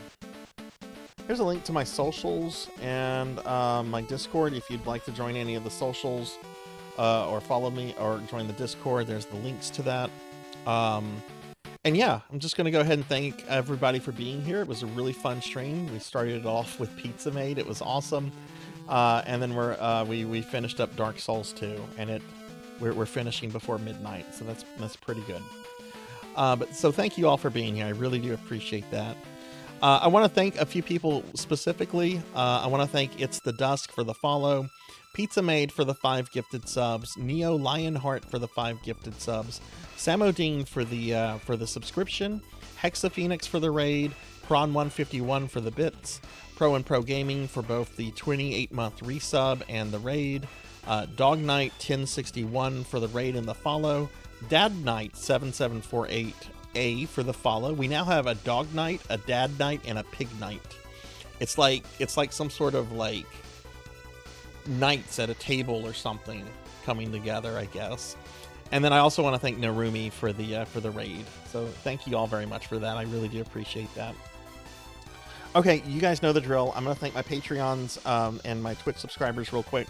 Here's a link to my socials and my Discord if you'd like to join any of the socials or follow me or join the Discord. There's the links to that. And yeah, I'm just going to go ahead and thank everybody for being here. It was a really fun stream. We started it off with Pizza Made. It was awesome. And then we finished up Dark Souls 2, and we're finishing before midnight, so that's pretty good. But so thank you all for being here. I really do appreciate that. I want to thank a few people specifically. I want to thank It's the Dusk for the follow, Pizza Made for the 5 gifted subs, Neo Lionheart for the 5 gifted subs, Samodine for the subscription, Hexa Phoenix for the raid, Prawn151 for the bits, Pro and Pro Gaming for both the 28-month resub and the raid, Dog Knight 1061 for the raid and the follow, Dad Knight 7748A for the follow. We now have a Dog Knight, a Dad Knight, and a Pig Knight. It's like some sort of like knights at a table or something coming together, I guess. And then I also want to thank Narumi for the raid. So thank you all very much for that. I really do appreciate that. Okay, you guys know the drill. I'm going to thank my Patreons and my Twitch subscribers real quick.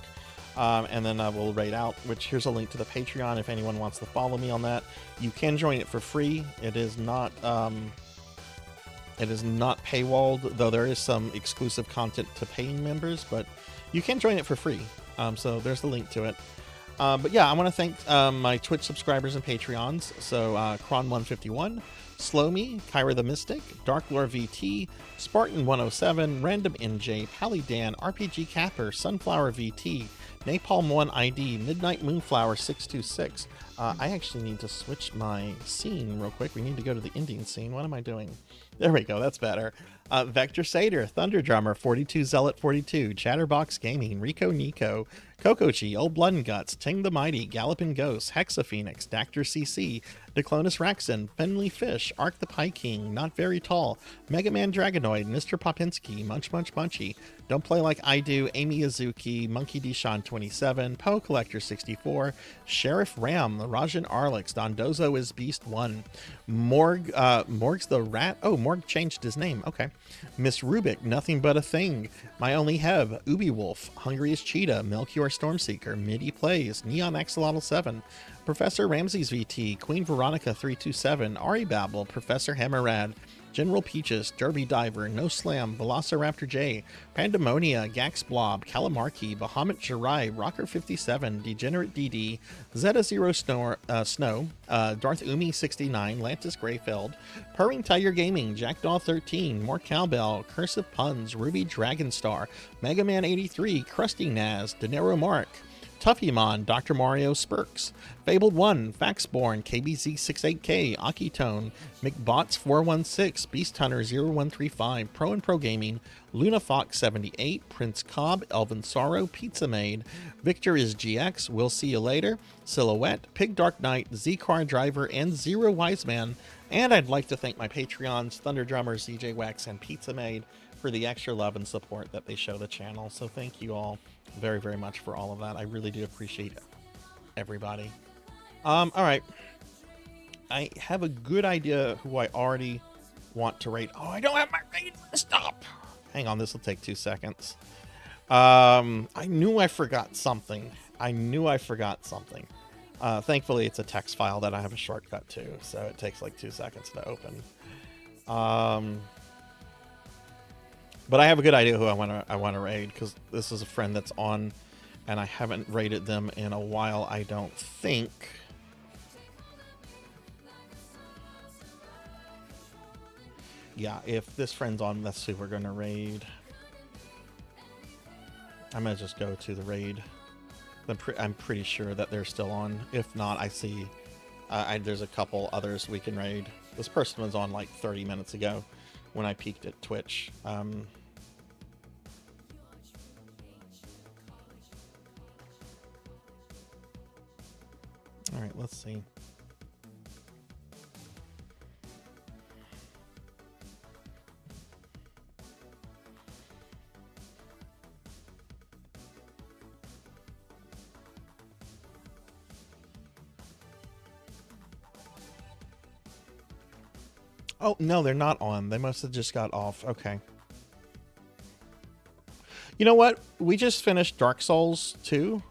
And then we'll raid out, which here's a link to the Patreon if anyone wants to follow me on that. You can join it for free. It is not paywalled, though there is some exclusive content to paying members, but you can join it for free. So there's the link to it. But yeah, I want to thank my Twitch subscribers and Patreons. So Kron151, Slow Me, Kyra the Mystic, Darklore VT, Spartan107, Random NJ, Pally Dan, RPG Capper, Sunflower VT, Napalm 1 ID, Midnight Moonflower 626. I actually need to switch my scene real quick. We need to go to the Indian scene. What am I doing? There we go. That's better. Vector Satyr, Thunder Drummer, 42 Zealot 42, Chatterbox Gaming, Rico Nico, Kokochi, Old Blood and Guts, Ting the Mighty, Gallopin' Ghost, Hexa Phoenix, Dactor CC, Declonus Raxon, Finley Fish, Ark the Pie King, Not Very Tall, Mega Man Dragonoid, Mr. Popinski, Munch Munch Munchy, Don't Play Like I Do, Amy Azuki, Monkey Deshawn 27, Poe Collector 64, Sheriff Ram, The Rajan Arlix, Dondozo is Beast 1, Morg's the Rat. Oh, Morg changed his name. Okay. Miss Rubik, Nothing But a Thing, My Only Heb, Ubi Wolf, Hungriest Cheetah, Melchior Stormseeker, Midi Plays, Neon Axolotl 7, Professor Ramses VT, Queen Veronica 327, Ari Babel, Professor Hammerrad, General Peaches, Derby Diver, No Slam, Velociraptor J, Pandemonia, Gax Blob, Calamarki, Bahamut Jirai, Rocker 57, Degenerate DD, Zeta Zero Snow, Darth Umi 69, Lantis Greyfeld, Purring Tiger Gaming, Jackdaw 13, More Cowbell, Cursive Puns, Ruby Dragonstar, Mega Man 83, Krusty Naz, Dinero Mark, Tuffymon, Dr. Mario Spurks, Fabled 1, Faxborn, KBZ68K, Akitone, McBots416, Beast Hunter 0135, Pro and Pro Gaming, Luna Fox 78, Prince Cobb, Elvin Sorrow, Pizza Maid, Victor is GX, We'll See You Later, Silhouette, Pig Dark Knight, Z-Car Driver, and Zero Wise Man. And I'd like to thank my Patreons, Thunder Drummer, ZJ Wax, and Pizza Maid for the extra love and support that they show the channel. So thank you all very, very much for all of that. I really do appreciate everybody. All right. I have a good idea who I already want to rate. Oh, I don't have my raid list up. Hang on, this will take 2 seconds. I knew I forgot something. Thankfully, it's a text file that I have a shortcut to, so it takes like 2 seconds to open. But I have a good idea who I want to raid, because this is a friend that's on, and I haven't raided them in a while, I don't think. Yeah, if this friend's on, let's see, we're going to raid. I'm going to just go to the raid. I'm pretty sure that they're still on. If not, I see there's a couple others we can raid. This person was on like 30 minutes ago when I peeked at Twitch. All right, let's see. Oh, no, they're not on. They must have just got off. Okay. You know what? We just finished Dark Souls 2.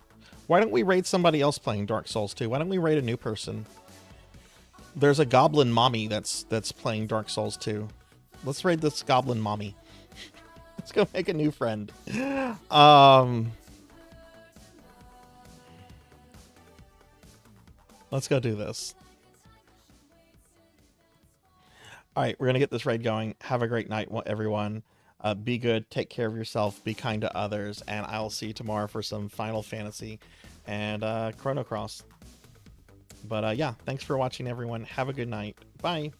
Why don't we raid somebody else playing Dark Souls 2? Why don't we raid a new person? There's a goblin mommy that's playing Dark Souls 2. Let's raid this goblin mommy. Let's go make a new friend. Let's go do this. All right, we're going to get this raid going. Have a great night, everyone. Be good. Take care of yourself. Be kind to others. And I'll see you tomorrow for some Final Fantasy and Chrono Cross. But yeah, thanks for watching, everyone. Have a good night. Bye.